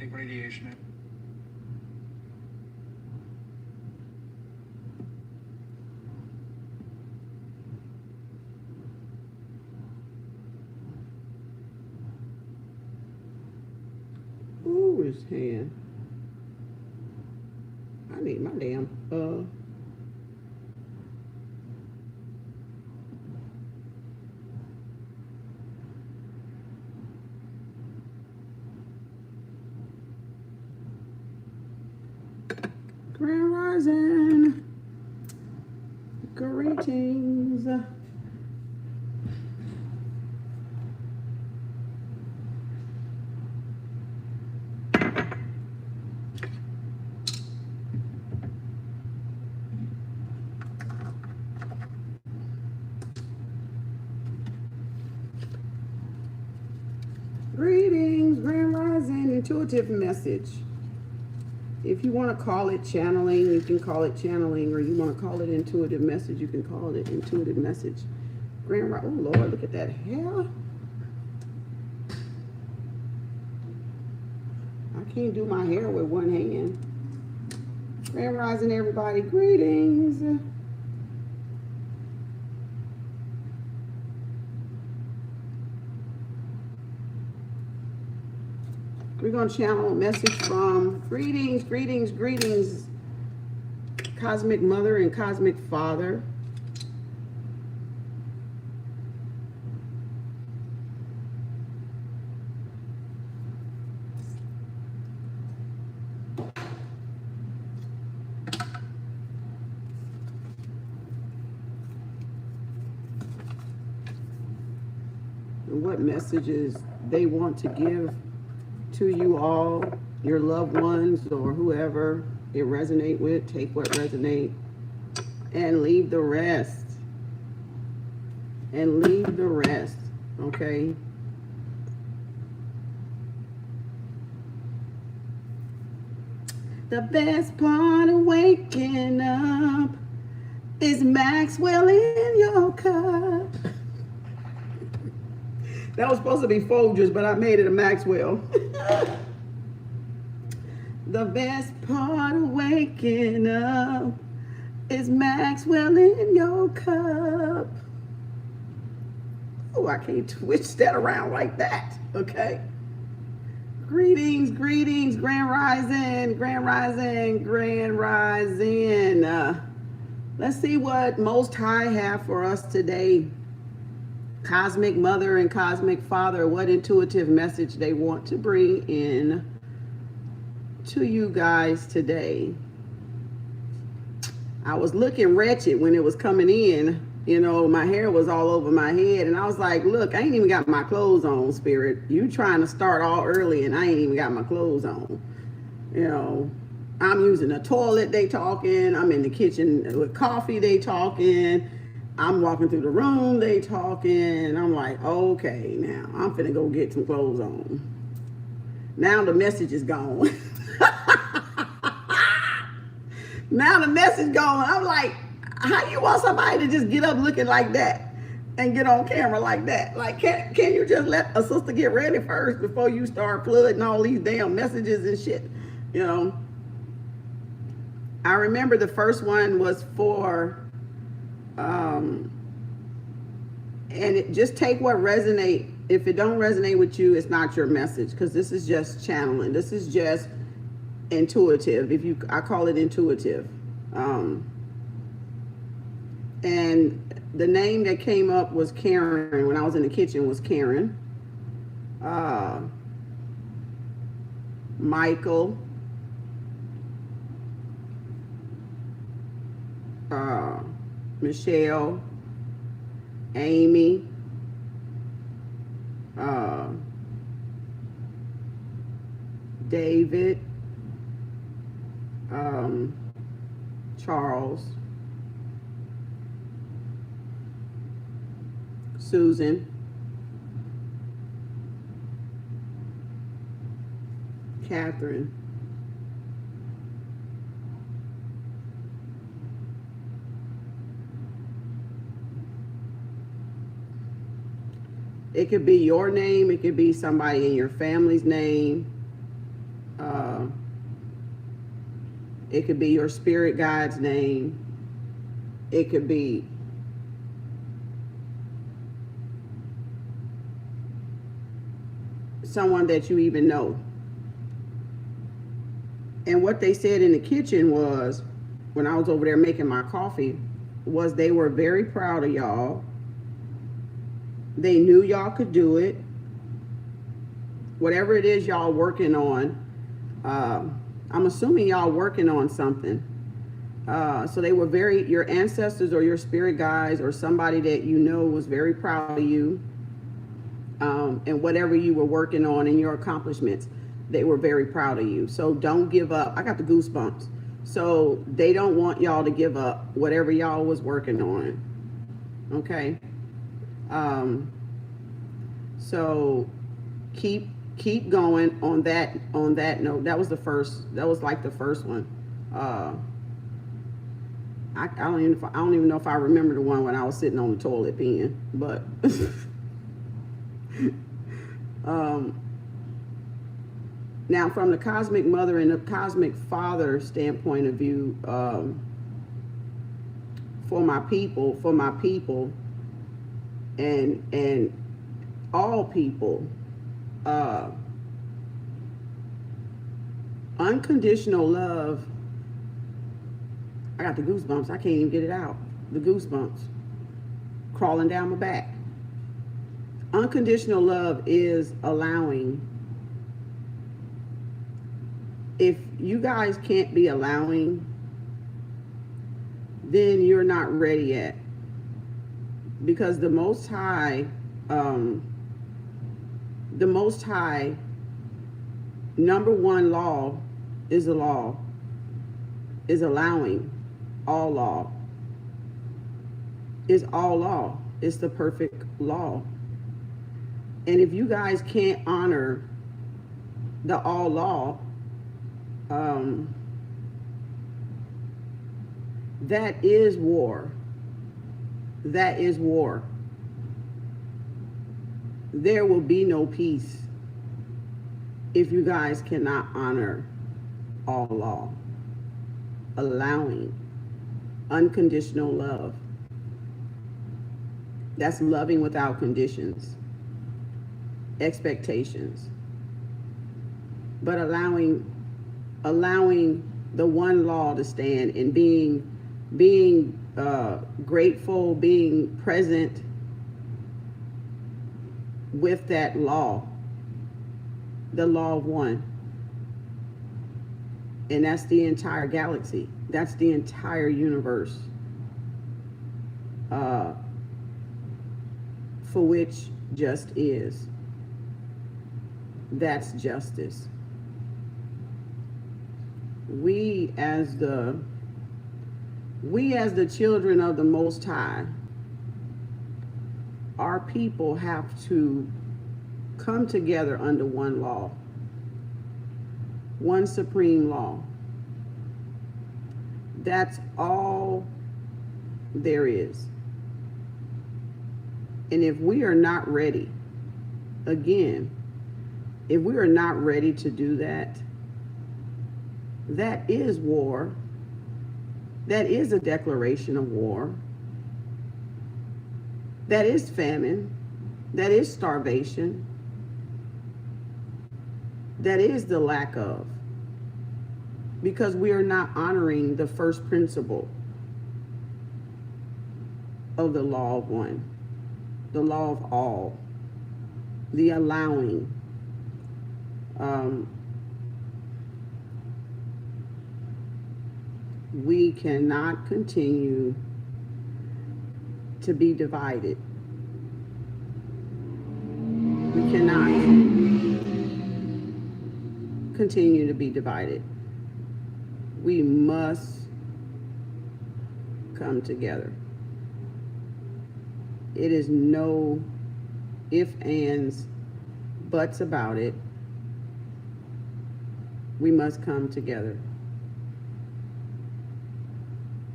take radiation in. Ooh, his hand. I need my damn, Grand Rising. Greetings. Greetings, Grand Rising, intuitive message. If you want to call it channeling, you can call it channeling, or you want to call it intuitive message, you can call it intuitive message. Grand Rising, oh Lord, look at that hair. I can't do my hair with one hand. Grand Rising, everybody, greetings. We're going to channel a message from greetings, greetings, greetings, Cosmic Mother and Cosmic Father. And what messages they want to give to you all, your loved ones or whoever it resonate with. Take what resonate and leave the rest. And leave the rest, okay? The best part of waking up is Maxwell in your cup. That was supposed to be Folgers, but I made it a Maxwell. The best part of waking up is Maxwell in your cup. Oh, I can't twitch that around like that, okay? Greetings, greetings, Grand Rising, Grand Rising, Grand Rising. Let's see what Most High have for us today. Cosmic Mother and Cosmic Father, what intuitive message they want to bring in to you guys today. I was looking wretched when it was coming in. You know, my hair was all over my head, and I was like, look, I ain't even got my clothes on, Spirit. You trying to start all early, and I ain't even got my clothes on. You know, I'm using the toilet, they talking. I'm in the kitchen with coffee, they talking. I'm walking through the room, they talking. I'm like, okay, now I'm finna go get some clothes on. Now the message is gone. Now the message gone. I'm like, how you want somebody to just get up looking like that and get on camera like that? Like, can you just let a sister get ready first before you start flooding all these damn messages and shit? You know, I remember the first one was for, and it just take what resonate. If it don't resonate with you, it's not your message, because this is just channeling. This is just intuitive. I call it intuitive. And the name that came up was Karen. When I was in the kitchen was Karen. Michael. Michelle. Amy. David. Charles. Susan. Catherine. It could be your name. It could be somebody in your family's name. It could be your spirit guide's name. It could be someone that you even know. And what they said in the kitchen was, when I was over there making my coffee, was they were very proud of y'all. They knew y'all could do it. Whatever it is y'all working on, I'm assuming y'all working on something. So they were your ancestors or your spirit guides or somebody that you know was very proud of you. And whatever you were working on in your accomplishments, they were very proud of you. So don't give up. I got the goosebumps. So they don't want y'all to give up whatever y'all was working on. Okay. So keep going on that note. That was like the first one. I don't even know if I remember the one when I was sitting on the toilet peeing, but now from the cosmic mother and the cosmic father standpoint of view, for my people and all people, unconditional love. I got the goosebumps. I can't even get it out. The goosebumps crawling down my back. Unconditional love is allowing. If you guys can't be allowing, then you're not ready yet. Because the Most High, number one law is allowing. All law is all law. It's the perfect law. And if you guys can't honor the all law, that is war. That is war. There will be no peace if you guys cannot honor all law. Allowing unconditional love. That's loving without conditions, expectations, but allowing the one law to stand and being grateful, being present with that law, the law of one. And that's the entire galaxy. That's the entire universe, for which just is. That's justice. We as the children of the Most High, our people have to come together under one law, one supreme law. That's all there is. And if we are not ready, again, if we are not ready to do that, that is war. That is a declaration of war. That is famine. That is starvation. That is the lack of. Because we are not honoring the first principle of the law of one, the law of all, the allowing. We cannot continue to be divided. We cannot continue to be divided. We must come together. It is no ifs, ands, buts about it. We must come together.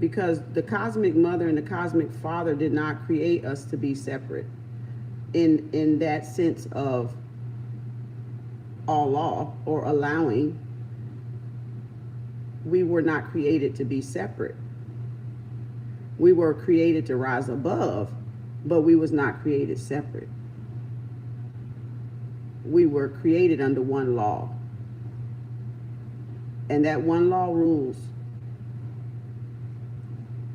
Because the cosmic mother and the cosmic father did not create us to be separate in that sense of all law or allowing. We were not created to be separate. We were created to rise above, but we was not created separate. We were created under one law. And that one law rules.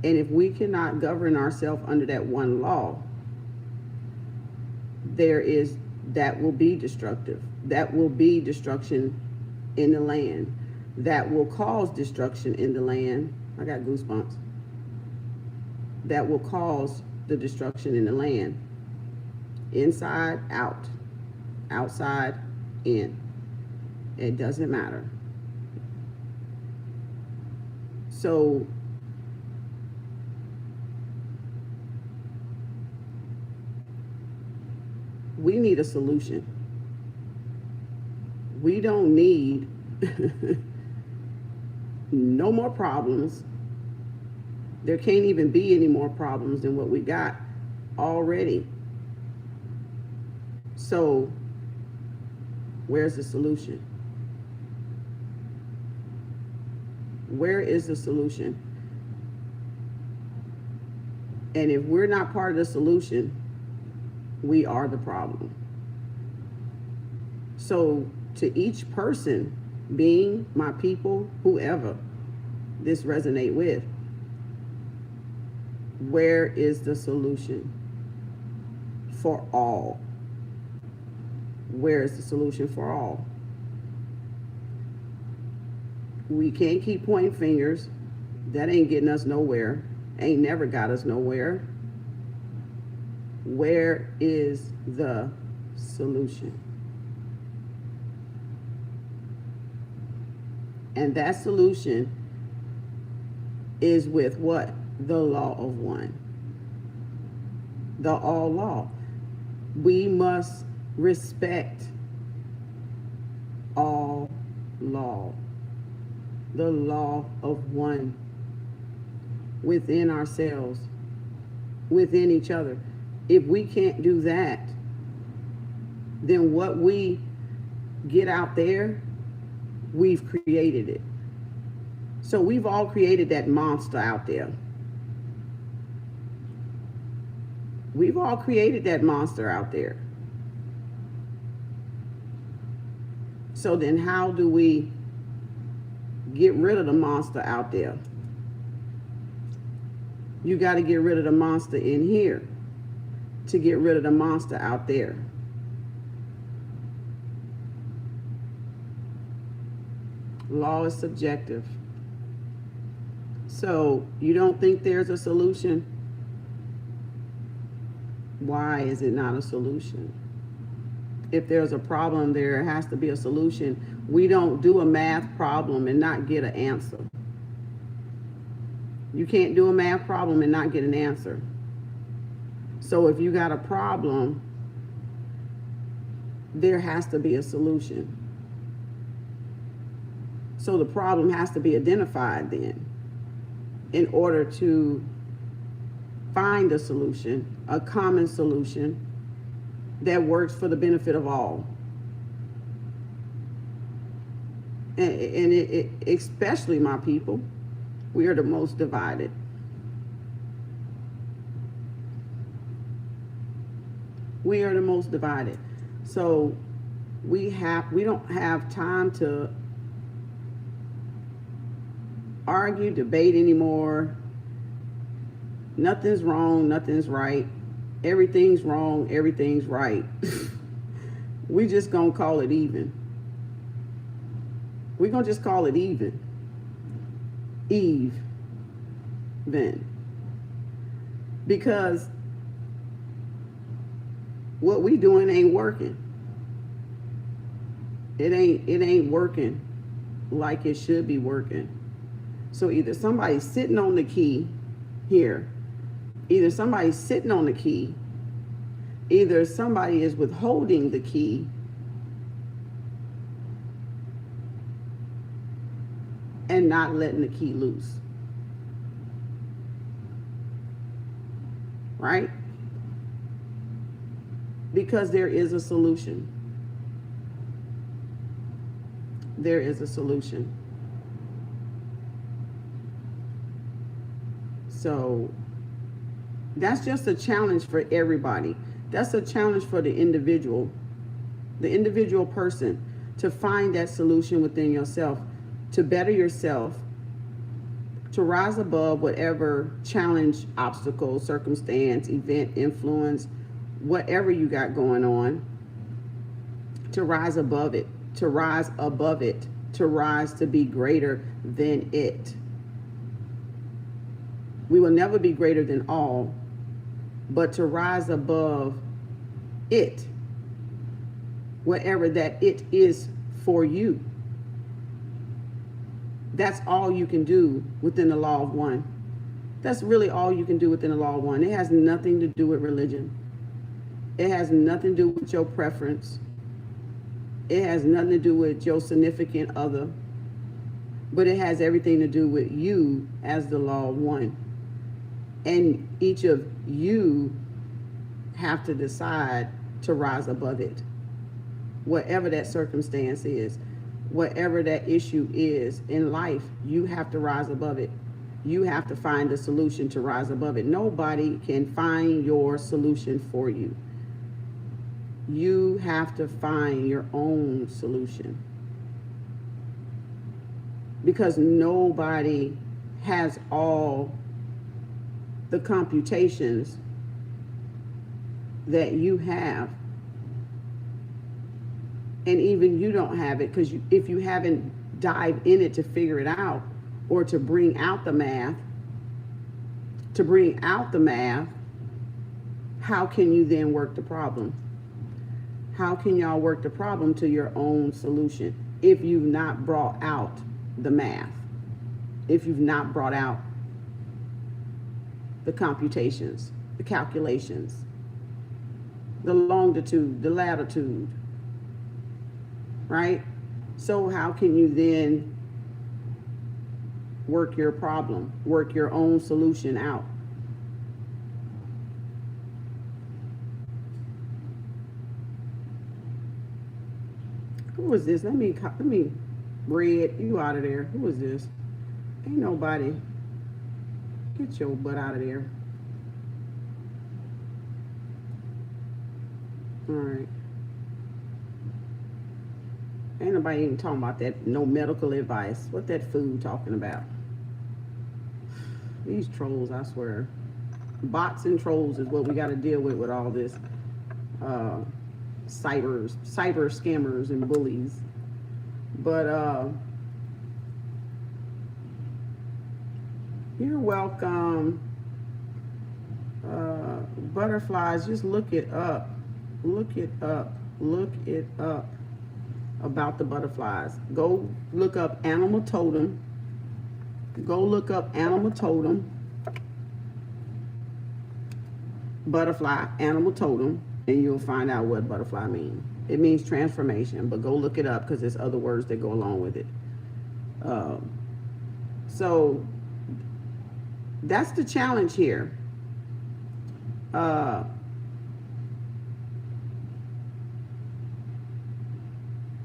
And if we cannot govern ourselves under that one law, that will be destructive. That will be destruction in the land. That will cause destruction in the land. I got goosebumps. That will cause the destruction in the land. Inside, out. Outside, in. It doesn't matter. So we need a solution. We don't need no more problems. There can't even be any more problems than what we got already. So where's the solution? Where is the solution? And if we're not part of the solution, we are the problem. So to each person, being, my people, whoever this resonate with, where is the solution for all? Where is the solution for all? We can't keep pointing fingers. That ain't getting us nowhere. Ain't never got us nowhere. Where is the solution? And that solution is with what? The law of one. The all law. We must respect all law. The law of one within ourselves, within each other. If we can't do that, then what we get out there, we've created it. So we've all created that monster out there. We've all created that monster out there. So then how do we get rid of the monster out there? You got to get rid of the monster in here to get rid of the monster out there. Law is subjective. So you don't think there's a solution? Why is it not a solution? If there's a problem, there has to be a solution. We don't do a math problem and not get an answer. You can't do a math problem and not get an answer. So if you got a problem, there has to be a solution. So the problem has to be identified then in order to find a solution, a common solution that works for the benefit of all. And it especially my people, we are the most divided. We are the most divided. So we don't have time to argue, debate anymore. Nothing's wrong, nothing's right. Everything's wrong, everything's right. We just gonna call it even. We're gonna just call it even. Eve, then. Because what we doing ain't working. It ain't working like it should be working. So either somebody's sitting on the key here, either somebody's sitting on the key, either somebody is withholding the key, and not letting the key loose. Right? Because there is a solution. There is a solution. So that's just a challenge for everybody. That's a challenge for the individual person, to find that solution within yourself, to better yourself, to rise above whatever challenge, obstacle, circumstance, event, influence, whatever you got going on, to rise above it, to rise above it, to rise to be greater than it. We will never be greater than all, but to rise above it, whatever that it is for you. That's all you can do within the law of one. That's really all you can do within the law of one. It has nothing to do with religion. It has nothing to do with your preference. It has nothing to do with your significant other. But it has everything to do with you as the law of one. And each of you have to decide to rise above it. Whatever that circumstance is, whatever that issue is in life, you have to rise above it. You have to find a solution to rise above it. Nobody can find your solution for you. You have to find your own solution. Because nobody has all the computations that you have. And even you don't have it, because if you haven't dived in it to figure it out, or to bring out the math, how can you then work the problem? How can y'all work the problem to your own solution if you've not brought out the math, if you've not brought out the computations, the calculations, the longitude, the latitude, right? So how can you then work your problem, work your own solution out? Who is this? Let me Red, you out of there. Who is this? Ain't nobody. Get your butt out of there. All right. Ain't nobody even talking about that. No medical advice. What that food talking about? These trolls, I swear. Bots and trolls is what we got to deal with all this. Cyber scammers and bullies. But you're welcome. Butterflies, just look it up. Look it up. Look it up about the butterflies. Go look up animal totem. Go look up animal totem. Butterfly, animal totem, and you'll find out what butterfly means. It means transformation, but go look it up because there's other words that go along with it. So that's the challenge here.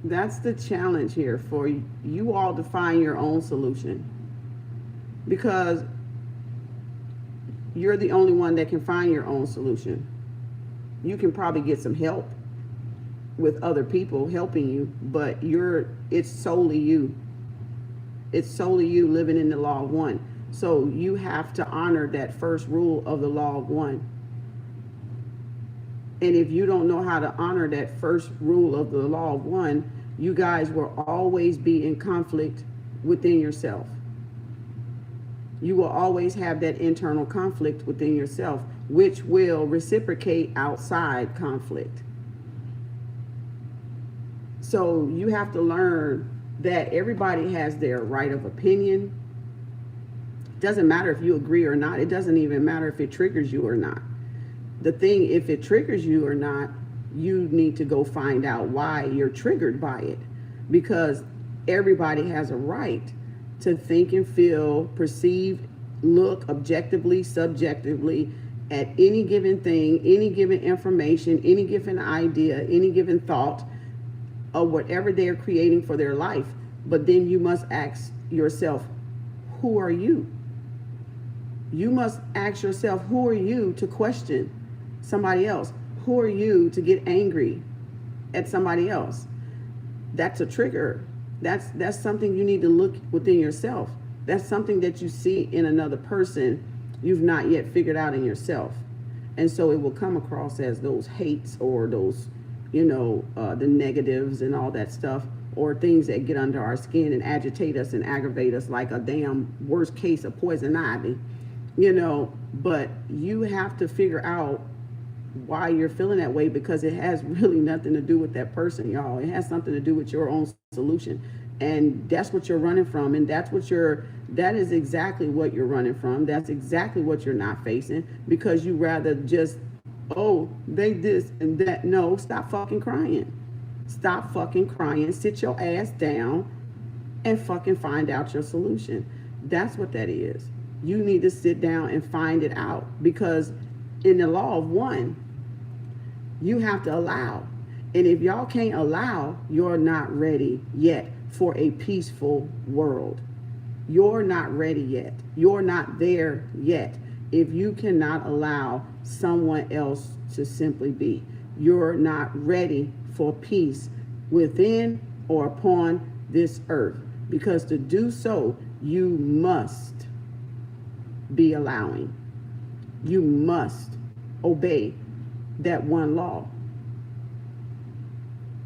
That's the challenge here for you all to find your own solution, because you're the only one that can find your own solution. You can probably get some help with other people helping you, but it's solely you. It's solely you living in the law of one. So you have to honor that first rule of the law of one. And if you don't know how to honor that first rule of the law of one, you guys will always be in conflict within yourself. You will always have that internal conflict within yourself, which will reciprocate outside conflict. So you have to learn that everybody has their right of opinion. Doesn't matter if you agree or not. It doesn't even matter if it triggers you or not. The thing, if it triggers you or not, you need to go find out why you're triggered by it, because everybody has a right to think and feel, perceive, look objectively, subjectively at any given thing, any given information, any given idea, any given thought of whatever they're creating for their life. But then you must ask yourself, who are you? You must ask yourself, who are you to question somebody else? Who are you to get angry at somebody else? That's a trigger. That's something you need to look within yourself. That's something that you see in another person you've not yet figured out in yourself. And so it will come across as those hates or those, the negatives and all that stuff, or things that get under our skin and agitate us and aggravate us like a damn worst case of poison ivy, but you have to figure out why you're feeling that way, because it has really nothing to do with that person, y'all. It has something to do with your own solution. And that's what you're running from. And that is exactly what you're running from. That's exactly what you're not facing, because you rather just, oh, they this and that. No, stop fucking crying. Stop fucking crying. Sit your ass down and fucking find out your solution. That's what that is. You need to sit down and find it out, because in the law of one, you have to allow. And if y'all can't allow, you're not ready yet for a peaceful world. You're not ready yet. You're not there yet. If you cannot allow someone else to simply be, you're not ready for peace within or upon this earth. Because to do so, you must be allowing. You must obey that one law.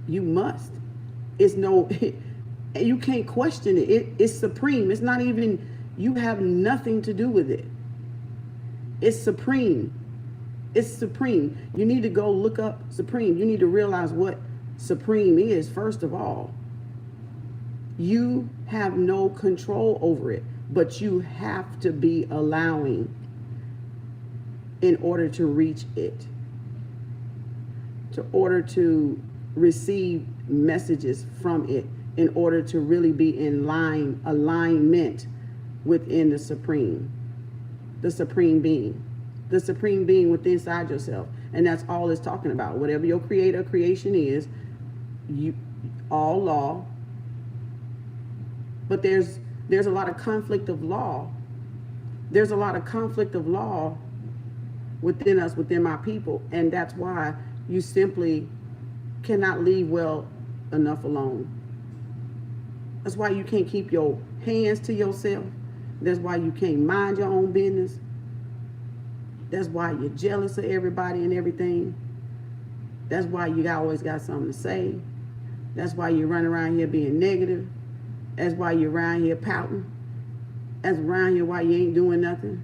You must. It's no, you can't question it. It's supreme. It's not even, you have nothing to do with it. It's supreme. It's supreme. You need to go look up supreme. You need to realize what supreme is, first of all. You have no control over it, but you have to be allowing in order to reach it, in order to receive messages from it, in order to really be in alignment within the supreme being within inside yourself. And that's all it's talking about. Whatever your creation is, all law. But there's a lot of conflict of law. There's a lot of conflict of law within us, within my people. And that's why you simply cannot leave well enough alone. That's why you can't keep your hands to yourself. That's why you can't mind your own business. That's why you're jealous of everybody and everything. That's why you always got something to say. That's why you run around here being negative. That's why you're around here pouting. That's around here why you ain't doing nothing.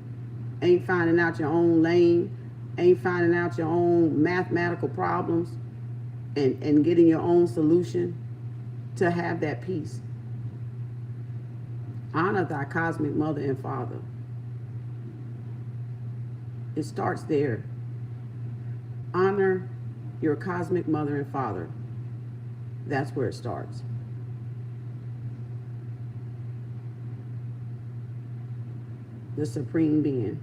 Ain't finding out your own lane. Ain't finding out your own mathematical problems and getting your own solution to have that peace. Honor thy cosmic mother and father. It starts there. Honor your cosmic mother and father. That's where it starts. The supreme being.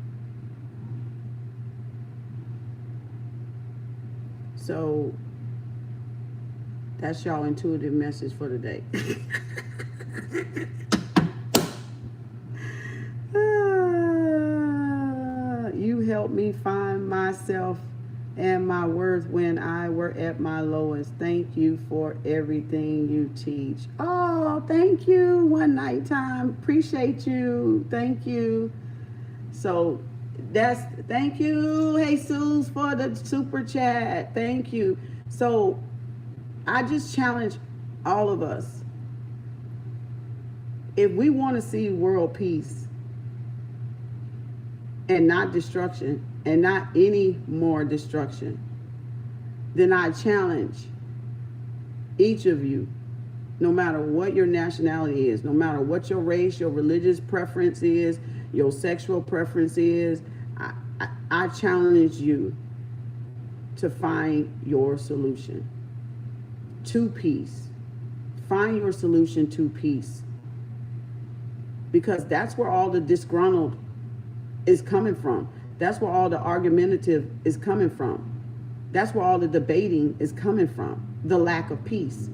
So that's y'all intuitive message for today. You helped me find myself and my worth when I were at my lowest. Thank you for everything you teach. Oh, thank you. One night time. Appreciate you. Thank you. So thank you, Jesus, for the super chat. Thank you. So I just challenge all of us. If we want to see world peace and not destruction, and not any more destruction, then I challenge each of you, no matter what your nationality is, no matter what your race, your religious preference is, your sexual preference is, I challenge you to find your solution to peace. Find your solution to peace. Because that's where all the disgruntled is coming from. That's where all the argumentative is coming from. That's where all the debating is coming from. The lack of peace.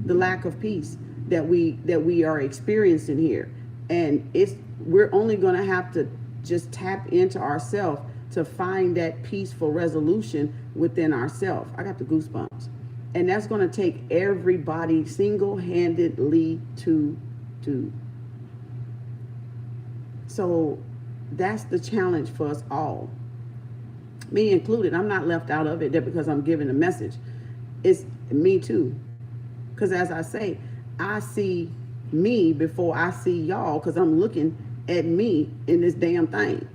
The lack of peace that we are experiencing here. And we're only going to have to just tap into ourselves to find that peaceful resolution within ourselves. I got the goosebumps. And that's going to take everybody single-handedly to do. So that's the challenge for us all. Me included. I'm not left out of it because I'm giving a message. It's me too. Because as I say, I see me before I see y'all, because I'm looking at me in this damn thing.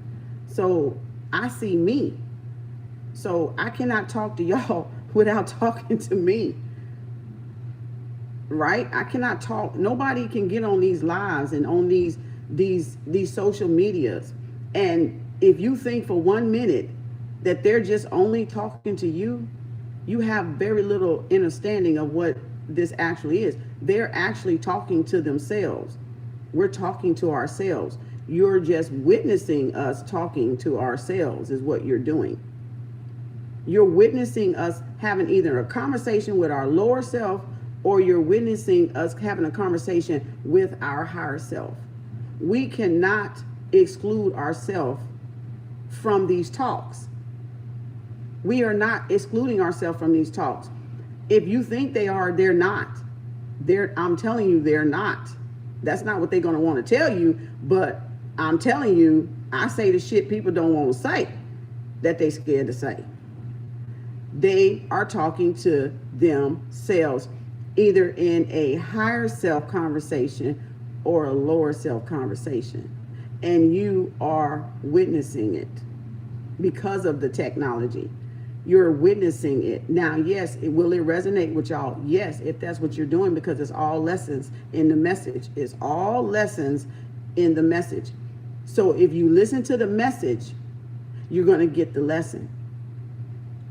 So I see me. So I cannot talk to y'all without talking to me. Right? I cannot talk. Nobody can get on these lives and on these social medias. And if you think for 1 minute that they're just only talking to you, you have very little understanding of what this actually is. They're actually talking to themselves. We're talking to ourselves. You're just witnessing us talking to ourselves is what you're doing. You're witnessing us having either a conversation with our lower self, or you're witnessing us having a conversation with our higher self. We cannot exclude ourselves from these talks. We are not excluding ourselves from these talks. If you think they are, they're not. I'm telling you, they're not. That's not what they're going to want to tell you, but I'm telling you, I say the shit people don't want to say that they scared to say. They are talking to themselves, either in a higher self conversation or a lower self conversation. And you are witnessing it because of the technology. You're witnessing it. Now, yes, will it resonate with y'all? Yes, if that's what you're doing, because it's all lessons in the message. It's all lessons in the message. So if you listen to the message, you're going to get the lesson.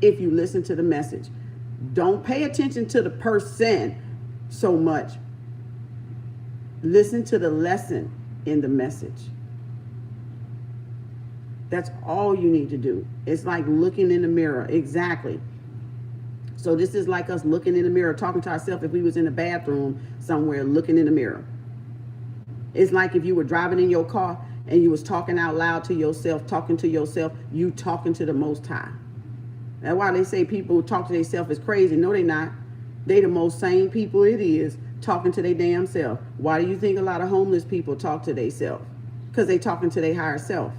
If you listen to the message, don't pay attention to the person so much. Listen to the lesson in the message. That's all you need to do. It's like looking in the mirror. Exactly. So this is like us looking in the mirror, talking to ourselves if we was in the bathroom somewhere, looking in the mirror. It's like if you were driving in your car and you was talking out loud to yourself, talking to yourself, you talking to the Most High. That's why they say people talk to themselves is crazy. No, they not. They the most sane people it is, talking to their damn self. Why do you think a lot of homeless people talk to themselves? Because they talking to their higher self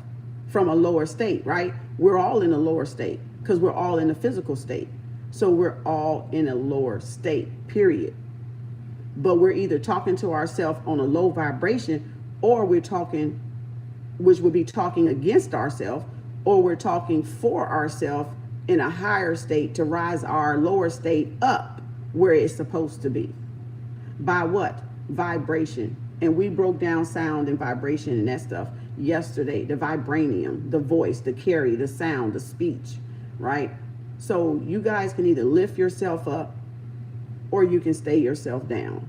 from a lower state, right? We're all in a lower state because we're all in a physical state. So we're all in a lower state, period. But we're either talking to ourselves on a low vibration, or we're talking, which would be talking against ourselves, or we're talking for ourselves in a higher state to rise our lower state up where it's supposed to be. By what? Vibration. And we broke down sound and vibration and that stuff yesterday. The vibranium, the voice, the carry, the sound, the speech, right? So you guys can either lift yourself up or you can stay yourself down.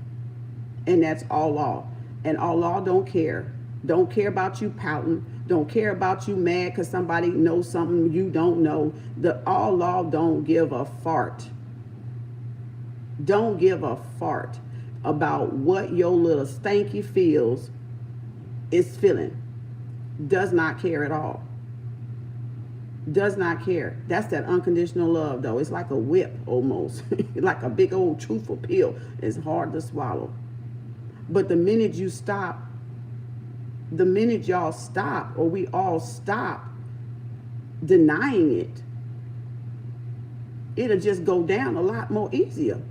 And that's Allah. And Allah don't care. Don't care about you pouting. Don't care about you mad because somebody knows something you don't know. The Allah don't give a fart. Don't give a fart about what your little stanky feels is feeling. Does not care at all. Does not care. That's that unconditional love, though. It's like a whip almost. Like a big old truthful pill. It's hard to swallow. But the minute you stop, the minute y'all stop, or we all stop denying it, it'll just go down a lot more easier.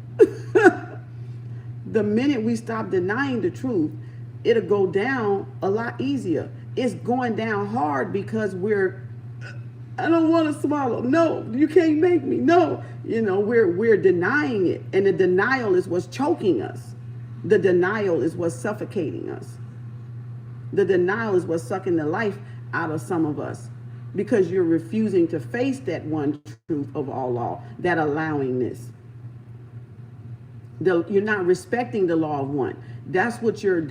The minute we stop denying the truth, it'll go down a lot easier. It's going down hard because I don't want to swallow. No, you can't make me. No, we're denying it. And the denial is what's choking us. The denial is what's suffocating us. The denial is what's sucking the life out of some of us, because you're refusing to face that one truth of Allah, that allowingness. You're not respecting the law of one. That's what you're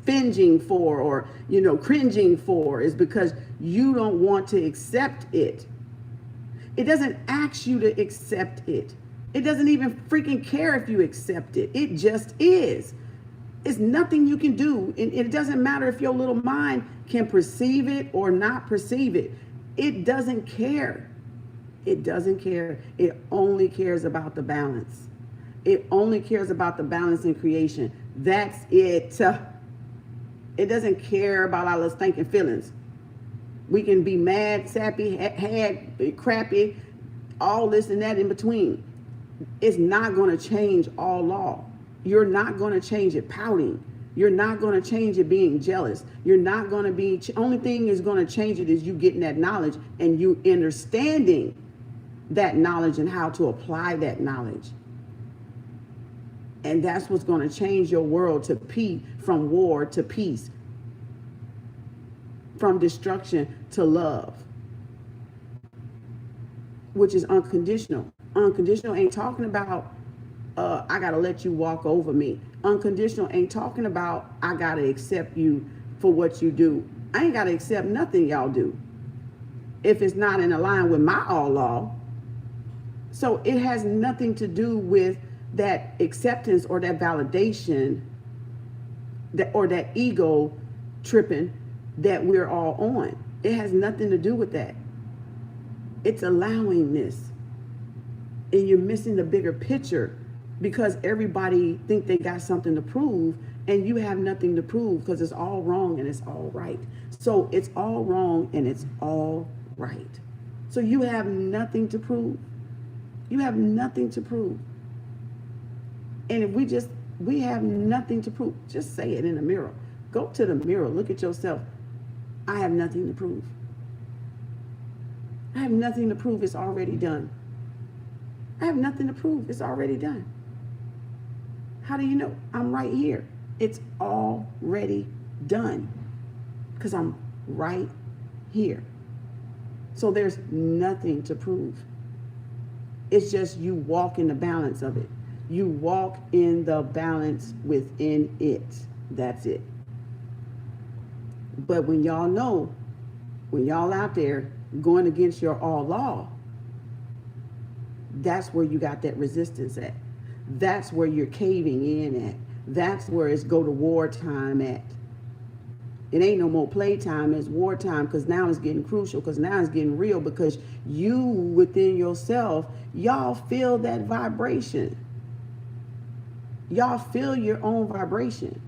finging for, or cringing for, is because you don't want to accept it. It doesn't ask you to accept it. It doesn't even freaking care if you accept it. It just is. It's nothing you can do. And it doesn't matter if your little mind can perceive it or not perceive it. It doesn't care. It doesn't care. It only cares about the balance. It only cares about the balance in creation. That's it. It doesn't care about all those thinking feelings. We can be mad, sappy, crappy, all this and that in between. It's not going to change all law. You're not going to change it pouting. You're not going to change it being jealous. You're not going to be, only thing is going to change it is you getting that knowledge and you understanding that knowledge and how to apply that knowledge. And that's what's going to change your world to from war to peace, from destruction to love, which is unconditional. Unconditional ain't talking about, I got to let you walk over me. Unconditional ain't talking about, I got to accept you for what you do. I ain't got to accept nothing y'all do if it's not in line with my all law. So it has nothing to do with that acceptance or that validation or that ego tripping that we're all on. It has nothing to do with that. It's allowing this. And you're missing the bigger picture because everybody think they got something to prove and you have nothing to prove because it's all wrong and it's all right. So it's all wrong and it's all right. So you have nothing to prove. You have nothing to prove. And if we have nothing to prove, just say it in the mirror. Go to the mirror, look at yourself. I have nothing to prove. I have nothing to prove. It's already done. I have nothing to prove. It's already done. How do you know? I'm right here. It's already done because I'm right here. So there's nothing to prove. It's just you walk in the balance of it. You walk in the balance within it. That's it. But when y'all know, when y'all out there going against your all law, that's where you got that resistance at. That's where you're caving in at. That's where it's go to war time at. It ain't no more playtime, it's wartime, because now it's getting crucial, because now it's getting real, because you within yourself, y'all feel that vibration. Y'all feel your own vibration.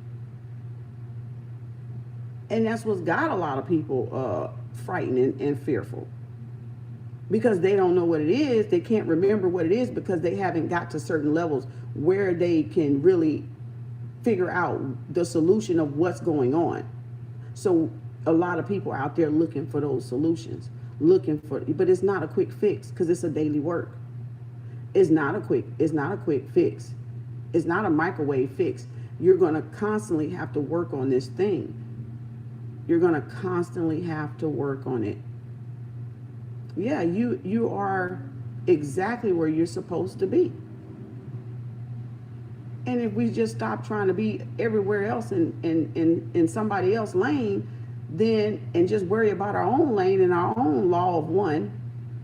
And that's what's got a lot of people frightened and fearful. Because they don't know what it is. They can't remember what it is because they haven't got to certain levels where they can really figure out the solution of what's going on. So a lot of people out there looking for those solutions, but it's not a quick fix because it's a daily work. It's not a quick fix. It's not a microwave fix. You're going to constantly have to work on this thing. You're going to constantly have to work on it. Yeah, you are exactly where you're supposed to be. And if we just stop trying to be everywhere else in somebody else's lane, then, and just worry about our own lane and our own law of one,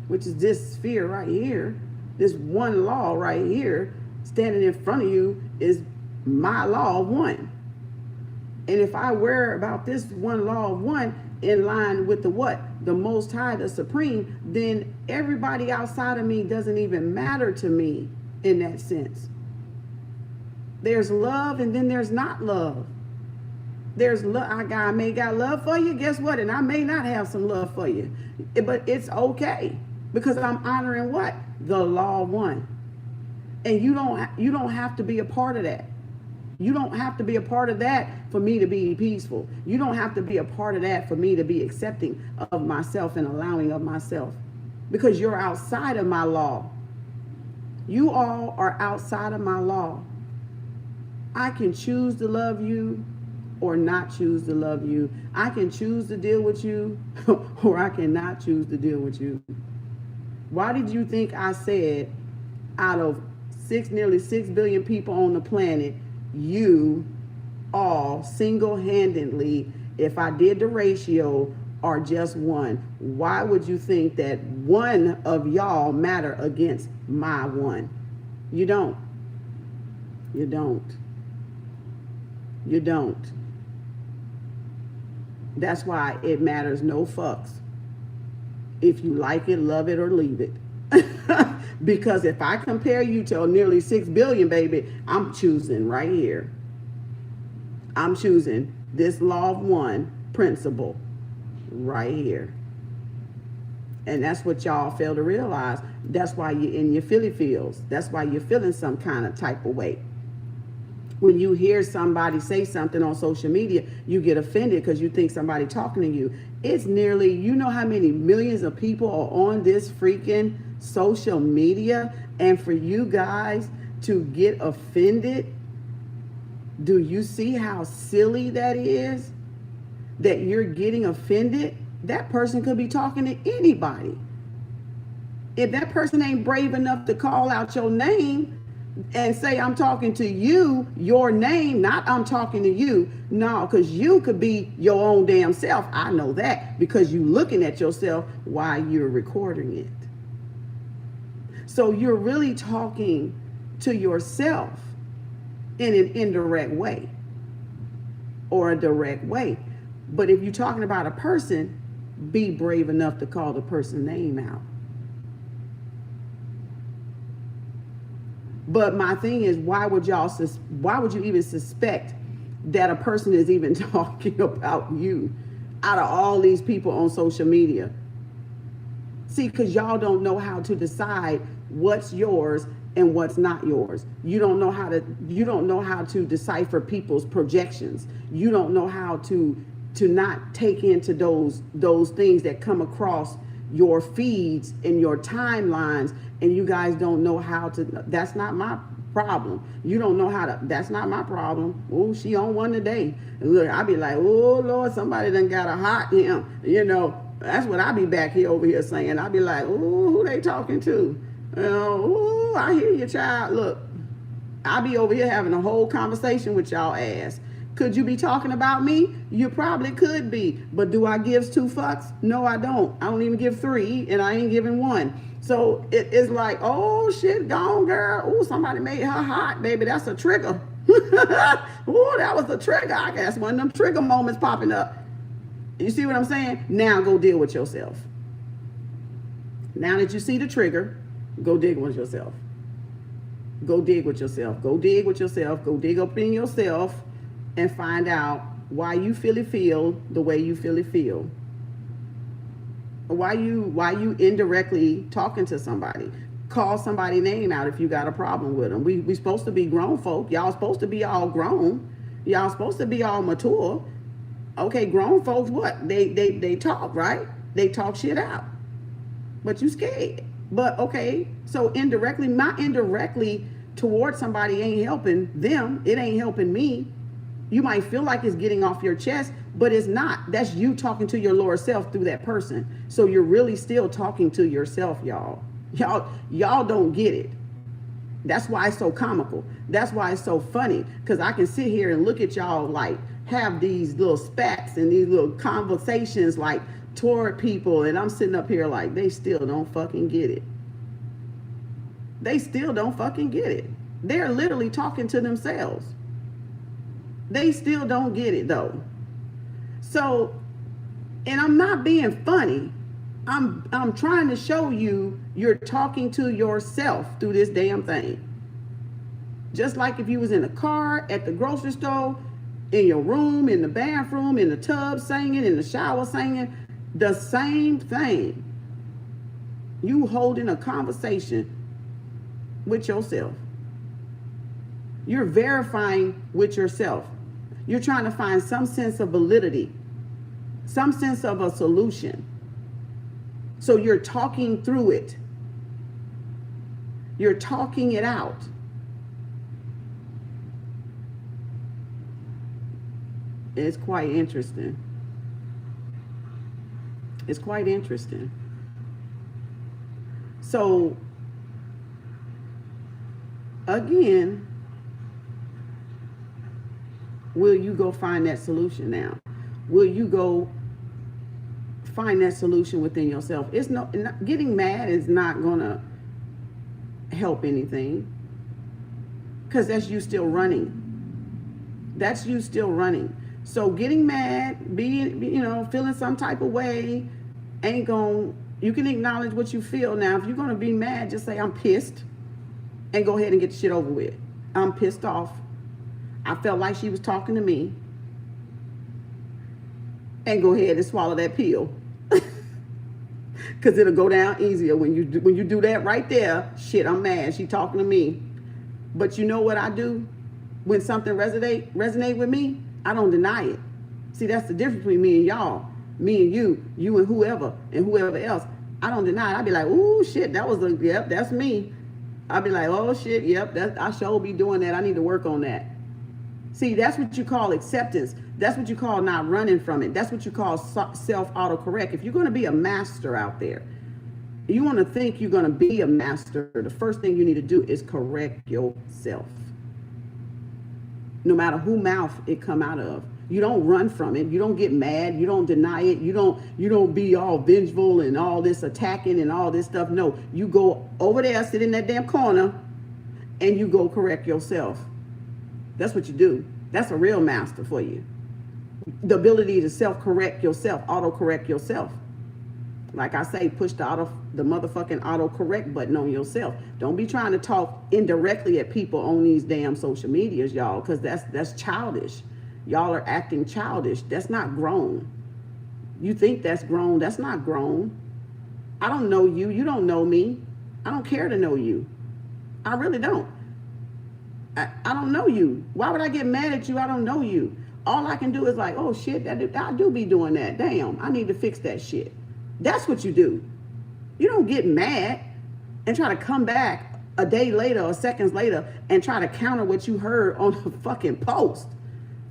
which is this sphere right here, this one law right here, standing in front of you is my law of one. And if I worry about this one law of one in line with the what? The Most High, the Supreme, then everybody outside of me doesn't even matter to me in that sense. There's love and then there's not love. There's love. I may got love for you. Guess what? And I may not have some love for you. But it's okay because I'm honoring what? The law of one. And you don't have to be a part of that. You don't have to be a part of that for me to be peaceful. You don't have to be a part of that for me to be accepting of myself and allowing of myself. Because you're outside of my law. You all are outside of my law. I can choose to love you or not choose to love you. I can choose to deal with you or I cannot choose to deal with you. Why did you think I said out of nearly 6 billion people on the planet, you all single-handedly, if I did the ratio, are just one? Why would you think that one of y'all matter against my one? You don't. You don't. You don't. That's why it matters no fucks if you like it, love it, or leave it. Because if I compare you to nearly 6 billion, baby, I'm choosing right here. I'm choosing this law of one principle right here. And that's what y'all fail to realize. That's why you're in your Philly feels. That's why you're feeling some kind of type of way. When you hear somebody say something on social media, you get offended because you think somebody talking to you. It's nearly, you know how many millions of people are on this freaking social media, and for you guys to get offended, do you see how silly that is? That you're getting offended? That person could be talking to anybody. If that person ain't brave enough to call out your name and say, I'm talking to you, your name, not I'm talking to you. No, because you could be your own damn self. I know that because you looking at yourself while you're recording it. So you're really talking to yourself in an indirect way or a direct way. But if you're talking about a person, be brave enough to call the person's name out. But my thing is, why would you even suspect that a person is even talking about you out of all these people on social media? See, because y'all don't know how to decide what's yours and what's not yours. You don't know how to decipher people's projections. You don't know how to not take into those things that come across your feeds and your timelines, and you guys don't know how to. That's not my problem. You don't know how to. That's not my problem. Oh, she on one today. And look, I be like, oh Lord, somebody done got a hot him. You know, that's what I be back here over here saying. I be like, oh, who they talking to? You know, oh, I hear you, child. Look, I be over here having a whole conversation with y'all ass. Could you be talking about me? You probably could be. But do I give 2 fucks? No, I don't. I don't even give 3, and I ain't giving 1. So it's like, oh shit, gone girl. Oh, somebody made her hot, baby. That's a trigger. Oh, that was a trigger. I guess one of them trigger moments popping up. You see what I'm saying? Now go deal with yourself. Now that you see the trigger, go dig with yourself. Go dig with yourself. Go dig with yourself. Go dig up in yourself and find out why you feel the way you feel. Why you indirectly talking to somebody. Call somebody's name out if you got a problem with them. We supposed to be grown folk. Y'all supposed to be all grown. Y'all supposed to be all mature. Okay, grown folks, what? They talk, right? They talk shit out. But you scared. But okay, so indirectly, not indirectly towards somebody ain't helping them. It ain't helping me. You might feel like it's getting off your chest, but it's not. That's you talking to your lower self through that person. So you're really still talking to yourself, y'all. Y'all don't get it. That's why it's so comical. That's why it's so funny. Because I can sit here and look at y'all like have these little spats and these little conversations like toward people. And I'm sitting up here like they still don't fucking get it. They still don't fucking get it. They're literally talking to themselves. They still don't get it though. So, and I'm not being funny. I'm trying to show you you're talking to yourself through this damn thing. Just like if you was in a car, at the grocery store, in your room, in the bathroom, in the tub singing, in the shower singing, the same thing. You holding a conversation with yourself. You're verifying with yourself. You're trying to find some sense of validity, some sense of a solution. So you're talking through it. You're talking it out. It's quite interesting. It's quite interesting. So, again, will you go find that solution now? Will you go find that solution within yourself? It's not getting mad is not gonna help anything, because that's you still running. That's you still running. So getting mad, being, feeling some type of way ain't going, you can acknowledge what you feel. Now, if you're going to be mad, just say, I'm pissed, and go ahead and get the shit over with. I'm pissed off. I felt like she was talking to me. And go ahead and swallow that pill. Because it'll go down easier when you do that right there. Shit, I'm mad. She talking to me. But you know what I do? When something resonate with me, I don't deny it. See, that's the difference between me and y'all. Me and you and whoever else. I don't deny it. I be like, ooh, shit, yep, that's me. I be like, oh, shit, yep, I sure be doing that. I need to work on that. See, that's what you call acceptance. That's what you call not running from it. That's what you call self-autocorrect. If you're going to be a master out there, you want to think you're going to be a master, the first thing you need to do is correct yourself. No matter who mouth it come out of. You don't run from it. You don't get mad. You don't deny it. You don't be all vengeful and all this attacking and all this stuff. No, you go over there, sit in that damn corner, and you go correct yourself. That's what you do. That's a real master for you. The ability to self-correct yourself, auto-correct yourself. Like I say, push the motherfucking auto-correct button on yourself. Don't be trying to talk indirectly at people on these damn social medias, y'all, because that's childish. Y'all are acting childish. That's not grown. You think that's grown. That's not grown. I don't know you. You don't know me. I don't care to know you. I really don't. I don't know you. Why would I get mad at you? I don't know you. All I can do is like, oh shit, I do be doing that. Damn, I need to fix that shit. That's what you do. You don't get mad and try to come back a day later or seconds later and try to counter what you heard on the fucking post.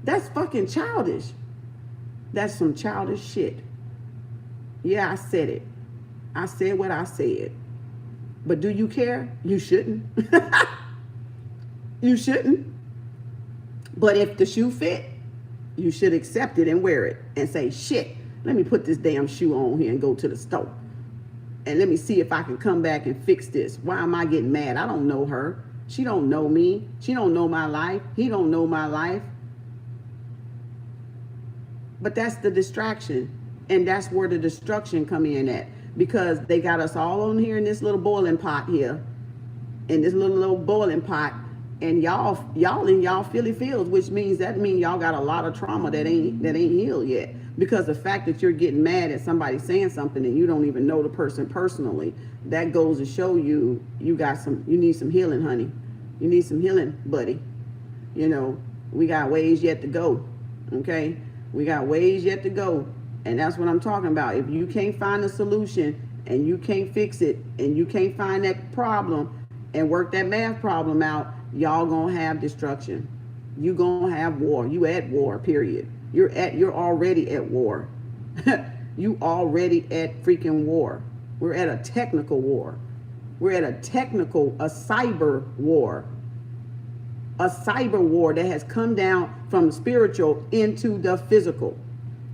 That's fucking childish. That's some childish shit. Yeah, I said it. I said what I said. But do you care? You shouldn't. You shouldn't. But if the shoe fit, you should accept it and wear it and say, shit, let me put this damn shoe on here and go to the store. And let me see if I can come back and fix this. Why am I getting mad? I don't know her. She don't know me. She don't know my life. He don't know my life. But that's the distraction. And that's where the destruction come in at. Because they got us all on here in this little boiling pot here. In this little boiling pot. And y'all in y'all Philly fields, which means y'all got a lot of trauma that ain't healed yet. Because the fact that you're getting mad at somebody saying something and you don't even know the person personally, that goes to show you need some healing, honey. You need some healing, buddy. We got ways yet to go. Okay? We got ways yet to go. And that's what I'm talking about. If you can't find a solution and you can't fix it and you can't find that problem and work that math problem out, y'all gonna have destruction. You gonna have war. You at war, period. You're already at war. You already at freaking war. We're at a technical war. We're at a cyber war. A cyber war that has come down from the spiritual into the physical.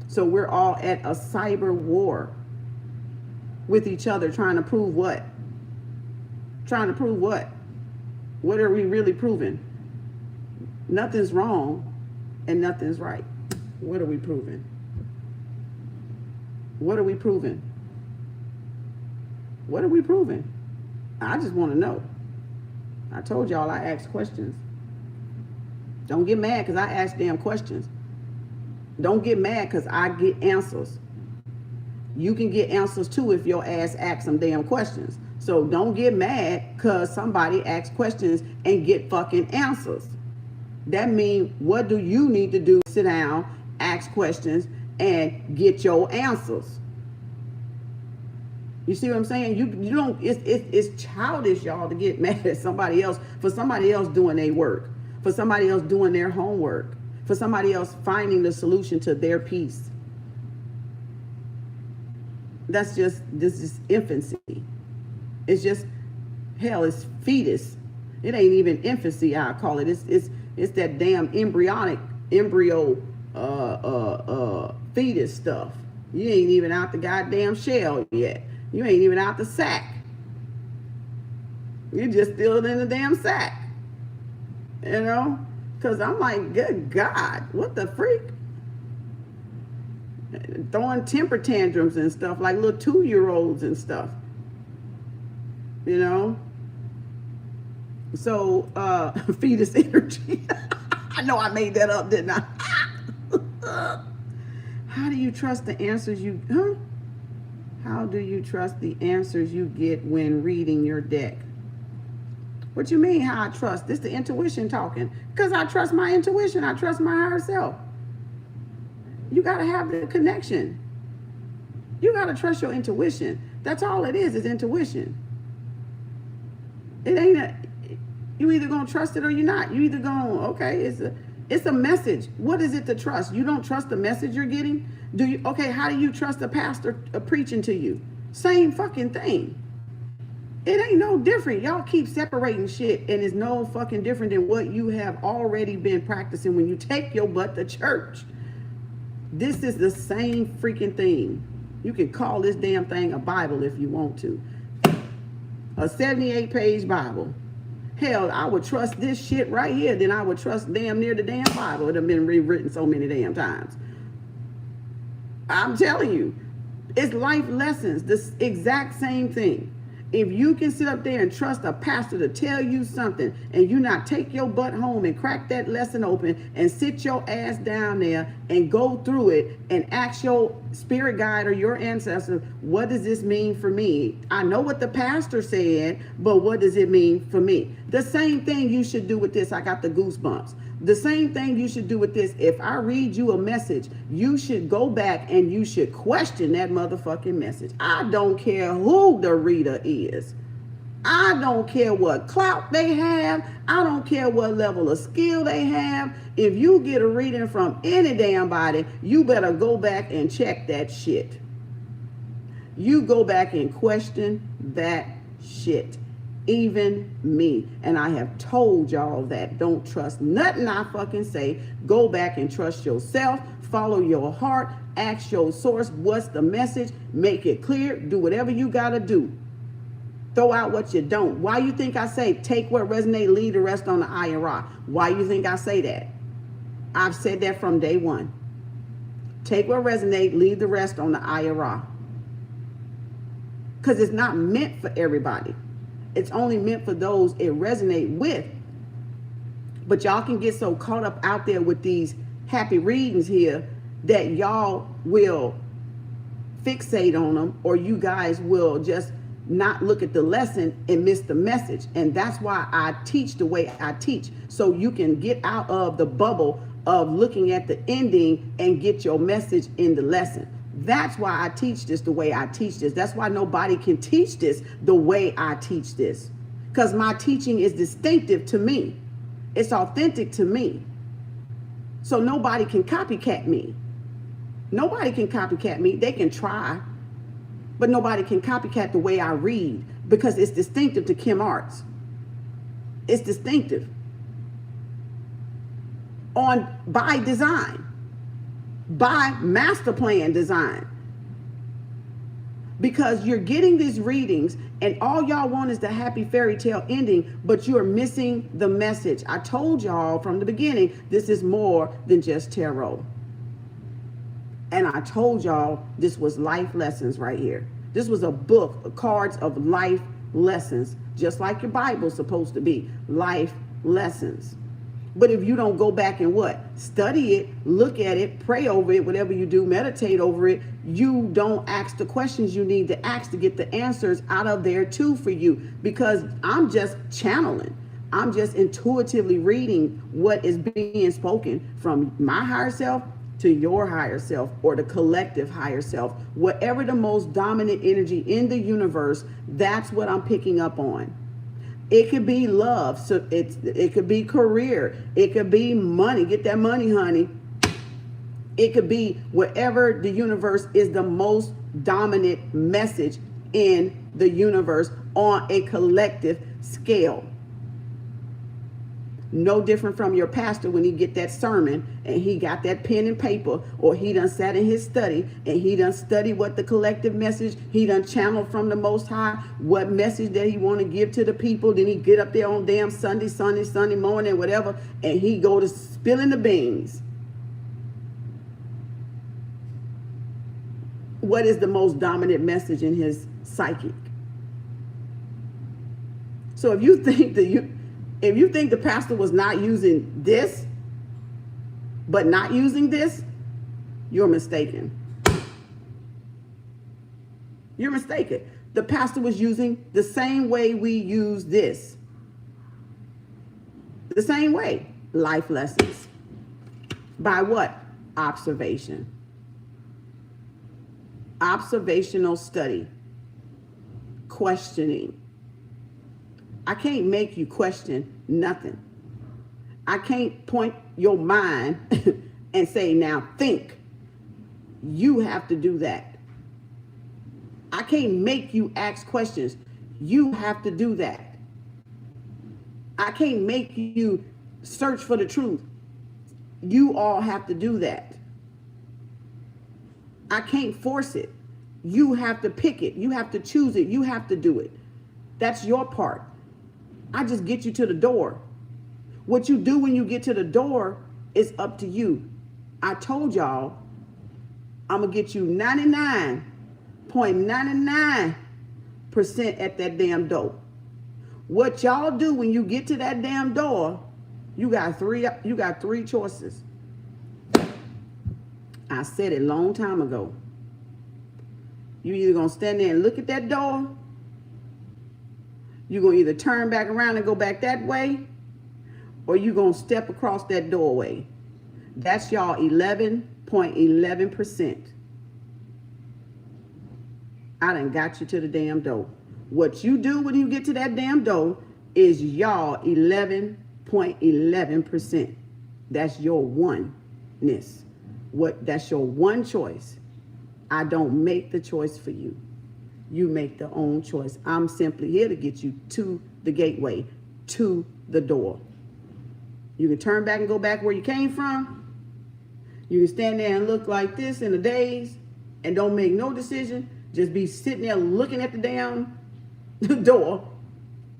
So we're all at a cyber war with each other, trying to prove what? Trying to prove what? What are we really proving? Nothing's wrong and nothing's right. What are we proving? What are we proving? What are we proving? I just want to know. I told y'all I ask questions. Don't get mad because I ask damn questions. Don't get mad because I get answers. You can get answers too if your ass asks some damn questions. So don't get mad because somebody asks questions and get fucking answers. That means, what do you need to do? Sit down, ask questions, and get your answers. You see what I'm saying? You don't. It's childish, y'all, to get mad at somebody else for somebody else doing their work, for somebody else doing their homework, for somebody else finding the solution to their piece. This is infancy. It's just, hell, it's fetus. It ain't even infancy, I call it. It's that damn embryo fetus stuff. You ain't even out the goddamn shell yet. You ain't even out the sack. You're just still in the damn sack. Because I'm like, good God, what the freak? Throwing temper tantrums and stuff like little 2-year-olds and stuff. You know? So, fetus energy. I know I made that up, didn't I? How do you trust the answers you, How do you trust the answers you get when reading your deck? What you mean how I trust? This the intuition talking. Because I trust my intuition. I trust my higher self. You got to have the connection. You got to trust your intuition. That's all it is intuition. It ain't you either going to trust it or you're not. You either going, okay, it's a message. What is it to trust? You don't trust the message you're getting? Okay, how do you trust a pastor preaching to you? Same fucking thing. It ain't no different. Y'all keep separating shit, and it's no fucking different than what you have already been practicing when you take your butt to church. This is the same freaking thing. You can call this damn thing a Bible if you want to. A 78-page Bible. Hell, I would trust this shit right here than I would trust damn near the damn Bible. It have been rewritten so many damn times. I'm telling you, it's life lessons, this exact same thing. If you can sit up there and trust a pastor to tell you something and you not take your butt home and crack that lesson open and sit your ass down there and go through it and ask your spirit guide or your ancestor, what does this mean for me? I know what the pastor said, but what does it mean for me? The same thing you should do with this. I got the goosebumps. The same thing you should do with this. If I read you a message, you should go back and you should question that motherfucking message. I don't care who the reader is. I don't care what clout they have. I don't care what level of skill they have. If you get a reading from any damn body, you better go back and check that shit. You go back and question that shit. Even me. And I have told y'all that. Don't trust nothing I fucking say. Go back and trust yourself. Follow your heart. Ask your source. What's the message? Make it clear. Do whatever you gotta do. Throw out what you don't. Why you think I say take what resonates, leave the rest on the I and Ra? Why you think I say that? I've said that from day one. Take what resonates, leave the rest on the I and Ra. Because it's not meant for everybody. It's only meant for those it resonates with. But y'all can get so caught up out there with these happy readings here that y'all will fixate on them, or you guys will just not look at the lesson and miss the message. And that's why I teach the way I teach, so you can get out of the bubble of looking at the ending and get your message in the lesson. That's why I teach this the way I teach this. That's why nobody can teach this the way I teach this. Because my teaching is distinctive to me. It's authentic to me. So nobody can copycat me. Nobody can copycat me. They can try. But nobody can copycat the way I read, because it's distinctive to Kim Arts. It's distinctive. By design. By master plan design. Because you're getting these readings and all y'all want is the happy fairy tale ending, but you're missing the message. I told y'all from the beginning, this is more than just tarot. And I told y'all this was life lessons right here. This was a book, cards of life lessons, just like your Bible's supposed to be, life lessons. But if you don't go back and what? Study it, look at it, pray over it, whatever you do, meditate over it, you don't ask the questions you need to ask to get the answers out of there too for you. Because I'm just channeling. I'm just intuitively reading what is being spoken from my higher self to your higher self, or the collective higher self. Whatever the most dominant energy in the universe, that's what I'm picking up on. It could be love, so it could be career, it could be money, get that money, honey. It could be whatever the universe is the most dominant message in the universe on a collective scale. No different from your pastor when he get that sermon and he got that pen and paper, or he done sat in his study and he done studied what the collective message, he done channeled from the Most High, what message that he want to give to the people. Then he get up there on damn Sunday morning, whatever, and he go to spilling the beans. What is the most dominant message in his psychic? So if you think the pastor was not using this, but not using this, you're mistaken. You're mistaken. The pastor was using the same way we use this. The same way. Life lessons. By what? Observation. Observational study. Questioning. I can't make you question nothing. I can't point your mind and say, now think. You have to do that. I can't make you ask questions. You have to do that. I can't make you search for the truth. You all have to do that. I can't force it. You have to pick it. You have to choose it. You have to do it. That's your part. I just get you to the door. What you do when you get to the door is up to you. I told y'all, I'm going to get you 99.99% at that damn door. What y'all do when you get to that damn door, you got three choices. I said it a long time ago. You either going to stand there and look at that door, you're going to either turn back around and go back that way, or you're going to step across that doorway. That's y'all 11.11%. I done got you to the damn door. What you do when you get to that damn door is y'all 11.11%. That's your oneness. That's your one choice. I don't make the choice for you. You make the own choice. I'm simply here to get you to the gateway, to the door. You can turn back and go back where you came from. You can stand there and look like this in a daze and don't make no decision. Just be sitting there looking at the damn door.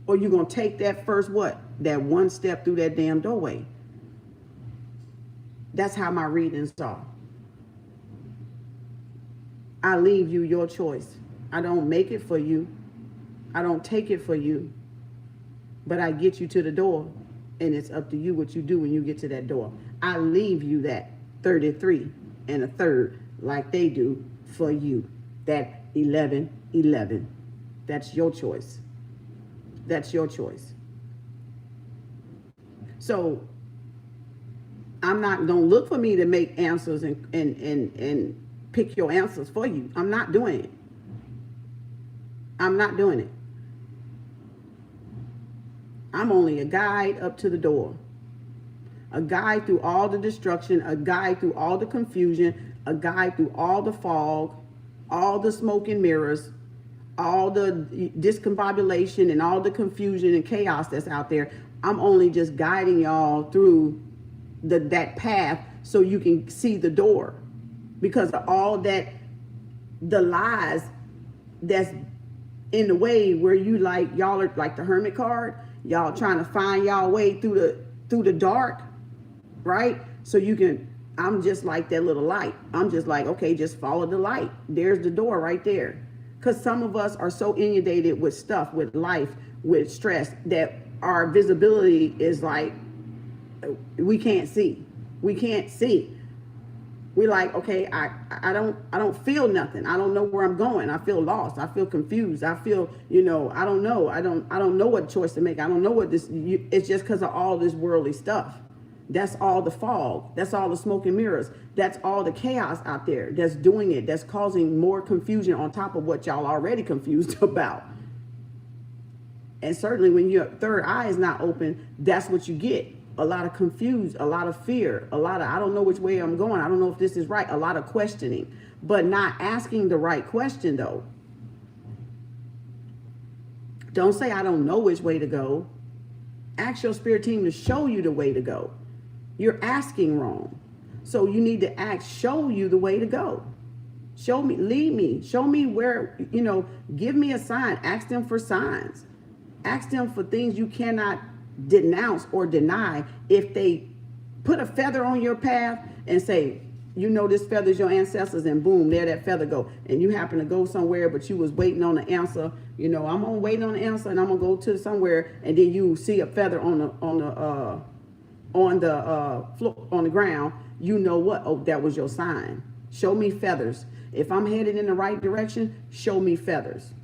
Or you're going to take that first what? That one step through that damn doorway. That's how my readings are. I leave you your choice. I don't make it for you. I don't take it for you. But I get you to the door, and it's up to you what you do when you get to that door. I leave you that 33 and a third like they do for you. That 11. That's your choice. That's your choice. So don't look for me to make answers and pick your answers for you. I'm not doing it. I'm not doing it. I'm only a guide up to the door. A guide through all the destruction, a guide through all the confusion, a guide through all the fog, all the smoke and mirrors, all the discombobulation and all the confusion and chaos that's out there. I'm only just guiding y'all through that path so you can see the door. Because of all that, the lies that's in the way where y'all are like the hermit card, y'all trying to find y'all way through the dark, right? So I'm just like that little light. I'm just like, okay, just follow the light. There's the door right there. Because some of us are so inundated with stuff, with life, with stress, that our visibility is like, we can't see. We can't see. We're like, okay, I don't feel nothing. I don't know where I'm going. I feel lost. I feel confused. I feel, I don't know. I don't know what choice to make. I don't know what it's just because of all this worldly stuff. That's all the fog. That's all the smoke and mirrors. That's all the chaos out there that's doing it. That's causing more confusion on top of what y'all already confused about. And certainly when your third eye is not open, that's what you get. A lot of confused, a lot of fear, a lot of, I don't know which way I'm going. I don't know if this is right. A lot of questioning, but not asking the right question though. Don't say, I don't know which way to go. Ask your spirit team to show you the way to go. You're asking wrong. So you need to ask, show you the way to go. Show me, lead me, show me where, give me a sign. Ask them for signs. Ask them for things you cannot denounce or deny. If they put a feather on your path and say, this feather's your ancestors, and boom, there that feather go. And you happen to go somewhere, but you was waiting on the answer. I'm gonna wait on the answer, and I'm gonna go to somewhere, and then you see a feather on the ground. You know what? Oh, that was your sign. Show me feathers. If I'm headed in the right direction, show me feathers.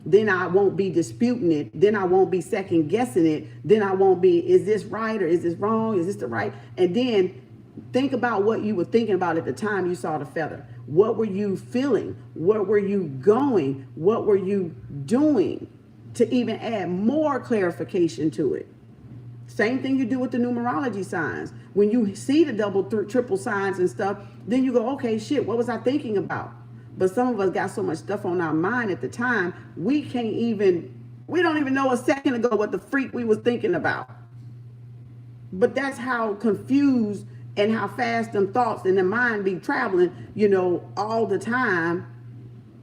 Then I won't be disputing it. Then I won't be second guessing it. Then I won't be, is this right or is this wrong? Is this the right? And then think about what you were thinking about at the time you saw the feather. What were you feeling? What were you going? What were you doing to even add more clarification to it? Same thing you do with the numerology signs. When you see the double, triple signs and stuff, then you go, okay, shit, what was I thinking about? But some of us got so much stuff on our mind at the time, we don't even know a second ago what the freak we was thinking about. But that's how confused and how fast them thoughts in the mind be traveling, all the time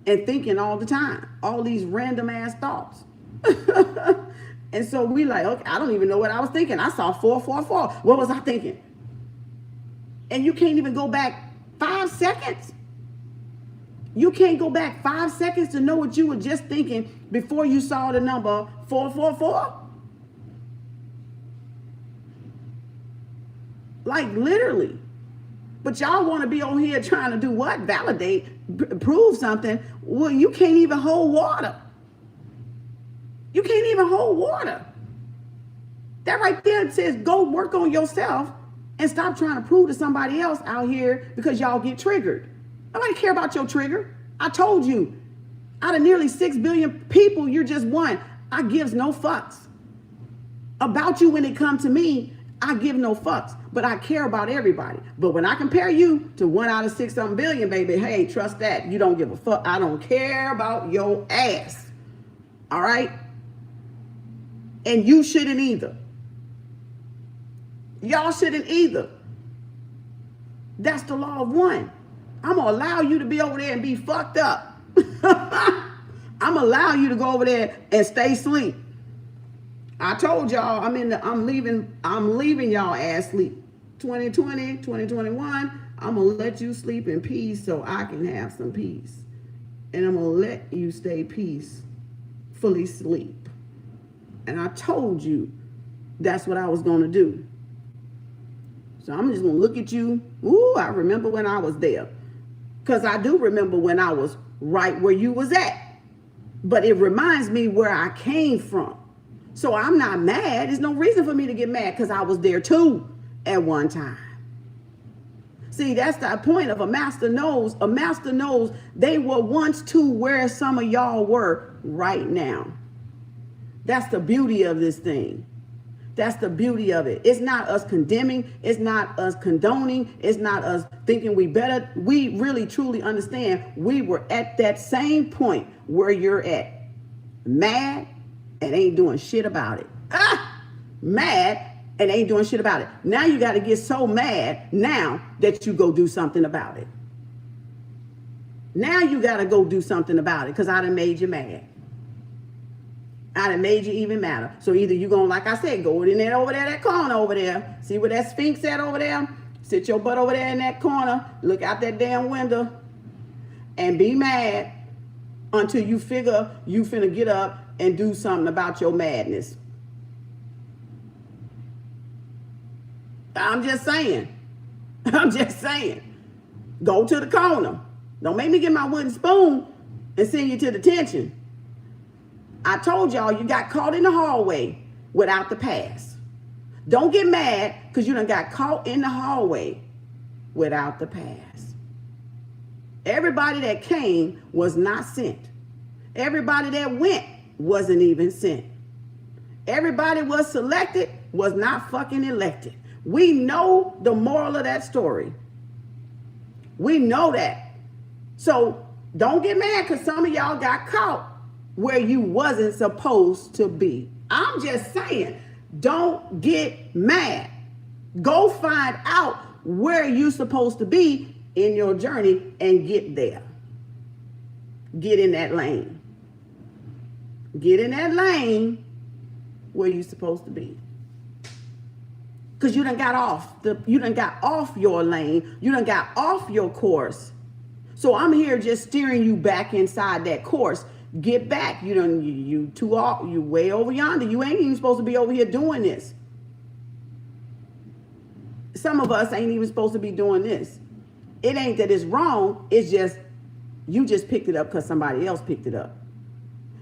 and thinking all the time, all these random ass thoughts. And so we like, okay, I don't even know what I was thinking. I saw 444. What was I thinking? And you can't even go back 5 seconds. You can't go back 5 seconds to know what you were just thinking before you saw the number 444. Like literally. But y'all want to be on here trying to do what? Validate, prove something. Well, you can't even hold water. You can't even hold water. That right there says go work on yourself and stop trying to prove to somebody else out here because y'all get triggered. Nobody care about your trigger. I told you, out of nearly 6 billion people, you're just one. I gives no fucks about you. When it comes to me, I give no fucks, but I care about everybody. But when I compare you to 1 out of 6 something billion, baby, hey, trust that. You don't give a fuck. I don't care about your ass. All right? And you shouldn't either. Y'all shouldn't either. That's the law of one. I'm going to allow you to be over there and be fucked up. I'm going to allow you to go over there and stay asleep. I told y'all I'm leaving y'all ass sleep. 2020, 2021, I'm going to let you sleep in peace so I can have some peace. And I'm going to let you stay peacefully sleep. And I told you that's what I was going to do. So I'm just going to look at you. Ooh, I remember when I was there. Because I do remember when I was right where you was at. But it reminds me where I came from. So I'm not mad. There's no reason for me to get mad because I was there too at one time. See, that's the point of a master knows. A master knows they were once too where some of y'all were right now. That's the beauty of this thing. That's the beauty of it. It's not us condemning. It's not us condoning. It's not us thinking we better. We really, truly understand we were at that same point where you're at. Mad and ain't doing shit about it. Mad and ain't doing shit about it. Now you got to get so mad now that you go do something about it. Now you got to go do something about it because I done made you mad. I done made you even madder. So either you going to, like I said, go in there over there, that corner over there. See where that Sphinx at over there? Sit your butt over there in that corner. Look out that damn window and be mad until you figure you finna get up and do something about your madness. I'm just saying. I'm just saying. Go to the corner. Don't make me get my wooden spoon and send you to detention. I told y'all you got caught in the hallway without the pass. Don't get mad because you done got caught in the hallway without the pass. Everybody that came was not sent. Everybody that went wasn't even sent. Everybody was selected was not fucking elected. We know the moral of that story. We know that. So don't get mad because some of y'all got caught where you wasn't supposed to be. I'm just saying, Don't get mad. Go find out where you're supposed to be in your journey and get there. Get in that lane. Get in that lane where you're supposed to be. Because you done got off your lane. You done got off your course. So I'm here just steering you back inside that course. Get back. You too off. You way over yonder. You ain't even supposed to be over here doing this. Some of us ain't even supposed to be doing this. It ain't that it's wrong. It's just, you just picked it up because somebody else picked it up.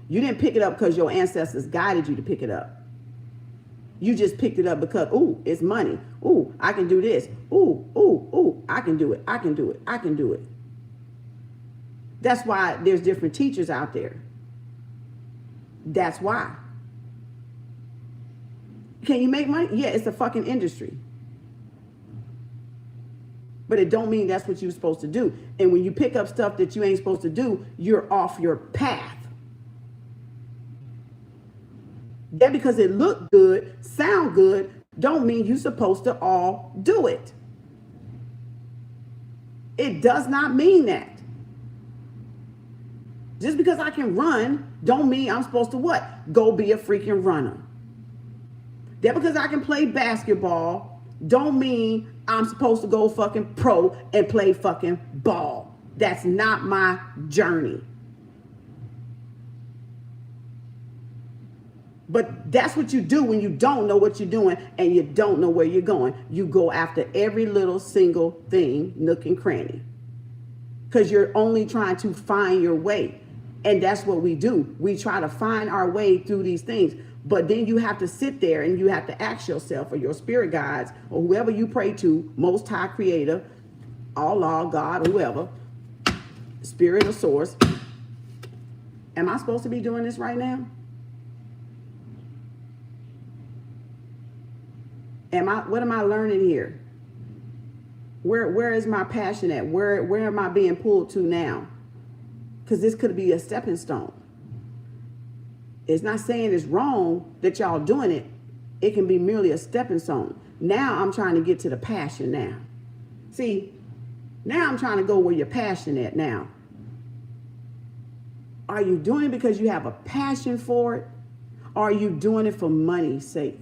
You didn't pick it up because your ancestors guided you to pick it up. You just picked it up because, ooh, it's money. Ooh, I can do this. Ooh, I can do it. I can do it. I can do it. That's why there's different teachers out there. That's why. Can you make money? Yeah, it's a fucking industry. But it don't mean that's what you're supposed to do. And when you pick up stuff that you ain't supposed to do, you're off your path. That because it look good, sound good, don't mean you're supposed to all do it. It does not mean that. Just because I can run, don't mean I'm supposed to what? Go be a freaking runner. That because I can play basketball, don't mean I'm supposed to go fucking pro and play fucking ball. That's not my journey. But that's what you do when you don't know what you're doing and you don't know where you're going. You go after every little single thing, nook and cranny. Because you're only trying to find your way. And that's what we do. We try to find our way through these things. But then you have to sit there and you have to ask yourself or your spirit guides or whoever you pray to, Most High Creator, Allah, God, whoever, Spirit or Source. Am I supposed to be doing this right now? What am I learning here? Where is my passion at? Where am I being pulled to now? Because this could be a stepping stone. It's not saying it's wrong that y'all doing it. It can be merely a stepping stone. Now I'm trying to get to the passion now. See, now I'm trying to go where your passion at now. Are you doing it because you have a passion for it? Or are you doing it for money's sake?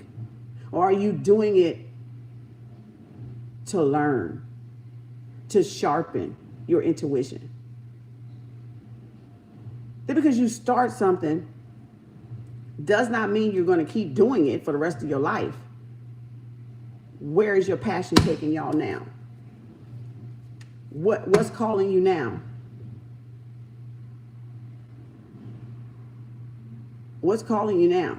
Or are you doing it to learn, to sharpen your intuition? That because you start something does not mean you're going to keep doing it for the rest of your life. Where is your passion taking y'all now? What's calling you now? What's calling you now?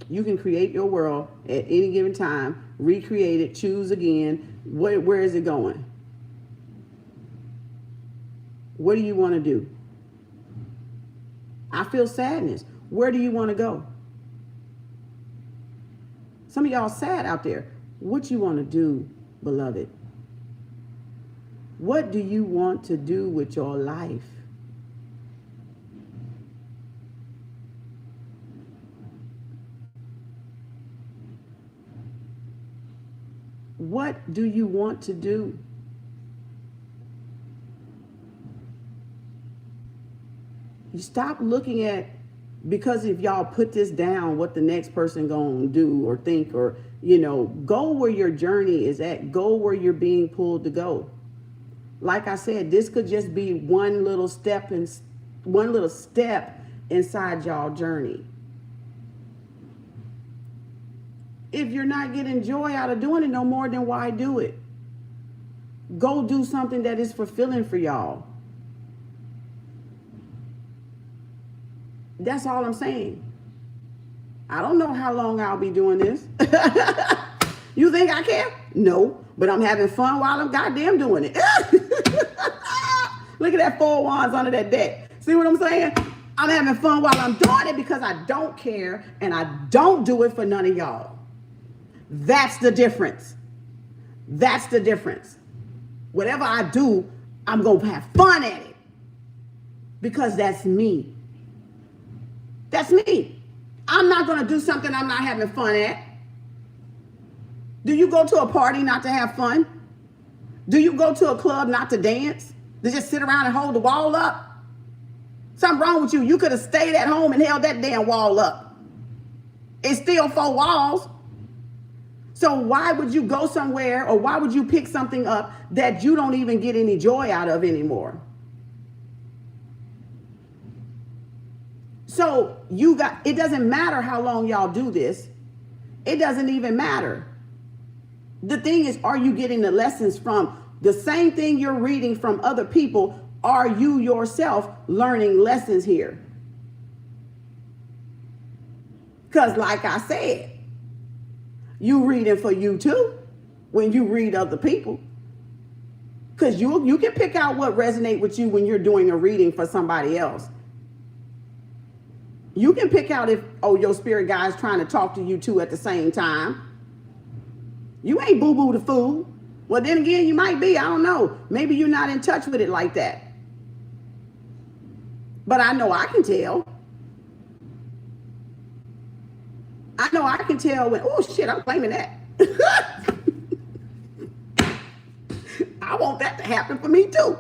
You can create your world at any given time, recreate it, choose again. Where is it going? What do you want to do? I feel sadness. Where do you want to go? Some of y'all sad out there. What you want to do, beloved? What do you want to do with your life? What do you want to do? You stop looking at, because if y'all put this down, what the next person gonna do or think, or, go where your journey is at. Go where you're being pulled to go. Like I said, this could just be one little step inside y'all journey. If you're not getting joy out of doing it no more, then why do it? Go do something that is fulfilling for y'all. That's all I'm saying. I don't know how long I'll be doing this. You think I care? No, but I'm having fun while I'm goddamn doing it. Look at that 4 wands under that deck. See what I'm saying? I'm having fun while I'm doing it because I don't care and I don't do it for none of y'all. That's the difference. That's the difference. Whatever I do, I'm going to have fun at it because that's me. That's me. I'm not going to do something I'm not having fun at. Do you go to a party not to have fun? Do you go to a club not to dance? To just sit around and hold the wall up? Something wrong with you. You could have stayed at home and held that damn wall up. It's still 4 walls. So why would you go somewhere, or why would you pick something up that you don't even get any joy out of anymore? So it doesn't matter how long y'all do this. It doesn't even matter. The thing is, are you getting the lessons from the same thing you're reading from other people? Are you yourself learning lessons here? Because like I said, you reading for you too when you read other people. Because you can pick out what resonates with you when you're doing a reading for somebody else. You can pick out if, your spirit guide is trying to talk to you too at the same time. You ain't boo-boo the fool. Well, then again, you might be. I don't know. Maybe you're not in touch with it like that. But I know I can tell. I know I can tell when, oh shit, I'm claiming that. I want that to happen for me too,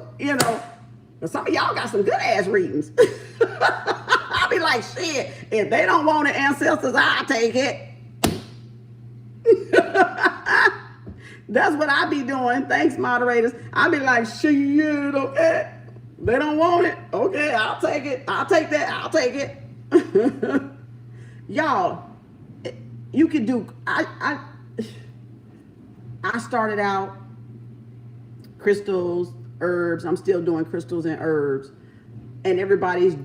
But some of y'all got some good ass readings. I'll be like, shit, if they don't want the ancestors, I'll take it. That's what I be doing. Thanks, moderators. I be like, shit, okay. They don't want it. Okay, I'll take it. I'll take that. I'll take it. Y'all, you could do, I started out crystals, herbs. I'm still doing crystals and herbs. And everybody's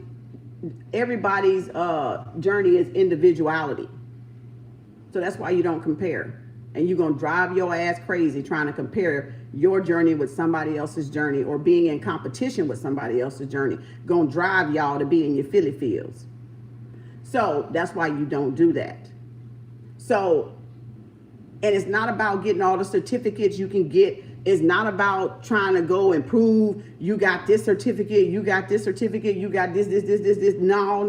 journey is individuality. So that's why you don't compare. And you're going to drive your ass crazy trying to compare your journey with somebody else's journey, or being in competition with somebody else's journey. Going to drive y'all to be in your Philly fields. So that's why you don't do that. So, and it's not about getting all the certificates you can get. It's not about trying to go and prove you got this certificate, you got this certificate, you got this. No.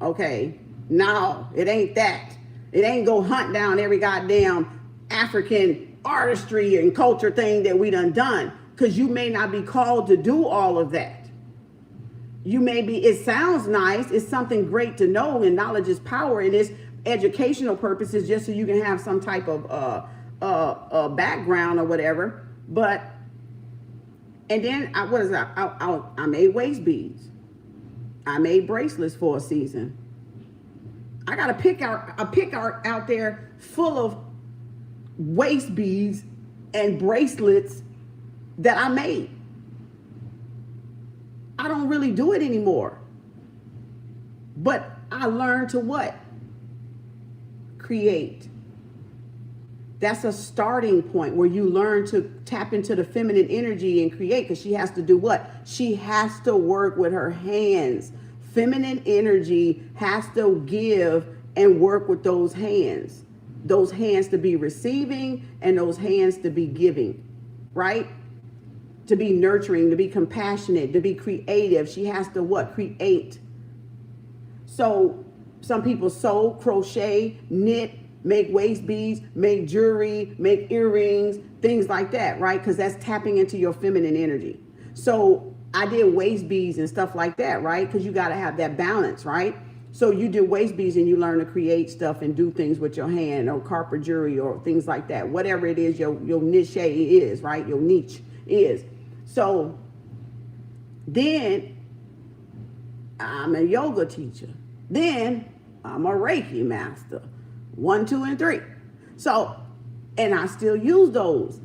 Okay? No, it ain't that. It ain't go hunt down every goddamn African artistry and culture thing that we done. Because you may not be called to do all of that. You may be, it sounds nice. It's something great to know, and knowledge is power, and it's educational purposes just so you can have some type of background or whatever. But, and then I made waist beads. I made bracelets for a season. I got a pick art out there full of waist beads and bracelets that I made. I don't really do it anymore. But I learned to what? Create. That's a starting point where you learn to tap into the feminine energy and create, because she has to do what? She has to work with her hands. Feminine energy has to give and work with those hands. Those hands to be receiving and those hands to be giving, right? To be nurturing, to be compassionate, to be creative. She has to what? Create. So some people sew, crochet, knit, make waist beads, make jewelry, make earrings, things like that, right? Because that's tapping into your feminine energy. So I did waist beads and stuff like that, right? Because you got to have that balance, right? So you do waist beads and you learn to create stuff and do things with your hand, or carpet jewelry or things like that. Whatever it is your niche is, right? Your niche is. So then I'm a yoga teacher. Then I'm a Reiki master. 1, 2, and 3. So, and I still use those,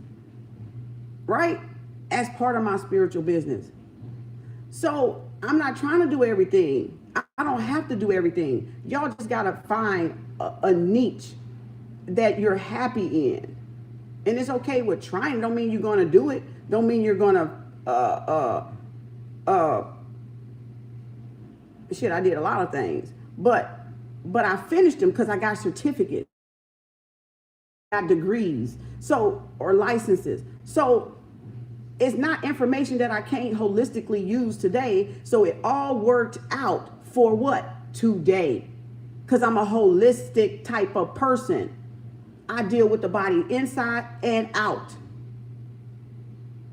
right? As part of my spiritual business. So I'm not trying to do everything. I don't have to do everything. Y'all just got to find a niche that you're happy in. And it's okay with trying. Don't mean you're going to do it. Don't mean you're going to, shit, I did a lot of things. But I finished them because I got certificates, got degrees, so, or licenses. So it's not information that I can't holistically use today. So it all worked out for what? today, because I'm a holistic type of person. I deal with the body inside and out.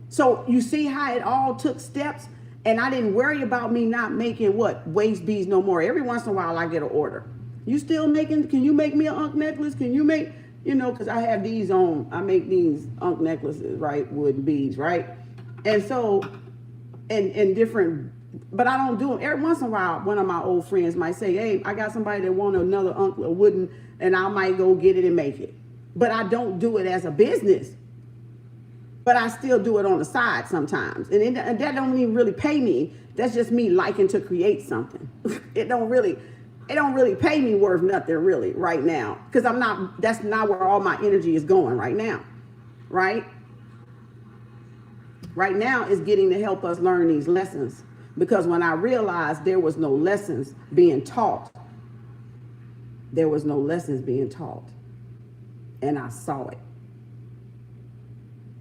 So you see how it all took steps, and I didn't worry about me not making waist beads no more. Every once in a while I get an order. You still making, can you make me an unk necklace? Can you make, because I have these on, I make these unk necklaces, right? Wood beads, right? And so, and different, but I don't do them. Every once in a while, one of my old friends might say, hey, I got somebody that want another unk, a wooden, and I might go get it and make it. But I don't do it as a business. But I still do it on the side sometimes. And that don't even really pay me. That's just me liking to create something. It don't really pay me worth nothing really right now. Because that's not where all my energy is going right now. Right? Right now is getting to help us learn these lessons. Because when I realized there was no lessons being taught, there was no lessons being taught. And I saw it.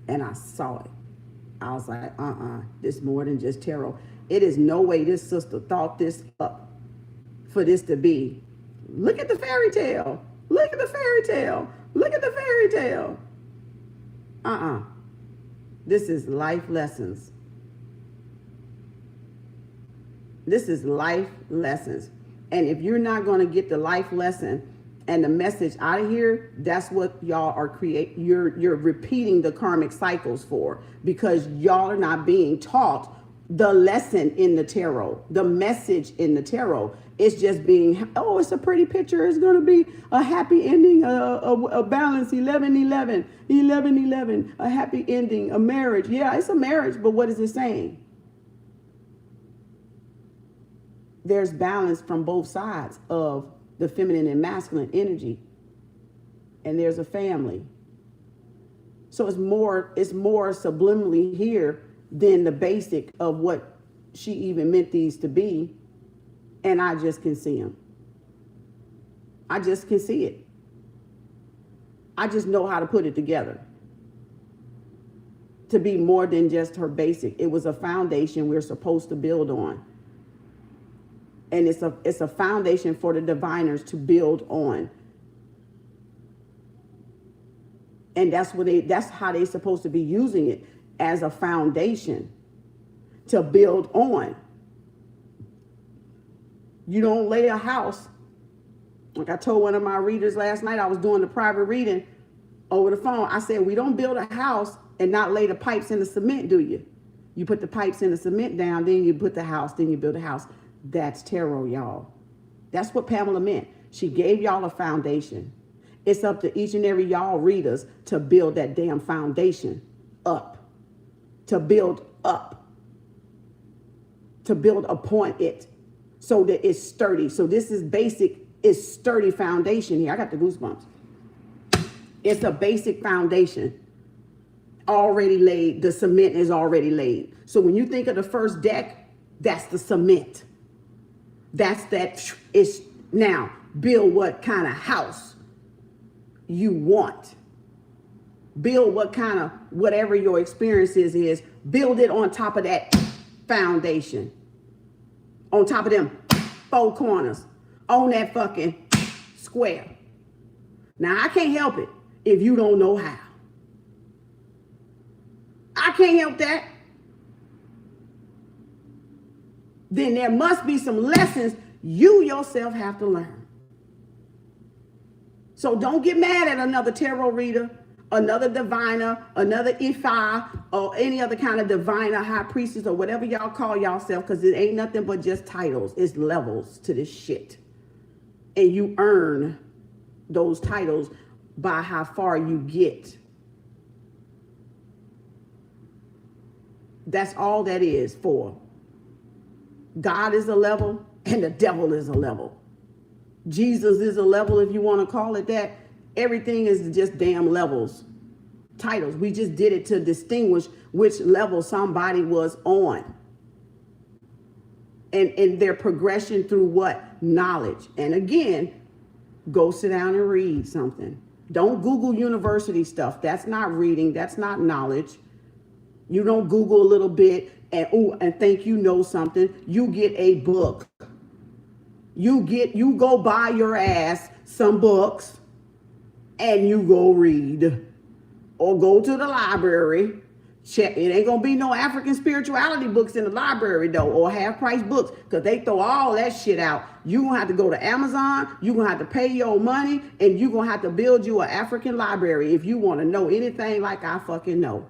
And I saw it. I was like, this more than just tarot. It is no way this sister thought this up for this to be. Look at the fairy tale. Look at the fairy tale. Look at the fairy tale. This is life lessons. This is life lessons. And if you're not going to get the life lesson and the message out of here, that's what y'all are you're repeating the karmic cycles for, because y'all are not being taught the lesson in the tarot, the message in the tarot. It's just being, oh, it's a pretty picture. It's going to be a happy ending, a balance, 11-11, 11-11, a happy ending, a marriage. Yeah, it's a marriage, but what is it saying? There's balance from both sides of the feminine and masculine energy, and there's a family. So it's more subliminally here than the basic of what she even meant these to be, and I just can see them. I just can see it. I just know how to put it together to be more than just her basic. It was a foundation we're supposed to build on. And it's a foundation for the diviners to build on. And that's how they're supposed to be using it, as a foundation to build on. You don't lay a house. Like I told one of my readers last night, I was doing the private reading over the phone. I said, we don't build a house and not lay the pipes in the cement, do you? You put the pipes in the cement down, then you put the house, then you build a house. That's tarot, y'all. That's what Pamela meant. She gave y'all a foundation. It's up to each and every y'all readers to build that damn foundation up. To build up. To build upon it so that it's sturdy. So this is basic, it's sturdy foundation here. I got the goosebumps. It's a basic foundation already laid. The cement is already laid. So when you think of the first deck, that's the cement. It's now build what kind of house you want. Build what kind of, whatever your experiences is, build it on top of that foundation. On top of them four corners. On that fucking square. Now, I can't help it if you don't know how. I can't help that. Then there must be some lessons you yourself have to learn. So don't get mad at another tarot reader, another diviner, another Ifa, or any other kind of diviner, high priestess, or whatever y'all call yourself, because it ain't nothing but just titles. It's levels to this shit. And you earn those titles by how far you get. That's all that is for. God is a level and the devil is a level. Jesus is a level, if you want to call it that. Everything is just damn levels, titles. We just did it to distinguish which level somebody was on. And their progression through what? Knowledge. And again, go sit down and read something. Don't Google university stuff. That's not reading. That's not knowledge. You don't Google a little bit and think you know something. You get a book. You go buy your ass some books and you go read, or go to the library. Check. It ain't gonna be no African spirituality books in the library though, or half price books, because they throw all that shit out. You gonna have to go to Amazon, you gonna have to pay your money, and you gonna have to build you an African library if you want to know anything like I fucking know.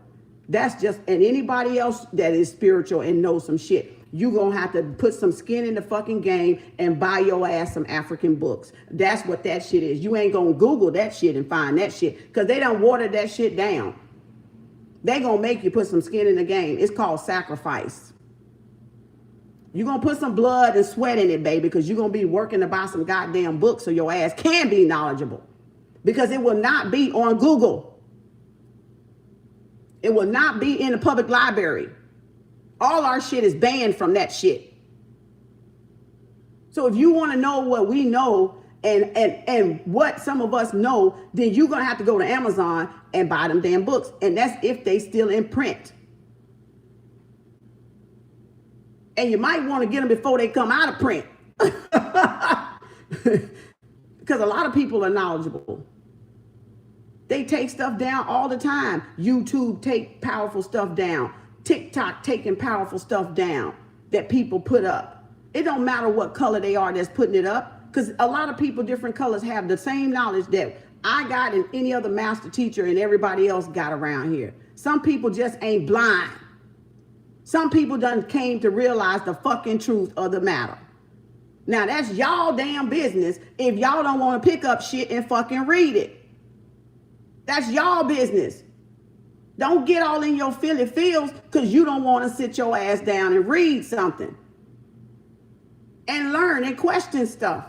That's just, and anybody else that is spiritual and knows some shit, you gonna have to put some skin in the fucking game and buy your ass some African books. That's what that shit is. You ain't gonna Google that shit and find that shit, because they done watered that shit down. They gonna make you put some skin in the game. It's called sacrifice. You're gonna put some blood and sweat in it, baby, because you're gonna be working to buy some goddamn books so your ass can be knowledgeable. Because it will not be on Google. It will not be in the public library. All our shit is banned from that shit. So if you want to know what we know and what some of us know, then you're going to have to go to Amazon and buy them damn books. And that's if they still in print. And you might want to get them before they come out of print. Because a lot of people are knowledgeable. They take stuff down all the time. YouTube take powerful stuff down. TikTok taking powerful stuff down that people put up. It don't matter what color they are that's putting it up, because a lot of people, different colors, have the same knowledge that I got and any other master teacher and everybody else got around here. Some people just ain't blind. Some people done came to realize the fucking truth of the matter. Now that's y'all damn business if y'all don't want to pick up shit and fucking read it. That's y'all business. Don't get all in your Philly feels because you don't want to sit your ass down and read something and learn and question stuff.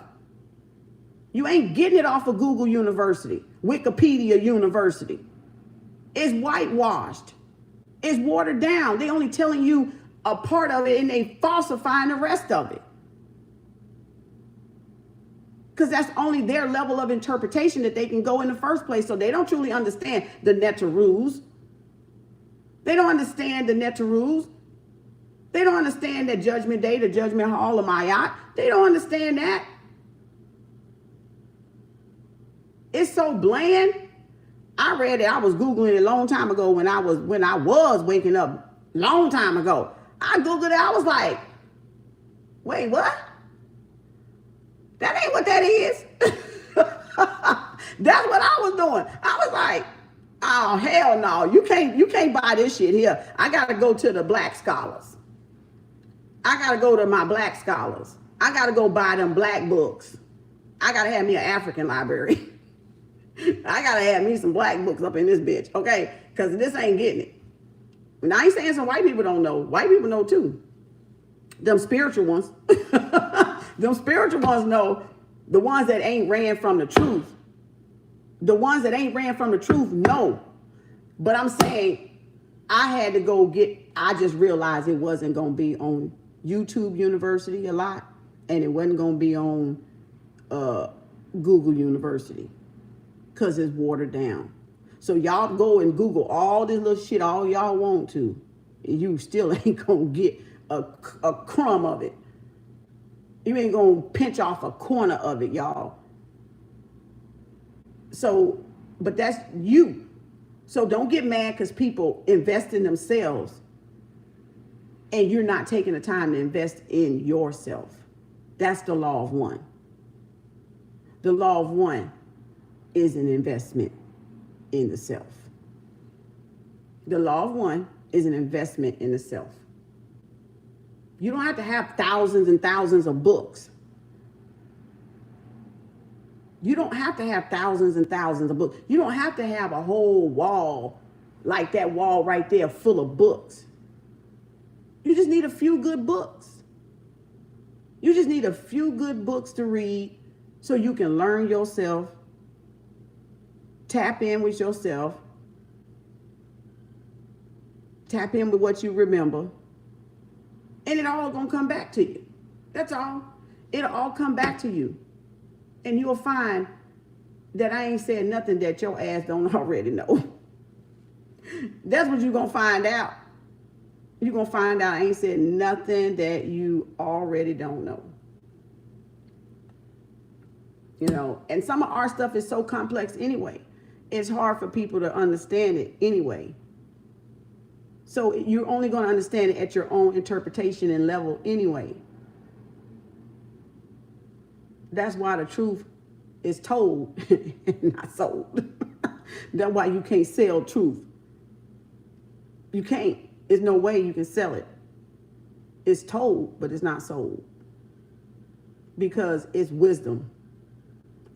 You ain't getting it off of Google University, Wikipedia University. It's whitewashed. It's watered down. They only telling you a part of it and they falsifying the rest of it. Because that's only their level of interpretation that they can go in the first place. So they don't truly understand the Neterules. They don't understand the Neterules. They don't understand that Judgment Day, the Judgment Hall of Mayat. They don't understand that. It's so bland. I read it. I was Googling it a long time ago when I was waking up long time ago. I Googled it. I was like, wait, what? That ain't what that is. That's what I was doing. I was like, oh, hell no. You can't buy this shit here. I got to go to the black scholars. I got to go to my black scholars. I got to go buy them black books. I got to have me an African library. I got to have me some black books up in this bitch, okay? Because this ain't getting it. And I ain't saying some white people don't know. White people know too. Them spiritual ones. Them spiritual ones know. The ones that ain't ran from the truth. The ones that ain't ran from the truth know. But I'm saying I had to go I just realized it wasn't going to be on YouTube University a lot. And it wasn't going to be on Google University. Because it's watered down. So y'all go and Google all this little shit all y'all want to. And you still ain't going to get a crumb of it. You ain't going to pinch off a corner of it, y'all. So, but that's you. So don't get mad because people invest in themselves and you're not taking the time to invest in yourself. That's the law of one. The law of one is an investment in the self. The law of one is an investment in the self. You don't have to have thousands and thousands of books. You don't have to have thousands and thousands of books. You don't have to have a whole wall like that wall right there full of books. You just need a few good books. You just need a few good books to read so you can learn yourself, tap in with yourself, tap in with what you remember, and it all gonna come back to you. That's all. It'll all come back to you. And you'll find that I ain't said nothing that your ass don't already know. That's what you're gonna find out. You're gonna find out I ain't said nothing that you already don't know. you know, and some of our stuff is so complex anyway. It's hard for people to understand it anyway. So you're only going to understand it at your own interpretation and level anyway. That's why the truth is told and not sold. That's why you can't sell truth. You can't. There's no way you can sell it. It's told, but it's not sold. Because it's wisdom.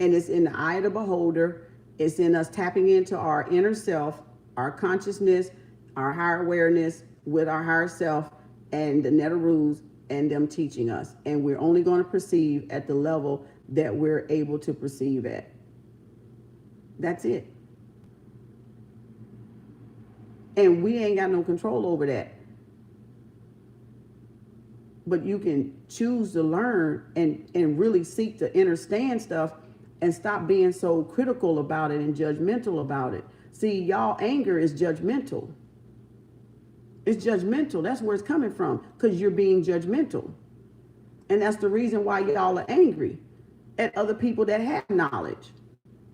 And it's in the eye of the beholder. It's in us tapping into our inner self, our consciousness, our higher awareness with our higher self, and the Netarus and them teaching us. And we're only going to perceive at the level that we're able to perceive at. That's it. And we ain't got no control over that. But you can choose to learn and really seek to understand stuff and stop being so critical about it and judgmental about it. See, y'all anger is judgmental. It's judgmental. That's where it's coming from, because you're being judgmental. And that's the reason why y'all are angry at other people that have knowledge,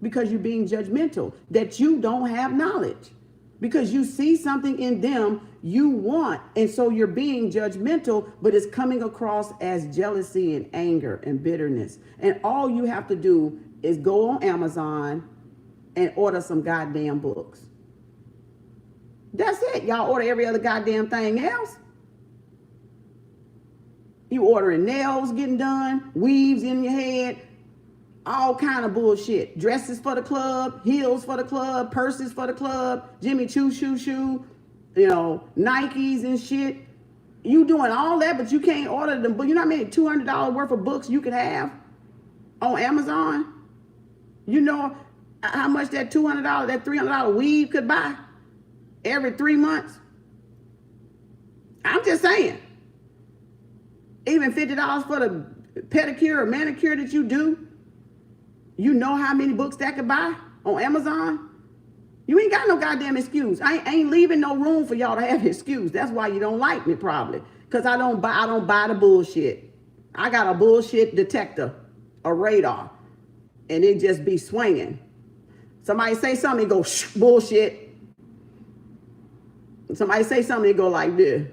because you're being judgmental, that you don't have knowledge, because you see something in them you want. And so you're being judgmental, but it's coming across as jealousy and anger and bitterness. And all you have to do is go on Amazon and order some goddamn books. That's it. Y'all order every other goddamn thing else. You ordering nails getting done, weaves in your head, all kind of bullshit. Dresses for the club, heels for the club, purses for the club, Jimmy Choo shoe, you know, Nikes and shit. You doing all that, but you can't order them. But you know how many $200 worth of books you could have on Amazon? You know how much that $200, that $300 weave could buy every 3 months? I'm just saying. Even $50 for the pedicure or manicure that you do. You know how many books that could buy on Amazon? You ain't got no goddamn excuse. I ain't leaving no room for y'all to have an excuse. That's why you don't like me, probably. Because I don't buy the bullshit. I got a bullshit detector, a radar, and it just be swinging. Somebody say something, it go shh, bullshit. Somebody say something, it go like this.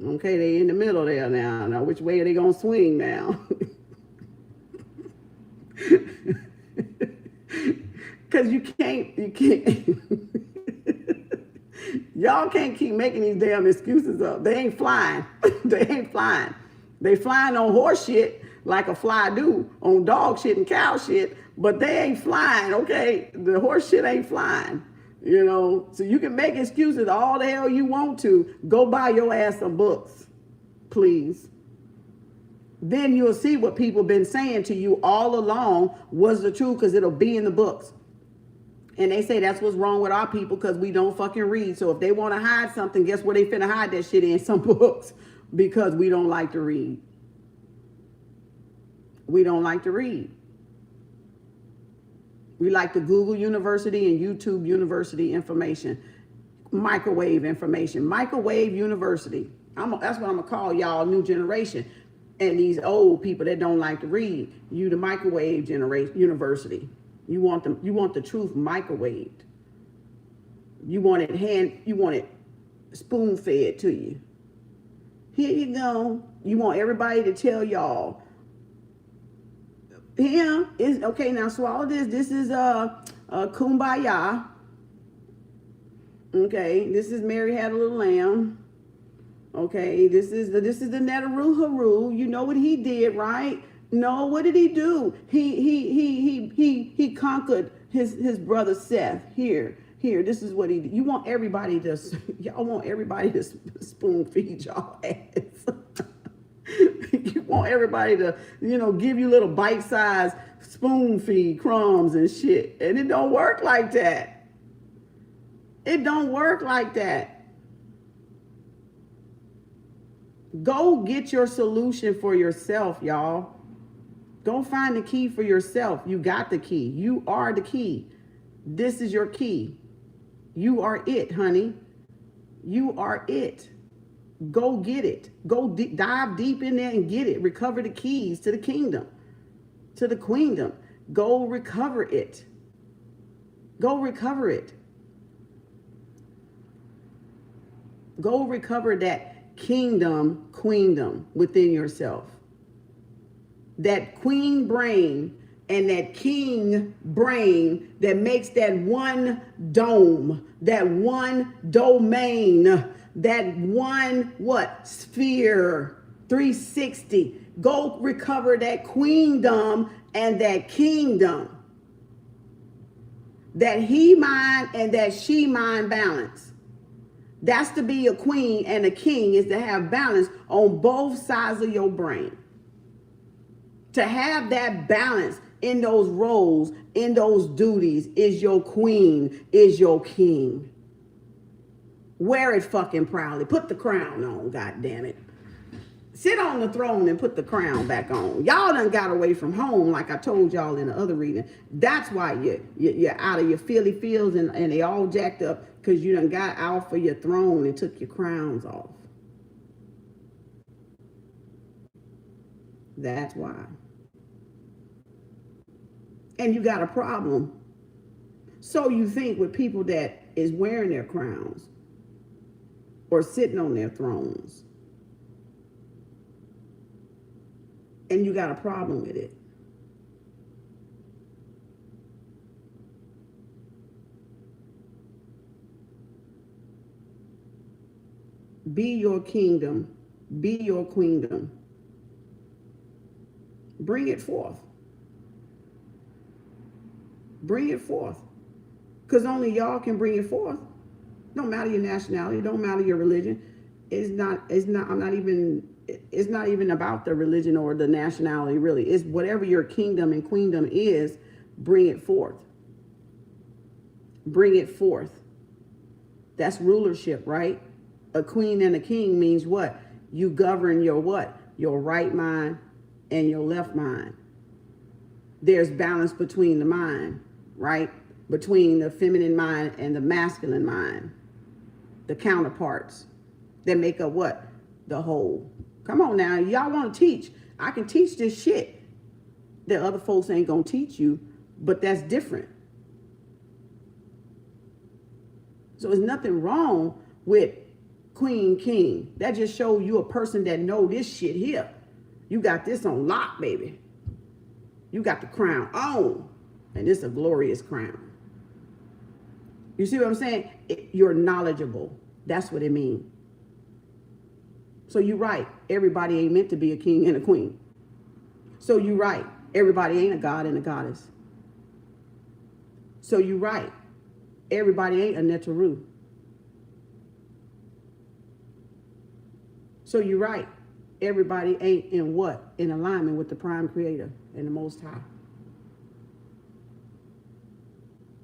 Okay, they in the middle there now. Now, which way are they gonna swing now? Because you can't. Y'all can't keep making these damn excuses up. They ain't flying. They ain't flying. They flying on horse shit like a fly do, on dog shit and cow shit, but they ain't flying, okay? The horse shit ain't flying. You know, so you can make excuses all the hell you want to. Go buy your ass some books, please. Then you'll see what people been saying to you all along was the truth, because it'll be in the books. And they say that's what's wrong with our people, because we don't fucking read. So if they want to hide something, guess where they finna hide that shit in? Some books, because we don't like to read. We don't like to read. We like the Google University and YouTube University information, microwave information, microwave university. That's what I'm gonna call y'all, new generation, and these old people that don't like to read. You the microwave generation university. You want the truth microwaved. You want it spoon fed to you. Here you go. You want everybody to tell y'all. Yeah, is okay. Now swallow this. This is kumbaya. Okay, this is Mary Had a Little Lamb. Okay, this is the Netaru Haru. You know what he did, right? No, what did he do? He conquered his brother Seth. Here. This is what he did. Y'all want everybody to spoon feed y'all ass. You want everybody to, give you little bite-sized spoon feed crumbs and shit. And it don't work like that. It don't work like that. Go get your solution for yourself, y'all. Go find the key for yourself. You got the key. You are the key. This is your key. You are it, honey. You are it. Go get it. Go dive deep in there and get it. Recover the keys to the kingdom, to the queendom. Go recover it. Go recover it. Go recover that kingdom, queendom within yourself. That queen brain and that king brain that makes that one dome, that one domain, that one what? Sphere 360. Go recover that queendom and that kingdom. That he mind and that she mind balance. That's to be a queen, and a king is to have balance on both sides of your brain. To have that balance in those roles, in those duties, is your queen, is your king. Wear it fucking proudly. Put the crown on, God damn it. Sit on the throne and put the crown back on. Y'all done got away from home, like I told y'all in the other reading. That's why you're out of your feely feels and they all jacked up, because you done got out for your throne and took your crowns off. That's why. And you got a problem. So you think with people that is wearing their crowns or sitting on their thrones. And you got a problem with it. Be your kingdom. Be your queendom. Bring it forth. Bring it forth. Because only y'all can bring it forth. Don't matter your nationality. Don't matter your religion. It's not even about the religion or the nationality, really. It's whatever your kingdom and queendom is, bring it forth. Bring it forth. That's rulership, right? A queen and a king means what? You govern your what? Your right mind and your left mind. There's balance between the mind, right? Between the feminine mind and the masculine mind. The counterparts that make up what? The whole. Come on now, y'all want to teach. I can teach this shit that other folks ain't gonna teach you, but that's different. So there's nothing wrong with queen, king. That just shows you a person that know this shit here. You got this on lock, baby. You got the crown on, and this is a glorious crown. You see what I'm saying? You're knowledgeable. That's what it means. So you're right. Everybody ain't meant to be a king and a queen. So you're right. Everybody ain't a god and a goddess. So you're right. Everybody ain't a Netaru. So you're right. Everybody ain't in what? In alignment with the prime creator and the Most High.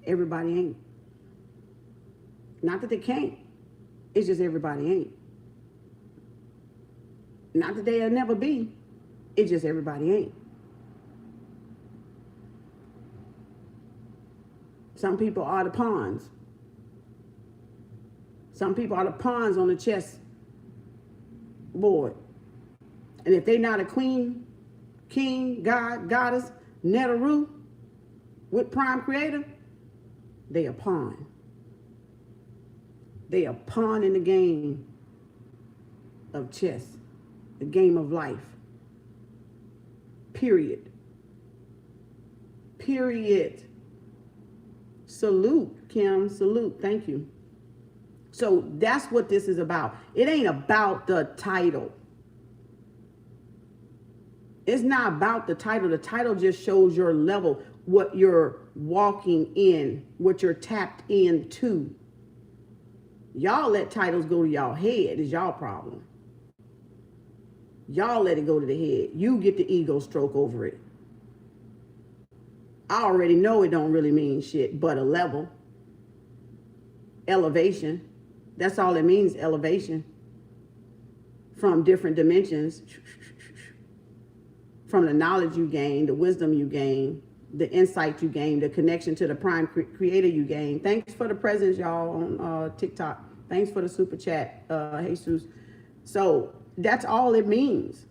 Everybody ain't. Not that they can't. It's just everybody ain't. Not that they'll never be. It's just everybody ain't. Some people are the pawns. Some people are the pawns on the chess board. And if they're not a queen, king, god, goddess, Netaru, with prime creator, they a pawn. They a pawn in the game of chess, the game of life. Period. Period. Salute, Kim, salute, thank you. So that's what this is about. It ain't about the title. It's not about the title. The title just shows your level, what you're walking in, what you're tapped into. Y'all let titles go to y'all head is y'all problem. Y'all let it go to the head. You get the ego stroke over it. I already know it don't really mean shit, but a level. Elevation. That's all it means, elevation. From different dimensions. From the knowledge you gain, the wisdom you gain, the insight you gain, the connection to the prime creator you gain. Thanks for the presence, y'all, on TikTok. Thanks for the super chat, Jesus. So that's all it means.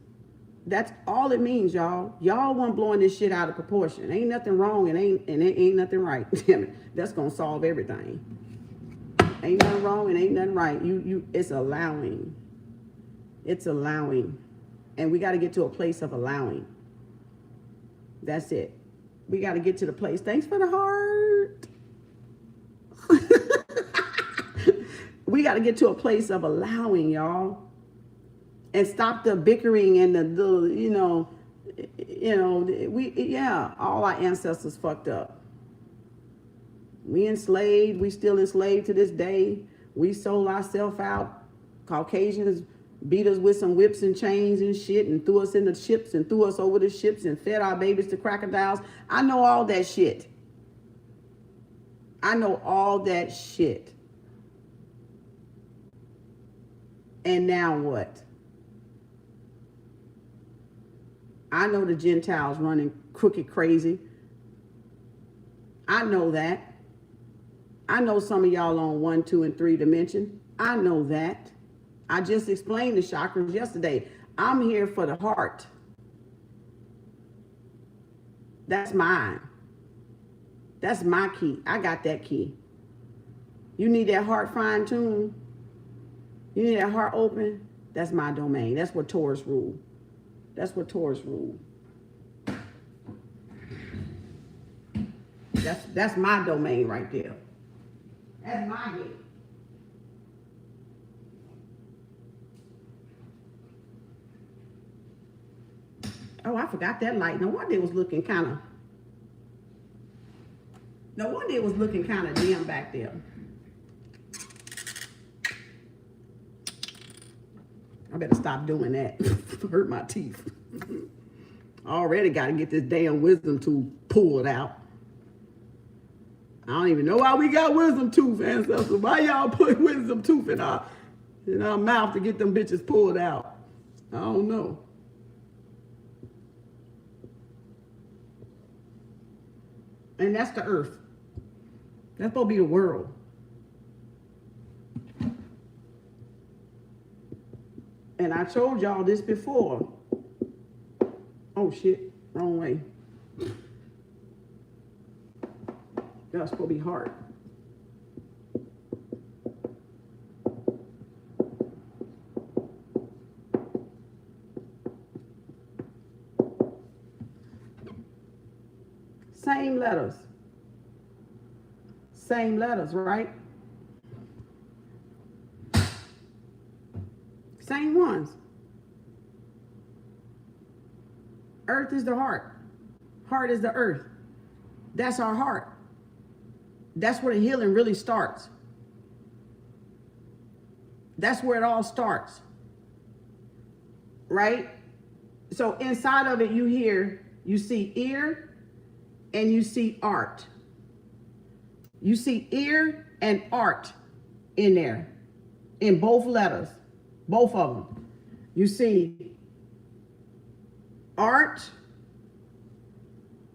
That's all it means, y'all. Y'all want blowing this shit out of proportion. Ain't nothing wrong and ain't nothing right. Damn it. That's gonna solve everything. Ain't nothing wrong and ain't nothing right. It's allowing. It's allowing. And we got to get to a place of allowing. That's it. We got to get to the place. Thanks for the heart. We got to get to a place of allowing, y'all. And stop the bickering and all our ancestors fucked up. We enslaved. We still enslaved to this day. We sold ourselves out. Caucasians beat us with some whips and chains and shit and threw us in the ships and threw us over the ships and fed our babies to crocodiles. I know all that shit. I know all that shit. And now what? I know the Gentiles running crooked crazy. I know that. I know some of y'all on 1, 2, and 3 dimension. I know that. I just explained the chakras yesterday. I'm here for the heart. That's mine. That's my key. I got that key. You need that heart fine-tuned? You need that heart open? That's my domain. That's what Taurus rule. That's what Taurus rule. That's my domain right there. That's my gate. Oh, I forgot that light. No wonder it was looking kind of. No wonder it was looking kind of dim back there. I better stop doing that. Hurt my teeth. I already got to get this damn wisdom tooth pulled out. I don't even know why we got wisdom tooth, ancestors. Why y'all put wisdom tooth in our mouth to get them bitches pulled out? I don't know. And that's the earth. That's supposed to be the world. And I told y'all this before. Oh shit, wrong way. That's supposed to be heart. Same letters. Same letters, right? Same ones. Earth is the heart. Heart is the earth. That's our heart. That's where the healing really starts. That's where it all starts. Right? So inside of it, you see ear and you see art. You see ear and art in there, in both letters, both of them. You see art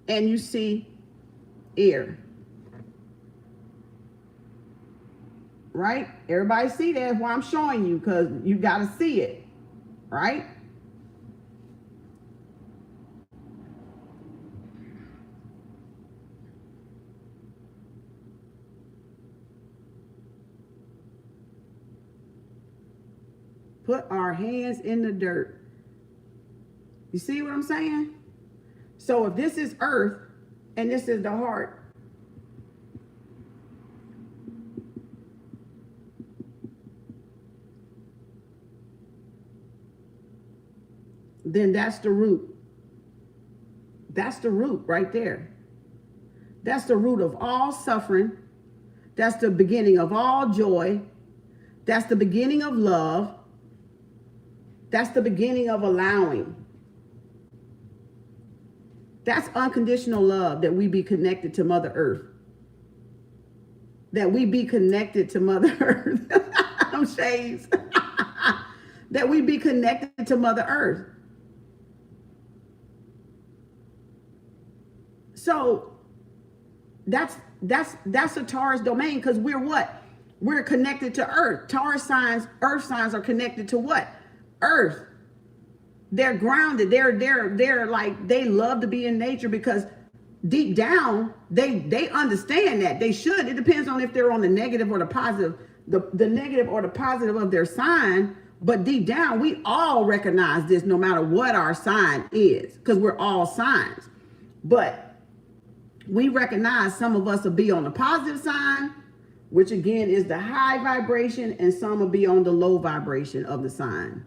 and you see ear. Right? Everybody see that? That's why I'm showing you, because you got to see it. Right? Put our hands in the dirt. You see what I'm saying? So if this is earth and this is the heart, then that's the root. That's the root right there. That's the root of all suffering. That's the beginning of all joy. That's the beginning of love. That's the beginning of allowing. That's unconditional love, that we be connected to Mother Earth. That we be connected to Mother Earth. I'm shades. That we be connected to Mother Earth. So that's a Taurus domain, because we're what? We're connected to Earth. Taurus signs, Earth signs are connected to what? earth. They're grounded. They're like, they love to be in nature because deep down, they understand that. They should. It depends on if they're on the negative or the positive, the negative or the positive of their sign. But deep down, we all recognize this no matter what our sign is, because we're all signs. But we recognize some of us will be on the positive sign, which again is the high vibration, and some will be on the low vibration of the sign.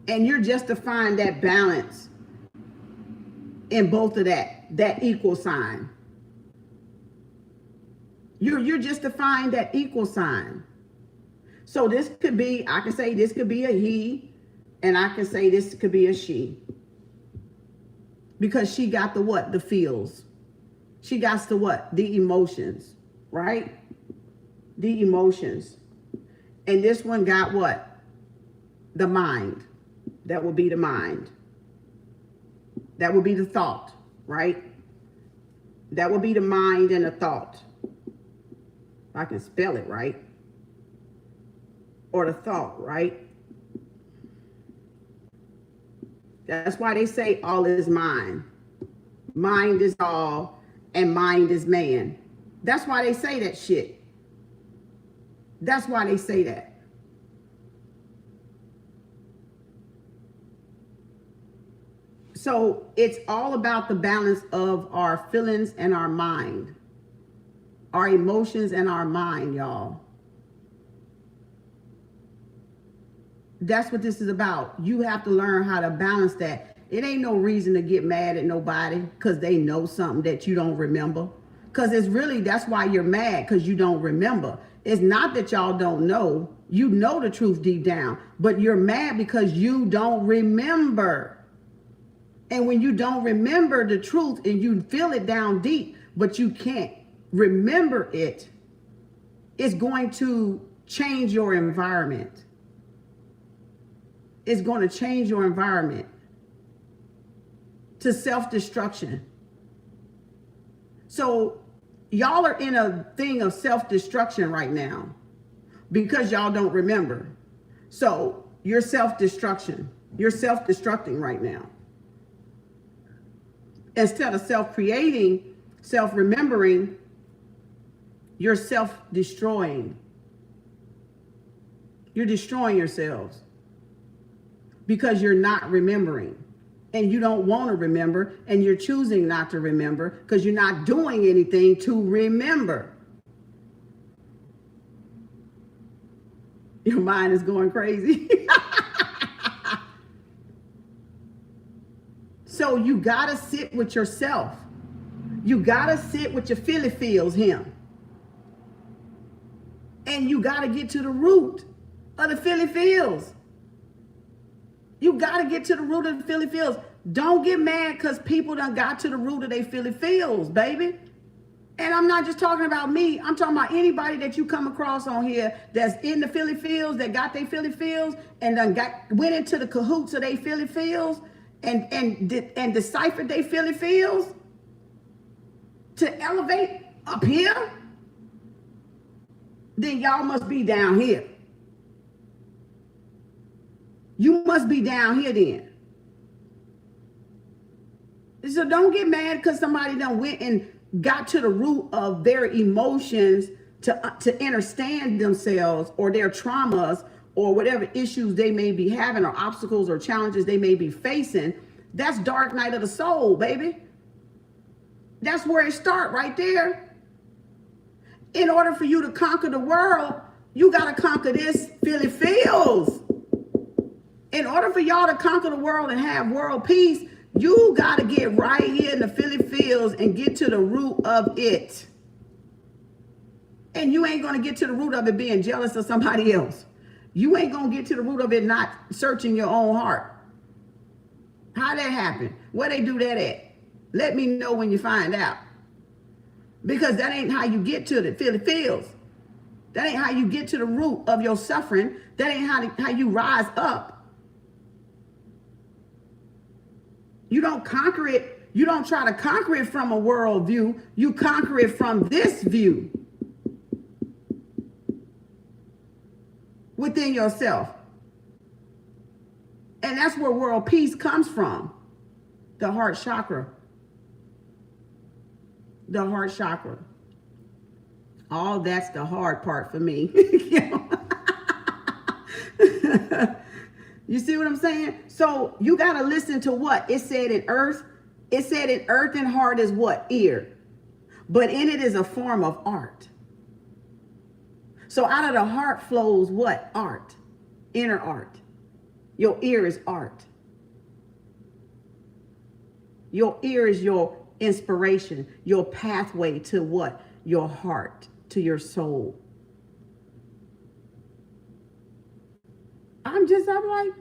And you're just to find that balance in both of that equal sign. You're just to find that equal sign. So this could be, I can say this could be a he, and I can say this could be a she. Because she got the what? The feels. She got the what? The emotions, right? The emotions. And this one got what? The mind. That will be the mind. That will be the thought, right? That will be the mind and the thought. If I can spell it right. Or the thought, right? That's why they say all is mind. Mind is all and mind is man. That's why they say that shit. That's why they say that. So it's all about the balance of our feelings and our mind. Our emotions and our mind, y'all. That's what this is about. You have to learn how to balance that. It ain't no reason to get mad at nobody because they know something that you don't remember. Because it's really, that's why you're mad, because you don't remember. It's not that y'all don't know. You know the truth deep down. But you're mad because you don't remember. And when you don't remember the truth and you feel it down deep, but you can't remember it, it's going to change your environment. It's going to change your environment to self-destruction. So y'all are in a thing of self-destruction right now because y'all don't remember. So you're self-destruction. You're self-destructing right now. Instead of self-creating, self-remembering, you're self-destroying. You're destroying yourselves because you're not remembering, and you don't want to remember, and you're choosing not to remember because you're not doing anything to remember. Your mind is going crazy. So you gotta sit with yourself. You gotta sit with your feels him. And you gotta get to the root of the feels. You gotta get to the root of the feels. Don't get mad because people done got to the root of their feels, baby. And I'm not just talking about me. I'm talking about anybody that you come across on here that's in the feels, that got their feels, and done went into the cahoots of their feels. And decipher they feels to elevate up here, then y'all must be down here. You must be down here then. So don't get mad because somebody done went and got to the root of their emotions to understand themselves or their traumas or whatever issues they may be having or obstacles or challenges they may be facing. That's dark night of the soul, baby. That's where it starts right there. In order for you to conquer the world, you got to conquer this feels. In order for y'all to conquer the world and have world peace, you got to get right here in the feels and get to the root of it. And you ain't going to get to the root of it being jealous of somebody else. You ain't going to get to the root of it not searching your own heart. How that happen? Where they do that at? Let me know when you find out. Because that ain't how you get to the feels. That ain't how you get to the root of your suffering. That ain't how you rise up. You don't conquer it. You don't try to conquer it from a world view. You conquer it from this view. Within yourself. And that's where world peace comes from. The heart chakra. The heart chakra. All that's the hard part for me. You see what I'm saying? So you got to listen to what? It said in earth. It said in earth and heart is what? Ear. But in it is a form of art. So out of the heart flows what? Art. Inner art. Your ear is art. Your ear is your inspiration, your pathway to what? Your heart, to your soul. I'm like,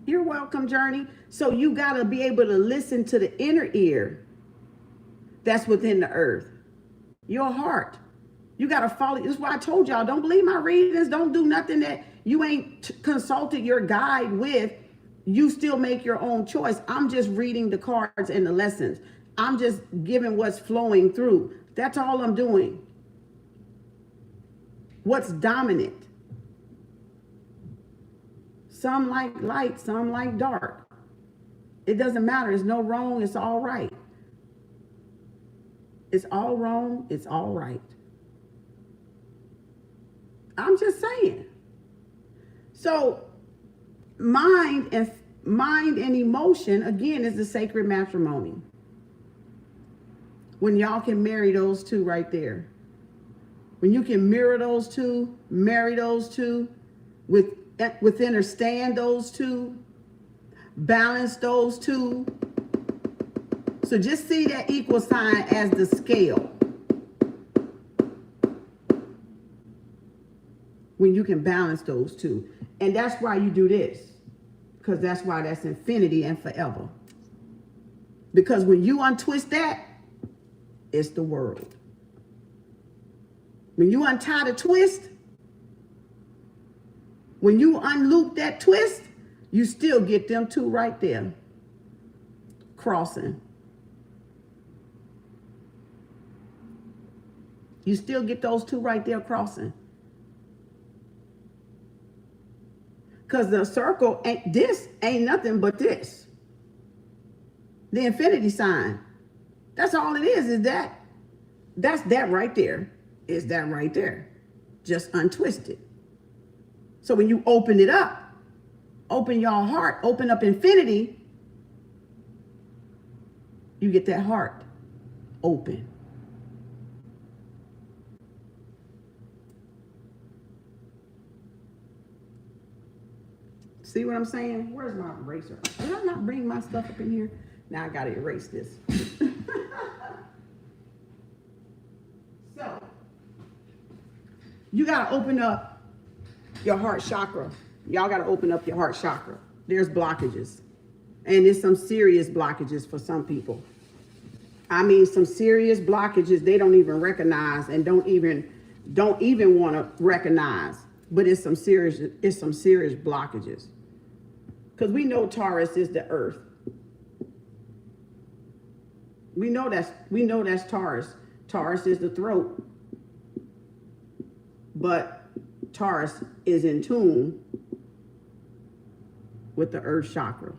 you're welcome, Journey. So you got to be able to listen to the inner ear that's within the earth, your heart. You got to follow. That's why I told y'all, don't believe my readings. Don't do nothing that you ain't consulted your guide with. You still make your own choice. I'm just reading the cards and the lessons. I'm just giving what's flowing through. That's all I'm doing. What's dominant? Some like light, some like dark. It doesn't matter. It's no wrong. It's all right. It's all wrong. It's all right. I'm just saying. So mind and emotion, again, is the sacred matrimony. When y'all can marry those two right there. When you can mirror those two, marry those two, with understand those two, balance those two. So just see that equal sign as the scale. When you can balance those two. And that's why you do this. Because that's why that's infinity and forever. Because when you untwist that, it's the world. When you untie the twist, when you unloop that twist, you still get them two right there crossing. You still get those two right there crossing. Because the circle ain't nothing but this. The infinity sign. That's all it is that. That's that right there. Is that right there. Just untwist it. So when you open it up, open your heart, open up infinity, you get that heart open. See what I'm saying? Where's my eraser? Did I not bring my stuff up in here? Now I gotta erase this. So, you gotta open up your heart chakra. Y'all gotta open up your heart chakra. There's blockages. And there's some serious blockages for some people. I mean, some serious blockages they don't even recognize and don't even want to recognize. But it's some serious blockages. Because we know Taurus is the earth. We know that's Taurus. Taurus is the throat. But Taurus is in tune with the earth chakra.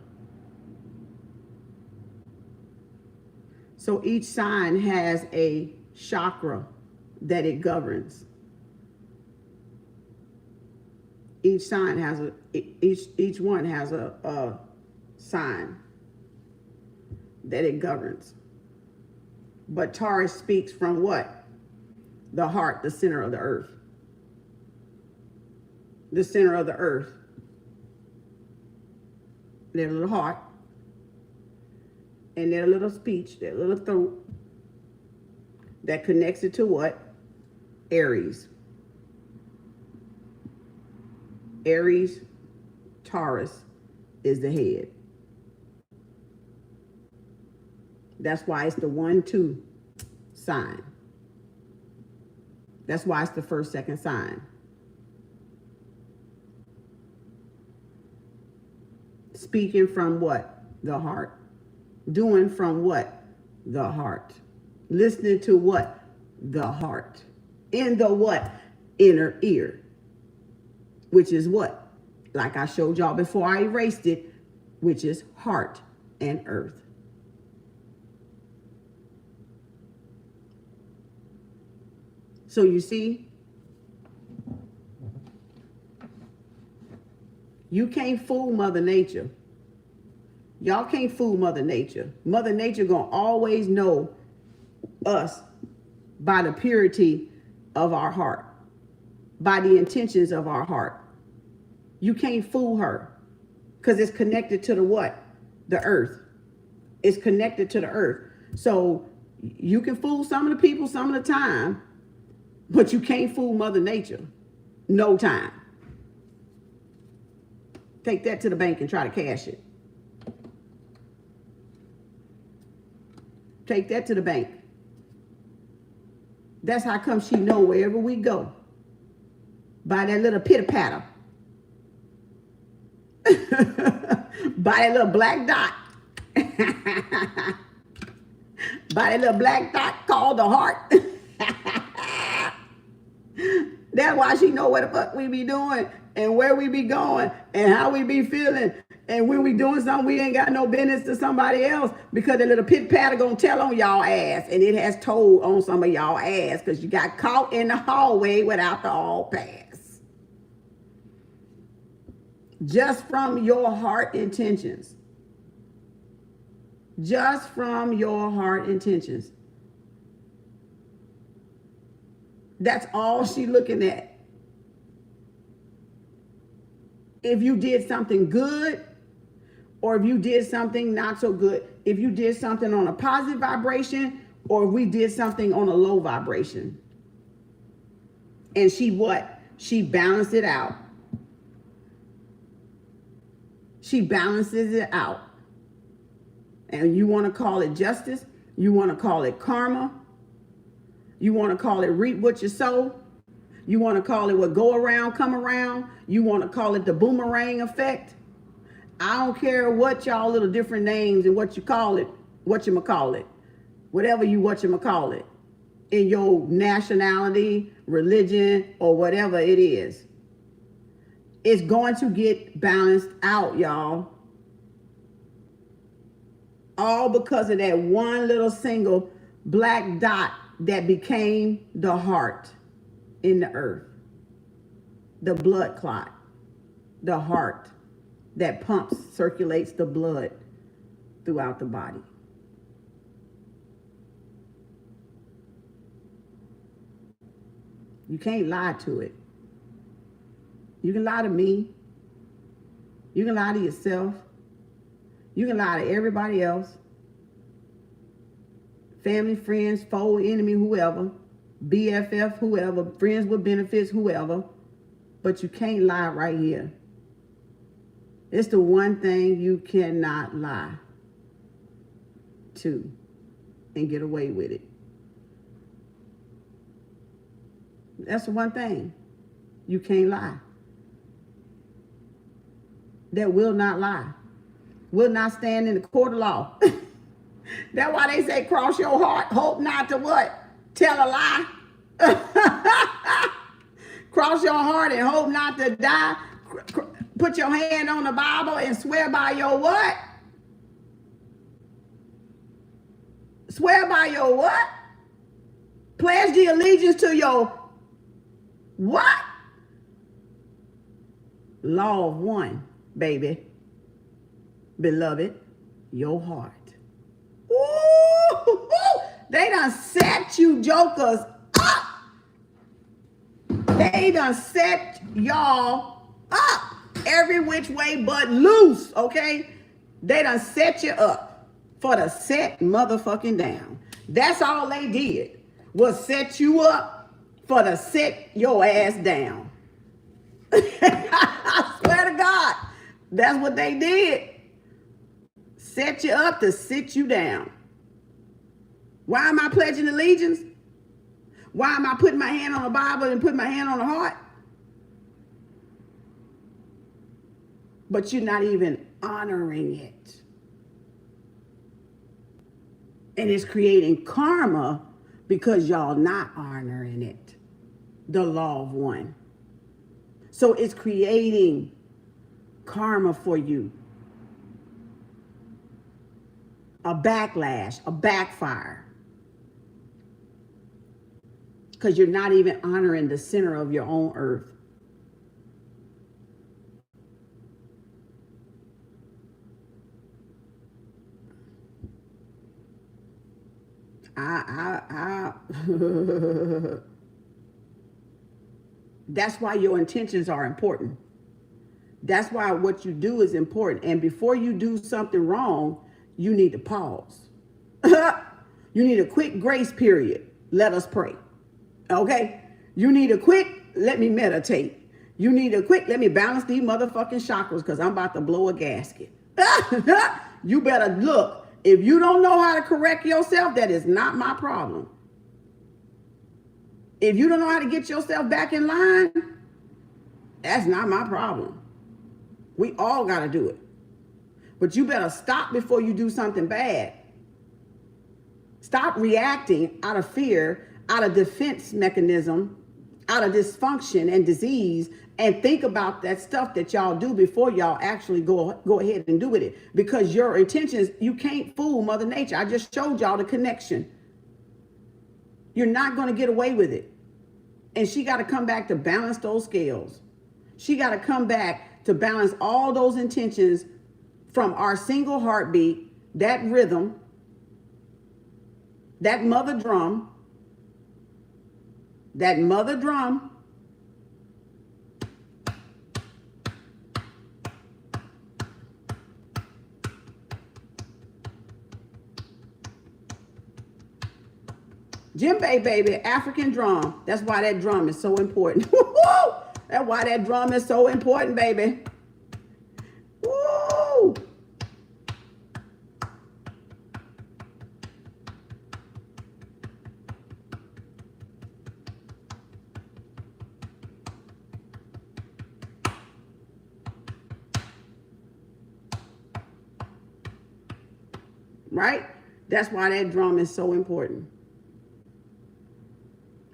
So each sign has a chakra that it governs. Each sign has each one has a sign that it governs. But Taurus speaks from what? The heart, the center of the earth. The center of the earth. Their little heart. And their little speech, their little throat. That connects it to what? Aries. Aries, Taurus is the head. That's why it's the 1-2 sign. That's why it's the first, second sign. Speaking from what? The heart. Doing from what? The heart. Listening to what? The heart. In the what? Inner ear. Which is what? like I showed y'all before I erased it, which is heart and earth. So you see, you can't fool Mother Nature. Y'all can't fool Mother Nature. Mother Nature gonna always know us by the purity of our heart, by the intentions of our heart. You can't fool her because it's connected to the what? The earth. It's connected to the earth. So you can fool some of the people some of the time, but you can't fool Mother Nature. No time. Take that to the bank and try to cash it. Take that to the bank. That's how come she know wherever we go. By that little pitter patter. By that little black dot. By that little black dot called the heart. That's why she know what the fuck we be doing and where we be going and how we be feeling. And when we doing something, we ain't got no business to somebody else because the little pit patter gonna tell on y'all ass. And it has told on some of y'all ass because you got caught in the hallway without the hall pass. Just from your heart intentions. Just from your heart intentions. That's all she looking at. If you did something good, or if you did something not so good, if you did something on a positive vibration, or if we did something on a low vibration. And she what? She balanced it out. She balances it out. And you want to call it justice, you want to call it karma, you want to call it reap what you sow, you want to call it what go around, come around, you want to call it the boomerang effect. I don't care what y'all little different names and what you call it, whatever you call it, in your nationality, religion, or whatever it is. It's going to get balanced out, y'all. All because of that one little single black dot that became the heart in the earth. The blood clot, the heart that pumps, circulates the blood throughout the body. You can't lie to it. You can lie to me. You can lie to yourself. You can lie to everybody else. Family, friends, foe, enemy, whoever. BFF, whoever. Friends with benefits, whoever. But you can't lie right here. It's the one thing you cannot lie to and get away with it. That's the one thing you can't lie. That will not lie. Will not stand in the court of law. That's why they say cross your heart, hope not to what? Tell a lie. Cross your heart and hope not to die. Put your hand on the Bible and swear by your what? Swear by your what? Pledge the allegiance to your what? Law of one, baby. Beloved, your heart. Ooh, they done set you jokers up. They done set y'all up every which way but loose, okay? They done set you up for the set motherfucking down. That's all they did, was set you up for the set your ass down. I swear to God, that's what they did. Set you up to sit you down. Why am I pledging allegiance? Why am I putting my hand on the Bible and putting my hand on the heart? But you're not even honoring it. And it's creating karma because y'all not honoring it. The law of one. So it's creating karma for you, a backlash, a backfire. Because you're not even honoring the center of your own earth. That's why your intentions are important. That's why what you do is important. And before you do something wrong, you need to pause. You need a quick grace period. Let us pray. Okay? You need a quick, let me meditate. You need a quick, let me balance these motherfucking chakras because I'm about to blow a gasket. You better look. If you don't know how to correct yourself, that is not my problem. If you don't know how to get yourself back in line, that's not my problem. We all got to do it. But you better stop before you do something bad. Stop reacting out of fear, out of defense mechanism, out of dysfunction and disease, and think about that stuff that y'all do before y'all actually go ahead and do with it. Because your intentions, you can't fool Mother Nature. I just showed y'all the connection. You're not going to get away with it. And she got to come back to balance those scales. She got to come back to balance all those intentions from our single heartbeat, that rhythm, that mother drum, djembe, baby, African drum. That's why that drum is so important. That's why that drum is so important, baby. Woo! Right? That's why that drum is so important.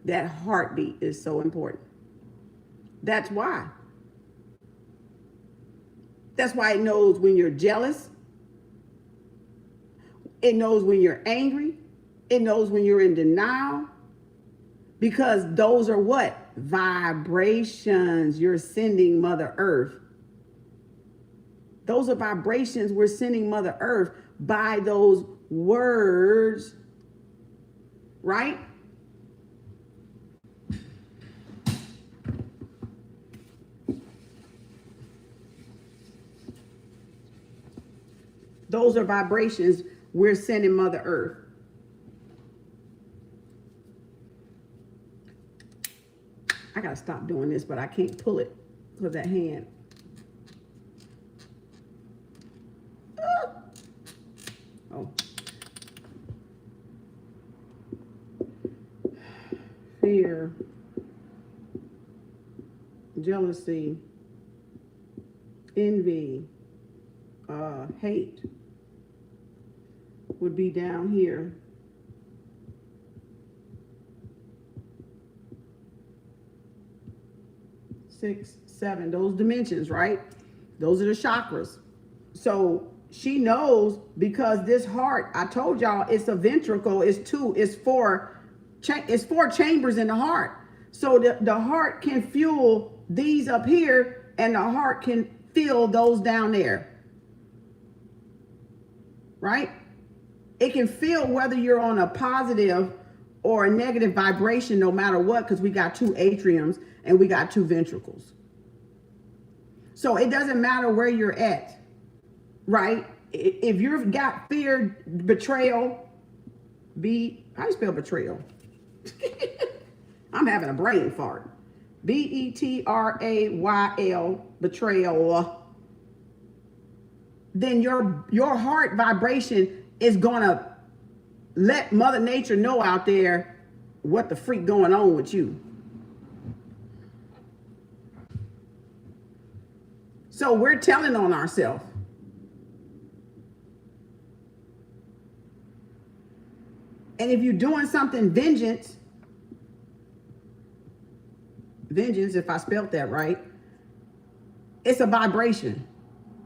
That heartbeat is so important. That's why. That's why it knows when you're jealous. It knows when you're angry. It knows when you're in denial. Because those are what? Vibrations you're sending Mother Earth. Those are vibrations we're sending Mother Earth by those words, right? Those are vibrations we're sending Mother Earth. I gotta stop doing this, but I can't pull it with that hand. Oh. Fear, jealousy, envy, hate would be down here. Six, seven, those dimensions, right? Those are the chakras. So she knows, because this heart, I told y'all, it's a ventricle, it's four chambers in the heart. So the heart can fuel these up here, and the heart can fill those down there. Right? It can feel whether you're on a positive or a negative vibration, no matter what, because we got two atriums and we got two ventricles. So it doesn't matter where you're at, right? If you've got fear, betrayal, how do you spell betrayal? I'm having a brain fart. Betrayal, betrayal. Then your heart vibration is gonna let Mother Nature know out there what the freak going on with you. So we're telling on ourselves. And if you're doing something vengeance, if I spelled that right, it's a vibration.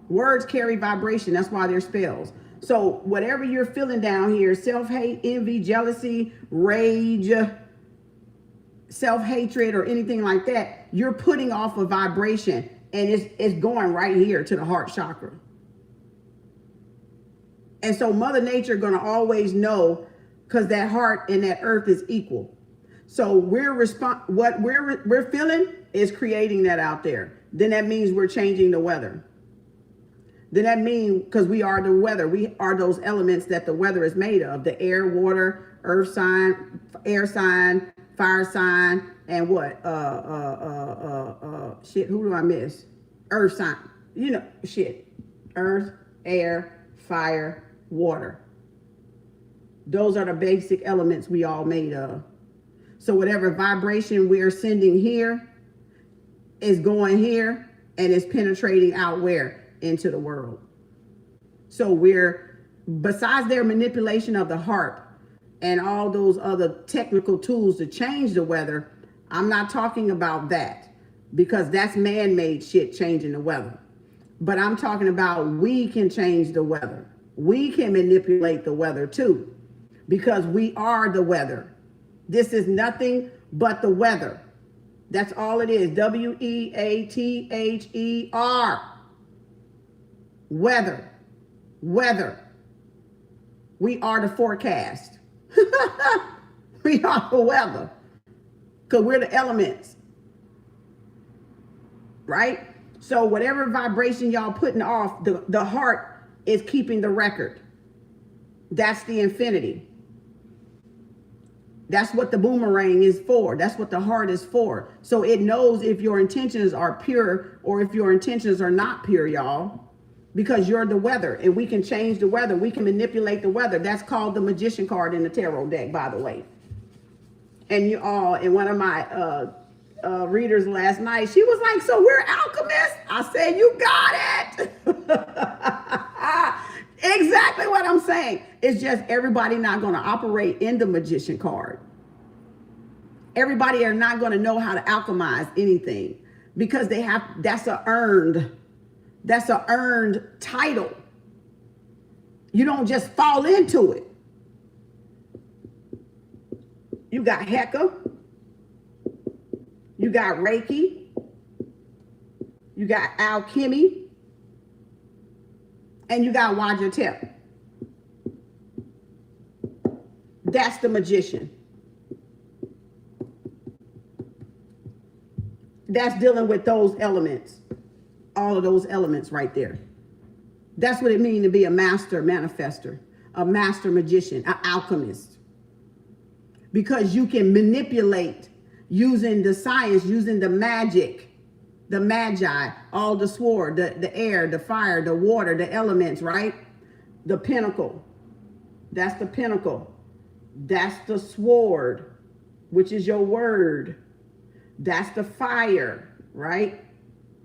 Words carry vibration. That's why they're spells. So whatever you're feeling down here, self-hate, envy, jealousy, rage, self-hatred, or anything like that, you're putting off a vibration, and it's going right here to the heart chakra. And so Mother Nature going to always know, because that heart and that earth is equal. So what we're feeling is creating that out there. Then that means we're changing the weather. Then that means, because we are the weather, we are those elements that the weather is made of: the air, water, earth sign, air sign, fire sign, and what? Shit, who do I miss? Earth sign. You know, shit. Earth, air, fire, water. Those are the basic elements we all made of. So whatever vibration we are sending here is going here, and is penetrating out where? Into the world. So besides their manipulation of the heart and all those other technical tools to change the weather, I'm not talking about that, because that's man-made shit changing the weather. But I'm talking about we can change the weather. We can manipulate the weather too, because we are the weather. This is nothing but the weather. That's all it is. WEATHER. Weather. Weather. We are the forecast. We are the weather. Because we're the elements. Right? So whatever vibration y'all putting off, the heart is keeping the record. That's the infinity. That's what the boomerang is for. That's what the heart is for. So it knows if your intentions are pure or if your intentions are not pure, y'all. Because you're the weather, and we can change the weather. We can manipulate the weather. That's called the magician card in the tarot deck, by the way. And you all, in one of my readers last night, she was like, so we're alchemists? I said, you got it. Exactly what I'm saying. It's just everybody not going to operate in the magician card. Everybody are not going to know how to alchemize anything, because that's an earned title. You don't just fall into it. You got Heka, you got Reiki, you got alchemy, and you got Wajatep. That's the magician. That's dealing with those elements. All of those elements right there. That's what it means to be a master manifester, a master magician, an alchemist. Because you can manipulate using the science, using the magic, the magi, all the sword, the air, the fire, the water, the elements, right? The pinnacle. That's the pinnacle. That's the sword, which is your word. That's the fire, right?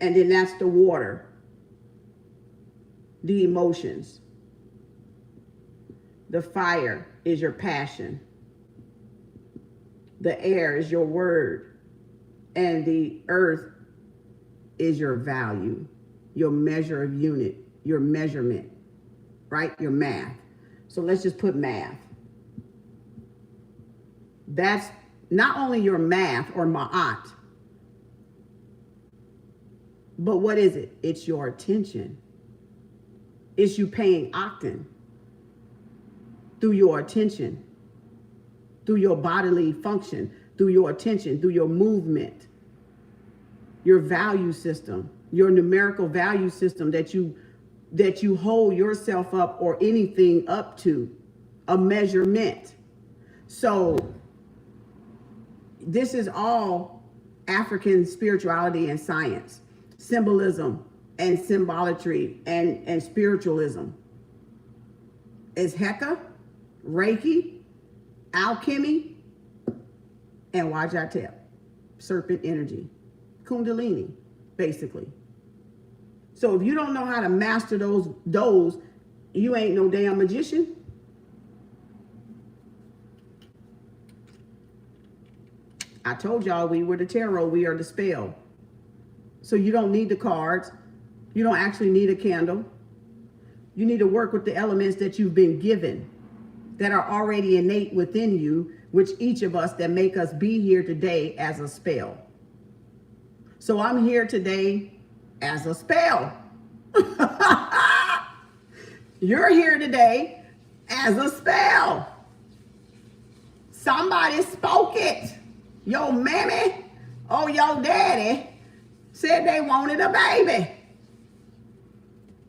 And then that's the water, the emotions. The fire is your passion. The air is your word. And the earth is your value, your measure of unit, your measurement, right? Your math. So let's just put math. That's not only your math or ma'at, but what is it? It's your attention. It's you paying octane through your attention, through your bodily function, through your attention, through your movement, your value system, your numerical value system that you hold yourself up or anything up to, a measurement. So this is all African spirituality and science. Symbolism and symbolatry and spiritualism. Is Heka, Reiki, alchemy, and Wajatep, serpent energy, Kundalini, basically. So if you don't know how to master those, you ain't no damn magician. I told y'all we were the tarot, we are the spell. So you don't need the cards. You don't actually need a candle. You need to work with the elements that you've been given, that are already innate within you, which each of us that make us be here today as a spell. So I'm here today as a spell. You're here today as a spell. Somebody spoke it. Your mammy or your daddy said they wanted a baby.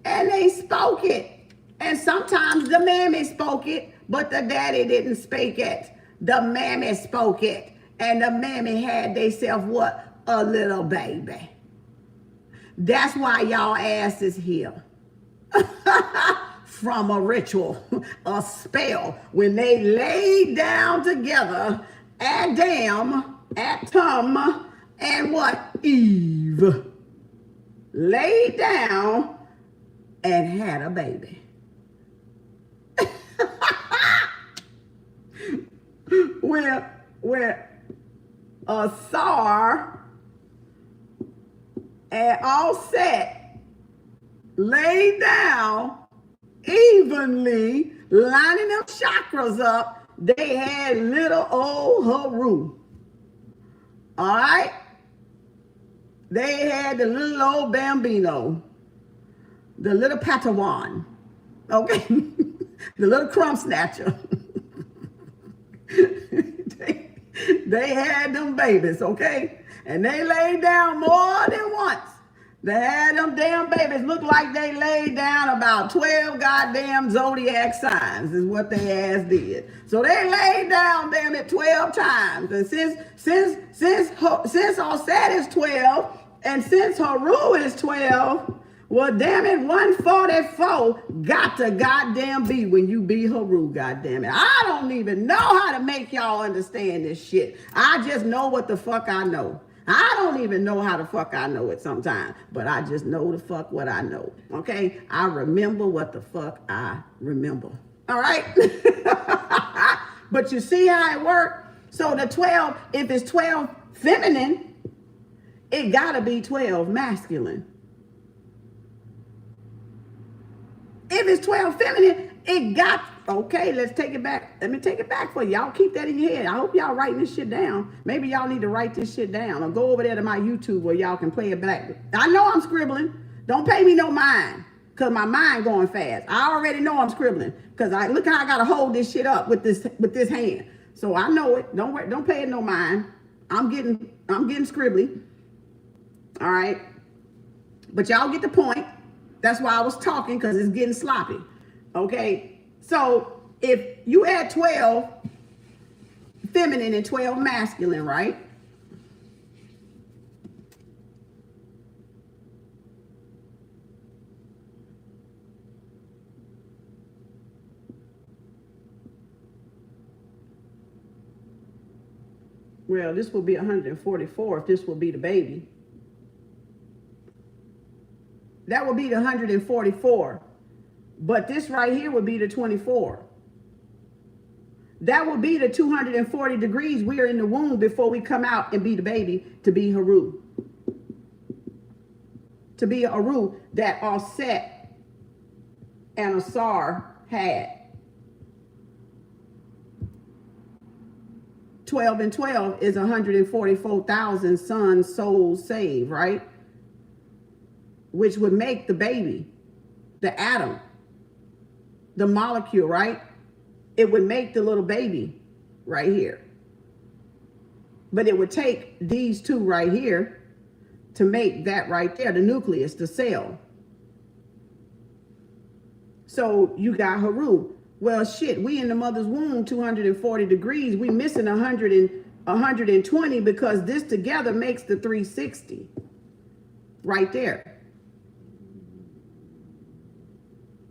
And they spoke it. And sometimes the mammy spoke it, but the daddy didn't speak it. The mammy spoke it. And the mammy had theyself what? A little baby. That's why y'all ass is here. From a ritual, a spell. When they laid down together, Adam, and what? Eve. Laid down and had a baby. where Asar and Offset laid down evenly, lining them chakras up. They had little old Haru. All right? They had the little old Bambino, the little Padawan, okay? The little crumb snatcher. they had them babies, okay? And they laid down more than once. They had them damn babies look like they laid down about 12 goddamn zodiac signs is what they ass did. So they laid down damn it 12 times. And since Osset is 12 and since Haru is 12, well damn it, 144 got to goddamn be when you be Haru, goddamn it. I don't even know how to make y'all understand this shit. I just know what the fuck I know. I don't even know how the fuck I know it sometimes, but I just know the fuck what I know, okay? I remember what the fuck I remember, all right? But you see how it worked? So the 12, if it's 12 feminine, it gotta be 12 masculine. If it's 12 feminine, it got, okay, let's take it back. Let me take it back for y'all. Keep that in your head. I hope y'all writing this shit down. Maybe y'all need to write this shit down or go over there to my YouTube where y'all can play it back. I know I'm scribbling. Don't pay me no mind because my mind going fast. I already know I'm scribbling because look how I got to hold this shit up with this hand. So I know it. Don't pay it no mind. I'm getting scribbly. All right. But y'all get the point. That's why I was talking, because it's getting sloppy. Okay, so if you add 12 feminine and 12 masculine, right? Well, this will be 144 if this will be the baby. That would be the 144. But this right here would be the 24. That would be the 240 degrees we are in the womb before we come out and be the baby to be Haru. To be Haru that Offset and Asar had. 12 and 12 is 144,000 sons, souls saved, right? Which would make the baby, the atom, the molecule, right? It would make the little baby right here. But it would take these two right here to make that right there, the nucleus, the cell. So you got Haru. Well, shit, we in the mother's womb, 240 degrees. We missing 120 because this together makes the 360 right there.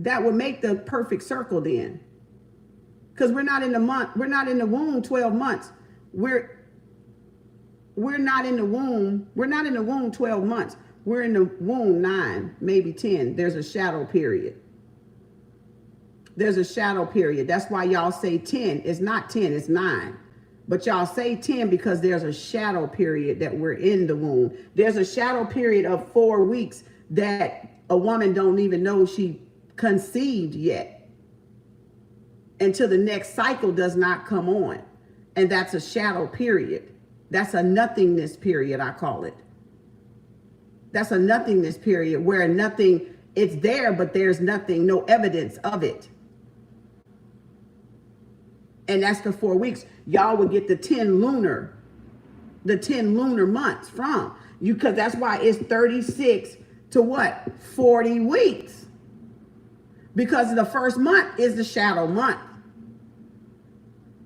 That would make the perfect circle then. Because we're not in the womb 12 months. We're not in the womb 12 months. We're in the womb 9, maybe 10. There's a shadow period. There's a shadow period. That's why y'all say 10. It's not 10, it's 9. But y'all say 10 because there's a shadow period that we're in the womb. There's a shadow period of 4 weeks that a woman don't even know she conceived yet until the next cycle does not come on. And that's a shadow period. That's a nothingness period, I call it. That's a nothingness period where nothing, it's there, but there's nothing, no evidence of it. And that's the 4 weeks. Y'all would get the 10 lunar months from you, because that's why it's 36 to what? 40 weeks. Because the first month is the shadow month.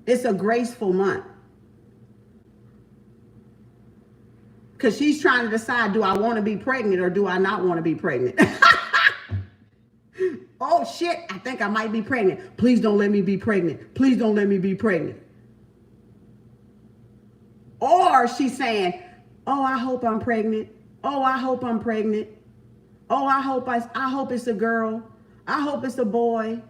It's a graceful month. Because she's trying to decide, do I want to be pregnant or do I not want to be pregnant? Oh shit, I think I might be pregnant. Please don't let me be pregnant. Please don't let me be pregnant. Or she's saying, oh, I hope I'm pregnant. Oh, I hope I'm pregnant. Oh, I hope it's a girl. I hope it's a boy.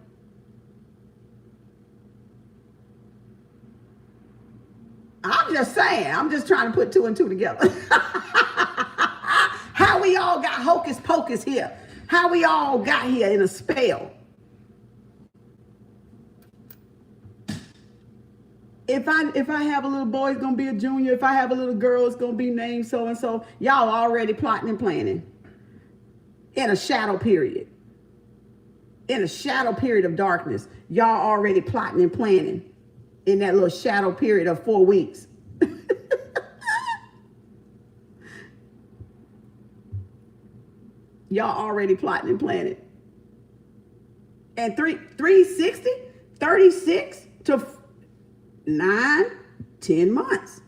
I'm just saying, I'm just trying to put 2 and 2 together. How we all got hocus pocus here. How we all got here in a spell. If I have a little boy, it's gonna be a junior. If I have a little girl, it's gonna be named so and so. Y'all already plotting and planning. In a shadow period. In a shadow period of darkness. Y'all already plotting and planning. In that little shadow period of 4 weeks. Y'all already plotting and planning. And 360, 36 to 9, 10 months.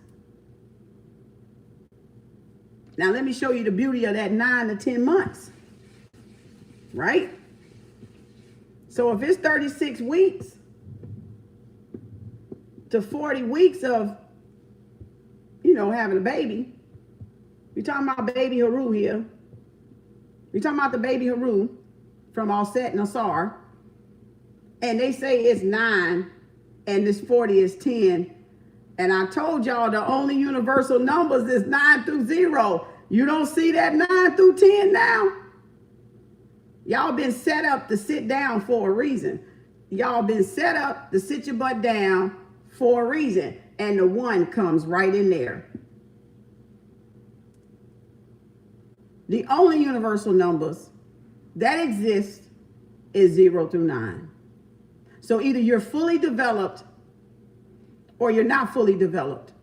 Now let me show you the beauty of that 9 to 10 months. Right? So if it's 36 weeks to 40 weeks of, having a baby, we're talking about baby Haru here. We're talking about the baby Haru from Alset and Asar. And they say it's 9 and this 40 is 10. And I told y'all the only universal numbers is 9 through 0. You don't see that 9 through 10 now? Y'all been set up to sit down for a reason. Y'all been set up to sit your butt down for a reason. And the 1 comes right in there. The only universal numbers that exist is 0 through 9. So either you're fully developed or you're not fully developed.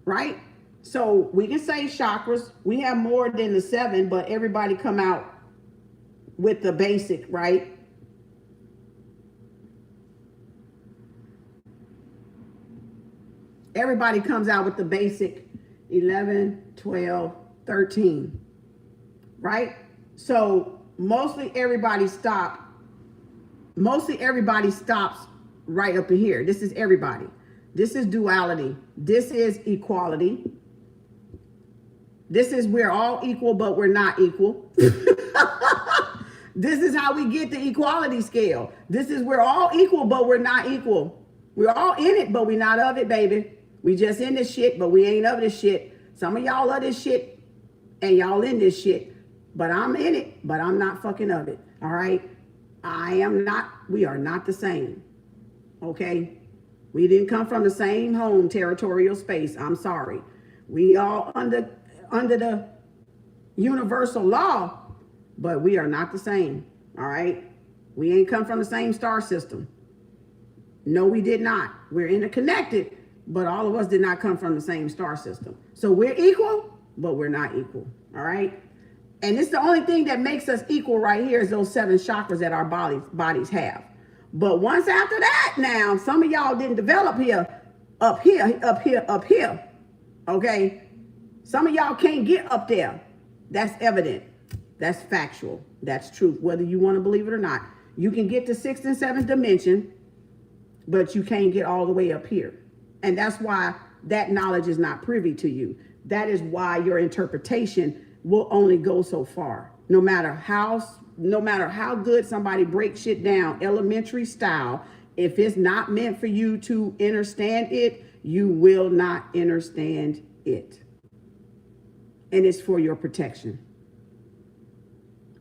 Right? So we can say chakras. We have more than the 7, but everybody come out with the basic, right? Everybody comes out with the basic 11, 12, 13, right? So mostly everybody stops right up in here. This is everybody. This is duality. This is equality. This is we're all equal, but we're not equal. This is how we get the equality scale. This is we're all equal, but we're not equal. We're all in it, but we're not of it, baby. We just in this shit, but we ain't of this shit. Some of y'all of this shit, and y'all in this shit. But I'm in it, but I'm not fucking of it. All right? We are not the same. Okay? We didn't come from the same home territorial space. I'm sorry. We all under the universal law, but we are not the same. All right? We ain't come from the same star system. No, we did not. We're interconnected, but all of us did not come from the same star system. So we're equal, but we're not equal. All right? And it's the only thing that makes us equal right here is those 7 chakras that our bodies have. But once after that, now, some of y'all didn't develop up here. Okay? Some of y'all can't get up there. That's evident. That's factual. That's truth. Whether you want to believe it or not. You can get to 6th and 7th dimension, but you can't get all the way up here. And that's why that knowledge is not privy to you. That is why your interpretation will only go so far. No matter how good somebody breaks shit down, elementary style, if it's not meant for you to understand it, you will not understand it. and it's for your protection.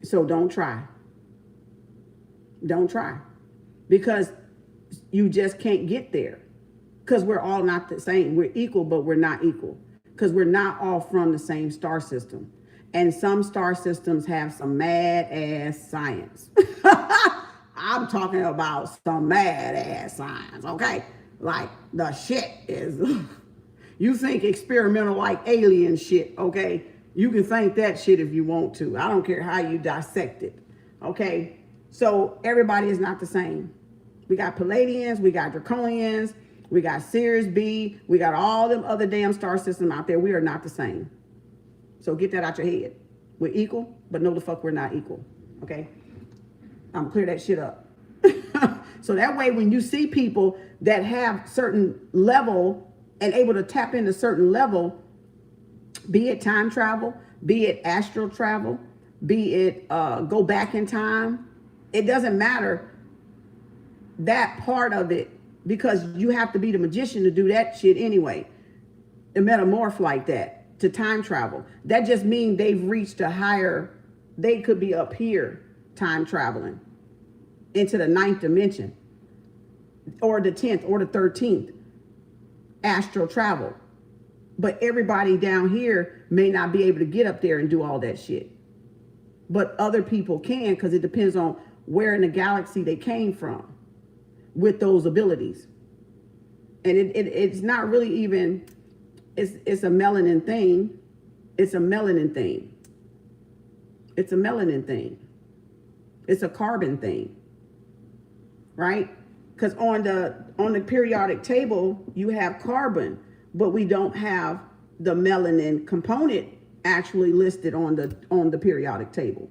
So don't try. Don't try, because you just can't get there, because we're all not the same. We're equal, but we're not equal, because we're not all from the same star system. And some star systems have some mad ass science. I'm talking about some mad ass science, okay? Like the shit is, you think experimental like alien shit, okay? You can think that shit if you want to. I don't care how you dissect it, okay? So everybody is not the same. We got Palladians, we got Draconians, we got Sirius B, we got all them other damn star systems out there. We are not the same. So get that out your head. We're equal, but no the fuck we're not equal, okay? I'm gonna clear that shit up. So that way when you see people that have certain level and able to tap into certain level, be it time travel, be it astral travel, be it go back in time, it doesn't matter that part of it, because you have to be the magician to do that shit anyway. The metamorph like that to time travel. That just means they've reached a higher, they could be up here time traveling into the 9th dimension or the 10th or the 13th astral travel. But everybody down here may not be able to get up there and do all that shit. But other people can, because it depends on where in the galaxy they came from with those abilities. And it's not really even, it's a melanin thing. It's a melanin thing. It's a melanin thing. It's a carbon thing, right? Because on the periodic table, you have carbon, but we don't have the melanin component actually listed on the periodic table.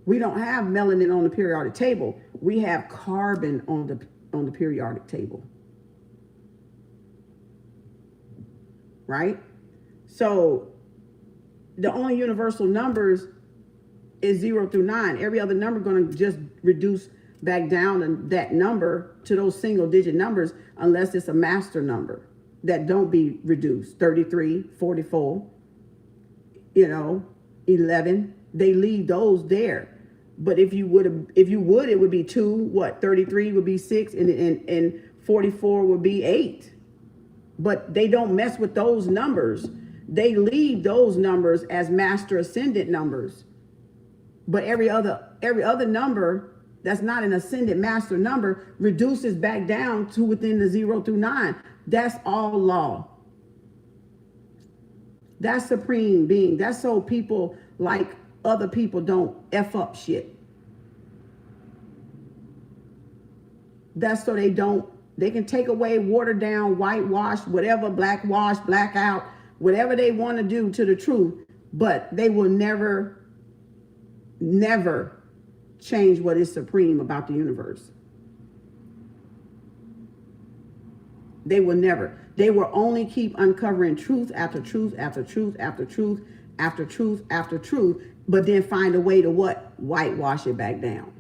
We don't have melanin on the periodic table. We have carbon on the periodic table. Right? So the only universal numbers is 0 through 9. Every other number going to just reduce back down to that number, to those single digit numbers, unless it's a master number that don't be reduced. 33, 44, 11. They leave those there. But if you would, it would be 2, 33 would be 6, and 44 would be 8. But they don't mess with those numbers. They leave those numbers as master ascendant numbers. But every other number that's not an ascendant master number reduces back down to within the 0 through 9. That's all law. That's supreme being. That's so people like other people don't F up shit. That's so they can take away, water down, whitewash, whatever, blackwash, blackout, whatever they want to do to the truth, but they will never change what is supreme about the universe. They will never. They will only keep uncovering truth after truth after truth after truth after truth after truth, but then find a way to what? Whitewash it back down.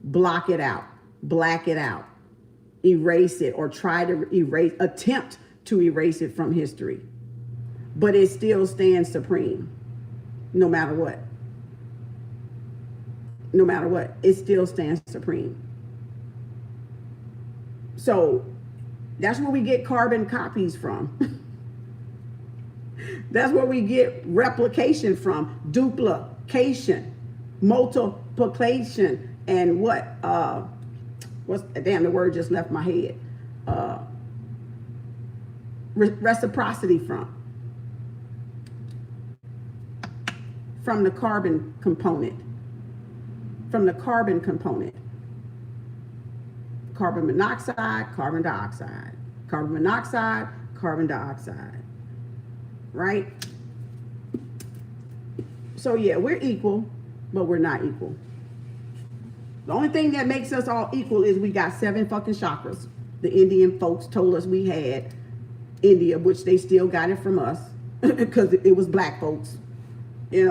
Block it out. Black it out. Erase it, or try to attempt to erase it from history. But it still stands supreme, no matter what. No matter what, it still stands supreme. So that's where we get carbon copies from. That's where we get replication from, duplication, multiplication, and the word just left my head. Reciprocity from the carbon component. From the carbon component. Carbon monoxide, carbon dioxide. Carbon monoxide, carbon dioxide. Right? So yeah, we're equal, but we're not equal. The only thing that makes us all equal is we got 7 fucking chakras. The Indian folks told us we had India, which they still got it from us because it was black folks. It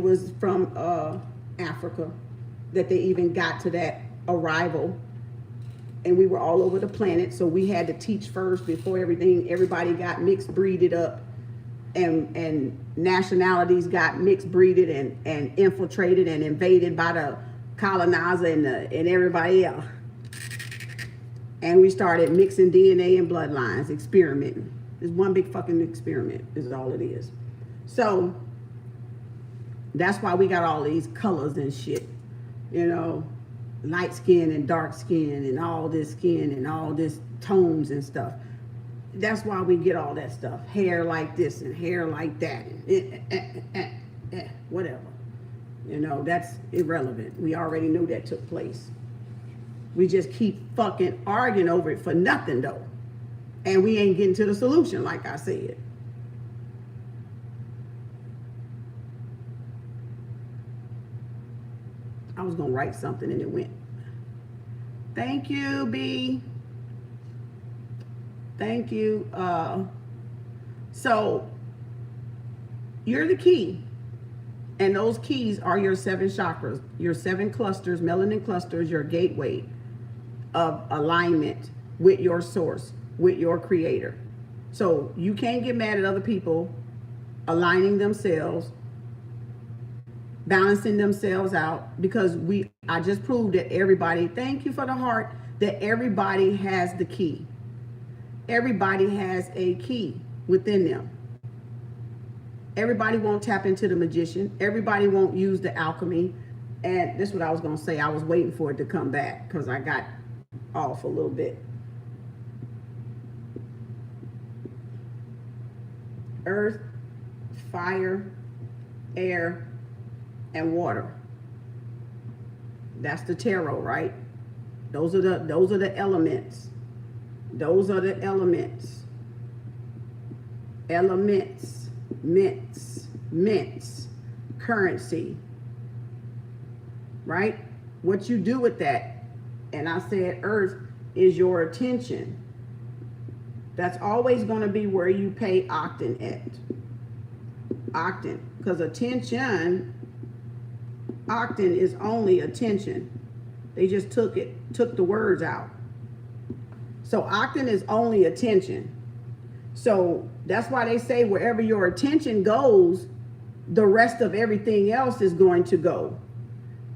was from Africa that they even got to that arrival and we were all over the planet. So we had to teach first before everybody got mixed breeded up, and nationalities got mixed breeded and infiltrated and invaded by the colonizer and everybody else. And we started mixing DNA and bloodlines, experimenting. It's one big fucking experiment, is all it is. So that's why we got all these colors and shit, you know, light skin and dark skin and all this skin and all this tones and stuff. That's why we get all that stuff. Hair like this and hair like that. And whatever. You know, that's irrelevant. We already knew that took place. We just keep fucking arguing over it for nothing though. And we ain't getting to the solution, like I said. I was gonna write something and it went. Thank you, B. Thank you. So you're the key. And those keys are your 7 chakras, your 7 clusters, melanin clusters, your gateway of alignment with your source, with your creator. So you can't get mad at other people aligning themselves, balancing themselves out, because I just proved that everybody, thank you for the heart, that everybody has the key. Everybody has a key within them. Everybody won't tap into the magician. Everybody won't use the alchemy. And this is what I was going to say. I was waiting for it to come back because I got off a little bit. Earth, fire, air, and water. That's the tarot, right? Those are the elements. Those are the elements. Elements, mints, currency. Right? What you do with that. And I said earth is your attention. That's always going to be where you pay octane at. Octane. Because octane is only attention. They just took the words out. So octane is only attention. So that's why they say wherever your attention goes, the rest of everything else is going to go.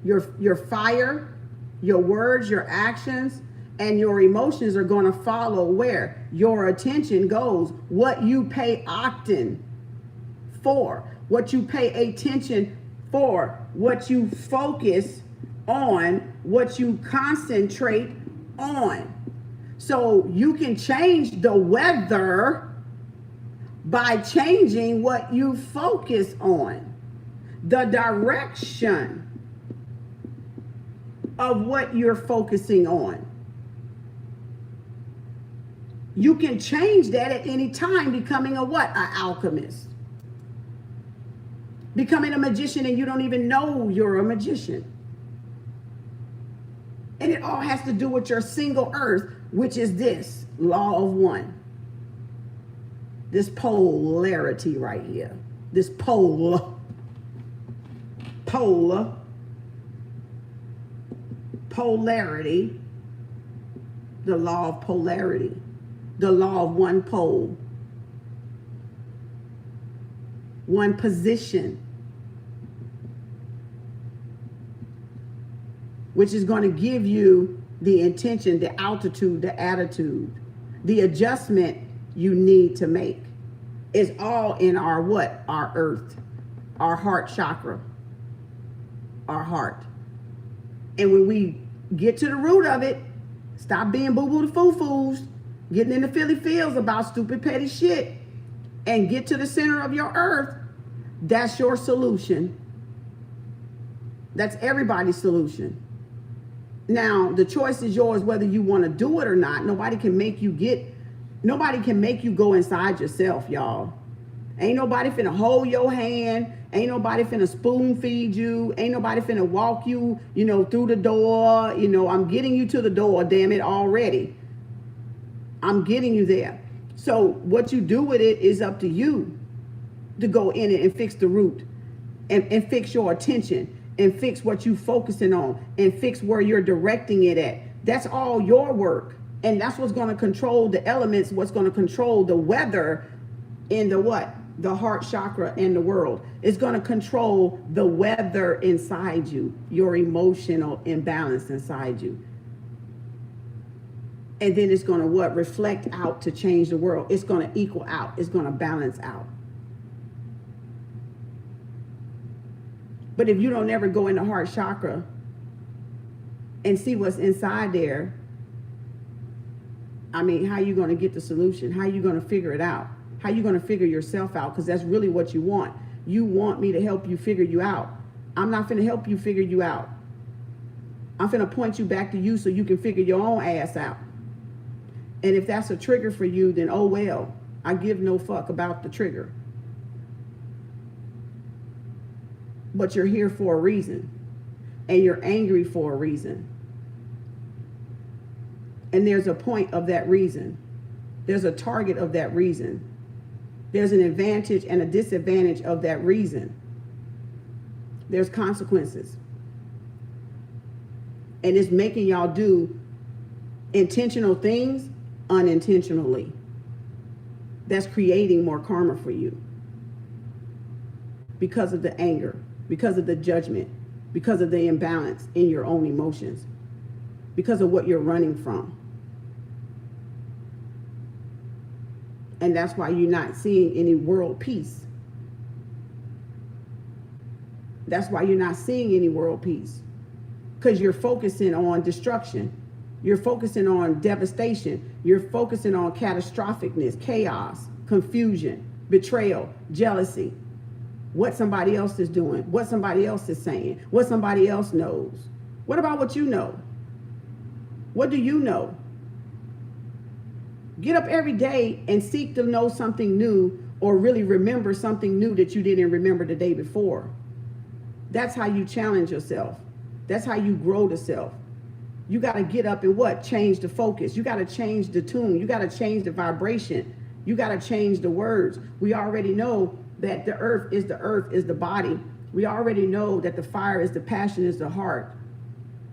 Your fire, your words, your actions, and your emotions are going to follow where your attention goes. What you pay octane for, what you pay attention for, what you focus on, what you concentrate on. So you can change the weather by changing what you focus on, the direction of what you're focusing on. You can change that at any time, becoming a what? An alchemist. Becoming a magician and you don't even know you're a magician. And it all has to do with your single earth, which is this law of one. This polarity right here. This polarity. The law of polarity. The law of one pole. One position. Which is going to give you the intention, the altitude, the attitude, the adjustment you need to make. Is all in our what? Our earth, our heart chakra, our heart. And when we get to the root of it, stop being boo-boo the foo-foos, getting in the Philly feels about stupid petty shit, and get to the center of your earth, that's your solution. That's everybody's solution. Now, the choice is yours whether you want to do it or not. Nobody can make you go inside yourself, y'all. Ain't nobody finna hold your hand. Ain't nobody finna spoon feed you. Ain't nobody finna walk you, through the door. I'm getting you to the door, damn it, already. I'm getting you there. So what you do with it is up to you to go in it and fix the root and fix your attention. And fix what you focusing on and fix where you're directing it at. That's all your work. And that's what's going to control the elements, what's going to control the weather in the what? The heart chakra and the world. It's going to control the weather inside you, your emotional imbalance inside you. And then it's going to what? Reflect out to change the world. It's going to equal out. It's going to balance out. But if you don't ever go in the heart chakra and see what's inside there, I mean, how are you going to get the solution? How are you going to figure it out? How are you going to figure yourself out? Because that's really what you want. You want me to help you figure you out. I'm not going to help you figure you out. I'm going to point you back to you so you can figure your own ass out. And if that's a trigger for you, then oh well. I give no fuck about the trigger. But you're here for a reason. And you're angry for a reason. And there's a point of that reason. There's a target of that reason. There's an advantage and a disadvantage of that reason. There's consequences. And it's making y'all do intentional things unintentionally. That's creating more karma for you. Because of the anger, because of the judgment, because of the imbalance in your own emotions, because of what you're running from. And that's why you're not seeing any world peace. That's why you're not seeing any world peace. Because you're focusing on destruction. You're focusing on devastation. You're focusing on catastrophicness, chaos, confusion, betrayal, jealousy. What somebody else is doing, what somebody else is saying, what somebody else knows. What about what you know? What do you know? Get up every day and seek to know something new, or really remember something new that you didn't remember the day before. That's how you challenge yourself. That's how you grow the self. You got to get up and what? Change the focus. You got to change the tune. You got to change the vibration. You got to change the words. We already know that the earth is the body. We already know that the fire is the passion, is the heart.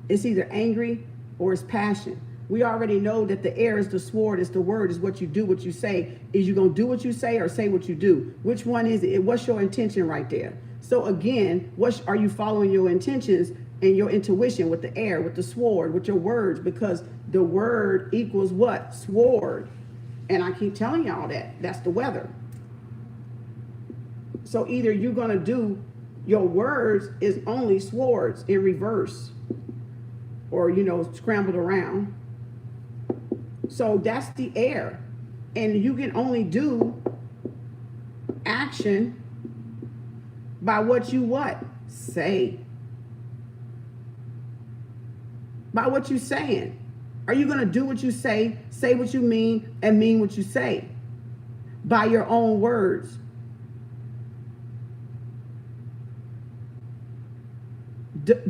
It's either angry or it's passion. We already know that the air is the sword, is the word, is what you do, what you say. Is you going to do what you say or say what you do? Which one is it? What's your intention right there? So again, what are you following your intentions and your intuition with the air, with the sword, with your words? Because the word equals what? Sword. And I keep telling y'all that. That's the weather. So either you're going to do, your words is only swords in reverse, or, you know, scrambled around. So that's the air. And you can only do action by what you what? Say. By what you saying. Are you going to do what you say what you mean, and mean what you say? By your own words.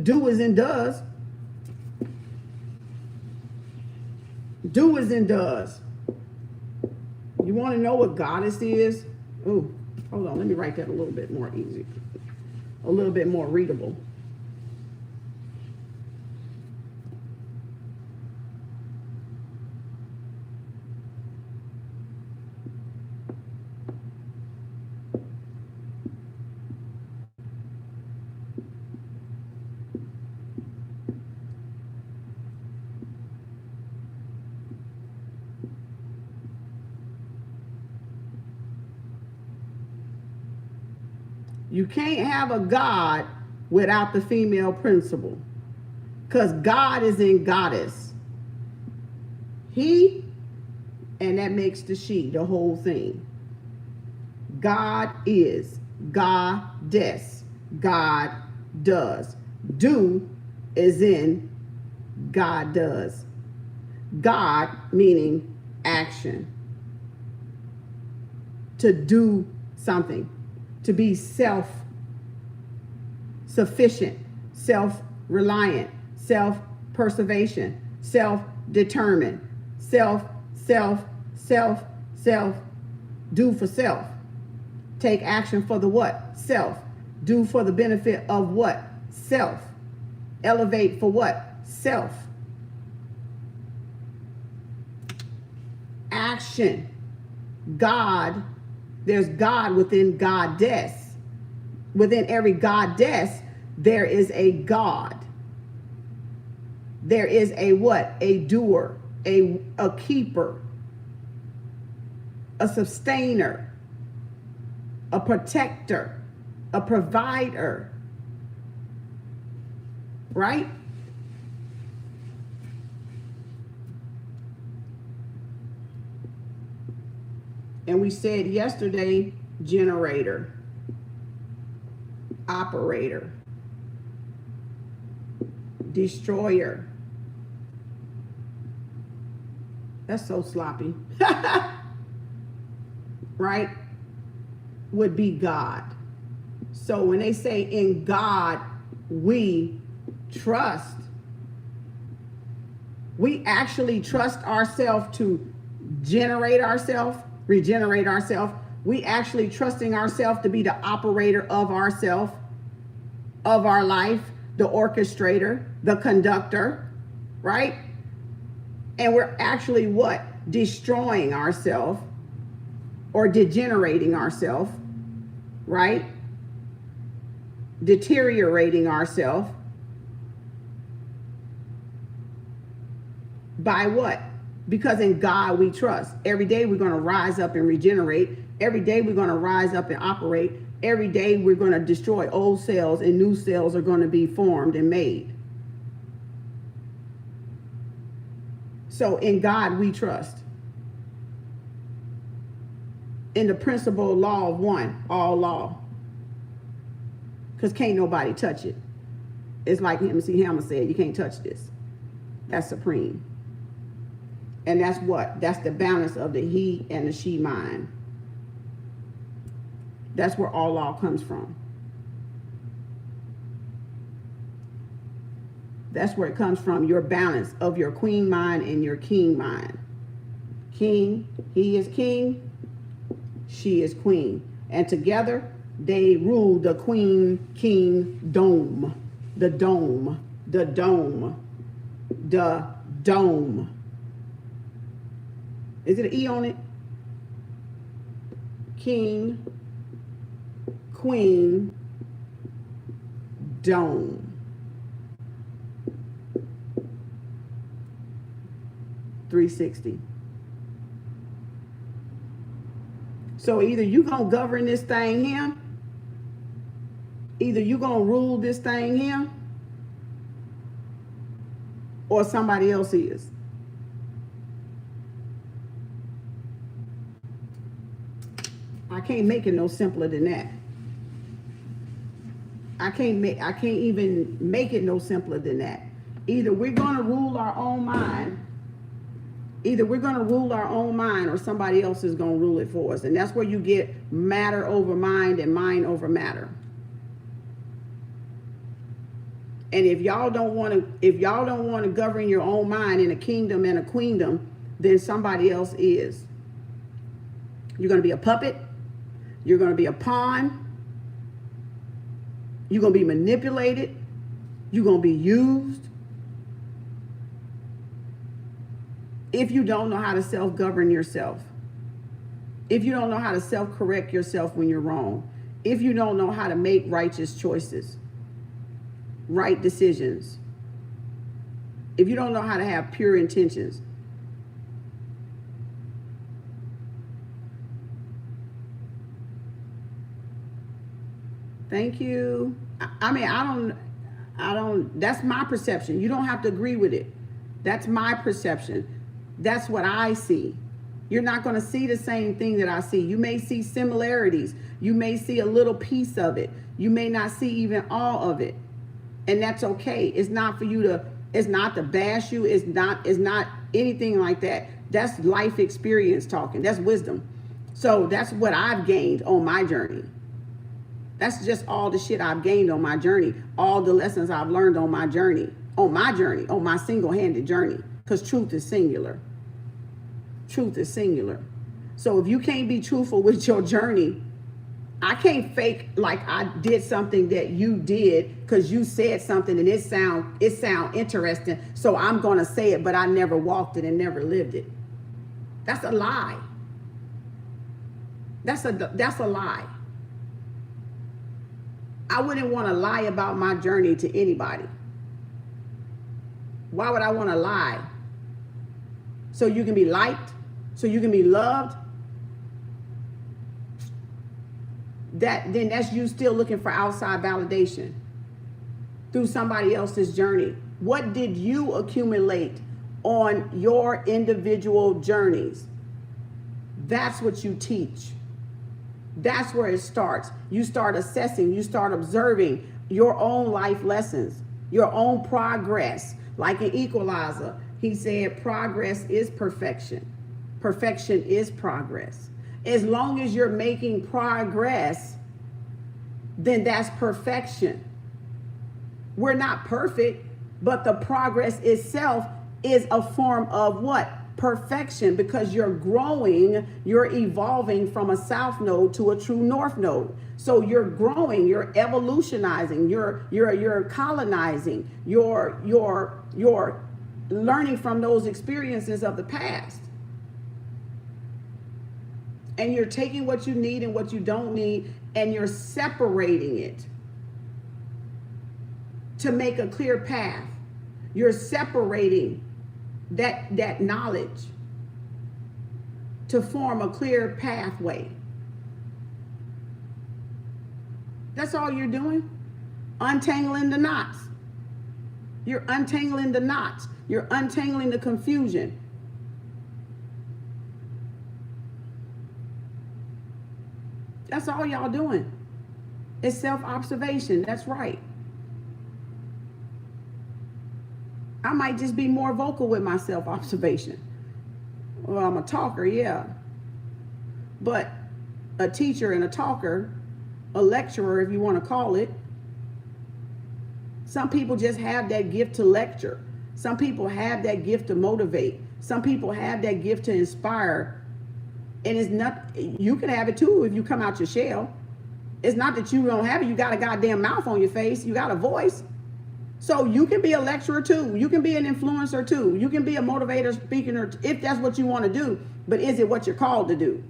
Do as in does. Do as in does. You want to know what goddess is? Oh, hold on. Let me write that a little bit more easy. A little bit more readable. You can't have a God without the female principle, because God is in goddess. He, and that makes the she, the whole thing. God is, goddess, God does. Do is in God does. God meaning action. To do something. To be self-sufficient, self-reliant, self-preservation, self-determined, self, do for self. Take action for the what? Self. Do for the benefit of what? Self. Elevate for what? Self. action. God, there's God within goddess. Within every goddess, there is a God. There is a what? A doer, a keeper, a sustainer, a protector, a provider, right? And we said yesterday, generator, operator, destroyer. That's so sloppy. Right? Would be God. So when they say in God we trust, we actually trust ourselves to generate ourselves, regenerate ourselves. We actually trusting ourselves to be the operator of ourselves, of our life, the orchestrator, the conductor, right? And we're actually what? Destroying ourselves or degenerating ourselves, right? Deteriorating ourselves by what? Because in God we trust. Every day we're going to rise up and regenerate. Every day we're going to rise up and operate. Every day we're going to destroy old cells and new cells are going to be formed and made. So in God we trust. In the principle law of one, all law. Because can't nobody touch it. It's like MC Hammer said, you can't touch this. That's supreme. And that's what? That's the balance of the he and the she mind. That's where all law comes from. That's where it comes from, your balance of your queen mind and your king mind. King, he is king, she is queen. And together, they rule the queen, king, dome. The dome, the dome, the dome. Is it an E on it? King, queen, dome. .360. So either you gonna govern this thing here, either you gonna rule this thing here, or somebody else is. I can't make it no simpler than that. I can't even make it no simpler than that. Either we're gonna rule our own mind. Either we're going to rule our own mind or somebody else is going to rule it for us. And that's where you get matter over mind and mind over matter. And if y'all don't want to govern your own mind in a kingdom and a queendom, then somebody else is. You're going to be a puppet. You're going to be a pawn. You're going to be manipulated. You're going to be used. If you don't know how to self-govern yourself, if you don't know how to self-correct yourself when you're wrong, if you don't know how to make righteous choices, right decisions, if you don't know how to have pure intentions, thank you. I don't, that's my perception. You don't have to agree with it. That's my perception. That's what I see. You're not going to see the same thing that I see. You may see similarities. You may see a little piece of it. You may not see even all of it. And that's okay. It's not for you to, it's not to bash you. It's not anything like that. That's life experience talking. That's wisdom. So that's what I've gained on my journey. That's just all the shit I've gained on my journey. All the lessons I've learned on my journey, on my single-handed journey. Because truth is singular. Truth is singular. So if you can't be truthful with your journey, I can't fake like I did something that you did because you said something and it sound interesting. So I'm going to say it, but I never walked it and never lived it. That's a lie. That's a lie. I wouldn't want to lie about my journey to anybody. Why would I want to lie? So you can be liked, so you can be loved. Then that's you still looking for outside validation through somebody else's journey. What did you accumulate on your individual journeys? That's what you teach. That's where it starts. You start assessing, you start observing your own life lessons, your own progress. Like an equalizer, he said, progress is perfection. Perfection is progress. As long as you're making progress, then that's perfection. We're not perfect, but the progress itself is a form of what? Perfection, because you're growing, you're evolving from a south node to a true north node. So you're growing, you're evolutionizing, you're colonizing, you're learning from those experiences of the past. And you're taking what you need and what you don't need, and you're separating it to make a clear path. You're separating that knowledge to form a clear pathway. That's all you're doing. Untangling the knots. You're untangling the knots. You're untangling the confusion. That's all y'all doing. It's self-observation. That's right. I might just be more vocal with my self-observation. Well, I'm a talker, yeah. But a teacher and a talker, a lecturer, if you want to call it, some people just have that gift to lecture. Some people have that gift to motivate. Some people have that gift to inspire. And it's not, you can have it too if you come out your shell. It's not that you don't have it. You got a goddamn mouth on your face. You got a voice. So you can be a lecturer too. You can be an influencer too. You can be a motivator, speaker, if that's what you want to do. But is it what you're called to do?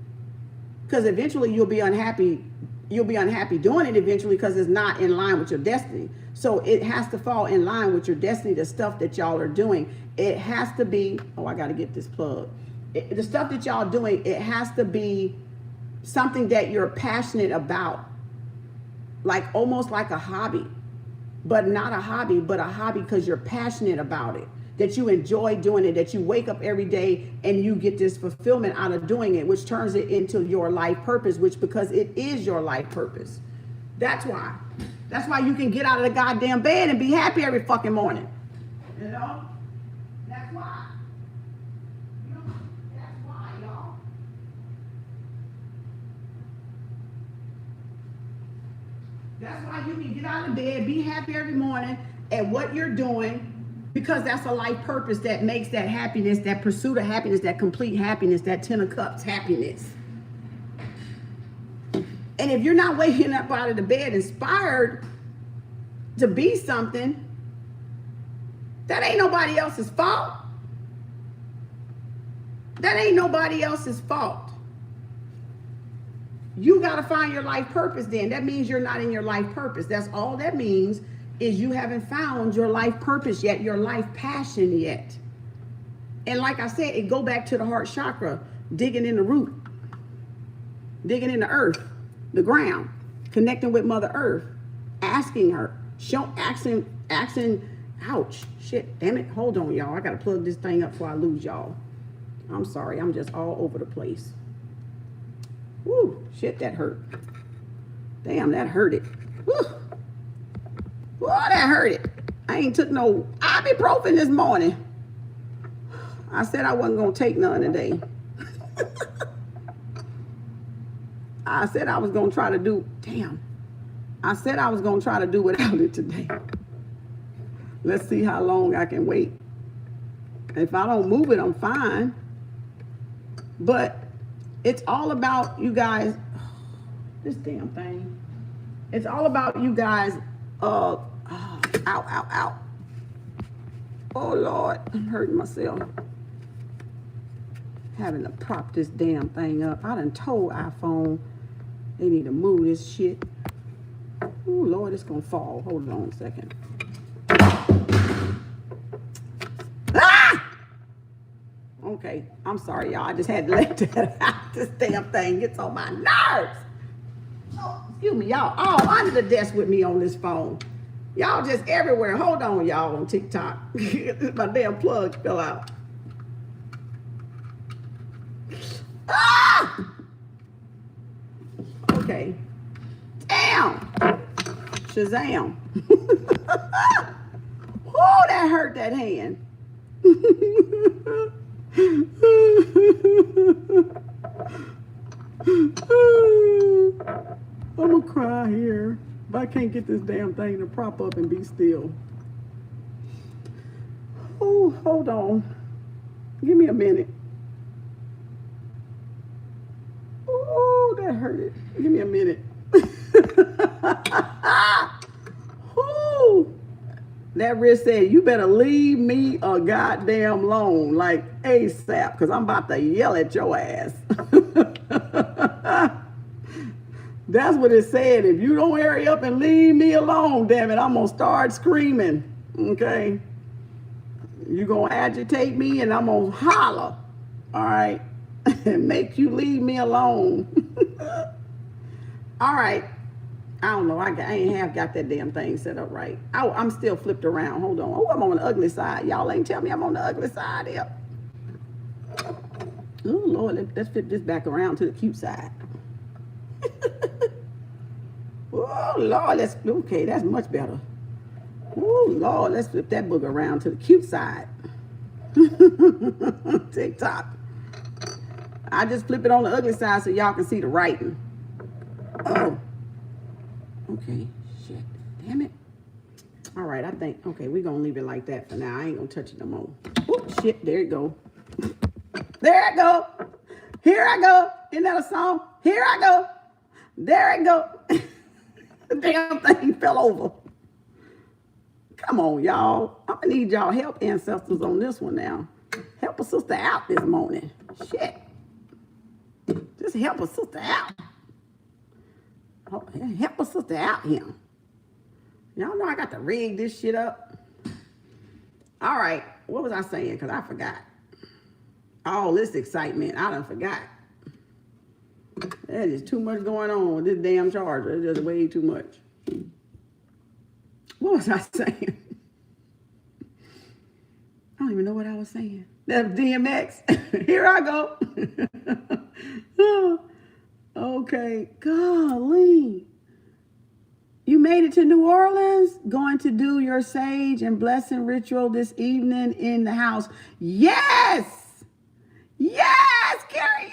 Because eventually you'll be unhappy. You'll be unhappy doing it eventually because it's not in line with your destiny. So it has to fall in line with your destiny, the stuff that y'all are doing. It has to be, oh, I got to get this plug. The stuff that y'all doing, it has to be something that you're passionate about. Like almost like a hobby. But not a hobby, but a hobby because you're passionate about it, that you enjoy doing it, that you wake up every day and you get this fulfillment out of doing it, which turns it into your life purpose, which because it is your life purpose. That's why. That's why you can get out of the goddamn bed and be happy every fucking morning. You know? That's why. You know, that's why, y'all. That's why you can get out of bed, be happy every morning at what you're doing, because that's a life purpose that makes that happiness, that pursuit of happiness, that complete happiness, that 10 of cups happiness. And if you're not waking up out of the bed inspired to be something, that ain't nobody else's fault. That ain't nobody else's fault. You got to find your life purpose then. That means you're not in your life purpose. That's all that means, is you haven't found your life purpose yet, your life passion yet. And like I said, it go back to the heart chakra, digging in the root, digging in the earth, the ground, connecting with Mother Earth, asking her, asking, ouch, shit, damn it, hold on, y'all. I got to plug this thing up before I lose y'all. I'm sorry, I'm just all over the place. Woo, shit, that hurt. Damn, that hurt it. Woo. Whoa, that hurt it. I ain't took no ibuprofen this morning. I said I wasn't going to take none today. I said I was going to try to do, I said I was going to try to do without it today. Let's see how long I can wait. If I don't move it, I'm fine. But it's all about you guys, this damn thing. It's all about you guys, ow. Oh Lord, I'm hurting myself. Having to prop this damn thing up. I done told iPhone they need to move this shit. Oh Lord, it's gonna fall. Hold on a second. Ah! Okay, I'm sorry, y'all. I just had to let that out. This damn thing gets on my nerves. Oh, excuse me, y'all. All under the desk with me on this phone. Y'all just everywhere. Hold on, y'all, on TikTok. My damn plug fell out. Ah! Okay. Damn. Shazam. Oh, that hurt that hand. I'm gonna cry here. But I can't get this damn thing to prop up and be still. Oh, hold on. Give me a minute. Oh, that hurt. Give me a minute. Ooh. That wrist said, you better leave me a goddamn alone, like ASAP, because I'm about to yell at your ass. That's what it said. If you don't hurry up and leave me alone, damn it, I'm going to start screaming, okay? You're going to agitate me and I'm going to holler, all right? And make you leave me alone. All right. I don't know. I ain't half got that damn thing set up right. I'm still flipped around. Hold on. Oh, I'm on the ugly side. Y'all ain't tell me I'm on the ugly side here. Oh, Lord. Let's flip this back around to the cute side. Oh, Lord. Okay, that's much better. Oh, Lord. Let's flip that booger around to the cute side. TikTok. I just flip it on the ugly side so y'all can see the writing. Oh. Okay, shit, damn it. All right, I think, okay, we're going to leave it like that for now. I ain't going to touch it no more. Oh, shit, there it go. There I go. Here I go. Isn't that a song? Here I go. There it go. The damn thing fell over. Come on, y'all. I'm going to need y'all help, ancestors, on this one now. Help a sister out this morning. Shit. Just help a sister out. Help a sister out here. Y'all know I got to rig this shit up. All right. What was I saying? Because I forgot. All this excitement, I done forgot. That is too much going on with this damn charger. It's just way too much. What was I saying? I don't even know what I was saying. That's DMX. Here I go. Okay, golly. You made it to New Orleans? Going to do your sage and blessing ritual this evening in the house. Yes! Yes, Carrie,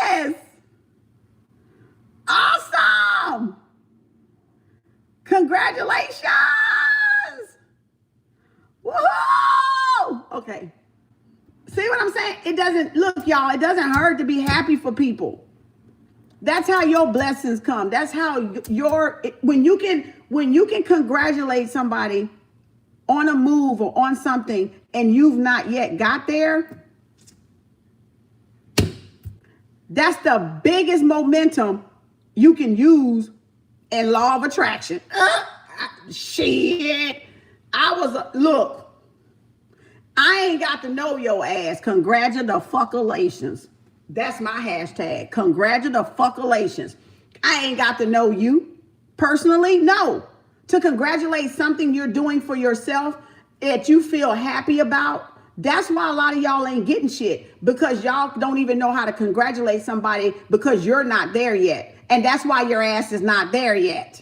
yes! Awesome! Congratulations! Woohoo! Okay. See what I'm saying? It doesn't, look, y'all, it doesn't hurt to be happy for people. That's how your blessings come. That's how when you can congratulate somebody on a move or on something and you've not yet got there, that's the biggest momentum you can use in law of attraction. Shit. Look, I ain't got to know your ass. Congratulations. That's my hashtag. Congratulations. I ain't got to know you personally. No. To congratulate something you're doing for yourself that you feel happy about. That's why a lot of y'all ain't getting shit, because y'all don't even know how to congratulate somebody because you're not there yet. And that's why your ass is not there yet.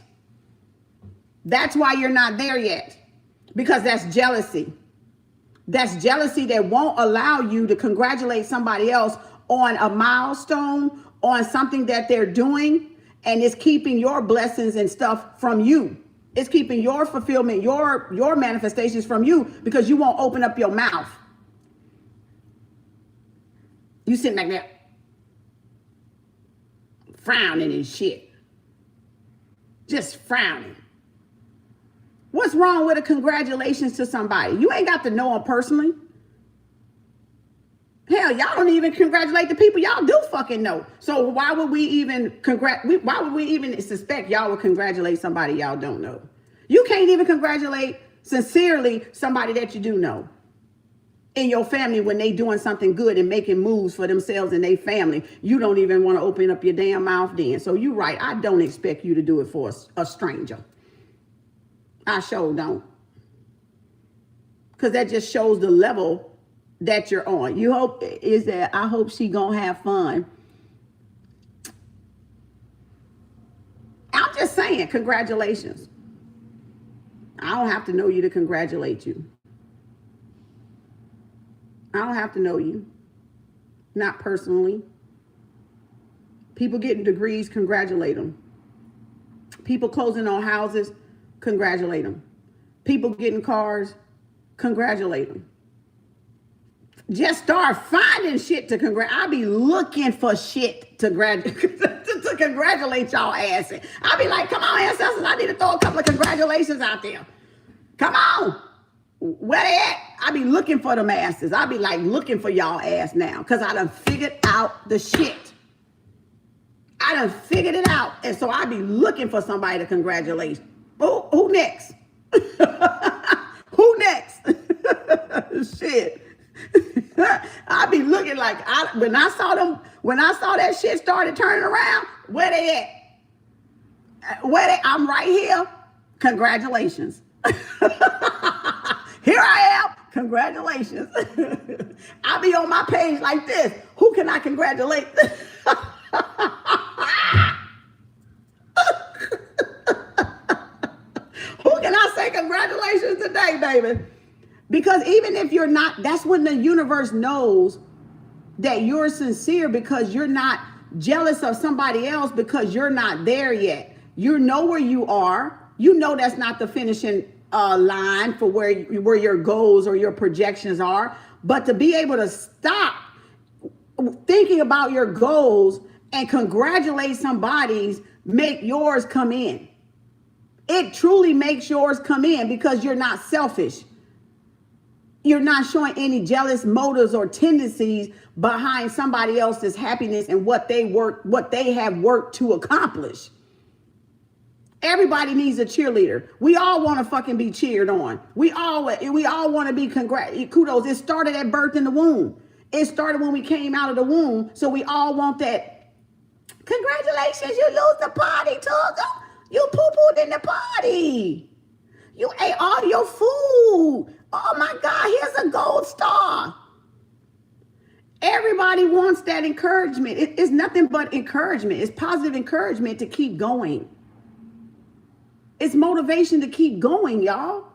That's why you're not there yet, because that's jealousy. That's jealousy that won't allow you to congratulate somebody else on a milestone, on something that they're doing, and it's keeping your blessings and stuff from you. It's keeping your fulfillment, your manifestations from you, because you won't open up your mouth. You sitting back there frowning and shit. Just frowning. What's wrong with a congratulations to somebody? You ain't got to know them personally. Hell, y'all don't even congratulate the people y'all do fucking know. So why would we even why would we even suspect y'all would congratulate somebody y'all don't know? You can't even congratulate sincerely somebody that you do know in your family when they doing something good and making moves for themselves and their family. You don't even want to open up your damn mouth then. So you right. I don't expect you to do it for a stranger. I sure don't. Because that just shows the level that you're on. You hope is that I hope she gonna have fun. I'm just saying, congratulations. I don't have to know you to congratulate you. I don't have to know you. Not personally. People getting degrees, congratulate them. People closing on houses, congratulate them. People getting cars, congratulate them. Just start finding shit to congratulate. I be looking for shit to to congratulate y'all asses. I be like, come on, ancestors, I need to throw a couple of congratulations out there. Come on. Where they at? I be looking for them asses. I be like looking for y'all ass now because I done figured out the shit. I done figured it out. And so I be looking for somebody to congratulate. Who next? Who next? Shit. I be looking like when I saw that shit started turning around, where they at? I'm right here. Congratulations. Here I am. Congratulations. I'll be on my page like this. Who can I congratulate? Who can I say congratulations today, baby? Because even if you're not, that's when the universe knows that you're sincere because you're not jealous of somebody else because you're not there yet. You know where you are. You know that's not the finishing line for where your goals or your projections are. But to be able to stop thinking about your goals and congratulate somebody's, make yours come in. It truly makes yours come in because you're not selfish. You're not showing any jealous motives or tendencies behind somebody else's happiness and what they have worked to accomplish. Everybody needs a cheerleader. We all want to fucking be cheered on. We all want to be kudos. It started at birth in the womb. It started when we came out of the womb. So we all want that. Congratulations, you lose the party, Tugger. You poo-pooed in the party. You ate all your food. Oh my God, here's a gold star. Everybody wants that encouragement. It's nothing but encouragement. It's positive encouragement to keep going. It's motivation to keep going, y'all.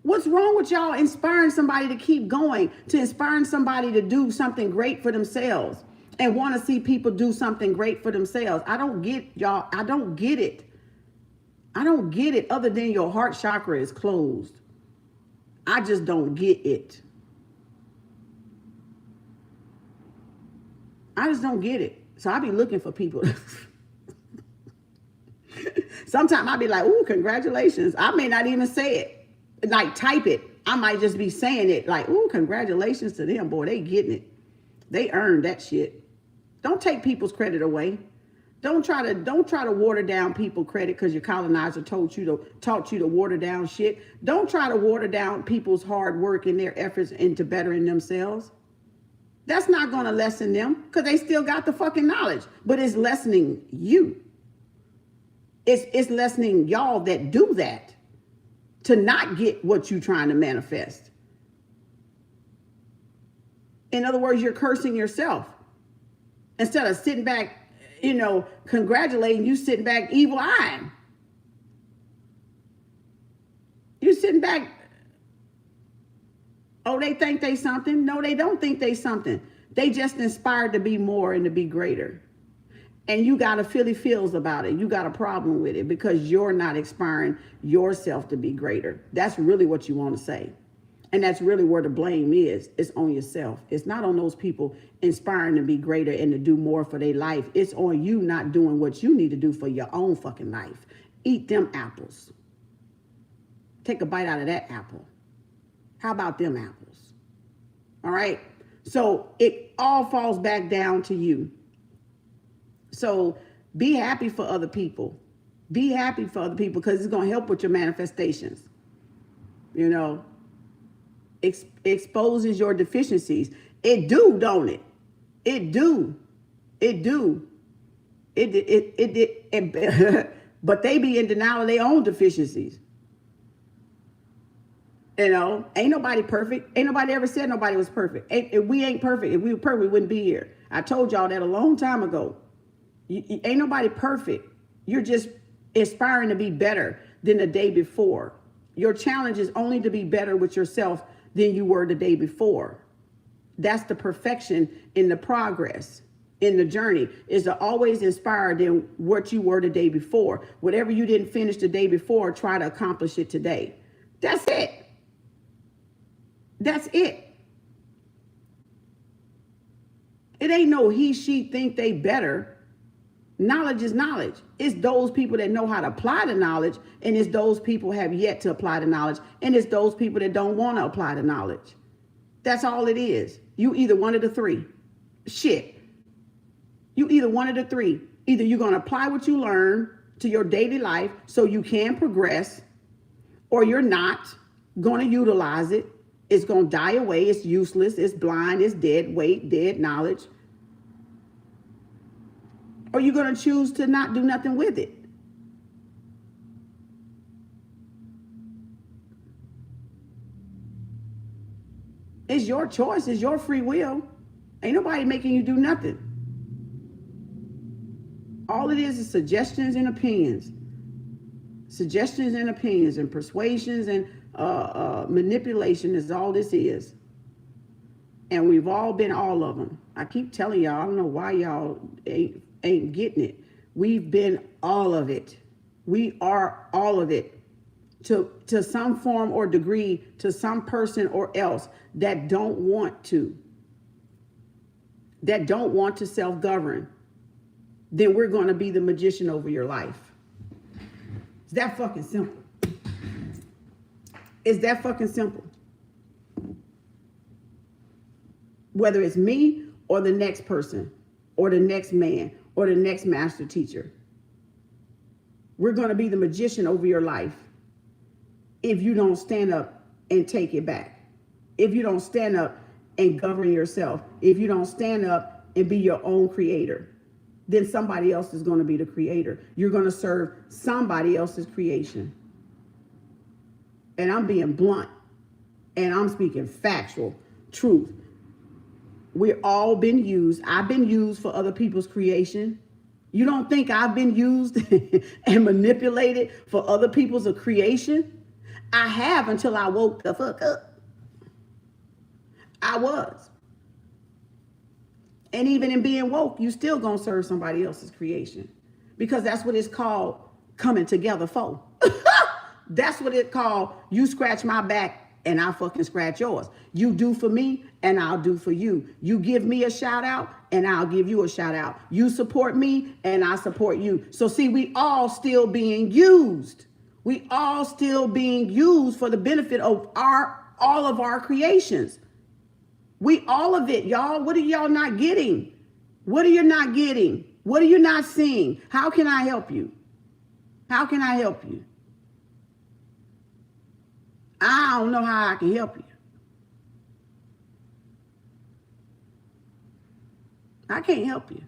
What's wrong with y'all inspiring somebody to keep going, to inspiring somebody to do something great for themselves and want to see people do something great for themselves? I don't get y'all. I don't get it. I don't get it other than your heart chakra is closed. I just don't get it. I just don't get it. So I be looking for people. Sometimes I be like, ooh, congratulations. I may not even say it, like type it. I might just be saying it like, ooh, congratulations to them. Boy, they getting it. They earned that shit. Don't take people's credit away. Don't try to water down people's credit because your colonizer taught you to water down shit. Don't try to water down people's hard work and their efforts into bettering themselves. That's not going to lessen them because they still got the fucking knowledge, but it's lessening you. It's lessening y'all that do that to not get what you're trying to manifest. In other words, you're cursing yourself. Instead of sitting back, congratulating, you sitting back evil-eyeing. You sitting back, oh, they think they something. No, they don't think they something. They just inspired to be more and to be greater. And you got a feels about it. You got a problem with it because you're not inspiring yourself to be greater. That's really what you want to say. And that's really where the blame is. It's on yourself. It's not on those people inspiring to be greater and to do more for their life. It's on you not doing what you need to do for your own fucking life. Eat them apples. Take a bite out of that apple. How about them apples? All right. So it all falls back down to you. So be happy for other people. Be happy for other people because it's going to help with your manifestations. You know, exposes your deficiencies. It do, don't it? It do. It do. But they be in denial of their own deficiencies. You know, ain't nobody perfect. Ain't nobody ever said nobody was perfect. If we ain't perfect, if we were perfect, we wouldn't be here. I told y'all that a long time ago. Ain't nobody perfect. You're just aspiring to be better than the day before. Your challenge is only to be better with yourself than you were the day before. That's the perfection in the progress, in the journey, is to always inspire than what you were the day before. Whatever you didn't finish the day before, try to accomplish it today. That's it. That's it. It ain't no he, she think they better. Knowledge is knowledge. It's those people that know how to apply the knowledge, and it's those people have yet to apply the knowledge, and it's those people that don't want to apply the knowledge. That's all it is. You either one of the three. Shit. You either one of the three. Either you're going to apply what you learn to your daily life so you can progress, or you're not going to utilize it. It's going to die away. It's useless. It's blind. It's dead weight, dead knowledge. Or you're going to choose to not do nothing with it. It's your choice. It's your free will. Ain't nobody making you do nothing. All it is suggestions and opinions. Suggestions and opinions and persuasions and manipulation is all this is. And we've all been all of them. I keep telling y'all, I don't know why y'all ain't getting it. We've been all of it. We are all of it. To some form or degree, to some person or else that don't want to self-govern, then we're going to be the magician over your life. It's that fucking simple. It's that fucking simple. Whether it's me or the next person or the next man or the next master teacher, we're going to be the magician over your life if you don't stand up and take it back. If you don't stand up and govern yourself. If you don't stand up and be your own creator, then somebody else is going to be the creator. You're going to serve somebody else's creation. And I'm being blunt. And I'm speaking factual truth. We've all been used. I've been used for other people's creation. You don't think I've been used and manipulated for other people's creation? I have until I woke the fuck up. I was. And even in being woke, you still gonna serve somebody else's creation. Because that's what it's called coming together for. That's what it's called. You scratch my back and I'll fucking scratch yours. You do for me and I'll do for you. You give me a shout out and I'll give you a shout out. You support me and I support you. So see, we all still being used. We all still being used for the benefit of all of our creations. We all of it, y'all. What are y'all not getting? What are you not getting? What are you not seeing? How can I help you? How can I help you? I don't know how I can help you. I can't help you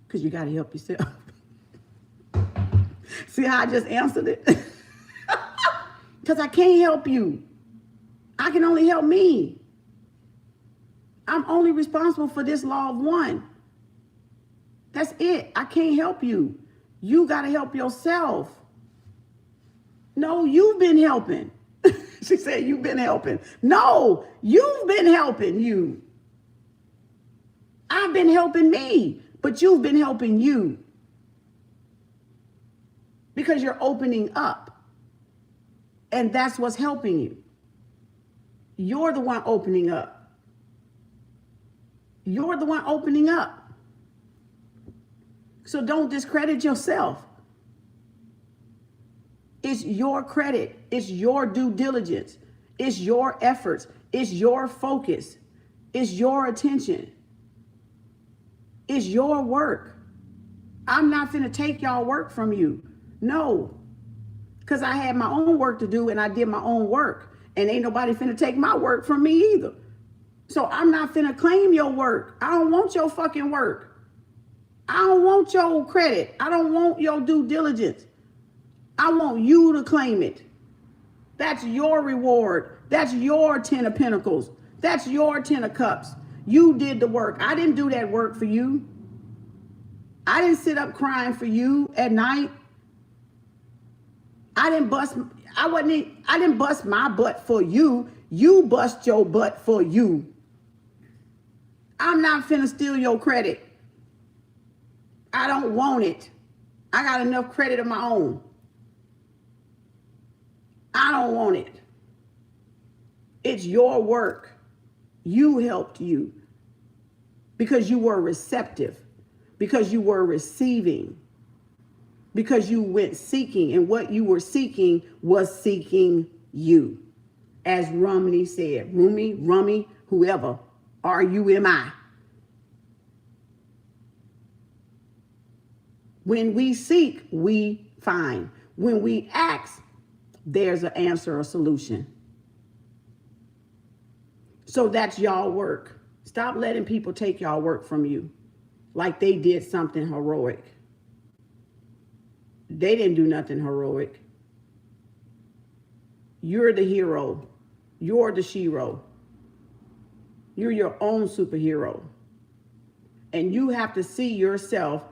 because you got to help yourself. See how I just answered it? Because I can't help you. I can only help me. I'm only responsible for this law of one. That's it. I can't help you. You got to help yourself. No, you've been helping. She said, you've been helping. No, you've been helping you. I've been helping me, but you've been helping you. Because you're opening up. And that's what's helping you. You're the one opening up. You're the one opening up. So don't discredit yourself. It's your credit. It's your due diligence. It's your efforts. It's your focus. It's your attention. It's your work. I'm not finna take y'all work from you. No. Because I had my own work to do and I did my own work. And ain't nobody finna take my work from me either. So I'm not finna claim your work. I don't want your fucking work. I don't want your credit. I don't want your due diligence. I want you to claim it. That's your reward. That's your 10 of Pentacles. That's your 10 of Cups. You did the work. I didn't do that work for you. I didn't sit up crying for you at night. I didn't bust my butt for you. You bust your butt for you. I'm not finna steal your credit. I don't want it. I got enough credit of my own. I don't want it. It's your work. You helped you because you were receptive, because you were receiving, because you went seeking, and what you were seeking was seeking you. As Rumney said, Rummy, whoever, R-U-M-I. When we seek, we find. When we ask, there's an answer or solution. So that's y'all work. Stop letting people take y'all work from you like they did something heroic. They didn't do nothing heroic. You're the hero. You're the shero. You're your own superhero. And you have to see yourself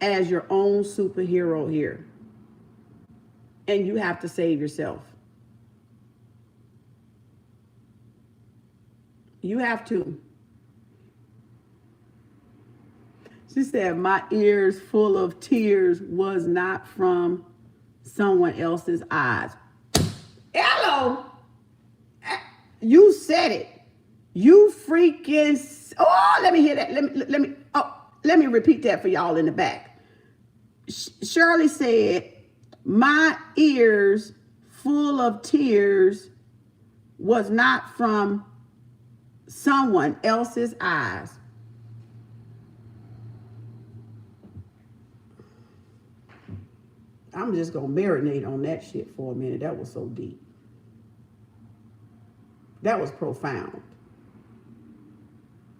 as your own superhero here. And you have to save yourself. You have to. She said, my ears full of tears was not from someone else's eyes. Hello. You said it. You freaking, oh, let me hear that. Let me repeat that for y'all in the back. Shirley said, my ears full of tears was not from someone else's eyes. I'm just going to marinate on that shit for a minute. That was so deep. That was profound.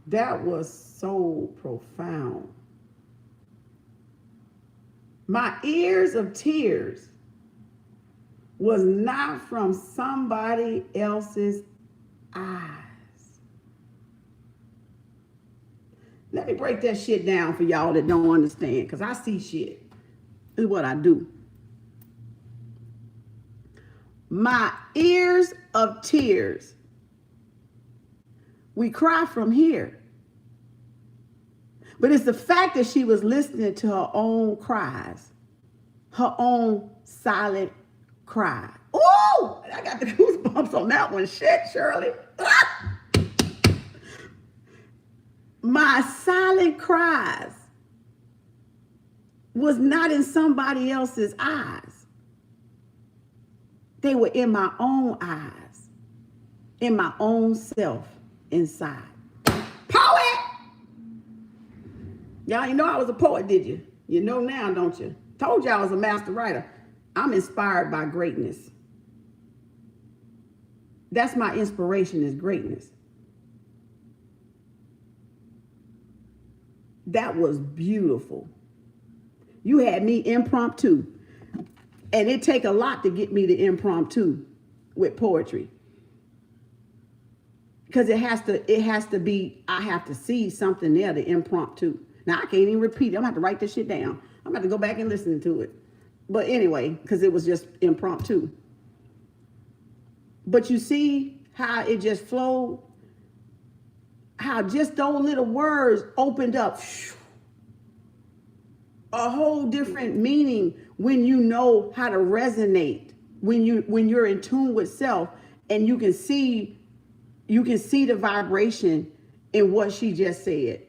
That was so profound. My ears of tears was not from somebody else's eyes. Let me break that shit down for y'all that don't understand, because I see shit. This is what I do. My ears of tears. We cry from here. But it's the fact that she was listening to her own cries, her own silent cry. Oh, I got the goosebumps on that one. Shit, Shirley. Ah! My silent cries was not in somebody else's eyes. They were in my own eyes, in my own self inside. Poet! Y'all ain't know I was a poet, did you? You know now, don't you? Told y'all I was a master writer. I'm inspired by greatness. That's my inspiration, is greatness. That was beautiful. You had me impromptu. And it take a lot to get me to impromptu with poetry. Because it has to be, I have to see something there to impromptu. Now I can't even repeat it. I'm gonna have to write this shit down. I'm gonna have to go back and listen to it. But anyway, because it was just impromptu. But you see how it just flowed? How just those little words opened up a whole different meaning when you know how to resonate, when you're in tune with self, and you can see the vibration in what she just said.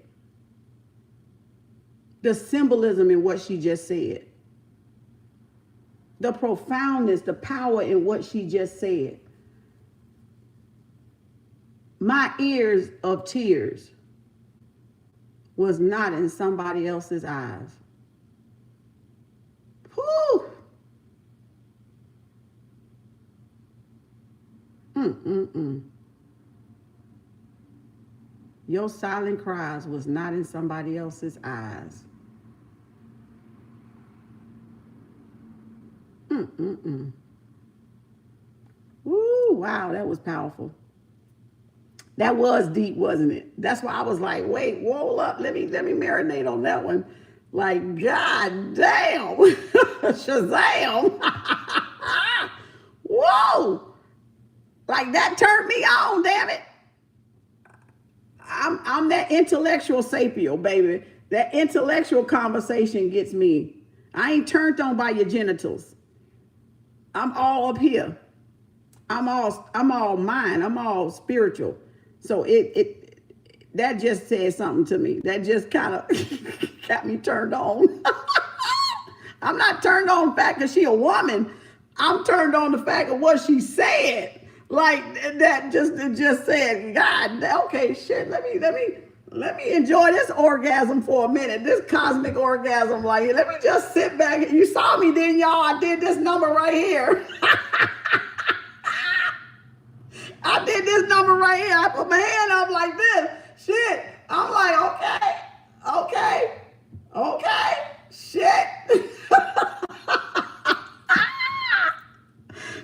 The symbolism in what she just said. The profoundness, the power in what she just said. My ears of tears was not in somebody else's eyes. Whew. Your silent cries was not in somebody else's eyes. Woo, wow, that was powerful. That was deep, wasn't it? That's why I was like, wait, roll up. Let me marinate on that one. Like, God damn. Shazam. Whoa. Like that turned me on, damn it. I'm that intellectual sapio, baby. That intellectual conversation gets me. I ain't turned on by your genitals. I'm all up here. I'm all mind. I'm all spiritual. So that just said something to me. That just kind of got me turned on. I'm not turned on the fact that she a woman. I'm turned on the fact of what she said. Like that just said, God, okay, shit. Let me enjoy this orgasm for a minute. This cosmic orgasm. Like, let me just sit back. You saw me, didn't y'all? I did this number right here. I did this number right here. I put my hand up like this. Shit. I'm like, okay. Shit.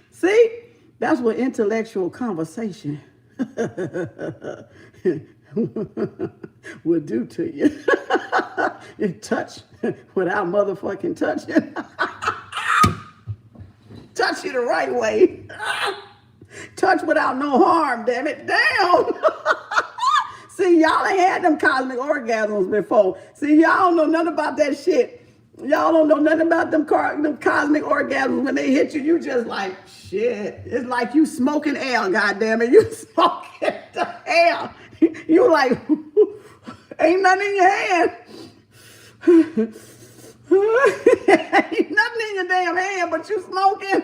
See? That's what intellectual conversation will do to you. It touch without motherfucking touching. Touch you the right way. Touch without no harm, damn it. Damn. See, y'all ain't had them cosmic orgasms before. See, y'all don't know nothing about that shit. Y'all don't know nothing about them cosmic orgasms. When they hit you, you just like, shit. It's like you smoking air, goddammit. You smoking the air. You like, ain't nothing in your hand. Ain't nothing in your damn hand, but you smoking.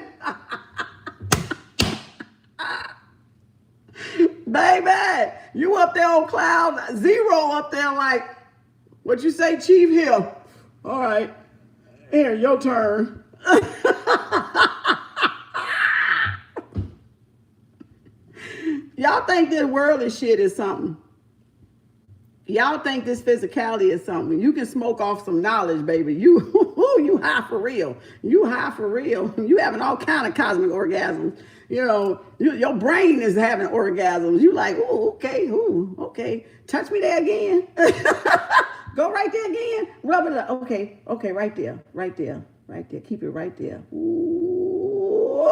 Baby, you up there on cloud zero up there like, what you say, Chief Hill? All right, here, your turn. Y'all think this worldly shit is something. Y'all think this physicality is something. You can smoke off some knowledge, baby. You high for real. You high for real. You having all kind of cosmic orgasms. You know, your brain is having orgasms. You like, ooh, okay. Touch me there again. Go right there again. Rub it up. Okay, right there. Keep it right there. Ooh.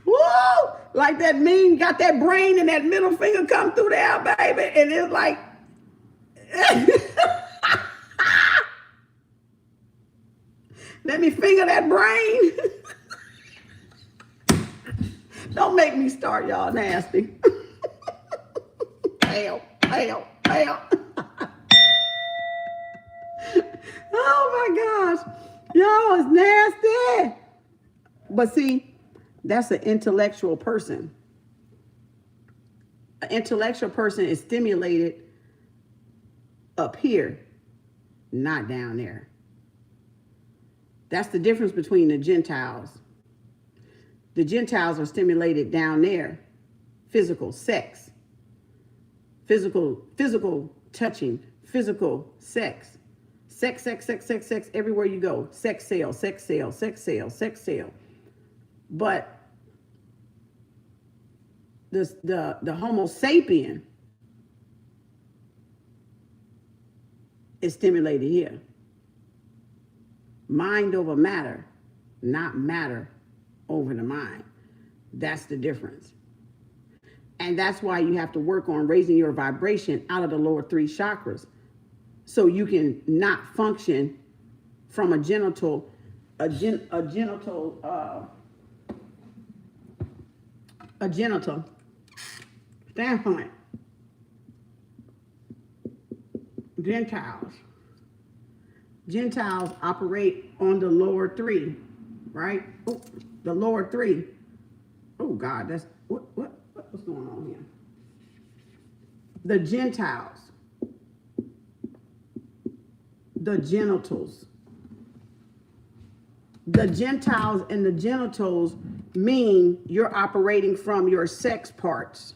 Woo! Like that mean, got that brain and that middle finger come through there, baby. And it's like, let me finger that brain. Don't make me start, y'all nasty. Hell. Oh my gosh. Y'all is nasty. But see, that's an intellectual person. An intellectual person is stimulated up here, not down there. That's the difference between the Gentiles. The Gentiles are stimulated down there. Physical sex. Physical touching. Physical sex. Sex everywhere you go. Sex sale. But the Homo sapien is stimulated here. Mind over matter, not matter over the mind. That's the difference. And that's why you have to work on raising your vibration out of the lower three chakras, so you can not function from a genital standpoint. Gentiles operate on the lower three, right? The lower three. Oh God, that's what's going on here? The Gentiles, the genitals. The Gentiles and the genitals mean you're operating from your sex parts.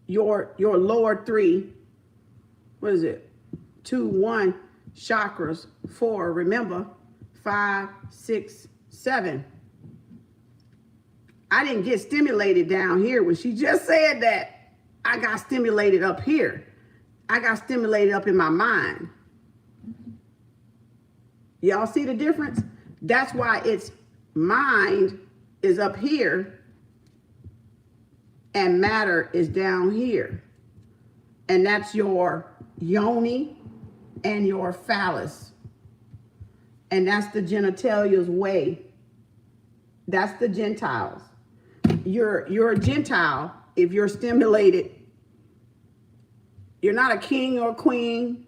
Your lower three, what is it? 2, 1 chakras, 4, remember, 5, 6, 7. I didn't get stimulated down here when she just said that. I got stimulated up here. I got stimulated up in my mind. Y'all see the difference? That's why it's mind is up here and matter is down here. And that's your yoni and your phallus. And that's the genitalia's way. That's the Gentiles. You're a Gentile if you're stimulated. You're not a king or a queen.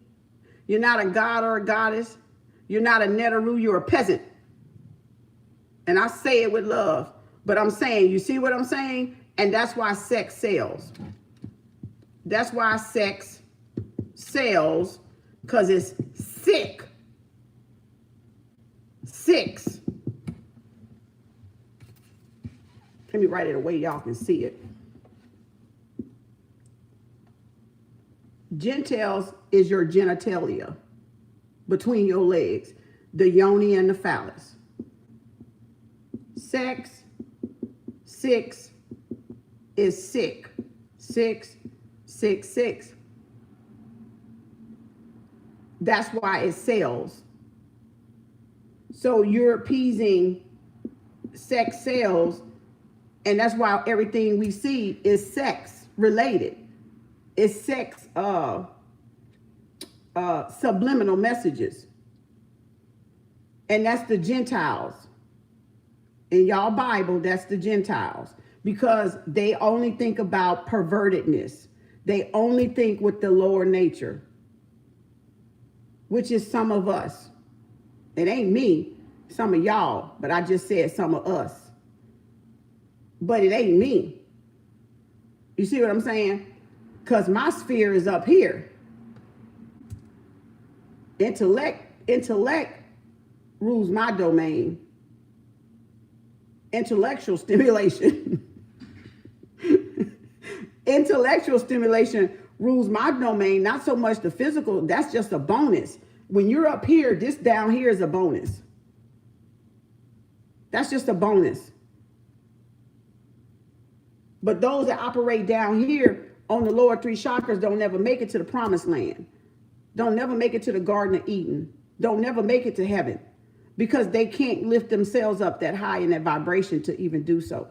You're not a god or a goddess. You're not a Netaru, you're a peasant. And I say it with love, but I'm saying, you see what I'm saying? And that's why sex sells. That's why sex sells, because it's sick. 6. Let me write it away, y'all can see it. Gentiles is your genitalia between your legs, the yoni and the phallus. Sex, 6 is sick. 6, 6, 6. That's why it sells. So you're appeasing sex sales, and that's why everything we see is sex related. It's sex subliminal messages. And that's the Gentiles. In y'all Bible, that's the Gentiles. Because they only think about pervertedness. They only think with the lower nature. Which is some of us. It ain't me, some of y'all, but I just said some of us. But it ain't me. You see what I'm saying? Because my sphere is up here. Intellect rules my domain. Intellectual stimulation. Intellectual stimulation rules my domain, not so much the physical. That's just a bonus. When you're up here, this down here is a bonus. That's just a bonus. But those that operate down here on the lower 3 chakras don't never make it to the promised land. Don't never make it to the Garden of Eden. Don't never make it to heaven. Because they can't lift themselves up that high in that vibration to even do so.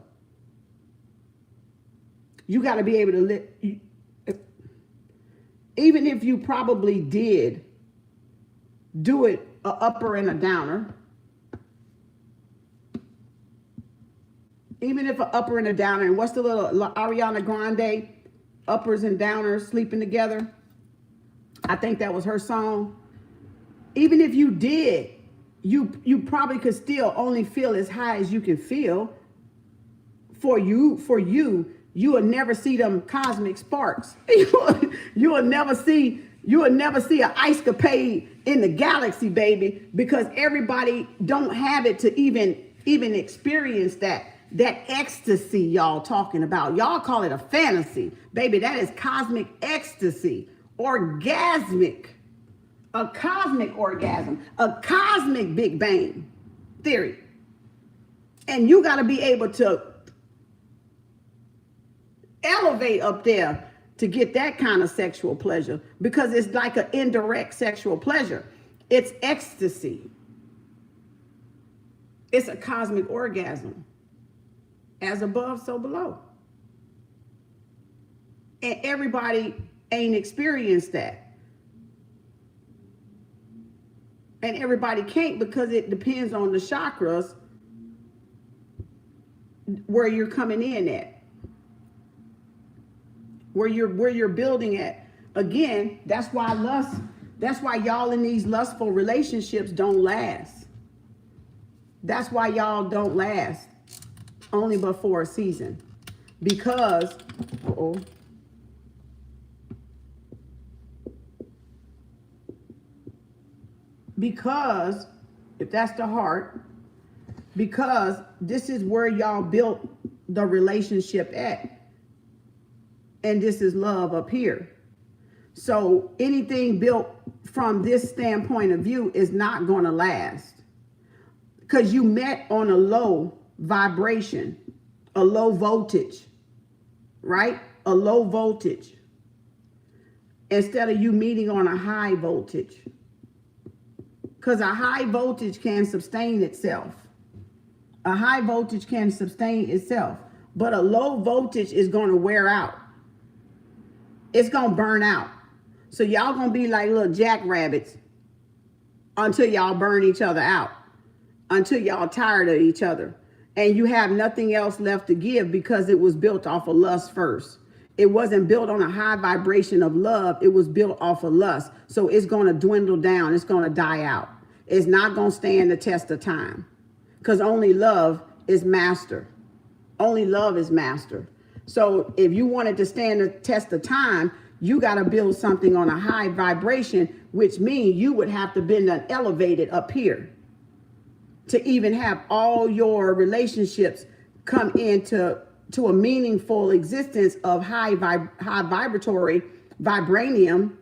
You got to be able to lift. Even if you probably did do it a upper and a downer. Even if an upper and a downer, and what's the little Ariana Grande, uppers and downers sleeping together? I think that was her song. Even if you did, you probably could still only feel as high as you can feel. For you will never see them cosmic sparks. You will never see an ice capade in the galaxy, baby, because everybody don't have it to even experience that ecstasy y'all talking about. Y'all call it a fantasy. Baby, that is cosmic ecstasy. Orgasmic. A cosmic orgasm. A cosmic Big Bang theory. And you got to be able to elevate up there to get that kind of sexual pleasure, because it's like an indirect sexual pleasure. It's ecstasy. It's a cosmic orgasm. As above, so below. And everybody ain't experienced that. And everybody can't, because it depends on the chakras where you're coming in at. Where you're building at. Again, that's why y'all in these lustful relationships don't last. That's why y'all don't last only but for a season. Because, because if that's the heart, because this is where y'all built the relationship at. And this is love up here. So anything built from this standpoint of view is not going to last. Because you met on a low vibration, a low voltage, right? A low voltage. Instead of you meeting on a high voltage. Because a high voltage can sustain itself. A high voltage can sustain itself. But a low voltage is going to wear out. It's going to burn out. So y'all going to be like little jackrabbits until y'all burn each other out. Until y'all tired of each other. And you have nothing else left to give because it was built off of lust first. It wasn't built on a high vibration of love. It was built off of lust. So it's going to dwindle down. It's going to die out. It's not going to stand the test of time. Because only love is master. Only love is master. So if you wanted to stand the test of time, you got to build something on a high vibration, which means you would have to be elevated up here to even have all your relationships come into a meaningful existence of high vibratory vibration.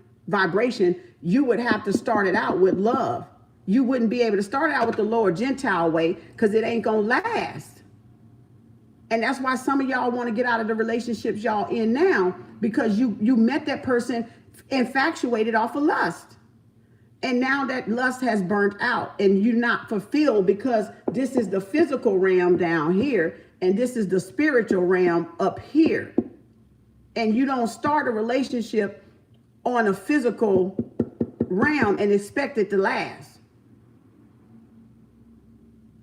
You would have to start it out with love. You wouldn't be able to start out with the lower Gentile way because it ain't gonna last. And that's why some of y'all want to get out of the relationships y'all in now, because you met that person infatuated off of lust. And now that lust has burnt out and you're not fulfilled, because this is the physical realm down here and this is the spiritual realm up here. And you don't start a relationship on a physical realm and expect it to last.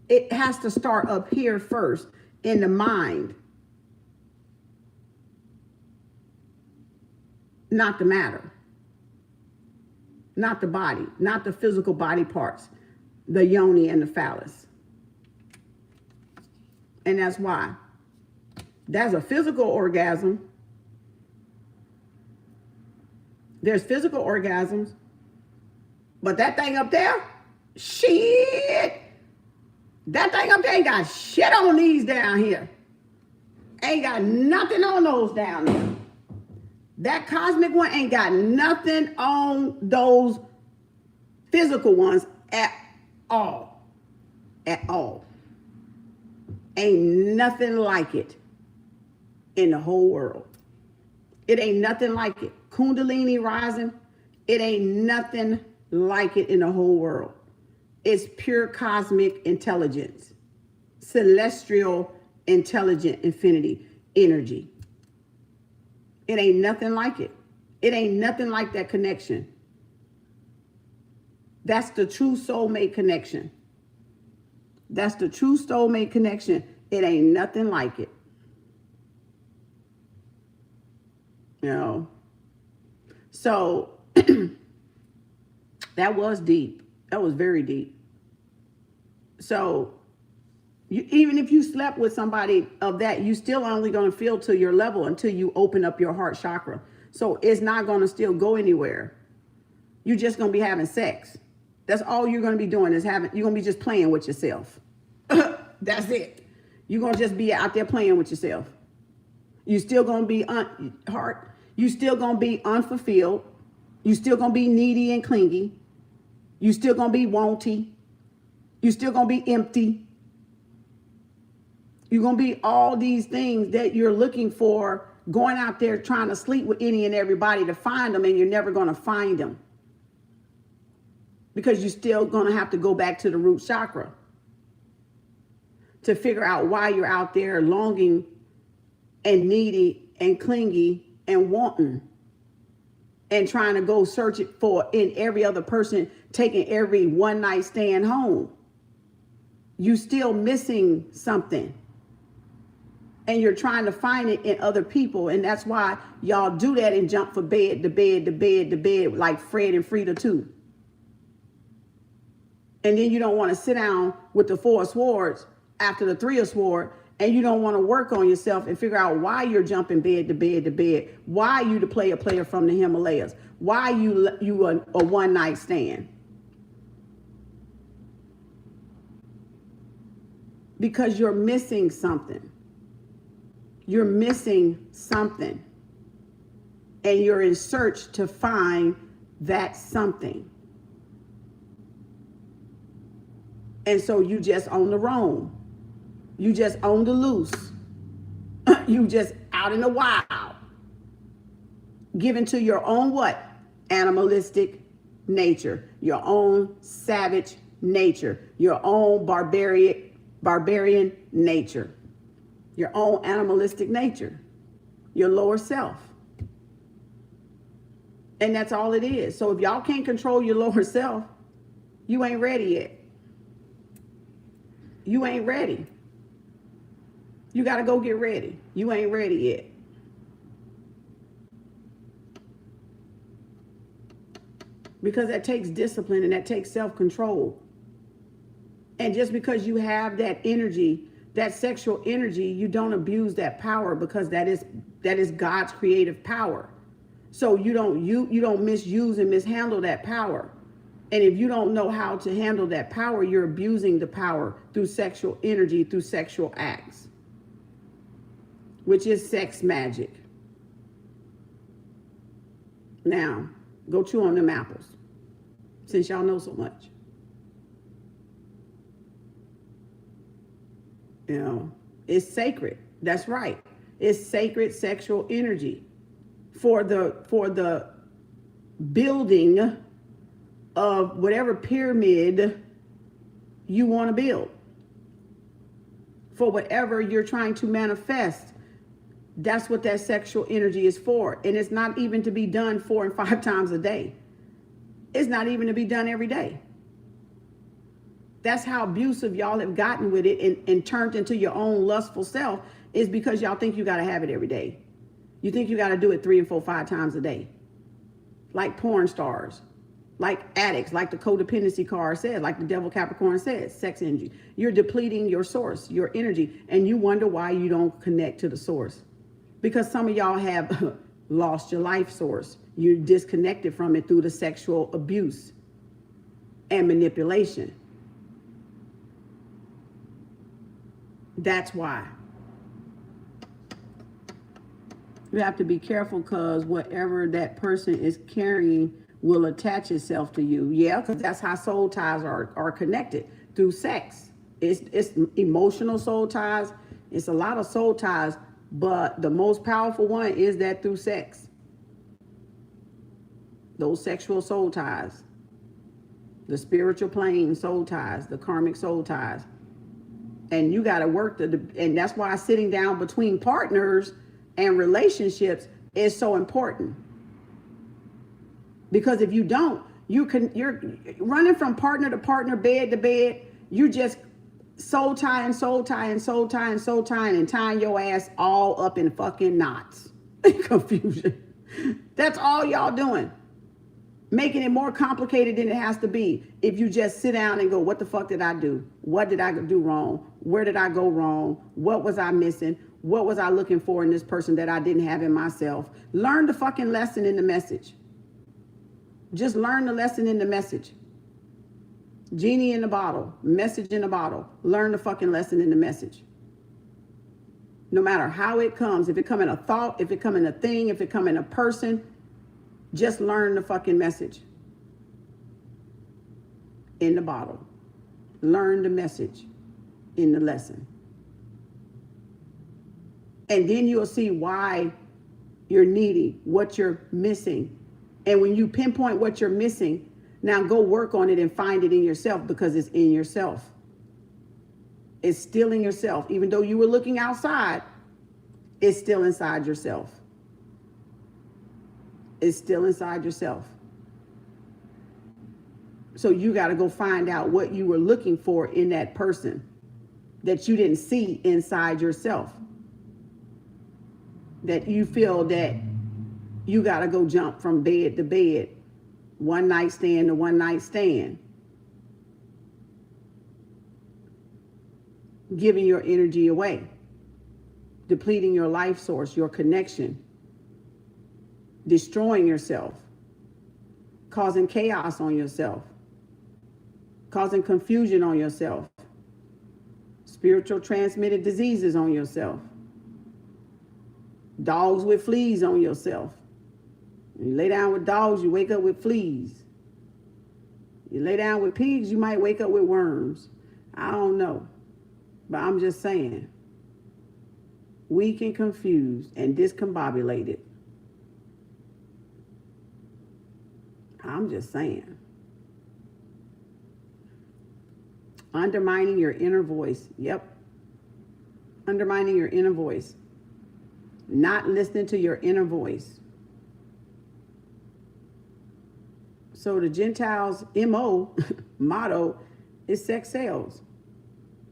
It has to start up here first in the mind, not the matter. Not the body, not the physical body parts, the yoni and the phallus. And that's why. That's a physical orgasm. There's physical orgasms. But that thing up there, shit. That thing up there ain't got shit on these down here. Ain't got nothing on those down there. That cosmic one ain't got nothing on those physical ones at all. At all. Ain't nothing like it in the whole world. It ain't nothing like it. Kundalini rising, it ain't nothing like it in the whole world. It's pure cosmic intelligence. Celestial intelligent infinity energy. It ain't nothing like it. It ain't nothing like that connection. That's the true soulmate connection. That's the true soulmate connection. It ain't nothing like it. You know. So that was deep. That was very deep. So even if you slept with somebody of that, you still only going to feel to your level until you open up your heart chakra. So it's not going to still go anywhere. You're just going to be having sex. That's all you're going to be doing is you're going to be just playing with yourself. That's it. You're going to just be out there playing with yourself. You're still going to be you're still going to be unfulfilled. You're still going to be needy and clingy. You're still going to be wanty. You're still going to be empty. You're going to be all these things that you're looking for, going out there trying to sleep with any and everybody to find them, and you're never going to find them. Because you're still going to have to go back to the root chakra to figure out why you're out there longing and needy and clingy and wanting and trying to go search it for in every other person, taking every one night stand home. You still missing something. And you're trying to find it in other people. And that's why y'all do that and jump from bed to bed to bed to bed, like Fred and Frida too. And then you don't want to sit down with the 4 of Swords after the 3 of Swords, and you don't want to work on yourself and figure out why you're jumping bed to bed to bed, why you the player from the Himalayas, why you a one night stand. Because you're missing something. You're missing something. And you're in search to find that something. And so you just on the roam. You just on the loose. You just out in the wild. Given to your own what? Animalistic nature. Your own savage nature. Your own barbarian nature. Your own animalistic nature. Your lower self. And that's all it is. So if y'all can't control your lower self, you ain't ready yet. You ain't ready. You got to go get ready. You ain't ready yet. Because that takes discipline and that takes self-control. And just because you have that energy, that sexual energy, you don't abuse that power, because that is God's creative power. So you don't misuse and mishandle that power. And if you don't know how to handle that power, you're abusing the power through sexual energy, through sexual acts, which is sex magic. Now, go chew on them apples, since y'all know so much. You know, it's sacred. That's right. It's sacred sexual energy for the building of whatever pyramid you want to build. For whatever you're trying to manifest. That's what that sexual energy is for. And it's not even to be done 4 and 5 times a day. It's not even to be done every day. That's how abusive y'all have gotten with it and turned into your own lustful self, is because y'all think you got to have it every day. You think you got to do it 3 and 4, 5 times a day. Like porn stars, like addicts, like the codependency card says, like the devil Capricorn says, sex energy. You're depleting your source, your energy, and you wonder why you don't connect to the source. Because some of y'all have lost your life source. You're disconnected from it through the sexual abuse and manipulation. That's why. You have to be careful, because whatever that person is carrying will attach itself to you. Yeah, because that's how soul ties are connected, through sex. It's emotional soul ties. It's a lot of soul ties, but the most powerful one is that through sex. Those sexual soul ties. The spiritual plane soul ties, the karmic soul ties. And you got to work and that's why sitting down between partners and relationships is so important. Because if you don't, you're running from partner to partner, bed to bed. You just soul tying, and tying your ass all up in fucking knots. Confusion. That's all y'all doing. Making it more complicated than it has to be. If you just sit down and go, what the fuck did I do? What did I do wrong? Where did I go wrong? What was I missing? What was I looking for in this person that I didn't have in myself? Learn the fucking lesson in the message. Just learn the lesson in the message. Genie in the bottle, message in the bottle. Learn the fucking lesson in the message. No matter how it comes, if it come in a thought, if it come in a thing, if it come in a person, just learn the fucking message in the bottle. Learn the message in the lesson. And then you'll see why you're needy, what you're missing. And when you pinpoint what you're missing, now go work on it and find it in yourself, because it's in yourself. It's still in yourself. Even though you were looking outside, it's still inside yourself. It's still inside yourself. So you got to go find out what you were looking for in that person that you didn't see inside yourself. That you feel that you got to go jump from bed to bed, one night stand to one night stand. giving your energy away, depleting your life source, your connection, destroying yourself, causing chaos on yourself, causing confusion on yourself, spiritual transmitted diseases on yourself, dogs with fleas on yourself. You lay down with dogs, you wake up with fleas. You lay down with pigs, you might wake up with worms. I don't know. But I'm just saying, weak and confused and discombobulated. I'm just saying. Undermining your inner voice. Yep. Undermining your inner voice. Not listening to your inner voice. So the Gentiles' motto is sex sells.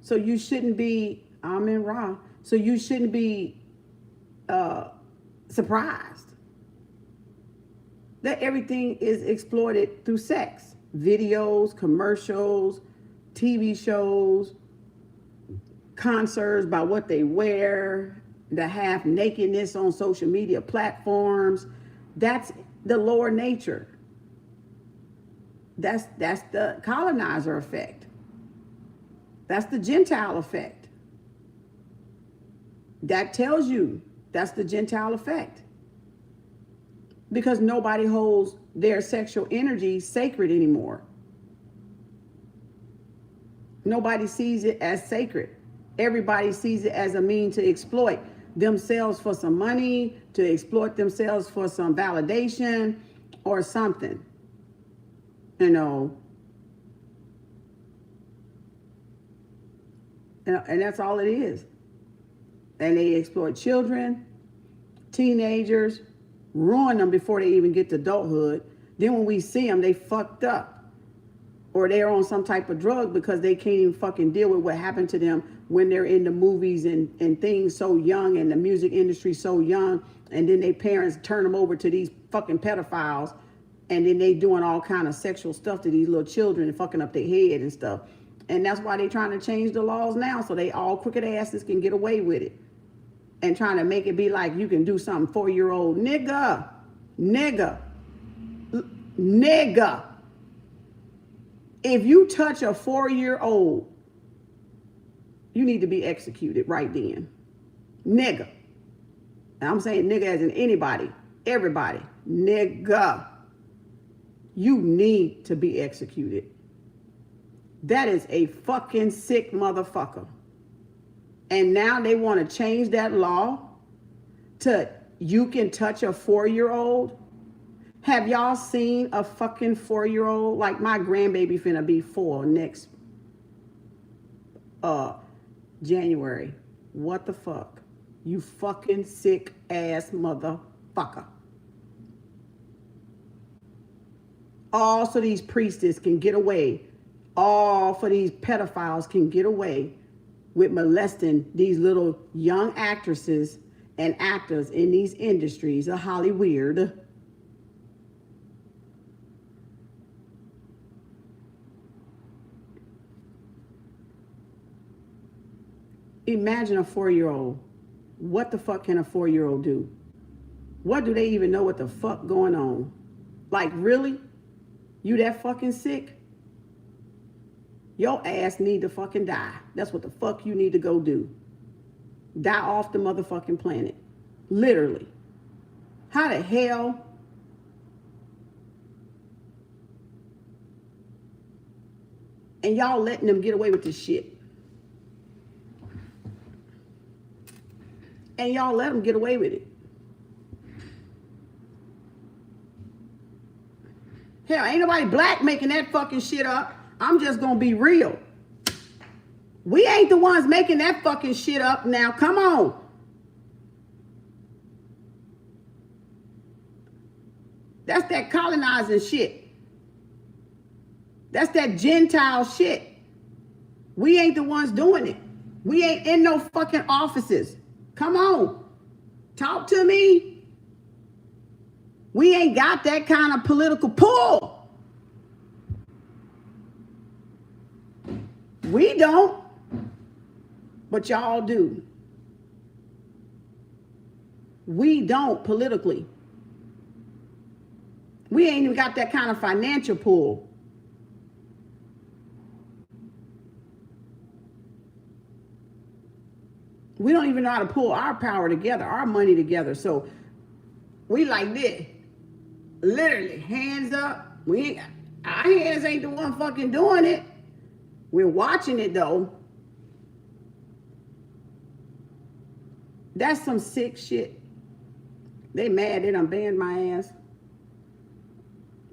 So you shouldn't be, Amen Ra. So you shouldn't be surprised that everything is exploited through sex. Videos, commercials, TV shows, concerts by what they wear, the half nakedness on social media platforms. That's the lower nature. That's the colonizer effect. That's the Gentile effect. That tells you that's the Gentile effect. Because nobody holds their sexual energy sacred anymore. Nobody sees it as sacred. Everybody sees it as a means to exploit themselves for some money, to exploit themselves for some validation or something. You know. And that's all it is. And they exploit children, teenagers, ruin them before they even get to adulthood. Then when we see them, they fucked up. Or they're on some type of drug because they can't even fucking deal with what happened to them when they're in the movies and things so young and the music industry so young. And then their parents turn them over to these fucking pedophiles. And then they doing all kind of sexual stuff to these little children and fucking up their head and stuff. And that's why they trying to change the laws now so they all crooked asses can get away with it. And trying to make it be like you can do something 4-year-old. Nigga. If you touch a 4-year-old, you need to be executed right then. Nigga. And I'm saying nigga as in anybody, everybody. Nigga. You need to be executed. That is a fucking sick motherfucker. And now they want to change that law to you can touch a 4-year-old. Have y'all seen a fucking 4-year-old? Like my grandbaby finna be 4 next January. What the fuck? You fucking sick ass motherfucker. All so these priestess can get away. All for these pedophiles can get away with molesting these little young actresses and actors in these industries of Hollywood. Imagine a 4-year-old. What the fuck can a 4-year-old do? What do they even know what the fuck going on? Like, really? You that fucking sick? Your ass need to fucking die. That's what the fuck you need to go do. Die off the motherfucking planet. Literally. How the hell? And y'all letting them get away with this shit. And y'all let them get away with it. Hell, ain't nobody black making that fucking shit up. I'm just gonna be real. We ain't the ones making that fucking shit up now. Come on. That's that colonizing shit. That's that Gentile shit. We ain't the ones doing it. We ain't in no fucking offices. Come on. Talk to me. We ain't got that kind of political pull. We don't. But y'all do. We don't politically. We ain't even got that kind of financial pull. We don't even know how to pull our power together, our money together. So we like this. Literally, hands up. Our hands ain't the one fucking doing it. We're watching it though. That's some sick shit. They mad they done banned my ass.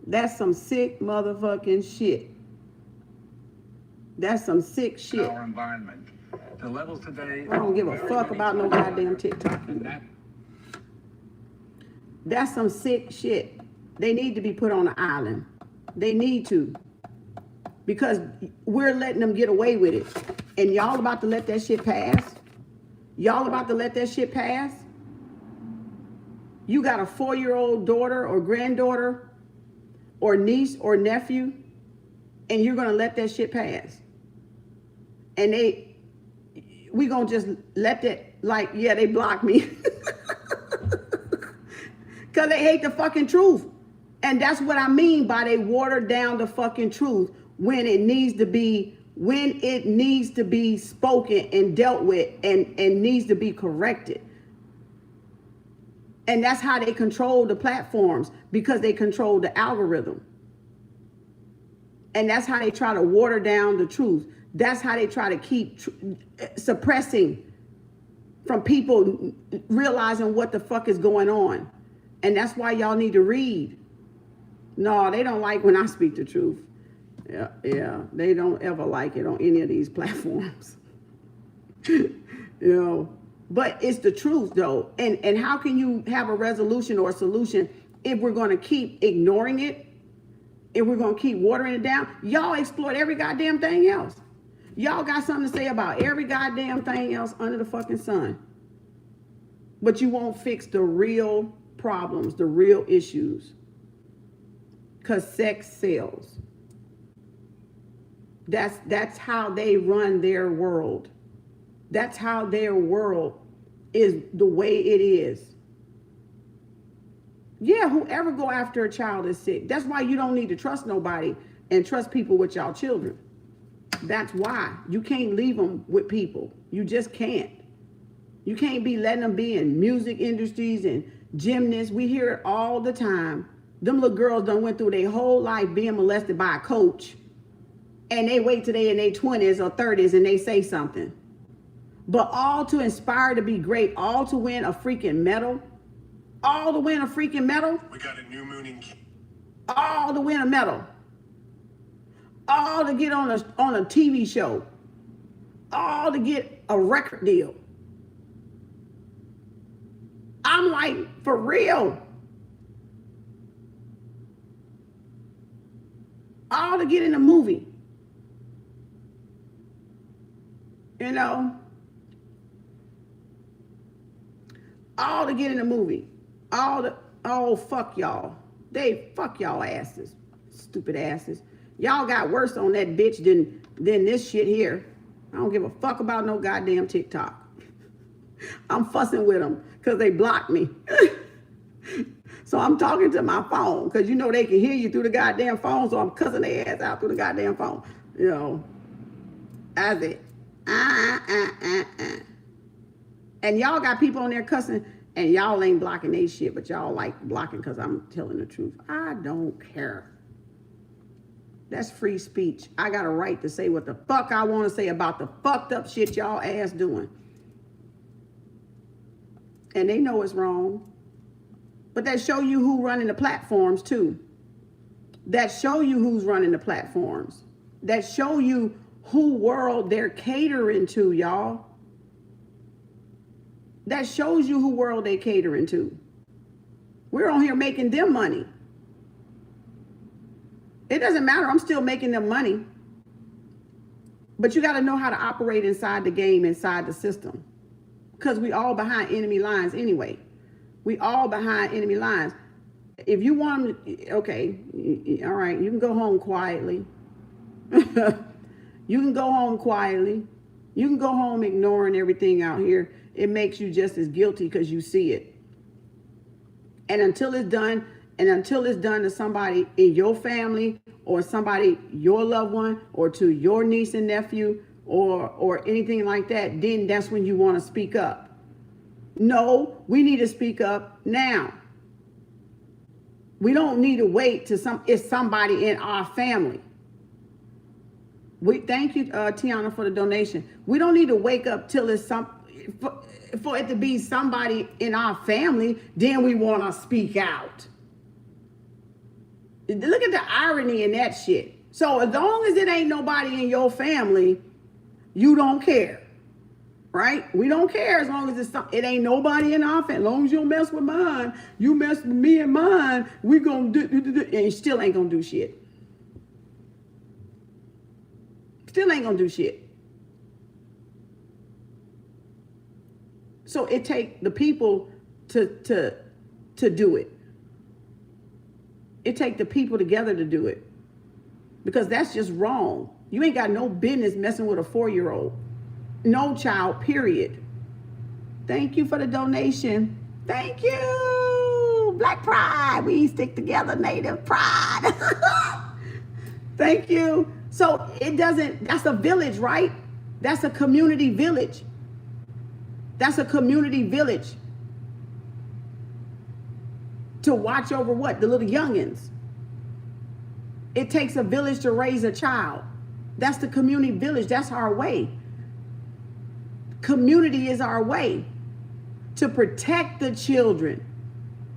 That's some sick motherfucking shit. That's some sick shit. Our environment. The levels today. I don't give a fuck about no goddamn TikTok. That's some sick shit. They need to be put on an island. They need to. Because we're letting them get away with it. And y'all about to let that shit pass? Y'all about to let that shit pass? You got a 4-year-old daughter or granddaughter or niece or nephew, and you're gonna let that shit pass. And we gonna just let that, like, yeah, they blocked me. Because they hate the fucking truth. And that's what I mean by they water down the fucking truth when it needs to be spoken and dealt with and needs to be corrected. And that's how they control the platforms, because they control the algorithm. And that's how they try to water down the truth. That's how they try to keep suppressing from people realizing what the fuck is going on. And that's why y'all need to read. No, they don't like when I speak the truth. Yeah, they don't ever like it on any of these platforms. But it's the truth though. And how can you have a resolution or a solution if we're going to keep ignoring it? If we're going to keep watering it down? Y'all exploit every goddamn thing else. Y'all got something to say about every goddamn thing else under the fucking sun. But you won't fix the real problems, the real issues. Because sex sells. That's how they run their world. That's how their world is the way it is. Yeah, whoever go after a child is sick. That's why you don't need to trust nobody and trust people with y'all children. That's why. You can't leave them with people. You just can't. You can't be letting them be in music industries and gymnasts. We hear it all the time. Them little girls done went through their whole life being molested by a coach. And they wait till they in their 20s or 30s and they say something. But all to inspire to be great, all to win a freaking medal. All to win a freaking medal. We got a new moon in. All to win a medal. All to get on a TV show. All to get a record deal. I'm like, for real. All to get in a movie. You know? All to get in a movie. Fuck y'all. Fuck y'all asses. Stupid asses. Y'all got worse on that bitch than this shit here. I don't give a fuck about no goddamn TikTok. I'm fussing with them because they blocked me. So I'm talking to my phone because you know they can hear you through the goddamn phone. So I'm cussing their ass out through the goddamn phone. You know, that's it. And y'all got people on there cussing and y'all ain't blocking they shit, but y'all like blocking because I'm telling the truth. I don't care. That's free speech. I got a right to say what the fuck I want to say about the fucked up shit y'all ass doing. And they know it's wrong. But that show you who running the platforms too. That show you who's running the platforms. That show you who world they're catering to, y'all. That shows you who world they catering to. We're on here making them money. It doesn't matter. I'm still making them money. But you got to know how to operate inside the game, inside the system. Because we all behind enemy lines anyway. We all behind enemy lines. If you want them to, okay, all right, you can go home quietly. You can go home quietly. You can go home ignoring everything out here. It makes you just as guilty because you see it. And until it's done to somebody in your family or somebody, your loved one, or to your niece and nephew or anything like that, then that's when you want to speak up. No, we need to speak up now. We don't need to wait till it's somebody in our family. We thank you, Tiana, for the donation. We don't need to wake up till it's for it to be somebody in our family, then we want to speak out. Look at the irony in that shit. So as long as it ain't nobody in your family, you don't care, right? We don't care as long as it ain't nobody in our family. As long as you don't mess with mine, you mess with me and mine, we gonna do, and you still ain't gonna do shit. Still ain't gonna do shit. So it take the people to do it. It take the people together to do it. Because that's just wrong. You ain't got no business messing with a 4-year-old. No child, period. Thank you for the donation. Thank you. Black pride. We stick together, Native pride. Thank you. So that's a village, right? That's a community village. That's a community village. To watch over what? The little youngins. It takes a village to raise a child. That's the community village. That's our way. Community is our way to protect the children.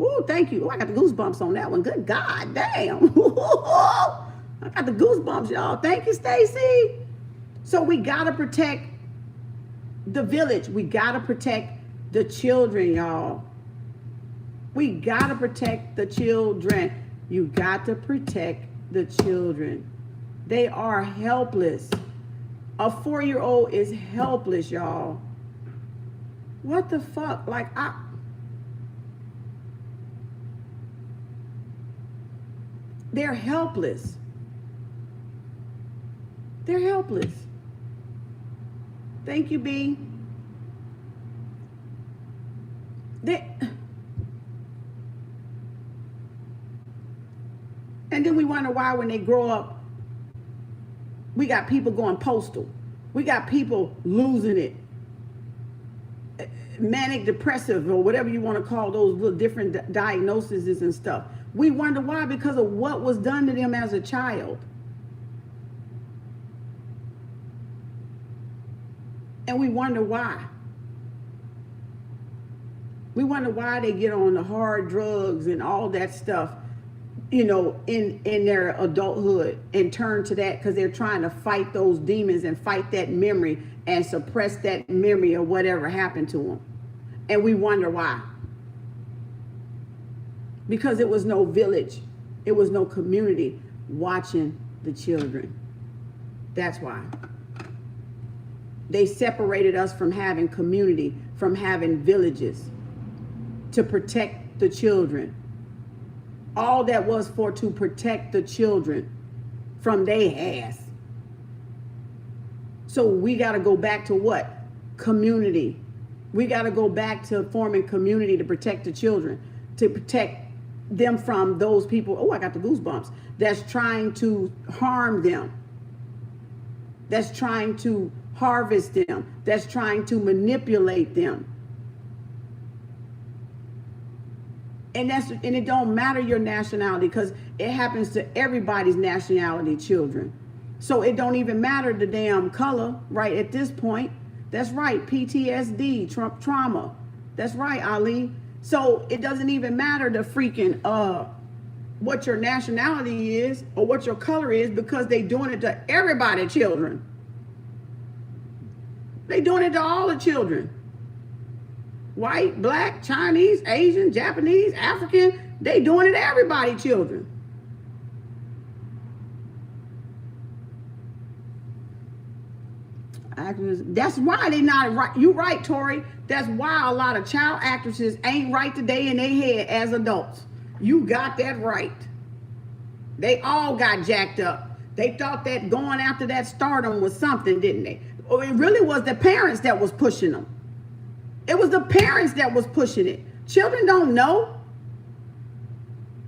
Ooh, thank you. Ooh, I got the goosebumps on that one. Good God damn. I got the goosebumps, y'all. Thank you, Stacy. So we got to protect the village. We got to protect the children, y'all. We got to protect the children. You got to protect the children. They are helpless. A 4-year-old is helpless, y'all. What the fuck? They're helpless. They're helpless. Thank you, B. And then we wonder why when they grow up, we got people going postal. We got people losing it. Manic depressive or whatever you want to call those little different diagnoses and stuff. We wonder why, because of what was done to them as a child. And we wonder why. We wonder why they get on the hard drugs and all that stuff, you know, in their adulthood, and turn to that because they're trying to fight those demons and fight that memory and suppress that memory of whatever happened to them. And we wonder why. Because it was no village. It was no community watching the children. That's why. They separated us from having community, from having villages to protect the children. All that was for to protect the children from their ass. So we got to go back to what? Community. We got to go back to forming community to protect the children, to protect them from those people. Oh, I got the goosebumps. That's trying to harm them. That's trying to harvest them. That's trying to manipulate them. And it don't matter your nationality, because it happens to everybody's nationality children. So it don't even matter the damn color, right, at this point. That's right, PTSD, trauma. That's right, Ali. So it doesn't even matter the freaking what your nationality is or what your color is, because they doing it to everybody children. They doing it to all the children. White, black, Chinese, Asian, Japanese, African, they doing it to everybody children. Actors, that's why they not right. You right, Tori. That's why a lot of child actresses ain't right today in their head as adults. You got that right. They all got jacked up. They thought that going after that stardom was something, didn't they? Or it really was the parents that was pushing them. It was the parents that was pushing it. Children don't know.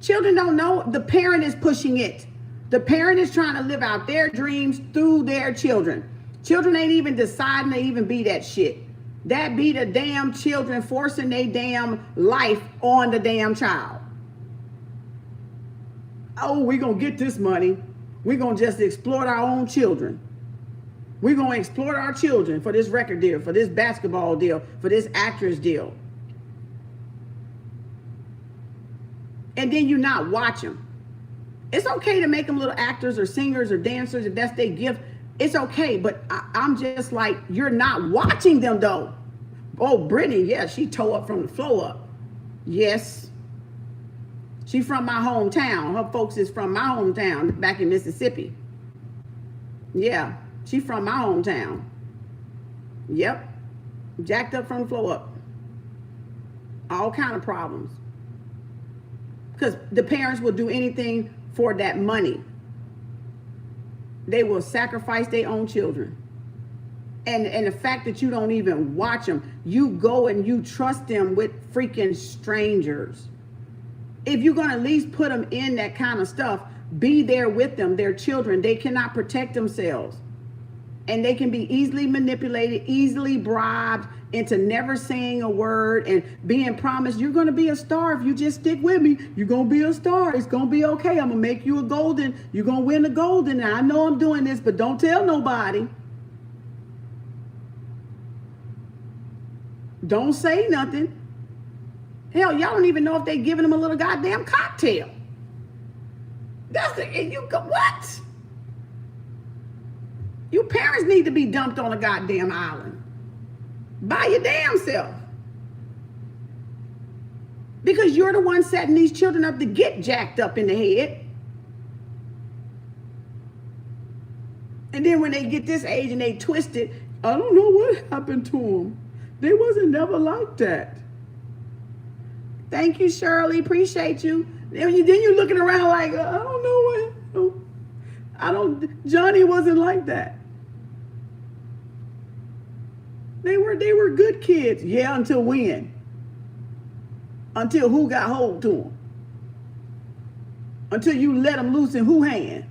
Children don't know. The parent is pushing it. The parent is trying to live out their dreams through their children. Children ain't even deciding to even be that shit. That be the damn children forcing their damn life on the damn child. Oh, we're going to get this money. We're going to just exploit our own children. We're going to exploit our children for this record deal, for this basketball deal, for this actress deal. And then you not watch them. It's okay to make them little actors or singers or dancers if that's their gift. It's okay, but I'm just like, you're not watching them though. Oh, Brittany, yeah, she tore up from the floor up. Yes. She from my hometown. Her folks is from my hometown back in Mississippi. Yeah, she from my hometown. Yep. Jacked up from the floor up. All kind of problems. Because the parents will do anything for that money. They will sacrifice their own children. And the fact that you don't even watch them, you go and you trust them with freaking strangers. If you're going to at least put them in that kind of stuff, be there with them. They're children. They cannot protect themselves. And they can be easily manipulated, easily bribed into never saying a word and being promised, you're going to be a star if you just stick with me. You're going to be a star. It's going to be okay. I'm going to make you a golden. You're going to win a golden. And I know I'm doing this, but don't tell nobody. Don't say nothing. Hell, y'all don't even know if they giving them a little goddamn cocktail. That's the, and you go, what? You parents need to be dumped on a goddamn island. By your damn self. Because you're the one setting these children up to get jacked up in the head. And then when they get this age and they twist it, I don't know what happened to them. They wasn't never like that. Thank you, Shirley. Appreciate you. Then you're looking around like, I don't know what. Johnny wasn't like that. They were good kids. Yeah, until when? Until who got hold to them? Until you let them loose in who hand?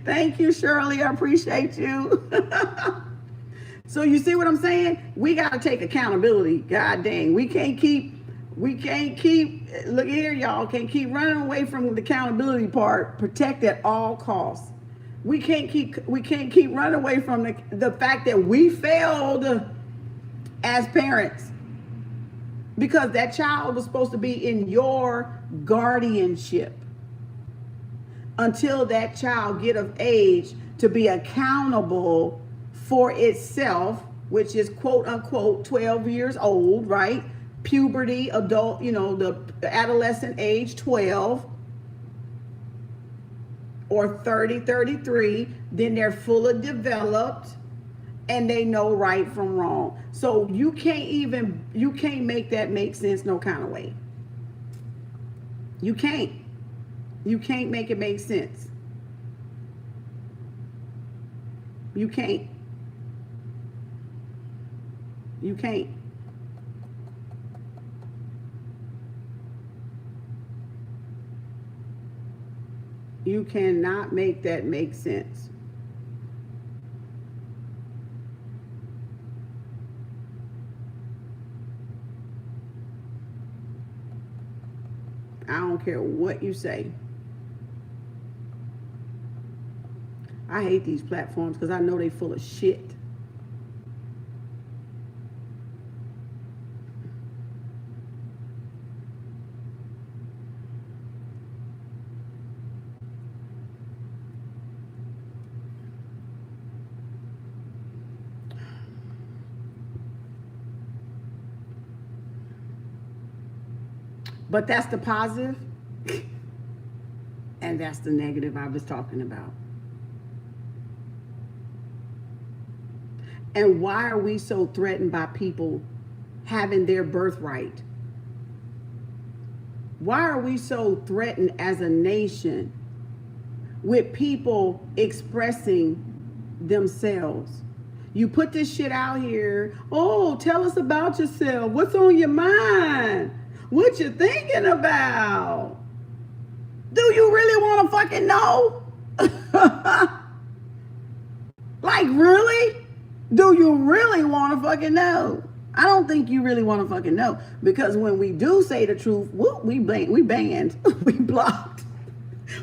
Thank you, Shirley. I appreciate you. So you see what I'm saying? We got to take accountability. God dang. We can't keep, look here, y'all, can't keep running away from the accountability part. Protect at all costs. We can't keep running away from the fact that we failed as parents. Because that child was supposed to be in your guardianship until that child get of age to be accountable for itself, which is quote unquote 12 years old, right? Puberty, adult, the adolescent age 12 or 30, 33, then they're fully developed and they know right from wrong. So you can't make that make sense no kind of way. You can't make it make sense. You can't. You can't. You cannot make that make sense. I don't care what you say. I hate these platforms because I know they full of shit. But that's the positive, and that's the negative I was talking about. And why are we so threatened by people having their birthright? Why are we so threatened as a nation with people expressing themselves. You put this shit out here. Oh, tell us about yourself. What's on your mind? What you thinking about? Do you really want to fucking know? Like, really? Do you really want to fucking know? I don't think you really want to fucking know, because when we do say the truth, whoop, we banned, we blocked,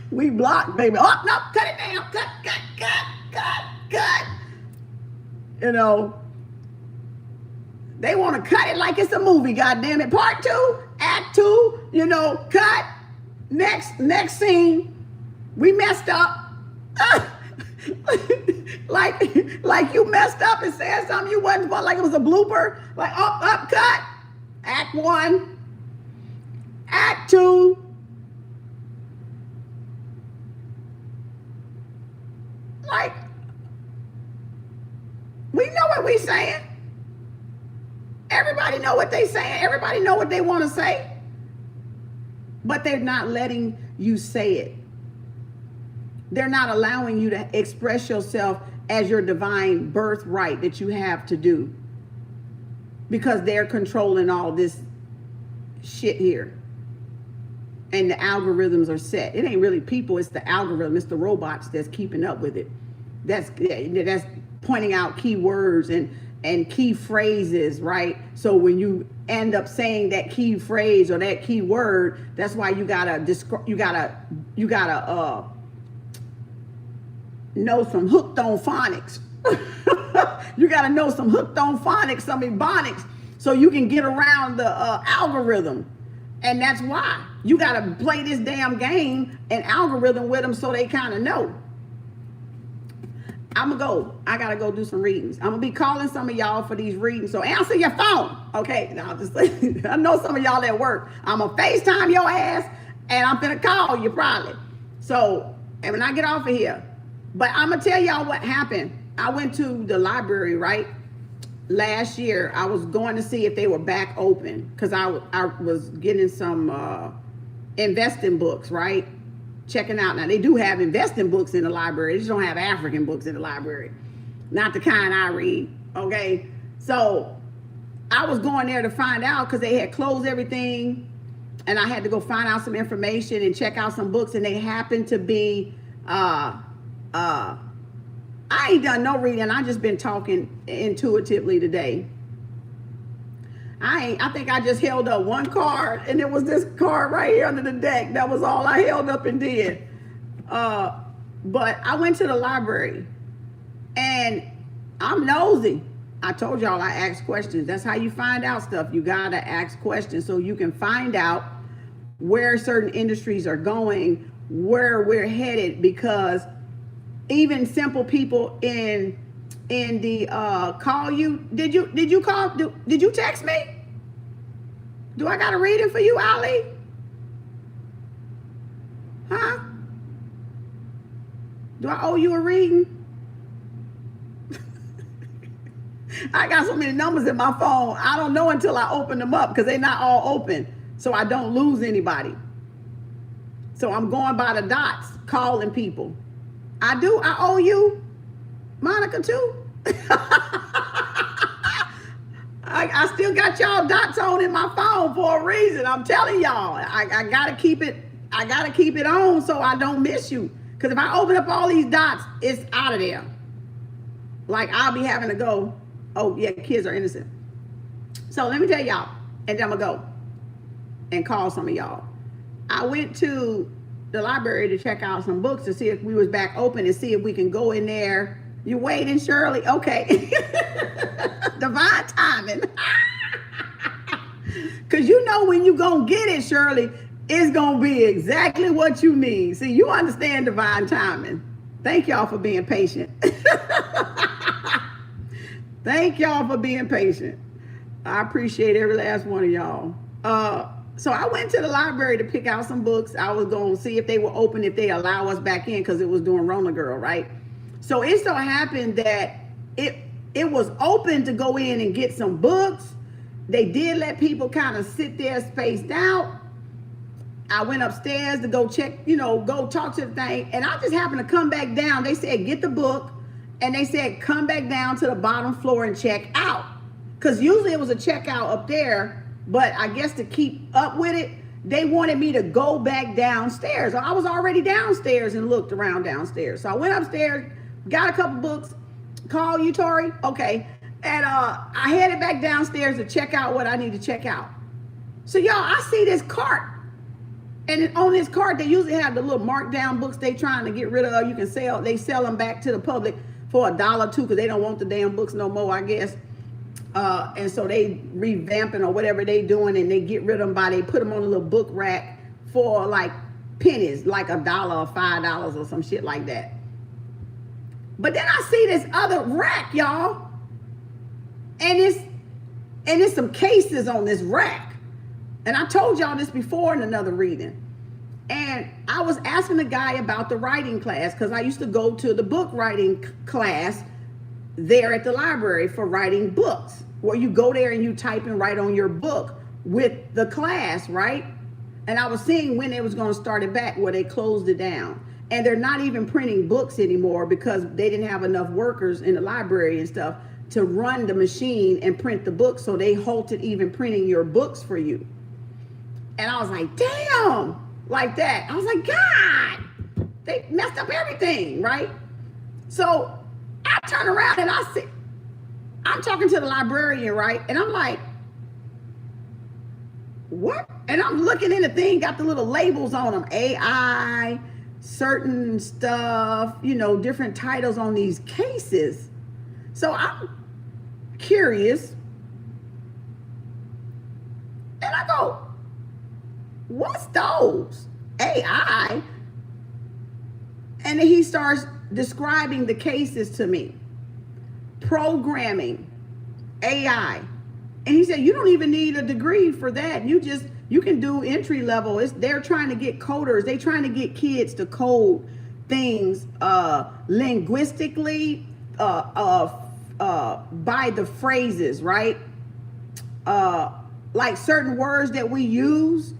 we blocked, baby. Oh no, cut it down, cut. You know, they want to cut it like it's a movie. Goddamn it, part 2, act 2. You know, cut. Next scene. We messed up. like you messed up and said something you wasn't supposed, like it was a blooper. Like up, cut. Act 1, act 2. Like, we know what we saying. Everybody know what they saying. Everybody know what they want to say. But they're not letting you say it. They're not allowing you to express yourself as your divine birthright that you have to do, because they're controlling all this shit here. And the algorithms are set. It ain't really people, it's the algorithm, it's the robots that's keeping up with it. That's pointing out keywords and key phrases, right? So when you end up saying that key phrase or that key word, that's why you gotta know some hooked on phonics. You gotta know some hooked on phonics, some ebonics, so you can get around the algorithm. And that's why you gotta play this damn game and algorithm with them so they kind of know. I gotta go do some readings. I'm gonna be calling some of y'all for these readings, so answer your phone. Okay, now I know some of y'all at work. I'm gonna FaceTime your ass and I'm gonna call you probably. So, and when I get off of here, but I'm gonna tell y'all what happened. I went to the library, right? Last year, I was going to see if they were back open, because I was getting some investing books, right? Checking out. Now, they do have investing books in the library. They just don't have African books in the library. Not the kind I read, okay? So I was going there to find out, because they had closed everything, and I had to go find out some information and check out some books, and they happened to be I ain't done no reading. I just been talking intuitively today. I think I just held up one card, and it was this card right here under the deck. That was all I held up and did. But I went to the library, and I'm nosy. I told y'all I ask questions. That's how you find out stuff. You gotta ask questions so you can find out where certain industries are going, where we're headed, because even simple people in the call you. Did you call? Did you text me? Do I got a reading for you, Ali? Huh? Do I owe you a reading? I got so many numbers in my phone. I don't know until I open them up, because they're not all open, so I don't lose anybody. So I'm going by the dots, calling people. I owe you, Monica, too. I still got y'all dots on in my phone for a reason. I'm telling y'all, I gotta keep it on so I don't miss you. Because if I open up all these dots, it's out of there. Like, I'll be having to go, oh yeah, kids are innocent. So let me tell y'all, and then I'm gonna go and call some of y'all. I went to the library to check out some books to see if we was back open and see if we can go in there. You waiting, Shirley? Okay. Divine timing. Because you know when you gonna get it, Shirley, it's gonna be exactly what you need. See, you understand divine timing. Thank y'all for being patient. Thank y'all for being patient. I appreciate every last one of y'all. So I went to the library to pick out some books. I was going to see if they were open, if they allow us back in, because it was doing Rona Girl, right? So it so happened that it was open to go in and get some books. They did let people kind of sit there spaced out. I went upstairs to go check, you know, go talk to the thing. And I just happened to come back down. They said, get the book. And they said, come back down to the bottom floor and check out. Because usually it was a checkout up there. But I guess to keep up with it, they wanted me to go back downstairs. I was already downstairs and looked around downstairs. So I went upstairs, got a couple books. Call you, Tori? Okay. And I headed back downstairs to check out what I need to check out. So y'all, I see this cart. And on this cart, they usually have the little markdown books they trying to get rid of. You can sell, they sell them back to the public for $1 or $2 because they don't want the damn books no more, I guess. And so they revamping or whatever they doing, and they get rid of them they put them on a little book rack for like pennies, like $1 or $5 or some shit like that. But then I see this other rack, y'all. And it's some cases on this rack. And I told y'all this before in another reading. And I was asking the guy about the writing class because I used to go to the book writing class there at the library for writing books, where you go there and you type and write on your book with the class, right? And I was seeing when they was going to start it back, where they closed it down. And they're not even printing books anymore because they didn't have enough workers in the library and stuff to run the machine and print the books. So they halted even printing your books for you. And I was like, damn, like that. I was like, God, they messed up everything, right? So I turn around and I see, I'm talking to the librarian, right? And I'm like, what? And I'm looking in the thing, got the little labels on them, AI, certain stuff, you know, different titles on these cases. So I'm curious. And I go, what's those? AI? And then he starts describing the cases to me. Programming, AI. And he said, you don't even need a degree for that. You can do entry level. They're trying to get coders. They're trying to get kids to code things linguistically by the phrases, right? Like certain words that we use,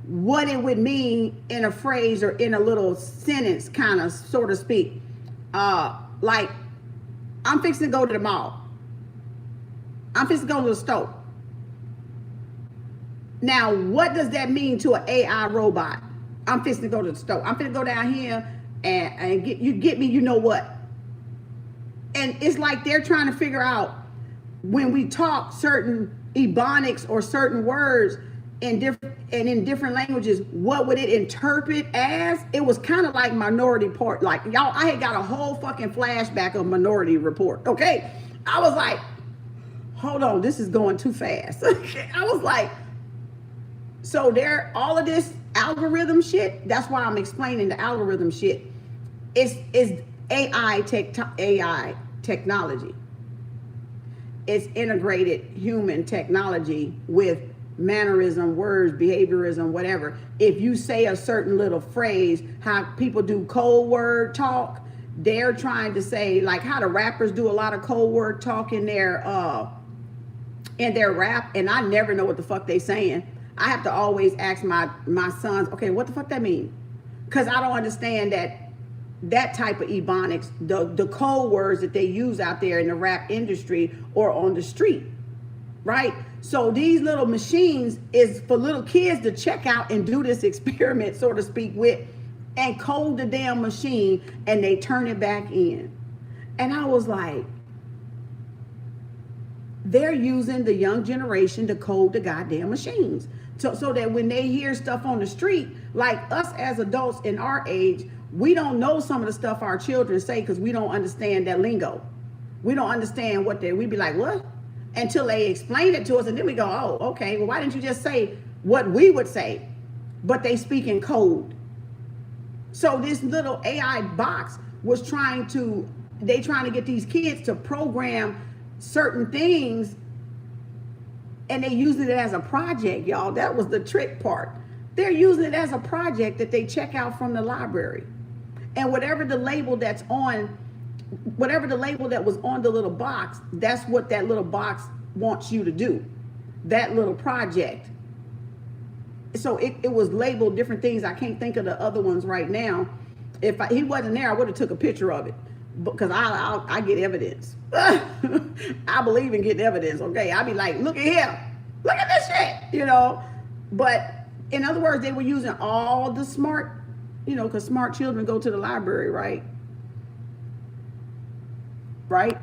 what it would mean in a phrase or in a little sentence, kind of, so to speak. Like, I'm fixing to go to the mall. I'm fixing to go to the store. Now, what does that mean to an AI robot? I'm fixing to go to the store. I'm fixing to go down here and get me, you know what? And it's like they're trying to figure out when we talk certain ebonics or certain words in different languages, what would it interpret as? It was kind of like Minority Report. Like, y'all, I had got a whole fucking flashback of Minority Report. Okay. I was like, hold on, this is going too fast. I was like, so there, all of this algorithm shit, that's why I'm explaining the algorithm shit. Is AI technology. It's integrated human technology with mannerism, words, behaviorism, whatever. If you say a certain little phrase, how people do code word talk, they're trying to say, like how the rappers do a lot of code word talk in their rap, and I never know what the fuck they saying. I have to always ask my sons, okay, what the fuck that mean? Because I don't understand that type of ebonics, the code words that they use out there in the rap industry or on the street, right? So these little machines is for little kids to check out and do this experiment, so to speak, with, and code the damn machine, and they turn it back in. And I was like, they're using the young generation to code the goddamn machines. So that when they hear stuff on the street, like us as adults in our age, we don't know some of the stuff our children say because we don't understand that lingo. We don't understand what we'd be like, what? Until they explain it to us, and then we go, oh, okay, well, why didn't you just say what we would say? But they speak in code. So this little AI box was trying to get these kids to program certain things, and they using it as a project, y'all. That was the trick part. They're using it as a project that they check out from the library. And whatever the label that was on the little box, that's what that little box wants you to do. That little project. so it was labeled different things. I can't think of the other ones right now. If he wasn't there, I would have took a picture of it, because I get evidence. I believe in getting evidence. Okay, I be like, look at him, look at this shit, you know. But in other words, they were using all the smart, you know, because smart children go to the library, right? Right?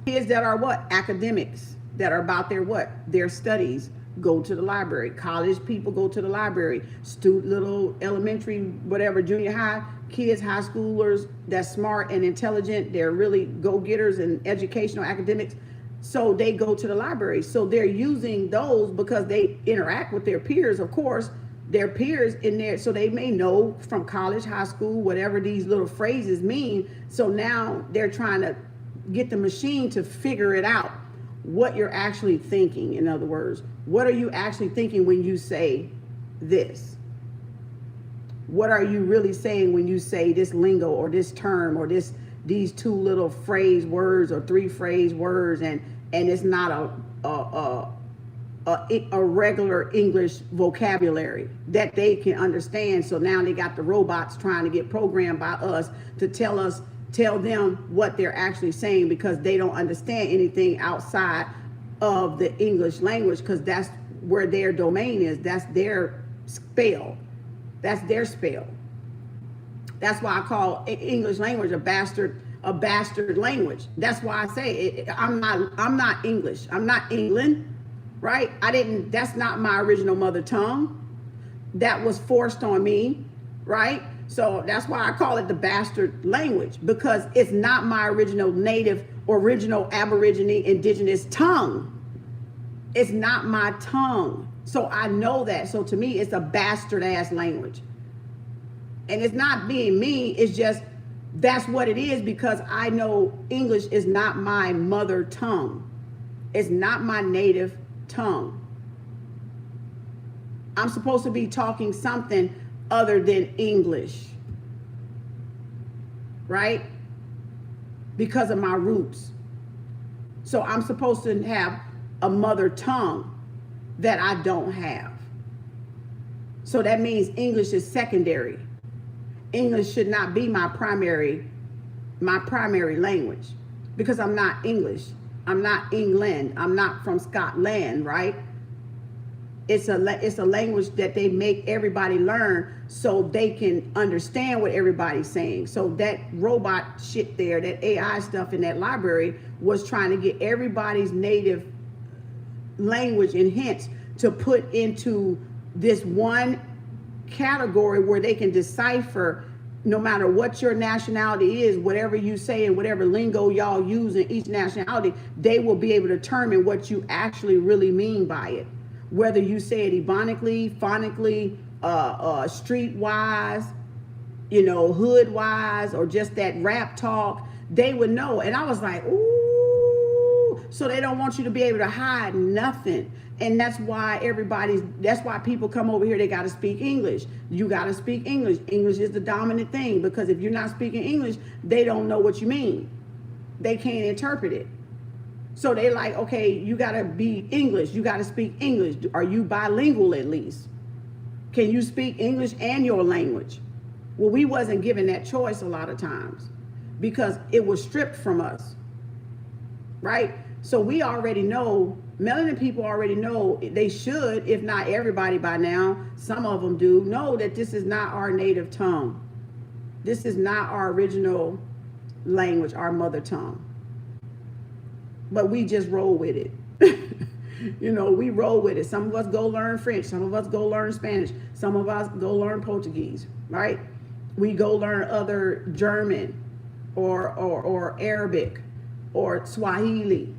Kids that are what? Academics, that are about their what? Their studies, go to the library. College people go to the library. Little elementary, whatever, junior high kids, high schoolers that's smart and intelligent, they're really go-getters in educational academics, so they go to the library. So they're using those because they interact with their peers, of course, their peers in there, so they may know from college, high school, whatever these little phrases mean. So now they're trying to get the machine to figure it out, what you're actually thinking. In other words, what are you actually thinking when you say this? What are you really saying when you say this lingo or this term or these two little phrase words or three phrase words, and it's not a regular English vocabulary that they can understand. So now they got the robots trying to get programmed by us to tell them what they're actually saying, because they don't understand anything outside of the English language, because that's where their domain is. That's their spell. That's their spell. That's why I call English language a bastard language. That's why I say I'm not English. I'm not England, right? That's not my original mother tongue. That was forced on me, right? So that's why I call it the bastard language, because it's not my original Aborigine, indigenous tongue. It's not my tongue. So I know that. So to me, it's a bastard ass language. And it's not being mean. It's just, that's what it is, because I know English is not my mother tongue. It's not my native tongue. I'm supposed to be talking something other than English, right? Because of my roots. So I'm supposed to have a mother tongue that I don't have. So that means English is secondary. English should not be my primary language, because I'm not English. I'm not England. I'm not from Scotland, right? It's a language that they make everybody learn so they can understand what everybody's saying. So that robot shit there, that AI stuff in that library, was trying to get everybody's native language and hence to put into this one category where they can decipher, no matter what your nationality is, whatever you say and whatever lingo y'all use in each nationality, they will be able to determine what you actually really mean by it. Whether you say it ebonically, phonically, streetwise, you know, hood-wise, or just that rap talk, they would know. And I was like, ooh. So they don't want you to be able to hide nothing. And that's why people come over here, they got to speak English. You got to speak English. English is the dominant thing, because if you're not speaking English, they don't know what you mean. They can't interpret it. So they like, okay, you got to be English. You got to speak English. Are you bilingual at least? Can you speak English and your language? Well, we wasn't given that choice a lot of times, because it was stripped from us, right? So we already know, melanin people already know, they should, if not everybody by now, some of them do, know that this is not our native tongue. This is not our original language, our mother tongue. But we just roll with it. You know, we roll with it. Some of us go learn French. Some of us go learn Spanish. Some of us go learn Portuguese, right? We go learn other German or Arabic or Swahili,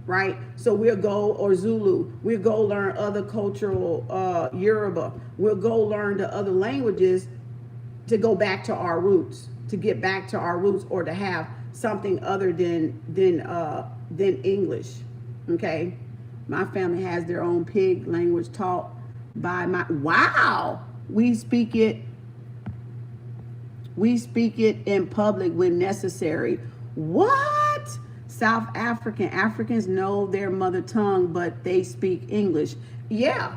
right? So we'll go, or Zulu. We'll go learn other cultural, Yoruba. We'll go learn the other languages to go back to our roots, to get back to our roots, or to have something other than English. Okay, my family has their own pig language taught by we speak it in public when necessary. What? South Africans know their mother tongue, but they speak English. Yeah,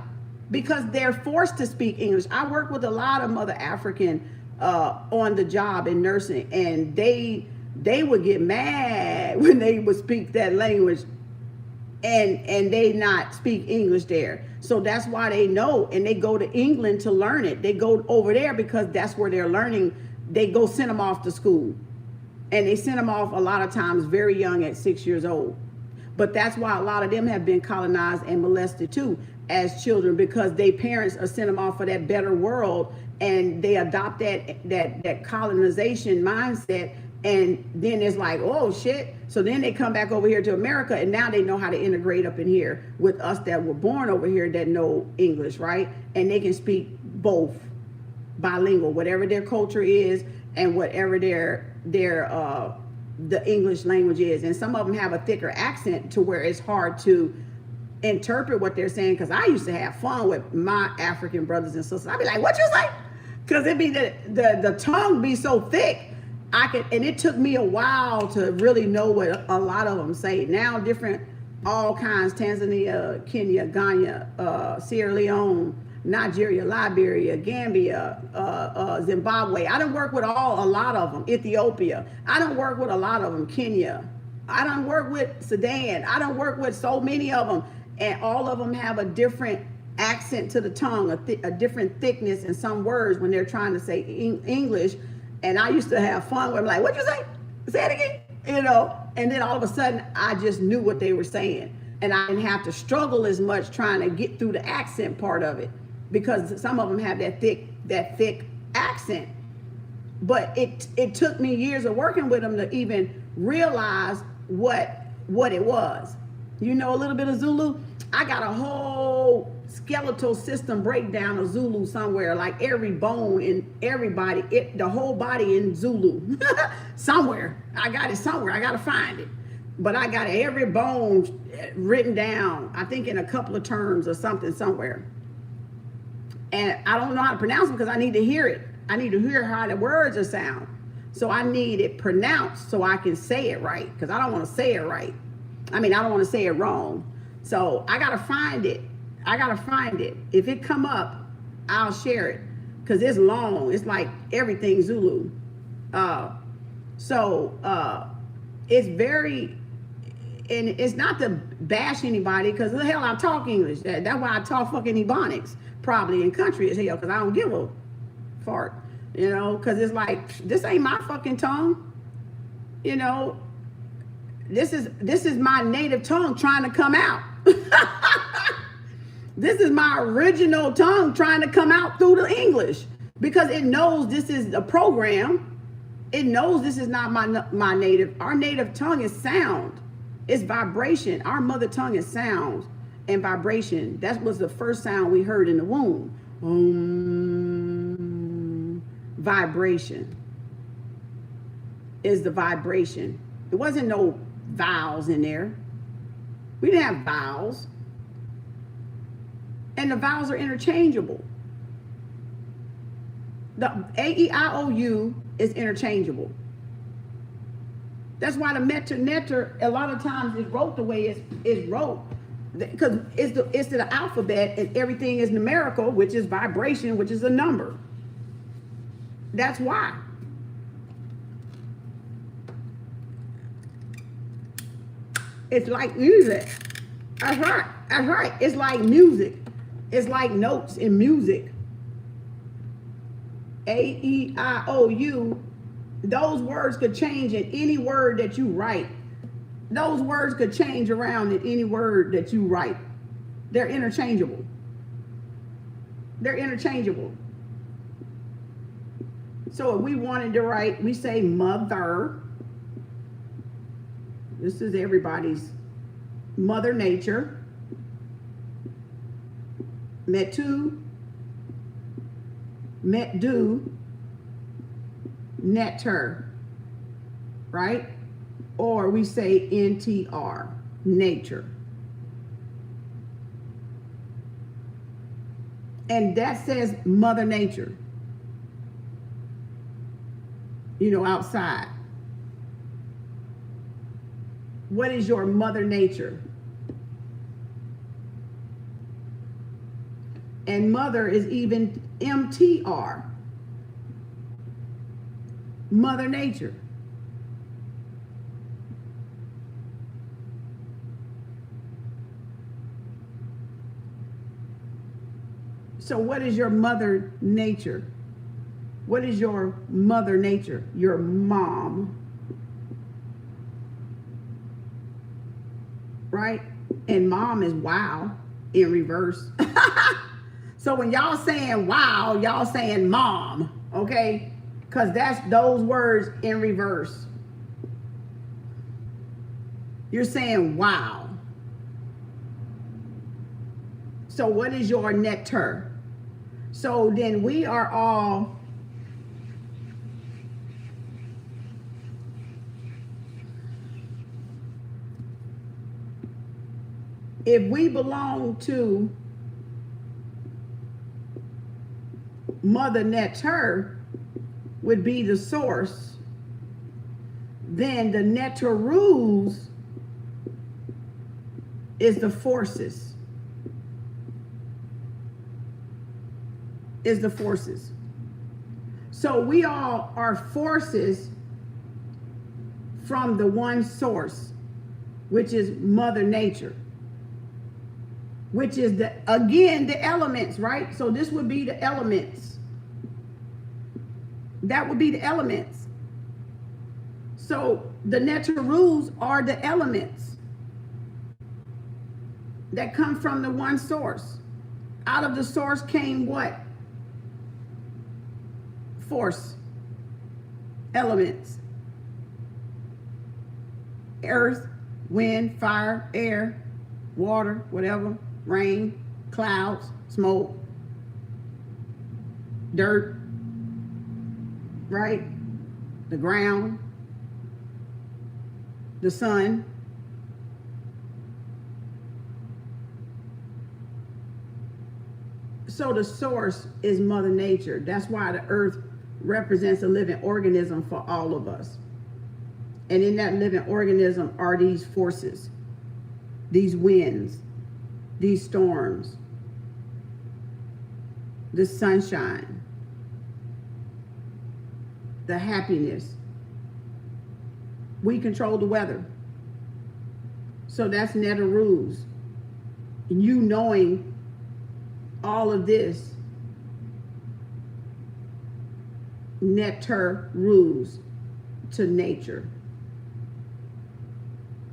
because they're forced to speak English. I work with a lot of Mother African on the job in nursing, and they would get mad when they would speak that language and they not speak English there. So that's why they know, and they go to England to learn it. They go over there because that's where they're learning. They go send them off to school, and they send them off a lot of times very young at 6 years old. But that's why a lot of them have been colonized and molested too as children, because their parents are sending them off for that better world, and they adopt that colonization mindset, and then it's like, oh shit. So then they come back over here to America, and now they know how to integrate up in here with us that were born over here that know English, right? And they can speak both, bilingual, whatever their culture is and whatever the English language is. And some of them have a thicker accent to where it's hard to interpret what they're saying, because I used to have fun with my African brothers and sisters. I'd be like, what you say? Because it be the tongue be so thick. And it took me a while to really know what a lot of them say. Now different, all kinds, Tanzania, Kenya, Ghana, Sierra Leone, Nigeria, Liberia, Gambia, Zimbabwe. I don't work with a lot of them. Ethiopia. I don't work with a lot of them. Kenya. I don't work with Sudan. I don't work with so many of them. And all of them have a different accent to the tongue, a different thickness in some words when they're trying to say English. And I used to have fun with them, like, what you say? Say it again, you know? And then all of a sudden, I just knew what they were saying. And I didn't have to struggle as much trying to get through the accent part of it, because some of them have that thick accent. But it took me years of working with them to even realize what it was. You know a little bit of Zulu? I got a whole skeletal system breakdown of Zulu somewhere, like every bone in everybody, the whole body in Zulu. Somewhere. I got it somewhere. I got to find it. But I got every bone written down, I think in a couple of terms or something somewhere. And I don't know how to pronounce them because I need to hear it. I need to hear how the words are sound. So I need it pronounced so I can say it right, because I don't want to say it right. I mean, I don't want to say it wrong. So I got to find it. I got to find it. If it come up, I'll share it, because it's long. It's like everything Zulu. It's very, and it's not to bash anybody, because the hell I talk English. That's why I talk fucking Ebonics, probably in country as hell, because I don't give a fart, you know, because it's like, this ain't my fucking tongue, you know. This is my native tongue trying to come out. This is my original tongue trying to come out through the English, because it knows this is a program. It knows this is not my native. Our native tongue is sound. It's vibration. Our mother tongue is sound and vibration. That was the first sound we heard in the womb. Vibration is the vibration. It wasn't no vowels in there. We didn't have vowels. And the vowels are interchangeable. The A-E-I-O-U is interchangeable. That's why the meter, a lot of times is wrote the way it's wrote. Because it's the alphabet, and everything is numerical, which is vibration, which is a number. That's why. It's like music. That's right. That's right. It's like music. It's like notes in music. A-E-I-O-U. Those words could change in any word that you write. Those words could change around in any word that you write. They're interchangeable. They're interchangeable. So if we wanted to write, we say mother. This is everybody's mother nature. Metu, metdu, netter, right? Or we say NTR, nature. And that says Mother Nature, you know, outside. What is your Mother Nature? And mother is even MTR. Mother Nature. So what is your mother nature? What is your mother nature? Your mom. Right? And mom is wow in reverse. So when y'all saying wow, y'all saying mom, okay? Because that's those words in reverse. You're saying wow. So what is your nectar? So then we are all if we belong to Mother Nectar would be the source, then the Nectarus is the forces. Is the forces. So we all are forces from the one source, which is Mother Nature, which is the elements, right? So this would be the elements. That would be the elements. So the Nectarus are the elements that come from the one source. Out of the source came what? Force, elements, earth, wind, fire, air, water, whatever, rain, clouds, smoke, dirt, right? The ground, the sun. So the source is Mother Nature. That's why the earth represents a living organism for all of us. And in that living organism are these forces, these winds, these storms, the sunshine, the happiness. We control the weather. So that's Nectarus. You knowing all of this, Nectarus to nature.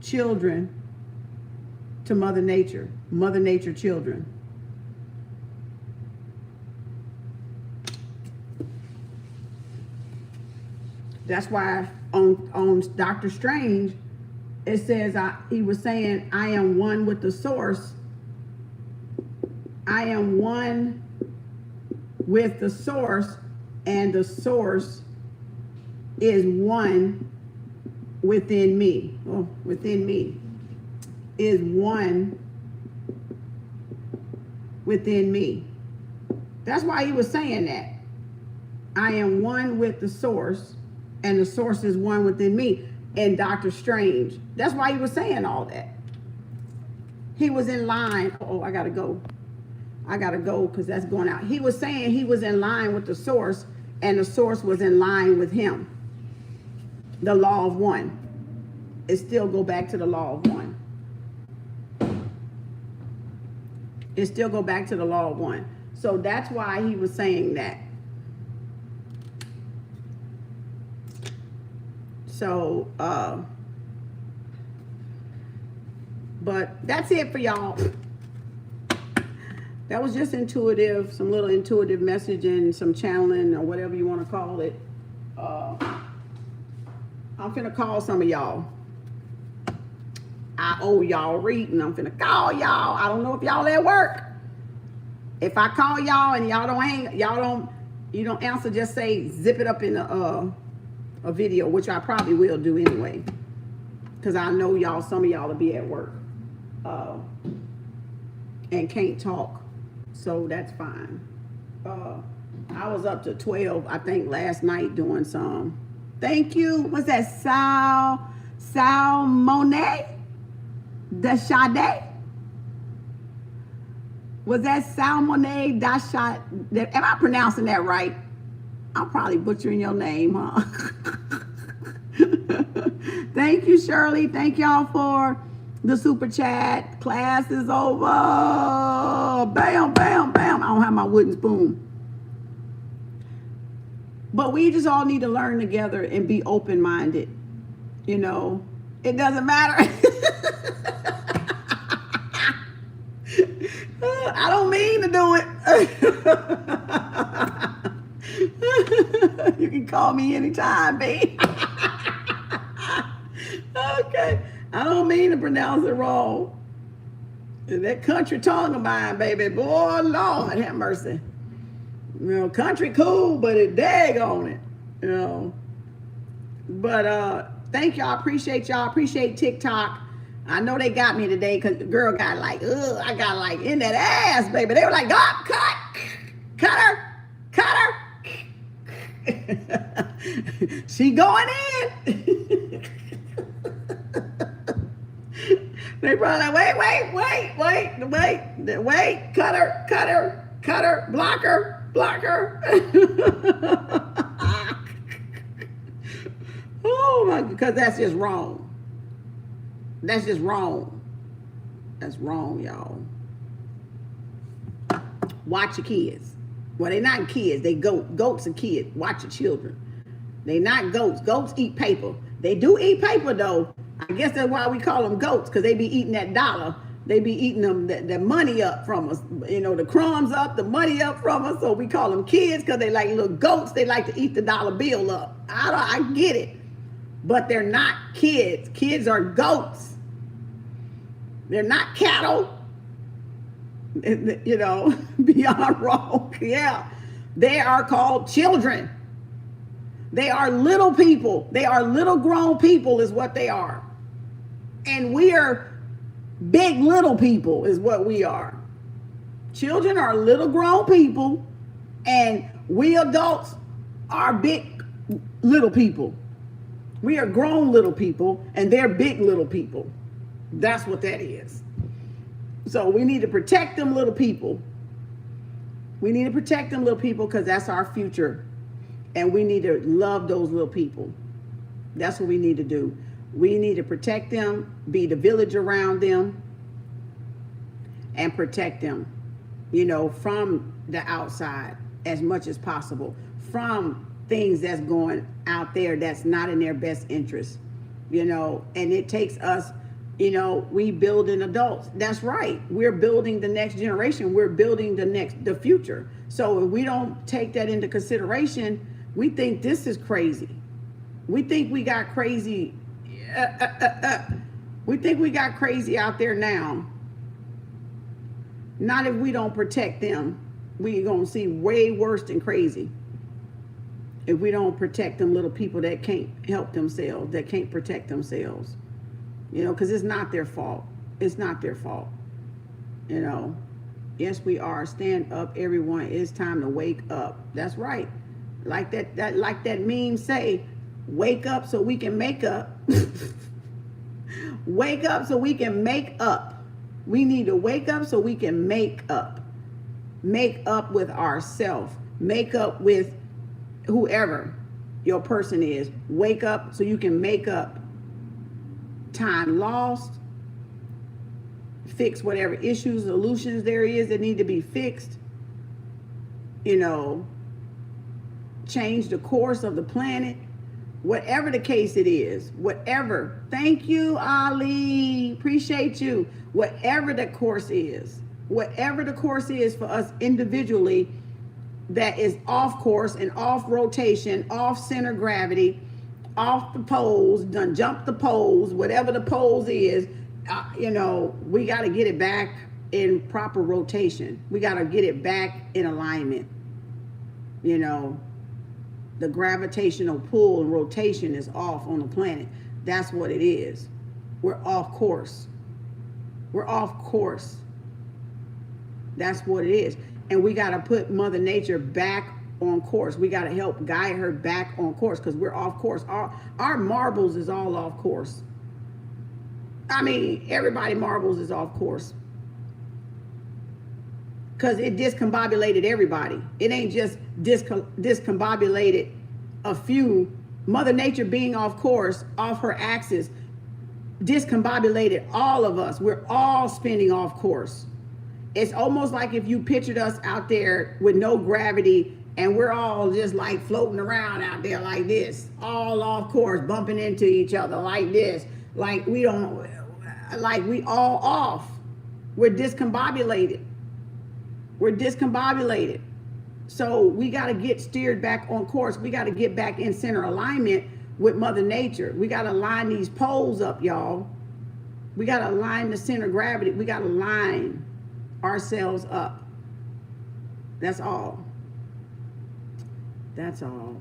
Children to Mother Nature. Mother Nature children. That's why on Dr. Strange, it says, he was saying, I am one with the source. I am one with the source, and the source is one within me. Oh, within me is one within me. That's why he was saying that. I am one with the source, and the source is one within me. And Dr. Strange, that's why he was saying all that. He was in line. Oh, I gotta go because that's going out. He was saying he was in line with the source, and the source was in line with him. The law of one. It still go back to the law of one. It still go back to the law of one. So that's why he was saying that. So, but that's it for y'all. That was just intuitive, some little intuitive messaging, some channeling, or whatever you want to call it. I'm finna call some of y'all. I owe y'all reading. I'm finna call y'all. I don't know if y'all at work. If I call y'all and you don't answer, just say zip it up in a video, which I probably will do anyway, because I know y'all, some of y'all will be at work and can't talk. So that's fine. I was up to 12, I think, last night doing some. Thank you. What's that? Sal Monet? The Sade? Was that Salmone Dashat? Am I pronouncing that right? I'm probably butchering your name, huh? Thank you, Shirley. Thank y'all for the super chat. Class is over. Bam, bam, bam. I don't have my wooden spoon. But we just all need to learn together and be open-minded. You know, it doesn't matter. I don't mean to do it. You can call me anytime, babe. Okay. I don't mean to pronounce it wrong. That country tongue of mine, baby. Boy, Lord, have mercy. You know, country cool, but it dag on it. You know. But thank y'all. Appreciate y'all. Appreciate TikTok. I know they got me today because the girl got like, I got like in that ass, baby. They were like, oh, cut her. She going in. They probably like, wait, cut her, block her. Oh my, because that's just wrong. That's just wrong. That's wrong, y'all. Watch your kids. Well, they're not kids. They goats are kids. Watch your children. They not goats. Goats eat paper. They do eat paper though. I guess that's why we call them goats, because they be eating that dollar. They be eating them the money up from us. You know, the crumbs up, the money up from us. So we call them kids because they like little goats. They like to eat the dollar bill up. I get it. But they're not kids. Kids are goats. They're not cattle. You know, beyond wrong. Yeah. They are called children. They are little people. They are little grown people is what they are. And we are big little people is what we are. Children are little grown people, and we adults are big little people. We are grown little people, and they're big little people. That's what that is. So we need to protect them little people. We need to protect them little people because that's our future. And we need to love those little people. That's what we need to do. We need to protect them, be the village around them, and protect them, you know, from the outside as much as possible, from things that's going out there that's not in their best interest, you know. And it takes us, you know, we building adults. That's right. We're building the next generation. We're building the future. So if we don't take that into consideration, we think this is crazy. We think we got crazy. We think we got crazy out there now. Not if we don't protect them. We're going to see way worse than crazy. If we don't protect them little people that can't help themselves, that can't protect themselves. You know, because it's not their fault. It's not their fault. You know, yes, we are. Stand up, everyone. It's time to wake up. That's right. Like that meme say, wake up so we can make up. Wake up so we can make up. We need to wake up so we can make up. Make up with ourselves. Make up with whoever your person is. Wake up so you can make up time lost. Fix whatever issues, solutions there is that need to be fixed. You know, change the course of the planet. Whatever the case it is, whatever. Thank you, Ali. Appreciate you. Whatever the course is for us individually that is off course and off rotation, off center gravity, off the poles, done jump the poles, whatever the poles is, you know, we got to get it back in proper rotation. We got to get it back in alignment, you know. The gravitational pull and rotation is off on the planet. That's what it is. We're off course. We're off course. That's what it is. And we got to put Mother Nature back on course. We got to help guide her back on course because we're off course. Our marbles is all off course. I mean, everybody marbles is off course. because it discombobulated everybody. It ain't just discombobulated a few. Mother Nature being off course, off her axis, discombobulated all of us. We're all spinning off course. It's almost like if you pictured us out there with no gravity and we're all just like floating around out there like this, all off course, bumping into each other like this, like we don't, like we all off. We're discombobulated. We're discombobulated. So we got to get steered back on course. We got to get back in center alignment with Mother Nature. We got to line these poles up, y'all. We got to align the center of gravity. We got to line ourselves up. That's all. That's all.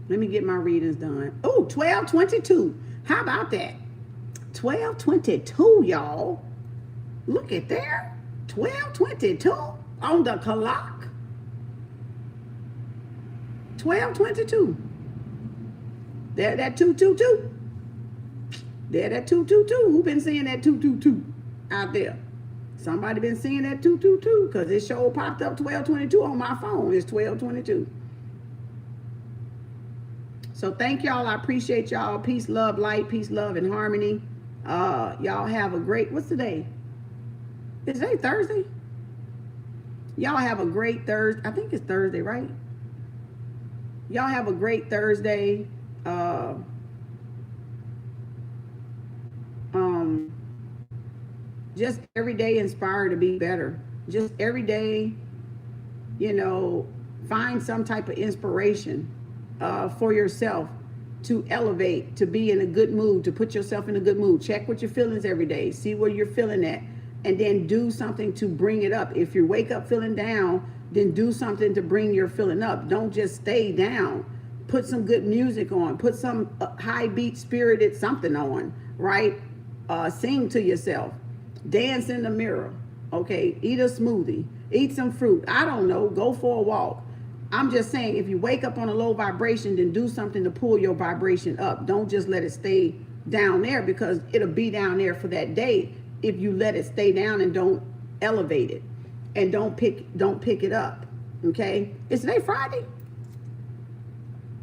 Let me get my readings done. Oh, 12:22. How about that? 12:22, y'all. Look at there. 12:22 on the clock. 12:22. There, that 222. There, that 222. Who been seeing that 222 out there? Somebody been seeing that 222 because it sure popped up 12:22 on my phone. It's 12:22. So thank y'all. I appreciate y'all. Peace, love, light, peace, love, and harmony. Y'all have a great, what's today? Is today Thursday? Y'all have a great Thursday. I think it's Thursday, right? Y'all have a great Thursday. Just every day inspired to be better. Just every day, you know, find some type of inspiration for yourself to elevate, to be in a good mood, to put yourself in a good mood. Check what your feelings every day. See where you're feeling at, and then do something to bring it up. If you wake up feeling down, then do something to bring your feeling up. Don't just stay down. Put some good music on. Put some high beat spirited something on, right? Sing to yourself. Dance in the mirror. Okay, eat a smoothie. Eat some fruit. I don't know. Go for a walk. I'm just saying, if you wake up on a low vibration, then do something to pull your vibration up. Don't just let it stay down there, because it'll be down there for that day if you let it stay down and don't elevate it and don't pick it up. Okay, is today Friday?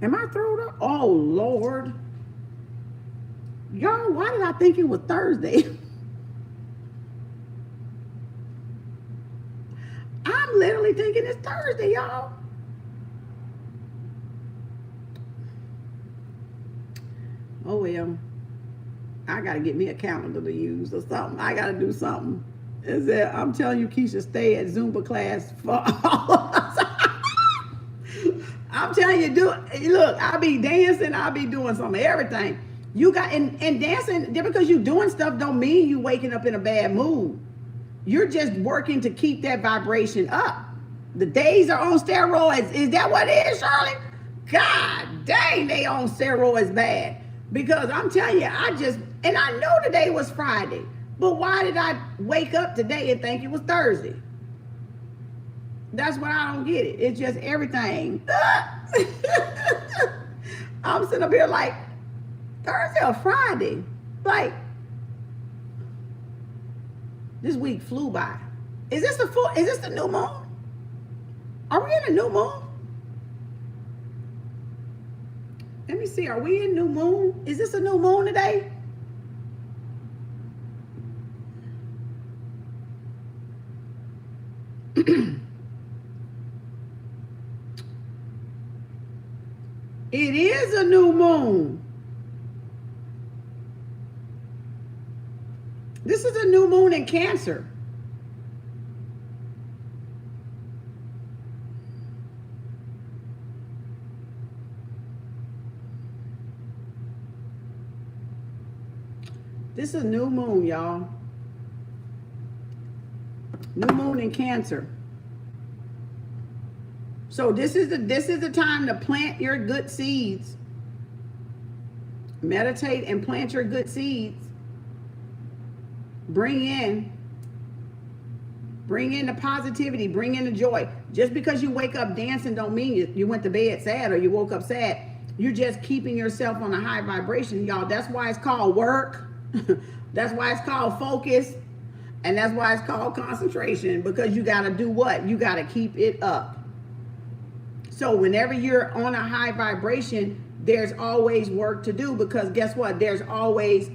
Am I throwed up? Oh Lord, y'all, why did I think it was Thursday? I'm literally thinking it's Thursday, y'all. Oh well, I gotta get me a calendar to use or something. I gotta do something. Is that, I'm telling you, Keisha, stay at Zumba class for all of us. I'm telling you, look, I'll be dancing, I'll be doing something, everything. You got, and dancing, just because you doing stuff don't mean you waking up in a bad mood. You're just working to keep that vibration up. The days are on steroids. Is that what it is, Shirley? God dang, they on steroids bad. Because I'm telling you, and I know today was Friday, but why did I wake up today and think it was Thursday? That's what I don't get it. It's just everything. I'm sitting up here like, Thursday or Friday? Like, this week flew by. Is this the new moon? Are we in a new moon? Let me see, are we in new moon? Is this a new moon today? It is a new moon. This is a new moon in Cancer. This is a new moon, y'all. New moon in Cancer. So this is the time to plant your good seeds. Meditate and plant your good seeds. Bring in the positivity, bring in the joy. Just because you wake up dancing don't mean you went to bed sad or you woke up sad. You're just keeping yourself on a high vibration, y'all. That's why it's called work. That's why it's called focus. And that's why it's called concentration, because you got to do what? You got to keep it up. So whenever you're on a high vibration, there's always work to do, because guess what? There's always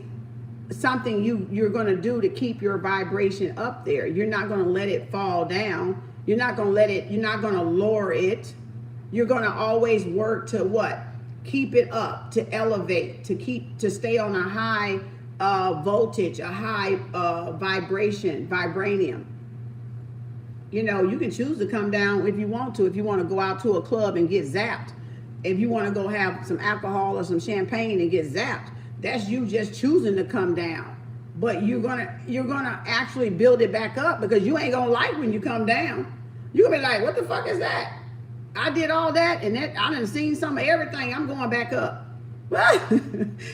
something you're going to do to keep your vibration up there. You're not going to let it fall down. You're not going to lower it. You're going to always work to what? Keep it up, to elevate, to stay on a high voltage, a high vibration, vibranium. You know, you can choose to come down if you want to. If you want to go out to a club and get zapped, if you want to go have some alcohol or some champagne and get zapped, that's you just choosing to come down. But you're gonna actually build it back up, because you ain't gonna like when you come down. You're gonna be like, what the fuck is that? I did all that, and that I done seen some of everything. I'm going back up.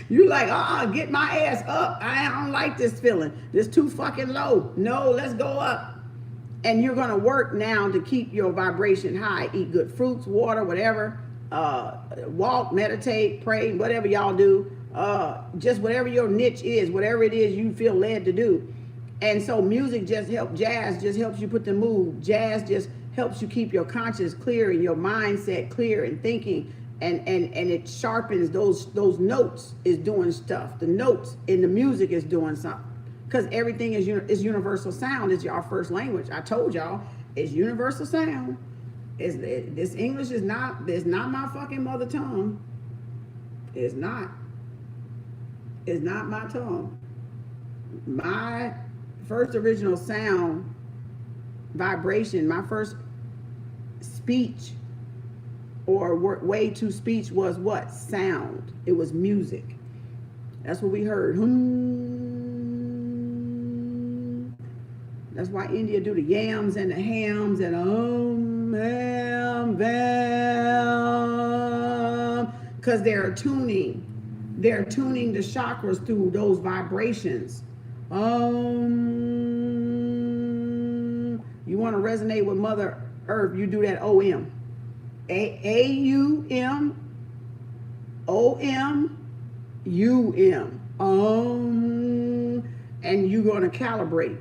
You like, get my ass up. I don't like this feeling. This too fucking low. No, let's go up. And you're gonna work now to keep your vibration high. Eat good fruits, water, whatever. Walk, meditate, pray, whatever y'all do. Just whatever your niche is, whatever it is you feel led to do. And so music just helps, jazz just helps you put the mood. Jazz just helps you keep your conscience clear and your mindset clear and thinking, and it sharpens those notes is doing stuff. The notes in the music is doing something, because everything is universal sound. Is your first language. I told y'all it's universal sound. This English is not my fucking mother tongue. It's not my tongue. My first original sound vibration, my first speech or way to speech was what? Sound. It was music. That's what we heard. That's why India do the yams and the hams and ham, bam, because they're tuning the chakras through those vibrations. You want to resonate with Mother Earth, you do that OM. A-U-M, O-M-U-M. And you're going to calibrate.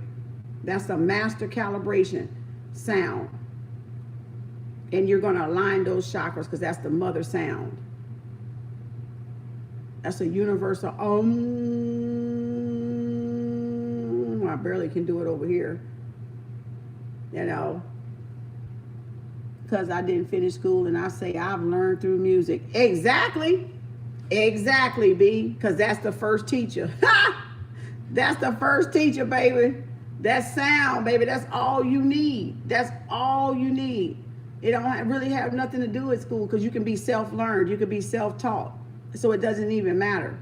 That's a master calibration sound. And you're going to align those chakras, because that's the mother sound. That's a universal I barely can do it over here. You know, because I didn't finish school, and I say I've learned through music. Exactly, B, because that's the first teacher. That's the first teacher, baby. That sound, baby, that's all you need. That's all you need. It don't really have nothing to do with school, because you can be self-learned. You can be self-taught. So it doesn't even matter.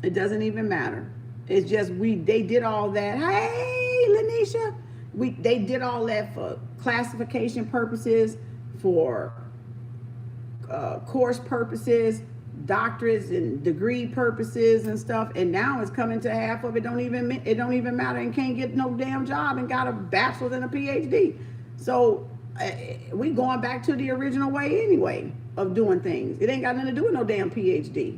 It doesn't even matter. It's just they did all that. Hey, Lanisha. They did all that for classification purposes, for course purposes, doctorates and degree purposes and stuff. And now it's coming to half of it don't even matter, and can't get no damn job, and got a bachelor's and a PhD. So we going back to the original way anyway of doing things. It ain't got nothing to do with no damn PhD.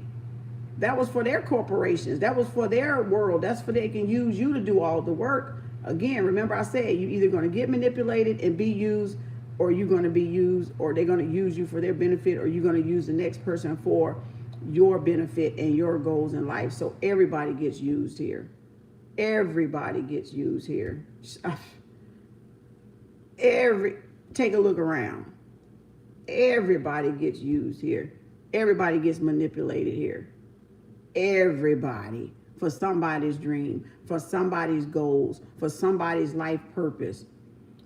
That was for their corporations. That was for their world. That's for they can use you to do all the work. Again, remember I said, you're either going to get manipulated and be used, or you're going to be used, or they're going to use you for their benefit, or you're going to use the next person for your benefit and your goals in life. So everybody gets used here. Everybody gets used here. Take a look around. Everybody gets used here. Everybody gets manipulated here. Everybody, for somebody's dream, for somebody's goals, for somebody's life purpose,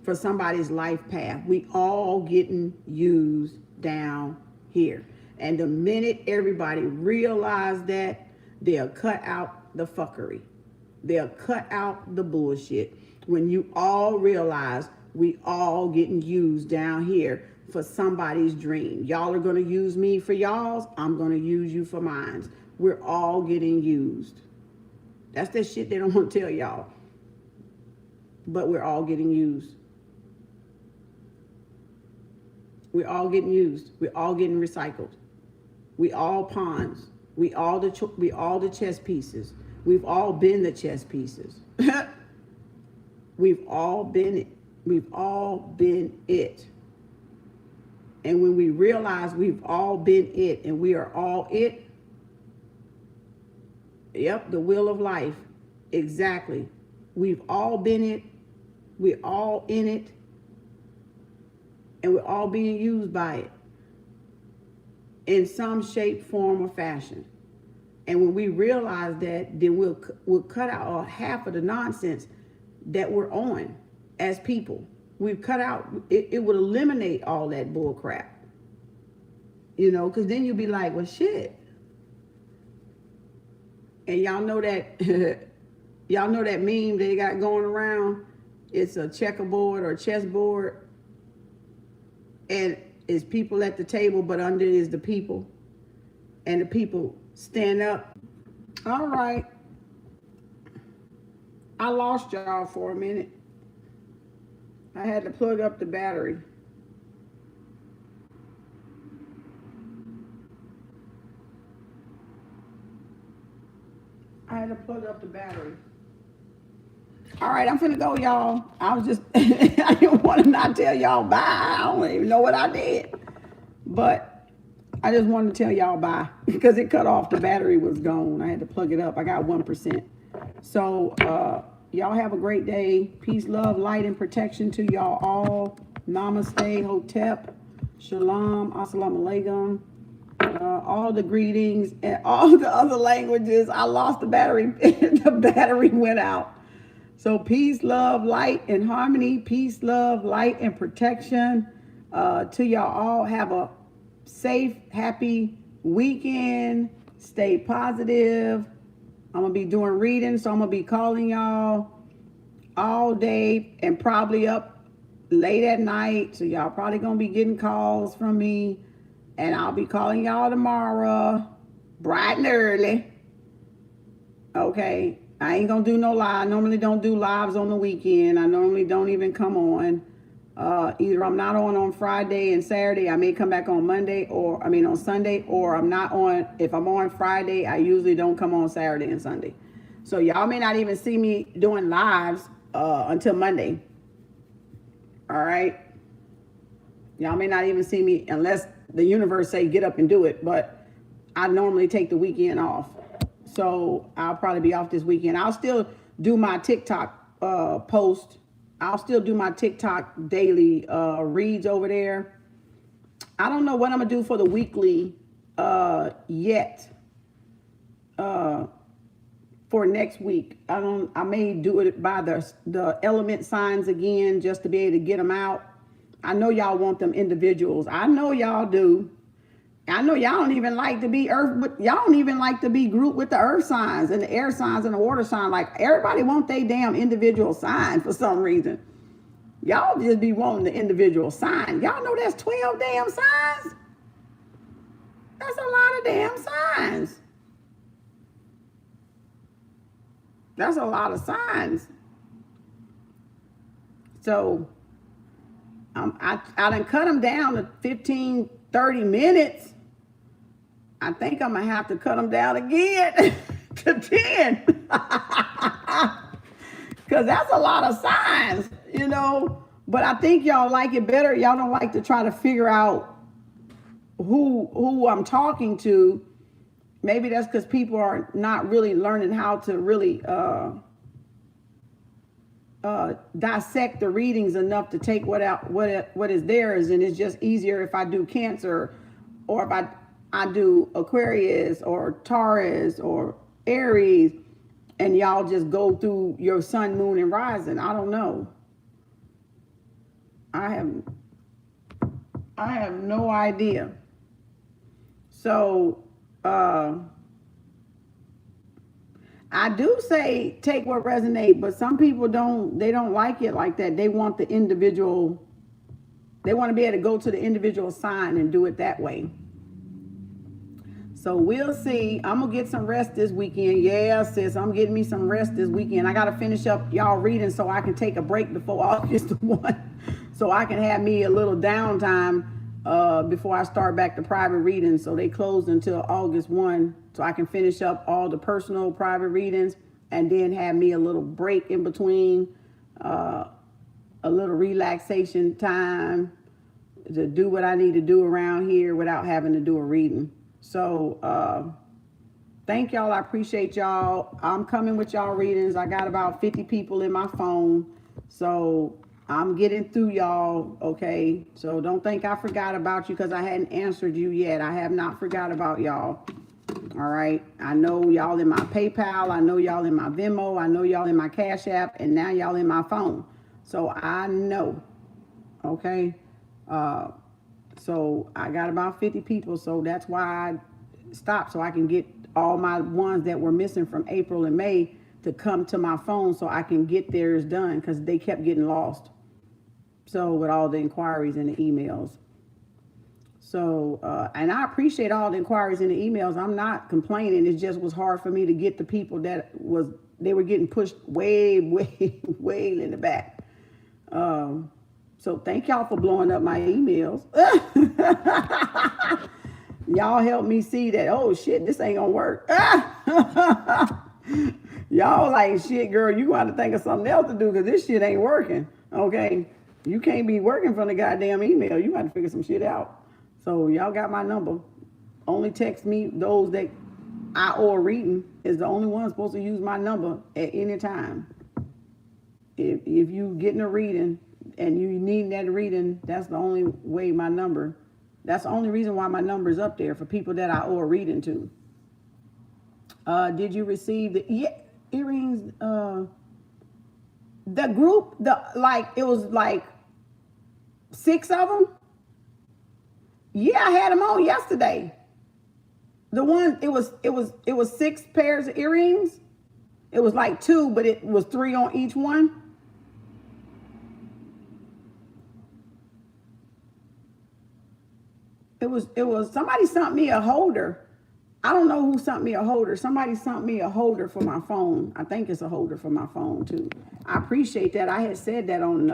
for somebody's life path. We all getting used down here. And the minute everybody realize that, they'll cut out the fuckery. They'll cut out the bullshit. When you all realize we all getting used down here for somebody's dream. Y'all are going to use me for y'all's. I'm going to use you for mine's. We're all getting used. That's that shit they don't want to tell y'all. But we're all getting used. We're all getting used. We're all getting recycled. We all pawns. We all the chess pieces. We've all been the chess pieces. We've all been it. We've all been it. And when we realize we've all been it and we are all it, yep, the wheel of life, exactly. We've all been it. We're all in it. And we're all being used by it in some shape, form, or fashion. And when we realize that, then we'll cut out half of the nonsense that we're on as people. We've cut out, it would eliminate all that bull crap. You know, because then you'll be like, well, shit. And y'all know that, y'all know that meme they got going around? It's a checkerboard or chessboard. And it's people at the table, but under is the people. And the people stand up. All right. I lost y'all for a minute. I had to plug up the battery. All right, I'm finna go, y'all. I was just, I didn't want to not tell y'all bye. I don't even know what I did. But I just wanted to tell y'all bye because it cut off. The battery was gone. I had to plug it up. I got 1%. So, y'all have a great day. Peace, love, light, and protection to y'all all. Namaste, Hotep, Shalom, Assalamu Alaikum. All the greetings and all the other languages. I lost the battery. The battery went out. So peace, love, light, and harmony. Peace, love, light, and protection to y'all all. Have a safe, happy weekend. Stay positive. I'm going to be doing readings, so I'm going to be calling y'all all day and probably up late at night. So y'all probably going to be getting calls from me. And I'll be calling y'all tomorrow, bright and early. Okay. I ain't gonna do no live. I normally don't do lives on the weekend. I normally don't even come on. Either I'm not on Friday and Saturday. I may come back on on Sunday, or I'm not on. If I'm on Friday, I usually don't come on Saturday and Sunday. So y'all may not even see me doing lives until Monday. All right. Y'all may not even see me unless the universe say get up and do it. But I normally take the weekend off. So I'll probably be off this weekend. I'll still do my TikTok post. I'll still do my TikTok daily reads over there. I don't know what I'm gonna do for the weekly yet. For next week, I may do it by the element signs again, just to be able to get them out. I know y'all want them individuals. I know y'all do. I know y'all don't even like to be y'all don't even like to be grouped with the earth signs and the air signs and the water sign. Like everybody want their damn individual sign for some reason. Y'all just be wanting the individual sign. Y'all know that's 12 damn signs. That's a lot of damn signs. That's a lot of signs. So I done cut them down to 15, 30 minutes. I think I'm going to have to cut them down again to 10. Because that's a lot of signs, you know. But I think y'all like it better. Y'all don't like to try to figure out who I'm talking to. Maybe that's because people are not really learning how to really dissect the readings enough to take what is theirs. And it's just easier if I do Cancer, or if I do Aquarius or Taurus or Aries, and y'all just go through your sun, moon, and rising. I don't know. I have no idea. So I do say take what resonates, but some people don't like it like that. They want the individual, they want to be able to go to the individual sign and do it that way. So we'll see. I'm going to get some rest this weekend. Yeah, sis, I'm getting me some rest this weekend. I got to finish up y'all reading so I can take a break before August 1. So I can have me a little downtime before I start back the private readings. So they close until August 1. So I can finish up all the personal private readings and then have me a little break in between a little relaxation time to do what I need to do around here without having to do a reading. So thank y'all. I appreciate y'all. I'm coming with y'all readings. I got about 50 people in my phone. So I'm getting through y'all, okay? So don't think I forgot about you because I hadn't answered you yet. I have not forgot about y'all. All right. I know y'all in my PayPal. I know y'all in my Venmo. I know y'all in my Cash App. And now y'all in my phone. So I know. Okay. So I got about 50 people. So that's why I stopped. So I can get all my ones that were missing from April and May to come to my phone so I can get theirs done because they kept getting lost. So with all the inquiries and the emails. So, and I appreciate all the inquiries and the emails. I'm not complaining. It just was hard for me to get the people that they were getting pushed way, way in the back. So thank y'all for blowing up my emails. Y'all helped me see that, oh shit, this ain't gonna work. Y'all like, shit, girl, you got to think of something else to do because this shit ain't working. Okay. You can't be working from the goddamn email. You got to figure some shit out. So y'all got my number. Only text me those that I owe a reading is the only one supposed to use my number at any time. If you getting a reading and you need that reading, that's the only way my number. That's the only reason why my number is up there for people that I owe a reading to. Did you receive the earrings? The group, it was like 6 of them. Yeah, I had them on yesterday. The one, it was 6 pairs of earrings. It was like 2, but it was 3 on each one. It was somebody sent me a holder. I don't know who sent me a holder. Somebody sent me a holder for my phone. I think it's a holder for my phone too. I appreciate that. I had said that on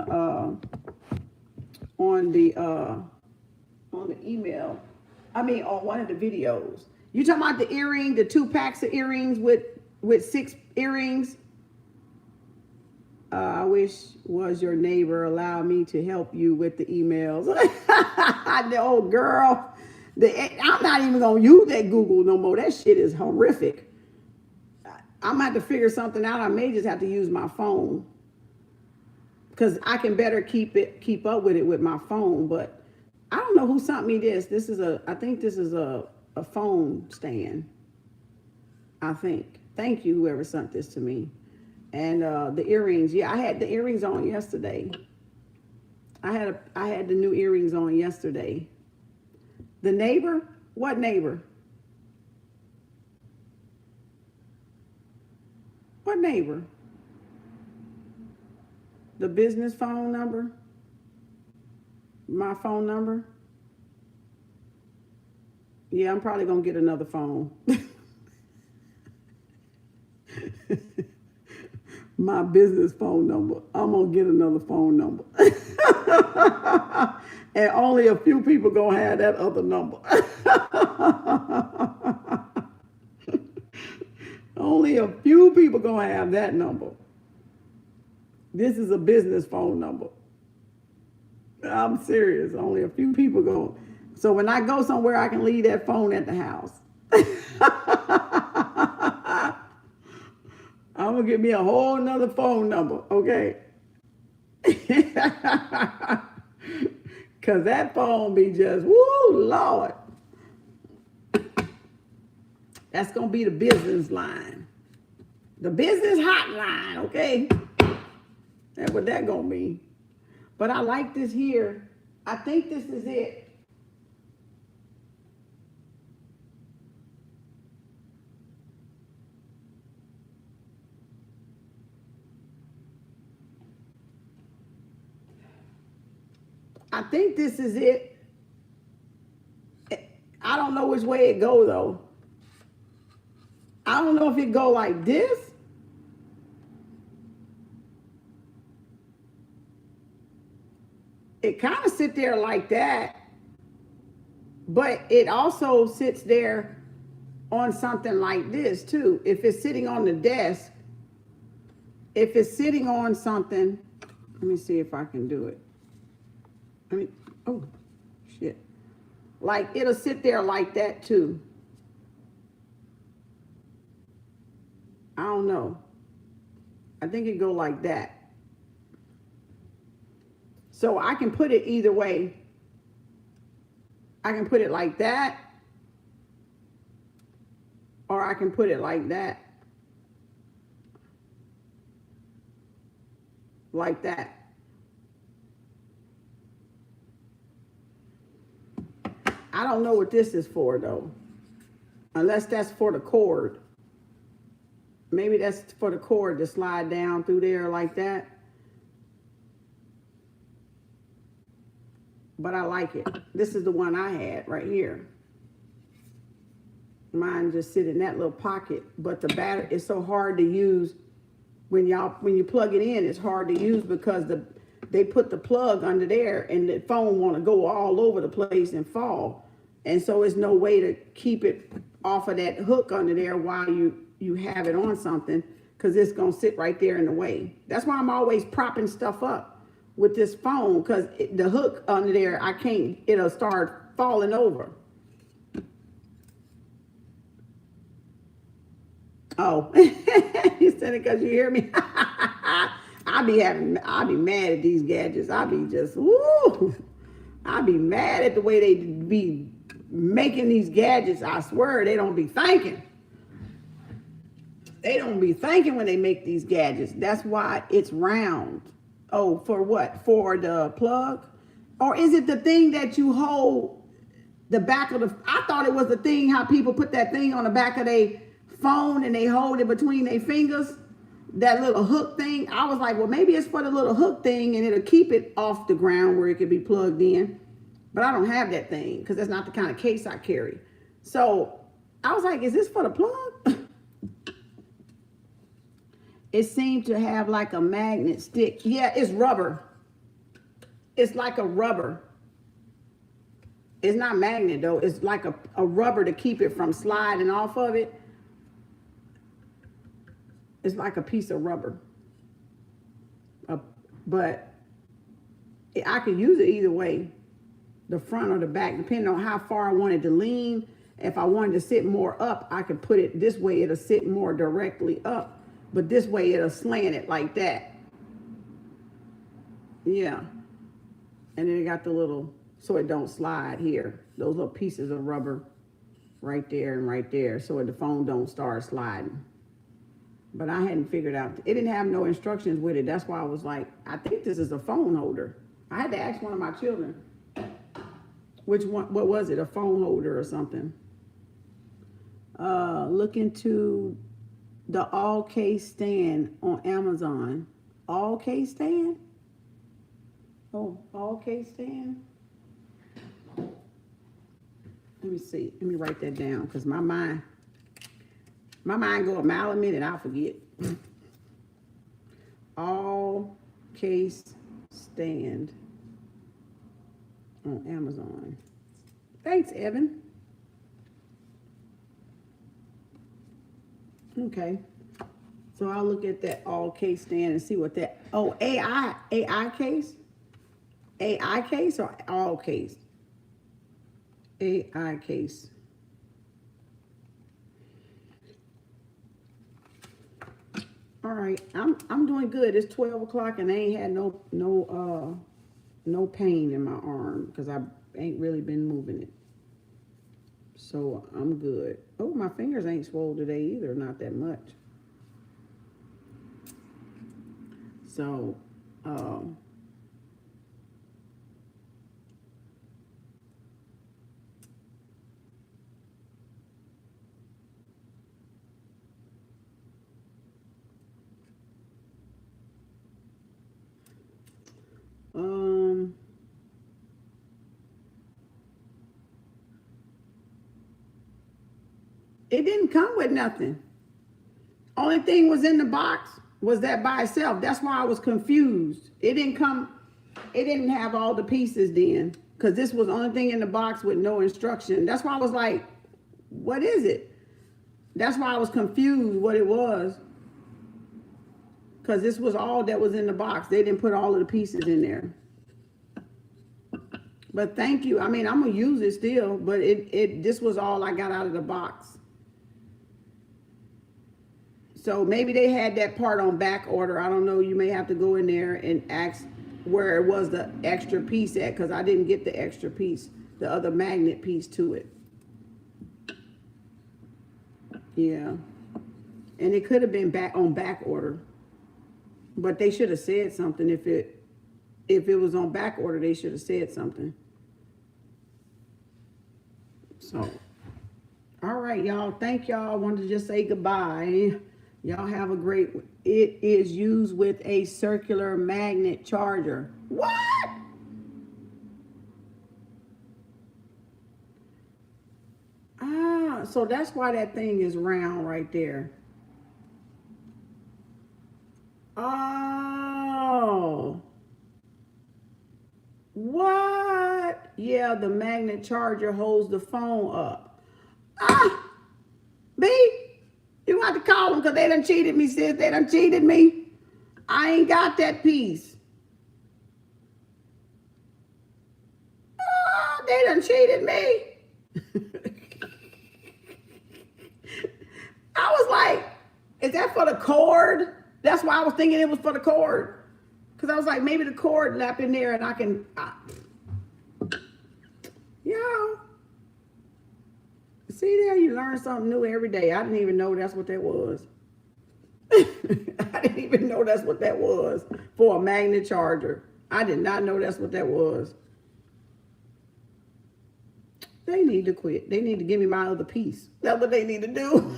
the email. I mean, on one of the videos. You talking about the earring, the 2 packs of earrings with 6 earrings? I wish was your neighbor. Allow me to help you with the emails. The old girl. I'm not even going to use that Google no more. That shit is horrific. I'm going to have to figure something out. I may just have to use my phone. Because I can better keep up with it with my phone. But I don't know who sent me this. I think this is a phone stand. I think. Thank you, whoever sent this to me. And the earrings. Yeah, I had the earrings on yesterday. I had the new earrings on yesterday. The neighbor? What neighbor? What neighbor? The business phone number? My phone number? Yeah, I'm probably going to get another phone. My business phone number. I'm going to get another phone number. And only a few people going to have that other number. Only a few people going to have that number. This is a business phone number. I'm serious. Only a few people going. So when I go somewhere, I can leave that phone at the house. I'm going to get me a whole nother phone number, okay? Because that phone be just, woo, Lord. That's going to be the business line. The business hotline, okay? That's what that going to be. But I like this here. I think this is it. I think this is it. I don't know which way it go though. I don't know if it go like this. It kind of sit there like that, but it also sits there on something like this too. If it's sitting on the desk, if it's sitting on something, Let me see if I can do it. Oh, shit. Like, it'll sit there like that, too. I don't know. I think it go like that. So I can put it either way. I can put it like that, or I can put it like that. Like that. I don't know what this is for, though. Unless that's for the cord. Maybe that's for the cord to slide down through there like that. But I like it. This is the one I had right here. Mine just sit in that little pocket. But the battery is so hard to use. When you plug it in, it's hard to use because they put the plug under there and the phone want to go all over the place and fall. And so there's no way to keep it off of that hook under there while you have it on something, because it's going to sit right there in the way. That's why I'm always propping stuff up with this phone, because the hook under there, it'll start falling over. Oh, you said it because you hear me? I be mad at these gadgets. I be mad at the way they be making these gadgets. I swear they don't be thinking. They don't be thinking when they make these gadgets. That's why it's round. Oh, for what? For the plug? Or is it the thing that you hold the back of the... I thought it was the thing how people put that thing on the back of their phone and they hold it between their fingers. That little hook thing. I was like, well, maybe it's for the little hook thing and it'll keep it off the ground where it could be plugged in. But I don't have that thing because that's not the kind of case I carry. So I was like, is this for the plug? It seemed to have like a magnet stick. Yeah, it's rubber. It's like a rubber. It's not magnet though. It's like a rubber to keep it from sliding off of it. It's like a piece of rubber. But I could use it either way. The front or the back, depending on how far I wanted to lean. If I wanted to sit more up, I could put it this way. It'll sit more directly up. But this way it'll slant it like that. Yeah. And then it got the little, so it don't slide here. Those little pieces of rubber right there and right there, so the phone don't start sliding. But I hadn't figured out, it didn't have no instructions with it. That's why I was like, I think this is a phone holder. I had to ask one of my children, which one, what was it, a phone holder or something. Look into the all case stand on Amazon. All case stand? Oh, all case stand? Let me see. Let me write that down because my mind go a mile a minute. I'll forget. All case stand on Amazon. Thanks, Evan. Okay. So I'll look at that all case stand and see what that, oh, AI case? AI case or all case? AI case. All right, I'm doing good. It's 12 o'clock and I ain't had no pain in my arm because I ain't really been moving it. So I'm good. Oh, my fingers ain't swollen today either, not that much. So, it didn't come with nothing. Only thing was in the box was that by itself. That's why I was confused. It didn't have all the pieces then, because this was the only thing in the box with no instruction. That's why I was like, what is it? That's why I was confused what it was. because this was all that was in the box. They didn't put all of the pieces in there. But thank you. I mean, I'm gonna use it still, but this was all I got out of the box. So maybe they had that part on back order. I don't know. You may have to go in there and ask where it was the extra piece at, because I didn't get the extra piece, the other magnet piece to it. Yeah. And it could have been on back order. But they should have said something. If it was on back order, they should have said something. So, all right, y'all. Thank y'all. I wanted to just say goodbye. Y'all have a great. It is used with a circular magnet charger. What? Ah, so that's why that thing is round right there. Oh. What? Yeah, the magnet charger holds the phone up. Ah! B, you have to call them because they done cheated me, sis. They done cheated me. I ain't got that piece. Oh, they done cheated me. I was like, is that for the cord? That's why I was thinking it was for the cord. Because I was like, maybe the cord lap in there and I can... Yeah. See there, you learn something new every day. I didn't even know that's what that was. I didn't even know that's what that was for a magnet charger. I did not know that's what that was. They need to quit. They need to give me my other piece. That's what they need to do.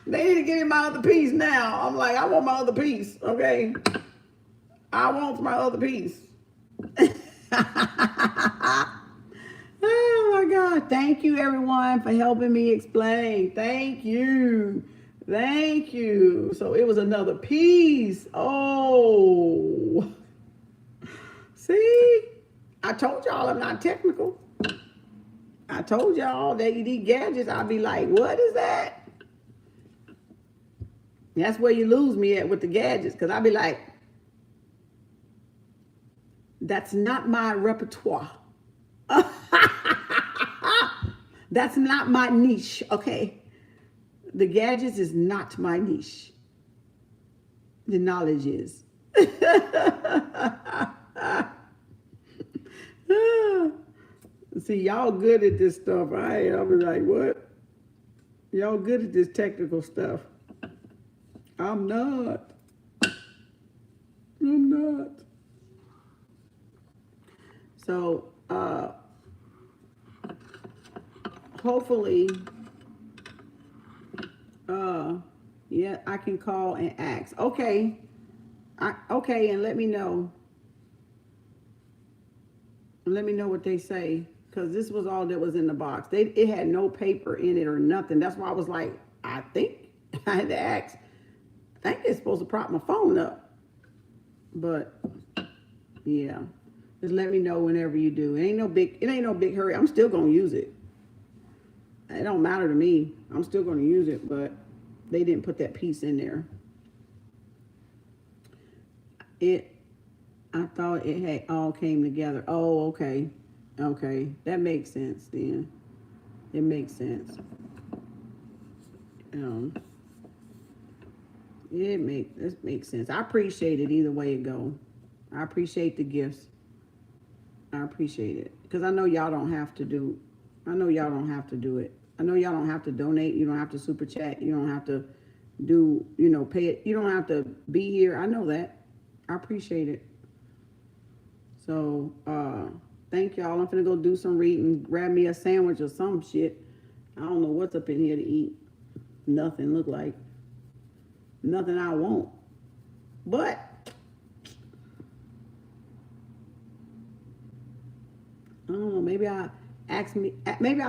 They need to give me my other piece now. I'm like, I want my other piece, okay? I want my other piece. Oh my God. Thank you everyone for helping me explain. Thank you. Thank you. So it was another piece. Oh. See? I told y'all I'm not technical. I told y'all that these gadgets, I'll be like, what is that? That's where you lose me at with the gadgets, because I'll be like, that's not my repertoire. That's not my niche, okay? The gadgets is not my niche. The knowledge is. See, y'all good at this stuff. I'll be like, what? Y'all good at this technical stuff. I'm not. I'm not. So, hopefully, yeah, I can call and ask. Okay. Okay, and let me know. Let me know what they say, because this was all that was in the box. It had no paper in it or nothing. That's why I was like, I think I had to ask. I think it's supposed to prop my phone up. But yeah, just let me know whenever you do. It ain't no big hurry. I'm still gonna use it. It don't matter to me. I'm still gonna use it, but they didn't put that piece in there. I thought it had all came together. Oh, okay. Okay. That makes sense then. It makes sense. This makes sense. I appreciate it either way it go. I appreciate the gifts. I appreciate it. Because I know y'all don't have to do it. I know y'all don't have to donate. You don't have to super chat. You don't have to do, pay it. You don't have to be here. I know that. I appreciate it. So, thank y'all. I'm finna go do some reading, grab me a sandwich or some shit. I don't know what's up in here to eat. Nothing look like. Nothing I want. But, I don't know, maybe I'll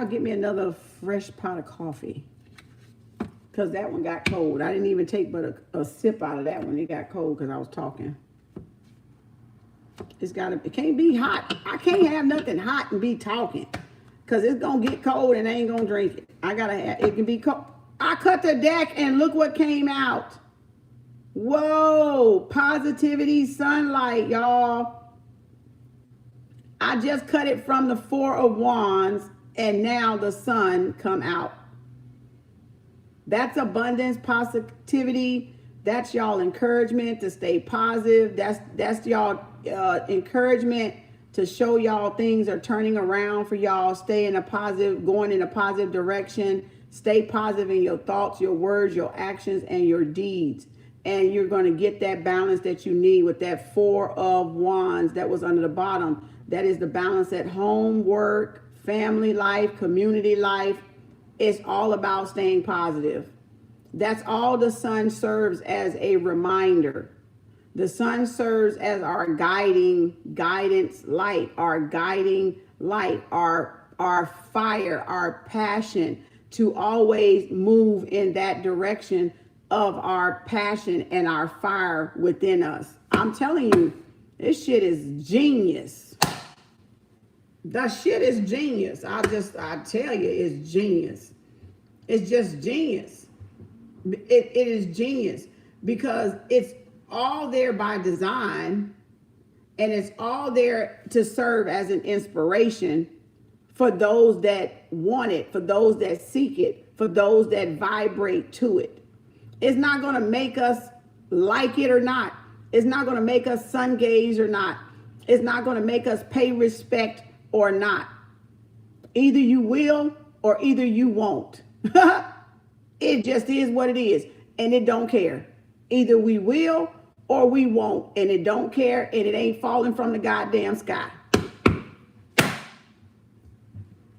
get me another fresh pot of coffee. Because that one got cold. I didn't even take but a sip out of that one. It got cold because I was talking. It can't be hot. I can't have nothing hot and be talking. Because it's going to get cold and I ain't going to drink it. It can be cold. I cut the deck and look what came out. Whoa, positivity, sunlight, y'all. I just cut it from the Four of Wands, and now the sun come out. That's abundance, positivity. That's y'all encouragement to stay positive. That's y'all encouragement to show y'all things are turning around for y'all. Stay in a positive, going in a positive direction. Stay positive in your thoughts, your words, your actions, and your deeds. And you're going to get that balance that you need with that Four of Wands that was under the bottom. That is the balance at home, work, family life, community life. It's all about staying positive. That's all the sun serves as a reminder. The sun serves as our guidance light, our guiding light, our fire, our passion to always move in that direction of our passion and our fire within us. I'm telling you, this shit is genius. That shit is genius. I tell you, it's genius. It's just genius. It is genius because it's all there by design, and it's all there to serve as an inspiration for those that want it, for those that seek it, for those that vibrate to it. It's not going to make us like it or not. It's not going to make us sun gaze or not. It's not going to make us pay respect or not. Either you will or either you won't. It just is what it is, and it don't care. Either we will or we won't, and it don't care, and it ain't falling from the goddamn sky.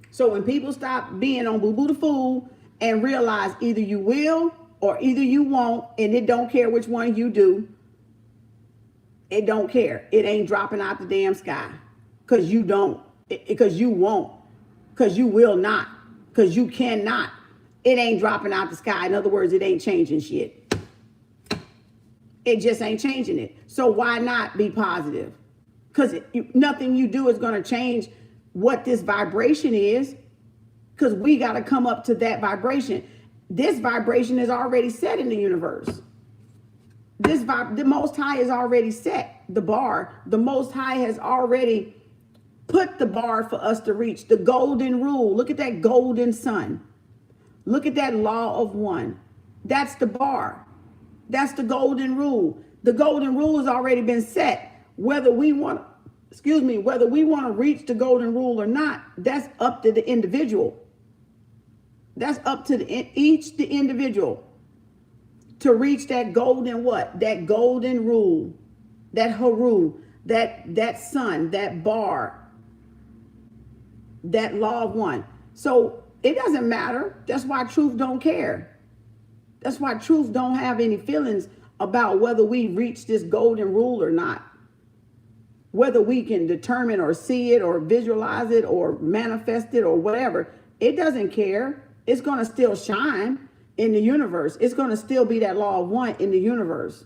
So when people stop being on Boo Boo the Fool and realize either you will or either you won't, and it don't care which one you do, it don't care. It ain't dropping out the damn sky because you don't, because you won't, because you will not, because you cannot. It ain't dropping out the sky. In other words, it ain't changing shit. It just ain't changing it. So why not be positive? Because nothing you do is going to change what this vibration is, because we got to come up to that vibration. This vibration is already set in the universe. The Most High is already set the bar. The Most High has already put the bar for us to reach. The golden rule. Look at that golden sun. Look at that law of one. That's the bar. That's the golden rule. The golden rule has already been set. Whether we want to reach the golden rule or not, that's up to the individual. That's up to each individual to reach that golden what? That golden rule, that haru, that sun, that bar, that law of one. So it doesn't matter. That's why truth don't care. That's why truth don't have any feelings about whether we reach this golden rule or not. Whether we can determine or see it or visualize it or manifest it or whatever, it doesn't care. It's going to still shine in the universe. It's going to still be that law of one in the universe.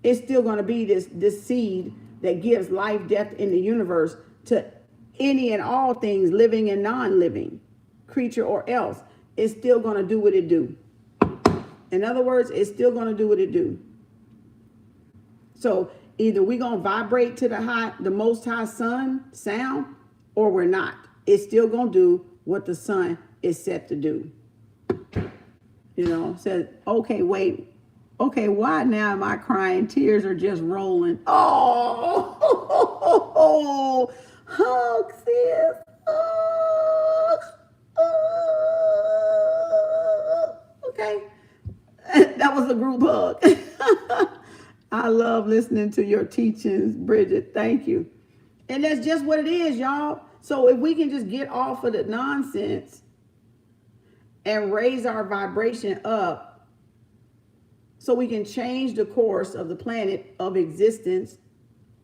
It's still going to be this seed that gives life, death in the universe to any and all things, living and non-living, creature or else. It's still going to do what it do. In other words, it's still going to do what it do. So either we're going to vibrate to the Most High sun sound, or we're not. It's still going to do what the sun is set to do. You know, says, okay, wait. Okay, why now am I crying? Tears are just rolling. Oh, hug, sis. Okay. That was a group hug. I love listening to your teachings, Bridget. Thank you. And that's just what it is, y'all. So if we can just get off of the nonsense and raise our vibration up so we can change the course of the planet, of existence,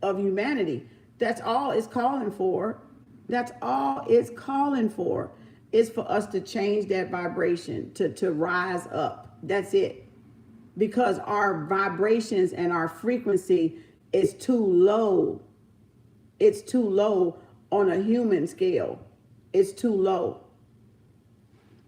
of humanity. That's all it's calling for. That's all it's calling for, is for us to change that vibration, to rise up. That's it. Because our vibrations and our frequency is too low. It's too low on a human scale. It's too low.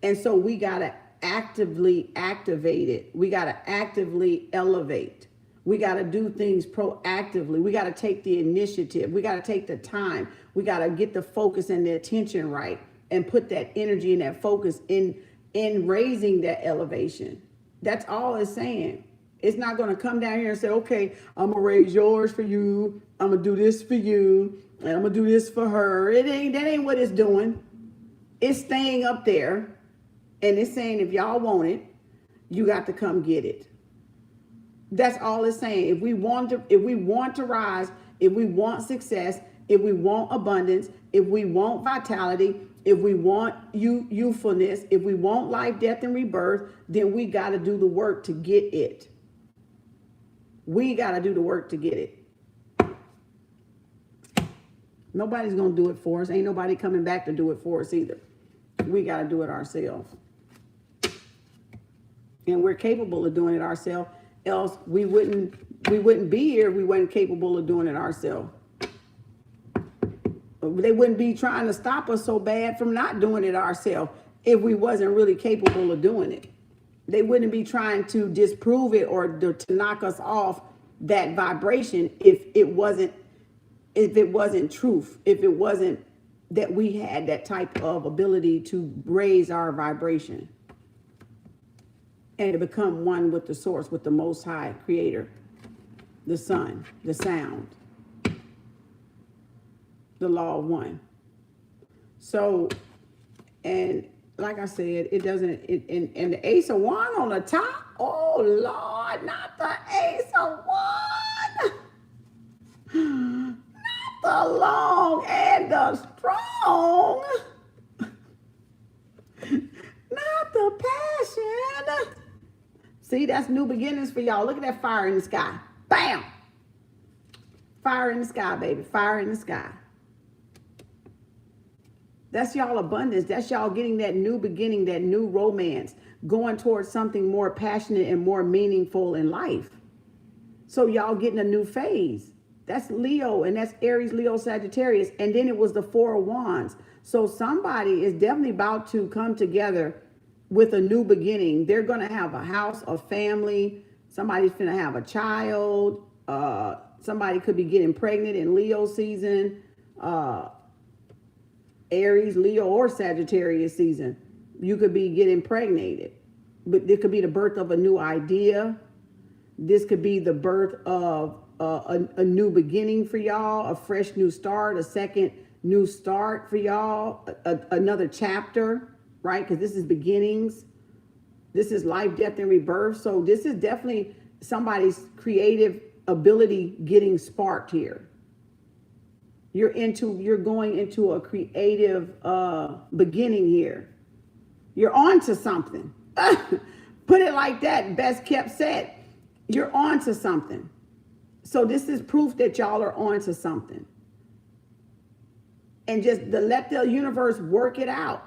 And so we got to actively activate it. We got to actively elevate. We got to do things proactively. We got to take the initiative. We got to take the time. We got to get the focus and the attention right and put that energy and that focus in raising that elevation. That's all it's saying. It's not going to come down here and say, okay, I'm going to raise yours for you. I'm going to do this for you. And I'm going to do this for her. That ain't what it's doing. It's staying up there. And it's saying, if y'all want it, you got to come get it. That's all it's saying. If we want to rise, if we want success, if we want abundance, if we want vitality, if we want youthfulness, if we want life, death, and rebirth, then we got to do the work to get it. We got to do the work to get it. Nobody's going to do it for us. Ain't nobody coming back to do it for us either. We got to do it ourselves. And we're capable of doing it ourselves. Else we wouldn't be here if we weren't capable of doing it ourselves. They wouldn't be trying to stop us so bad from not doing it ourselves if we wasn't really capable of doing it. They wouldn't be trying to disprove it or to knock us off that vibration if it wasn't truth, if it wasn't that we had that type of ability to raise our vibration and to become one with the source, with the Most High Creator, the Sun, the sound, the law of one. So, and like I said, it doesn't, and the Ace of Wands on the top, oh Lord, not the Ace of Wands, not the long and the strong, not the passion. See, that's new beginnings for y'all. Look at that fire in the sky. Bam! Fire in the sky, baby. Fire in the sky. That's y'all abundance. That's y'all getting that new beginning, that new romance, going towards something more passionate and more meaningful in life. So y'all getting a new phase. That's Leo, and that's Aries, Leo, Sagittarius. And then it was the Four of Wands. So somebody is definitely about to come together with a new beginning. They're going to have a house, a family. Somebody's going to have a child. Somebody could be getting pregnant in Leo season. Aries, Leo, or Sagittarius season. You could be getting impregnated. But it could be the birth of a new idea. This could be the birth of a new beginning for y'all, a fresh new start, a second new start for y'all, another chapter, right? Because this is beginnings. This is life, death, and rebirth. So this is definitely somebody's creative ability getting sparked here. You're going into a creative beginning here. You're on to something. Put it like that, best kept set. You're on to something. So this is proof that y'all are on to something. And just let the universe work it out.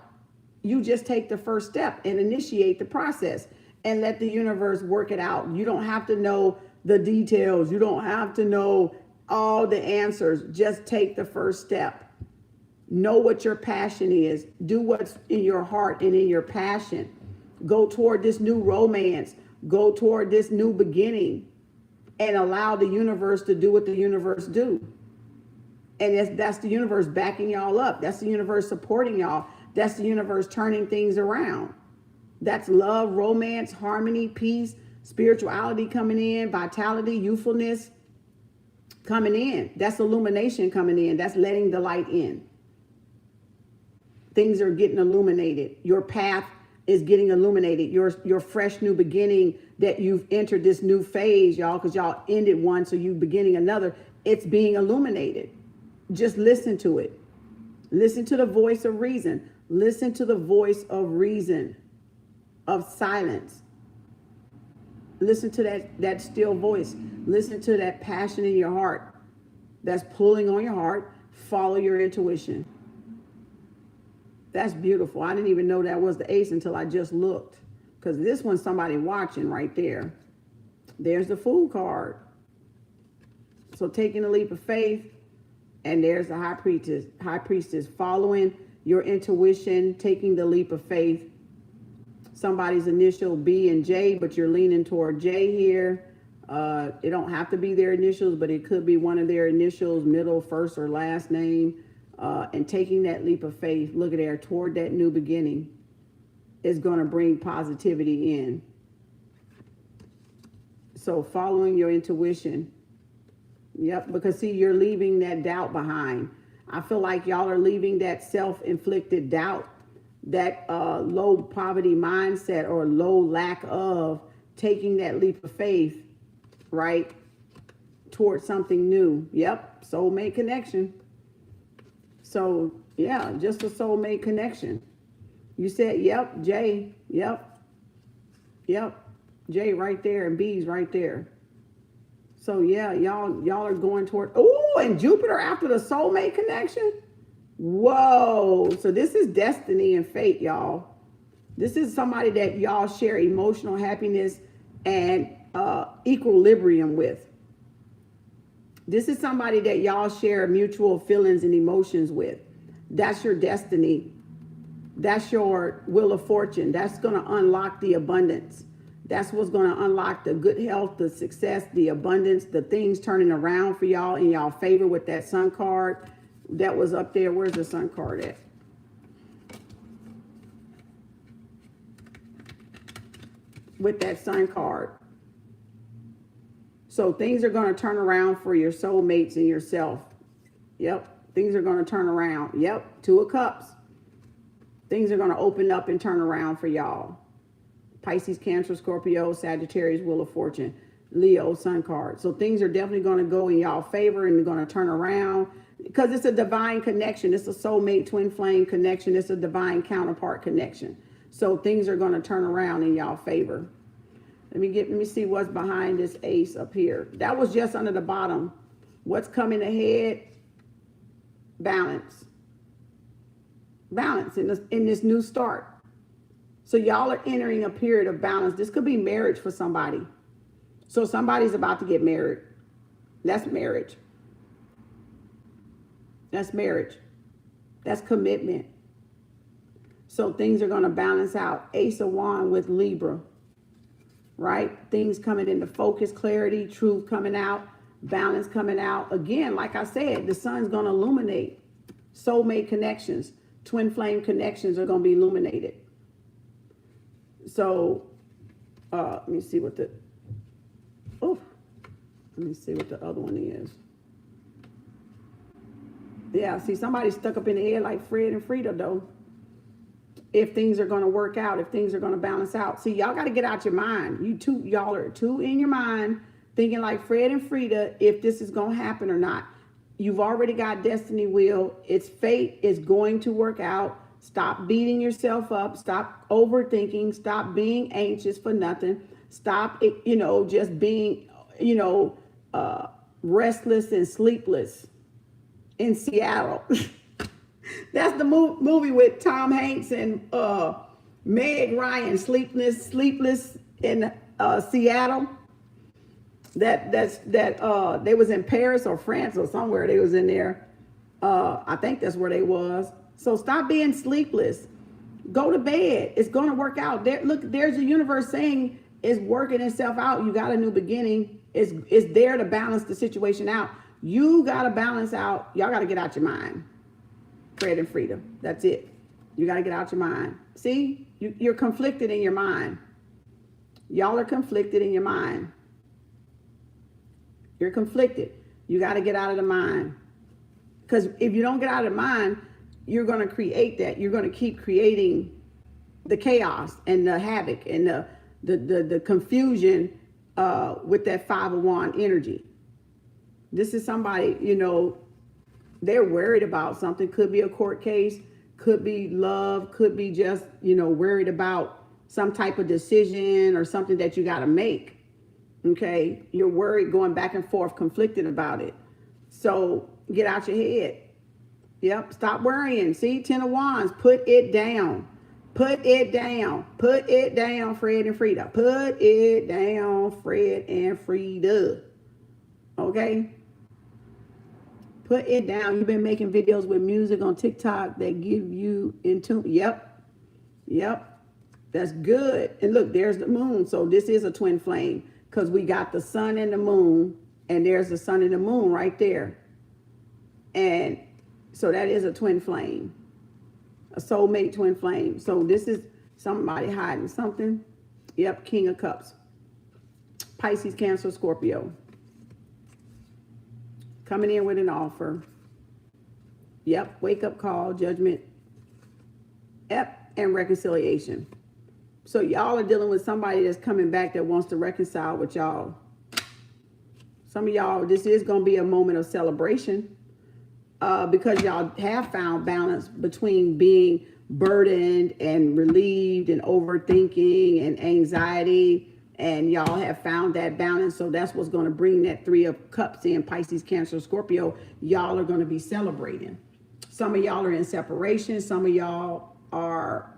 You just take the first step and initiate the process and let the universe work it out. You don't have to know the details. You don't have to know all the answers. Just take the first step. Know what your passion is. Do what's in your heart and in your passion. Go toward this new romance. Go toward this new beginning and allow the universe to do what the universe do. And that's the universe backing y'all up. That's the universe supporting y'all. That's the universe turning things around. That's love, romance, harmony, peace, spirituality coming in, vitality, youthfulness coming in. That's illumination coming in. That's letting the light in. Things are getting illuminated. Your path is getting illuminated. Your fresh new beginning that you've entered this new phase, y'all, because y'all ended one, so you beginning another. It's being illuminated. Just listen to it. Listen to the voice of reason. Listen to the voice of reason, of silence. Listen to that still voice. Listen to that passion in your heart that's pulling on your heart. Follow your intuition. That's beautiful. I didn't even know that was the ace until I just looked. Because this one's somebody watching right there. There's the Fool card. So taking a leap of faith. And there's the high priestess following your intuition, taking the leap of faith. Somebody's initial B and J, but you're leaning toward J here. It don't have to be their initials, but it could be one of their initials, middle, first, or last name. And taking that leap of faith, look at there, toward that new beginning is going to bring positivity in. So following your intuition. Yep, because see, you're leaving that doubt behind. I feel like y'all are leaving that self-inflicted doubt, that low poverty mindset or low lack of taking that leap of faith, right, towards something new. Yep, soulmate connection. So, yeah, just a soulmate connection. You said, yep, J, yep, J right there, and B's right there. So, yeah, y'all are going toward, oh, and Jupiter after the soulmate connection. Whoa, so this is destiny and fate, y'all. This is somebody that y'all share emotional happiness and equilibrium with. This is somebody that y'all share mutual feelings and emotions with. That's your destiny. That's your wheel of fortune. That's going to unlock the abundance. That's what's going to unlock the good health, the success, the abundance, the things turning around for y'all in y'all favor with that sun card that was up there. Where's the sun card at? With that sun card. So things are going to turn around for your soulmates and yourself. Yep. Things are going to turn around. Yep. Two of Cups. Things are going to open up and turn around for y'all. Pisces, Cancer, Scorpio, Sagittarius, Wheel of Fortune, Leo, Sun card. So things are definitely going to go in y'all favor and they're going to turn around because it's a divine connection. It's a soulmate twin flame connection. It's a divine counterpart connection. So things are going to turn around in y'all favor. Let me see what's behind this ace up here. That was just under the bottom. What's coming ahead? Balance. Balance in this new start. So y'all are entering a period of balance. This could be marriage for somebody. So somebody's about to get married. That's marriage. That's marriage. That's commitment. So things are going to balance out. Ace of Wands with Libra. Right? Things coming into focus, clarity, truth coming out, balance coming out. Again, like I said, the sun's going to illuminate. Soulmate connections, twin flame connections are going to be illuminated. So, let me see what the other one is. Yeah, see, somebody's stuck up in the air like Fred and Frida, though. If things are going to work out, if things are going to balance out. See, y'all got to get out your mind. Y'all are two in your mind, thinking like Fred and Frida, if this is going to happen or not. You've already got destiny wheel. It's fate. It's going to work out. Stop beating yourself up. Stop overthinking. Stop being anxious for nothing. Stop, just being, restless and sleepless in Seattle. That's the movie with Tom Hanks and Meg Ryan, Sleepless in Seattle. They was in Paris or France or somewhere. They was in there. I think that's where they was. So stop being sleepless. Go to bed. It's going to work out. There's a universe saying it's working itself out. You got a new beginning. It's there to balance the situation out. You got to balance out. Y'all got to get out your mind. Fred and Frida. That's it. You got to get out your mind. See, you're conflicted in your mind. Y'all are conflicted in your mind. You're conflicted. You got to get out of the mind. Because if you don't get out of the mind, you're going to create that. You're going to keep creating the chaos and the havoc and the confusion with that 5 of Wands energy. This is somebody, they're worried about something. Could be a court case, could be love, could be just, worried about some type of decision or something that you got to make. Okay. You're worried, going back and forth, conflicted about it. So get out your head. Yep. Stop worrying. See, 10 of Wands, put it down. Put it down. Put it down, Fred and Frida. Put it down, Fred and Frida. Okay. Put it down. You've been making videos with music on TikTok that give you in tune. Yep. That's good. And look, there's the moon. So this is a twin flame. because we got the sun and the moon, and there's the sun and the moon right there. And so that is a twin flame, a soulmate twin flame. So this is somebody hiding something. Yep, King of Cups. Pisces, Cancer, Scorpio. Coming in with an offer. Yep, wake up call, judgment. Yep, and reconciliation. So y'all are dealing with somebody that's coming back that wants to reconcile with y'all. Some of y'all, this is going to be a moment of celebration because y'all have found balance between being burdened and relieved and overthinking and anxiety. And y'all have found that balance. So that's what's going to bring that 3 of Cups in. Pisces, Cancer, Scorpio. Y'all are going to be celebrating. Some of y'all are in separation. Some of y'all are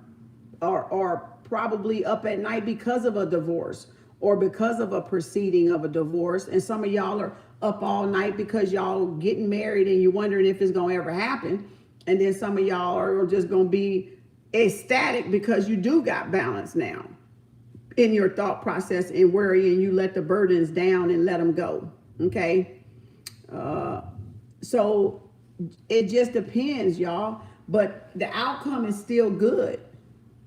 probably up at night because of a divorce or because of a proceeding of a divorce. And some of y'all are up all night because y'all getting married and you're wondering if it's going to ever happen. And then some of y'all are just going to be ecstatic because you do got balance now in your thought process and worry, and you let the burdens down and let them go. Okay. So it just depends, y'all, but the outcome is still good.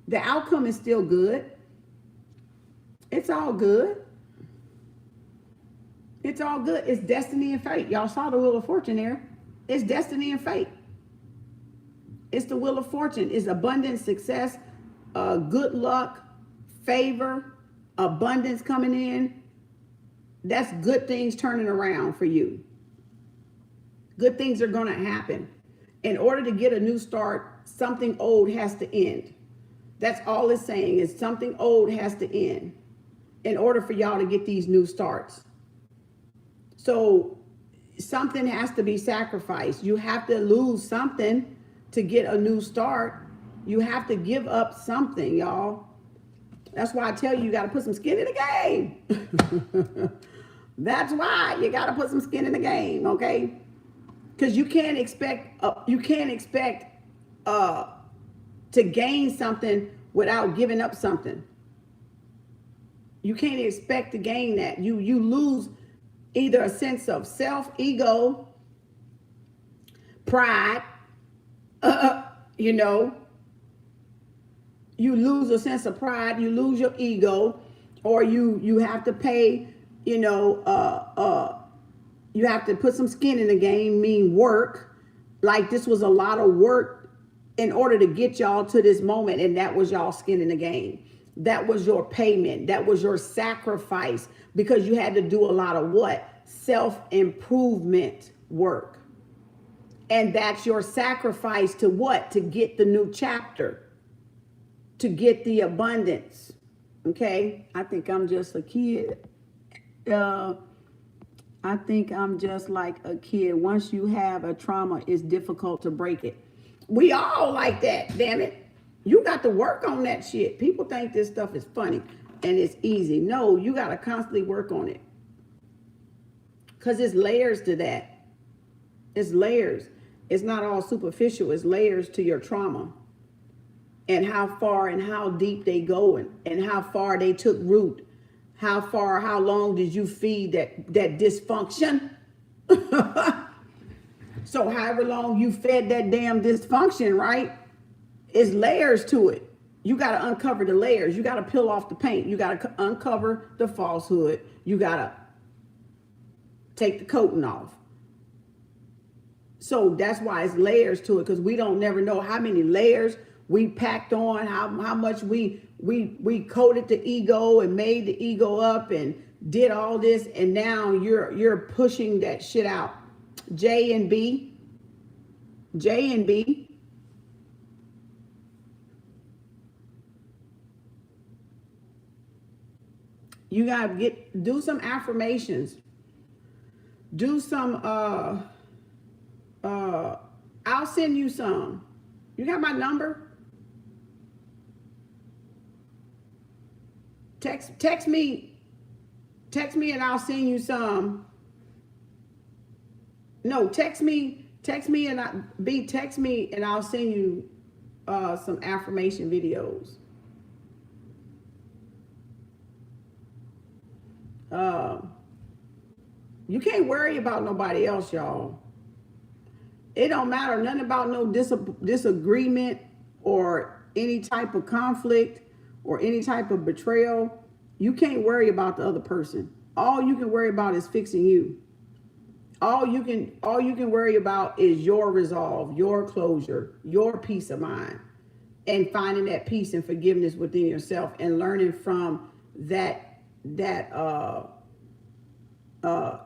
The outcome is still good. It's all good. It's all good. It's destiny and fate. Y'all saw the Wheel of Fortune there. It's destiny and fate. It's the Wheel of Fortune. It's abundance, success, good luck, favor, abundance coming in. That's good things turning around for you. Good things are going to happen. In order to get a new start, something old has to end. That's all it's saying, is something old has to end in order for y'all to get these new starts. So something has to be sacrificed. You have to lose something to get a new start. You have to give up something, y'all. That's why I tell you, you got to put some skin in the game. That's why you got to put some skin in the game, okay? Because you can't expect to gain something without giving up something. You can't expect to gain that. You lose either a sense of self, ego, pride, you know. You lose a sense of pride, you lose your ego, or you have to pay, you know, you have to put some skin in the game, mean work. Like this was a lot of work in order to get y'all to this moment, and that was y'all skin in the game. That was your payment. That was your sacrifice, because you had to do a lot of what? Self-improvement work. And that's your sacrifice to what? To get the new chapter, to get the abundance. Okay? I think I'm just a kid. I think I'm just like a kid. Once you have a trauma, it's difficult to break it. We all like that, damn it. You got to work on that shit. People think this stuff is funny and it's easy. No, you got to constantly work on it. Because it's layers to that. It's layers. It's not all superficial. It's layers to your trauma. And how far and how deep they go, and how far they took root. How long did you feed that dysfunction? So however long you fed that damn dysfunction, right? It's layers to it. You got to uncover the layers. You got to peel off the paint. You got to uncover the falsehood. You got to take the coating off. So that's why it's layers to it, because we don't never know how many layers we packed on, how much we coated the ego and made the ego up and did all this, and now you're pushing that shit out. J and B. You gotta do some affirmations. Do some I'll send you some. You got my number? Text me and I'll send you some. No, text me and I'll send you some affirmation videos. You can't worry about nobody else, y'all. It don't matter nothing about no disagreement or any type of conflict or any type of betrayal. You can't worry about the other person. All you can worry about is fixing you. All you can worry about is your resolve, your closure, your peace of mind, and finding that peace and forgiveness within yourself and learning from that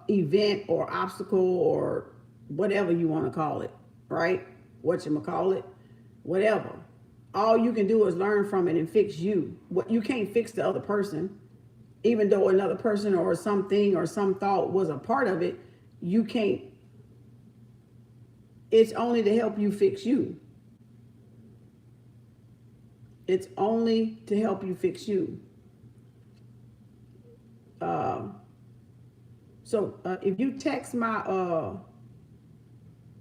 event or obstacle or whatever you want to call it, right? Whatchamacallit, whatever. All you can do is learn from it and fix you. What you can't fix the other person, even though another person or something or some thought was a part of it, you can't. It's only to help you fix you. It's only to help you fix you. So if you text my,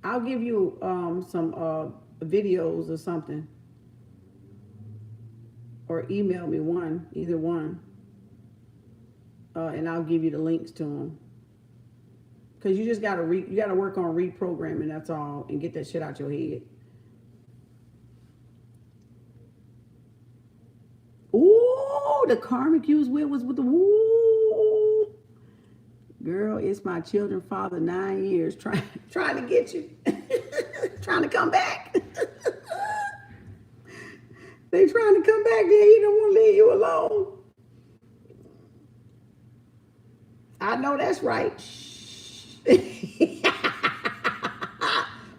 I'll give you some videos or something, or email me one, either one, and I'll give you the links to them. Because you just gotta work on reprogramming. That's all, and get that shit out your head. Ooh, the karmic you was with the woo. Girl, it's my children father, 9 years, trying to get you. Trying to come back. They trying to come back there. He don't want to leave you alone. I know that's right. Shh.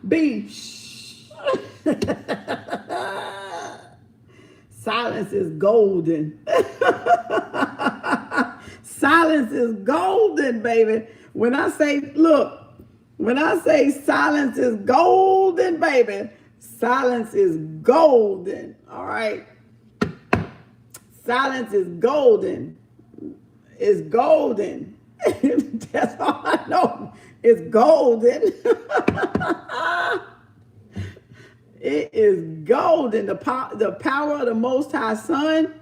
B. Shh. Silence is golden. Silence is golden, baby. When I say silence is golden, baby, silence is golden. All right. Silence is golden. It's golden. That's all I know. It's golden. It is golden. The power of the Most High Son,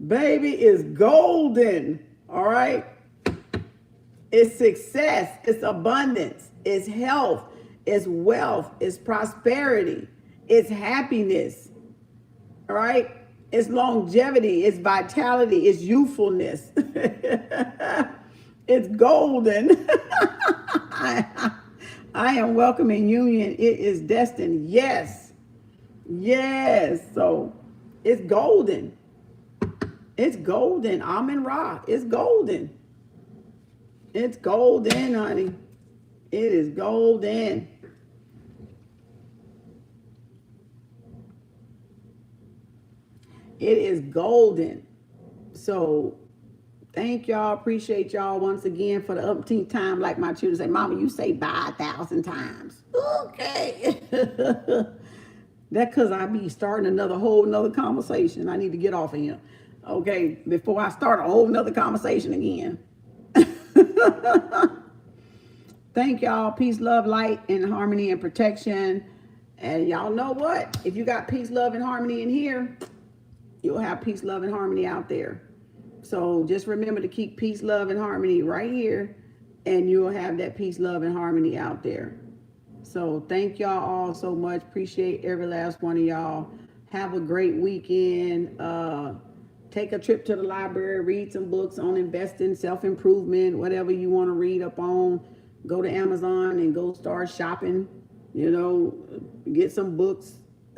baby, is golden. All right. It's success. It's abundance. It's health. It's wealth. It's prosperity. It's happiness. All right. It's longevity. It's vitality. It's youthfulness. It's golden. I am welcoming union. It is destined. Yes. Yes. So it's golden. It's golden. Amen Ra. It's golden. It's golden, honey. It is golden. It is golden. So thank y'all. Appreciate y'all once again for the umpteenth time. Like my children say, Mama, you say bye 1,000 times. Okay. That's because I be starting whole nother conversation. I need to get off of here. Okay, before I start a whole nother conversation again. Thank y'all. Peace, love, light, and harmony and protection. And y'all know what? If you got peace, love, and harmony in here, you'll have peace, love, and harmony out there. So just remember to keep peace, love, and harmony right here, and you'll have that peace, love, and harmony out there. So thank y'all all so much. Appreciate every last one of y'all. Have a great weekend. Take a trip to the library, read some books on investing, self-improvement, whatever you want to read up on. Go to Amazon and go start shopping, get some books,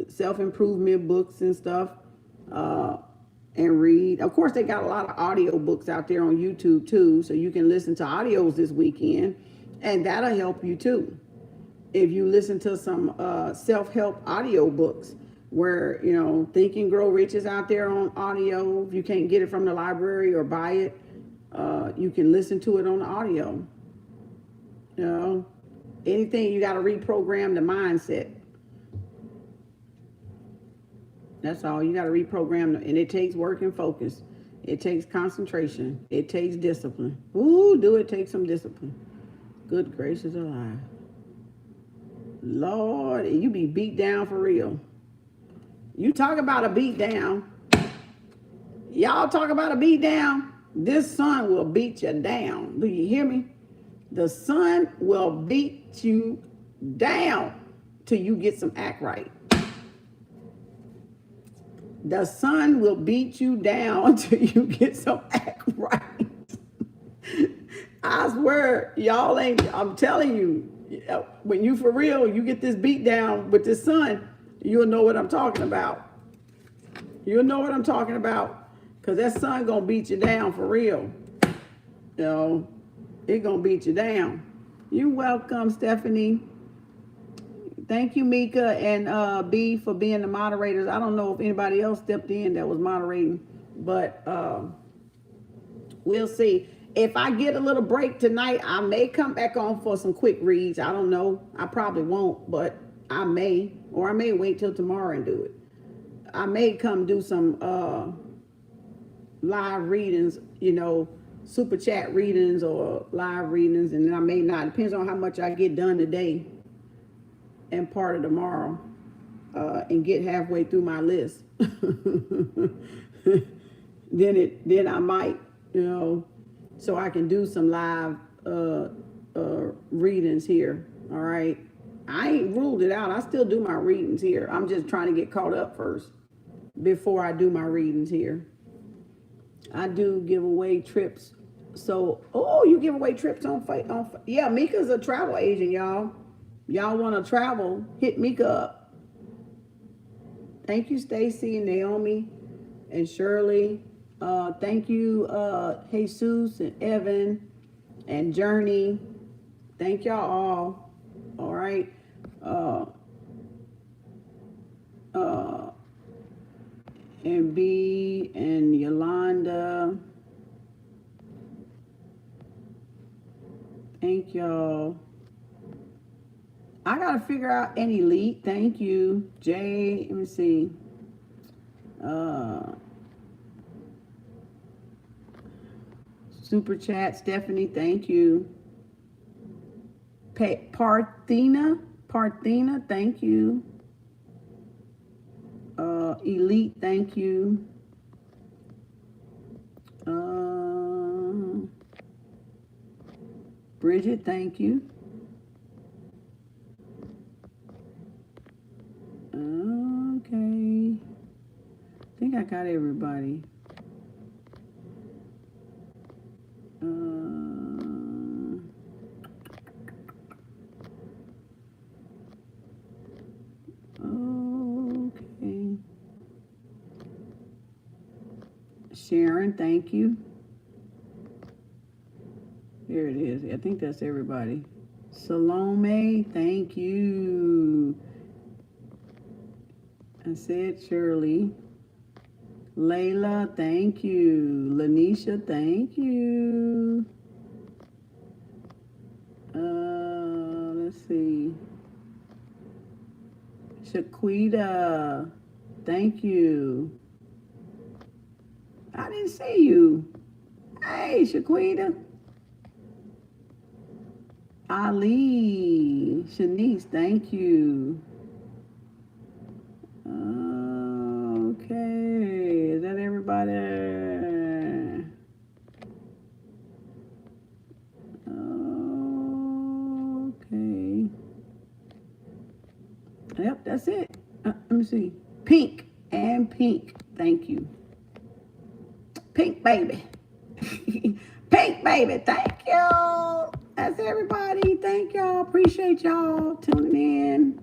self-improvement books and stuff, and read. Of course, they got a lot of audio books out there on YouTube too, so you can listen to audios this weekend, and that'll help you too. If you listen to some self-help audio books, where, Think and Grow Rich is out there on audio. If you can't get it from the library or buy it, you can listen to it on the audio. Anything, you got to reprogram the mindset. That's all. You got to reprogram, and it takes work and focus. It takes concentration. It takes discipline. Ooh, do it take some discipline. Good gracious alive. Lord, you be beat down for real. You talk about a beat down. Y'all talk about a beat down. This sun will beat you down. Do you hear me? The sun will beat you down till you get some act right. The sun will beat you down till you get some act right. I swear, y'all ain't, I'm telling you, when you for real, you get this beat down with this sun, you'll know what I'm talking about. You'll know what I'm talking about. Because that sun gonna beat you down for real. You know, it gonna beat you down. You're welcome, Stephanie. Thank you, Mika and B, for being the moderators. I don't know if anybody else stepped in that was moderating, but we'll see. If I get a little break tonight, I may come back on for some quick reads. I don't know. I probably won't, but I may, or I may wait till tomorrow and do it. I may come do some live readings, you know, super chat readings or live readings, and then I may not. Depends on how much I get done today and part of tomorrow, and get halfway through my list. then I might, you know, so I can do some live readings here. All right, I ain't ruled it out. I still do my readings here. I'm just trying to get caught up first before I do my readings here. I do give away trips. So, oh, you give away trips on yeah, Mika's a travel agent, y'all. Y'all want to travel, hit Mika up. Thank you, Stacy and Naomi and Shirley. Thank you, Jesus and Evan and Journey. Thank y'all all. All right. And B and Yolanda. Thank y'all. I gotta figure out an elite. Thank you, Jay. Let me see. Super chat, Stephanie. Thank you. Parthena. Thank you. Elite. Thank you. Bridget. Thank you. Okay. I think I got everybody. Okay. Sharon, thank you. Here it is. I think that's everybody. Salome, thank you. I said Shirley. Layla, thank you. Lanisha, thank you. Let's see. Shaquita, thank you. I didn't see you. Hey, Shaquita. Ali, Shanice, thank you. Okay, is that everybody? Okay. Yep, that's it. Let me see. Pink, thank you. Pink baby. Pink baby, thank you. That's everybody. Thank y'all. Appreciate y'all tuning in.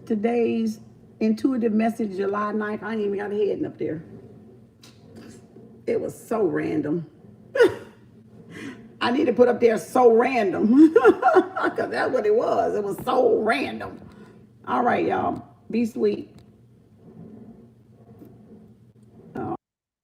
Today's intuitive message, July 9th. I ain't even got a heading up there. It was so random. I need to put up there so random. Because that's what it was. It was so random. All right, y'all. Be sweet.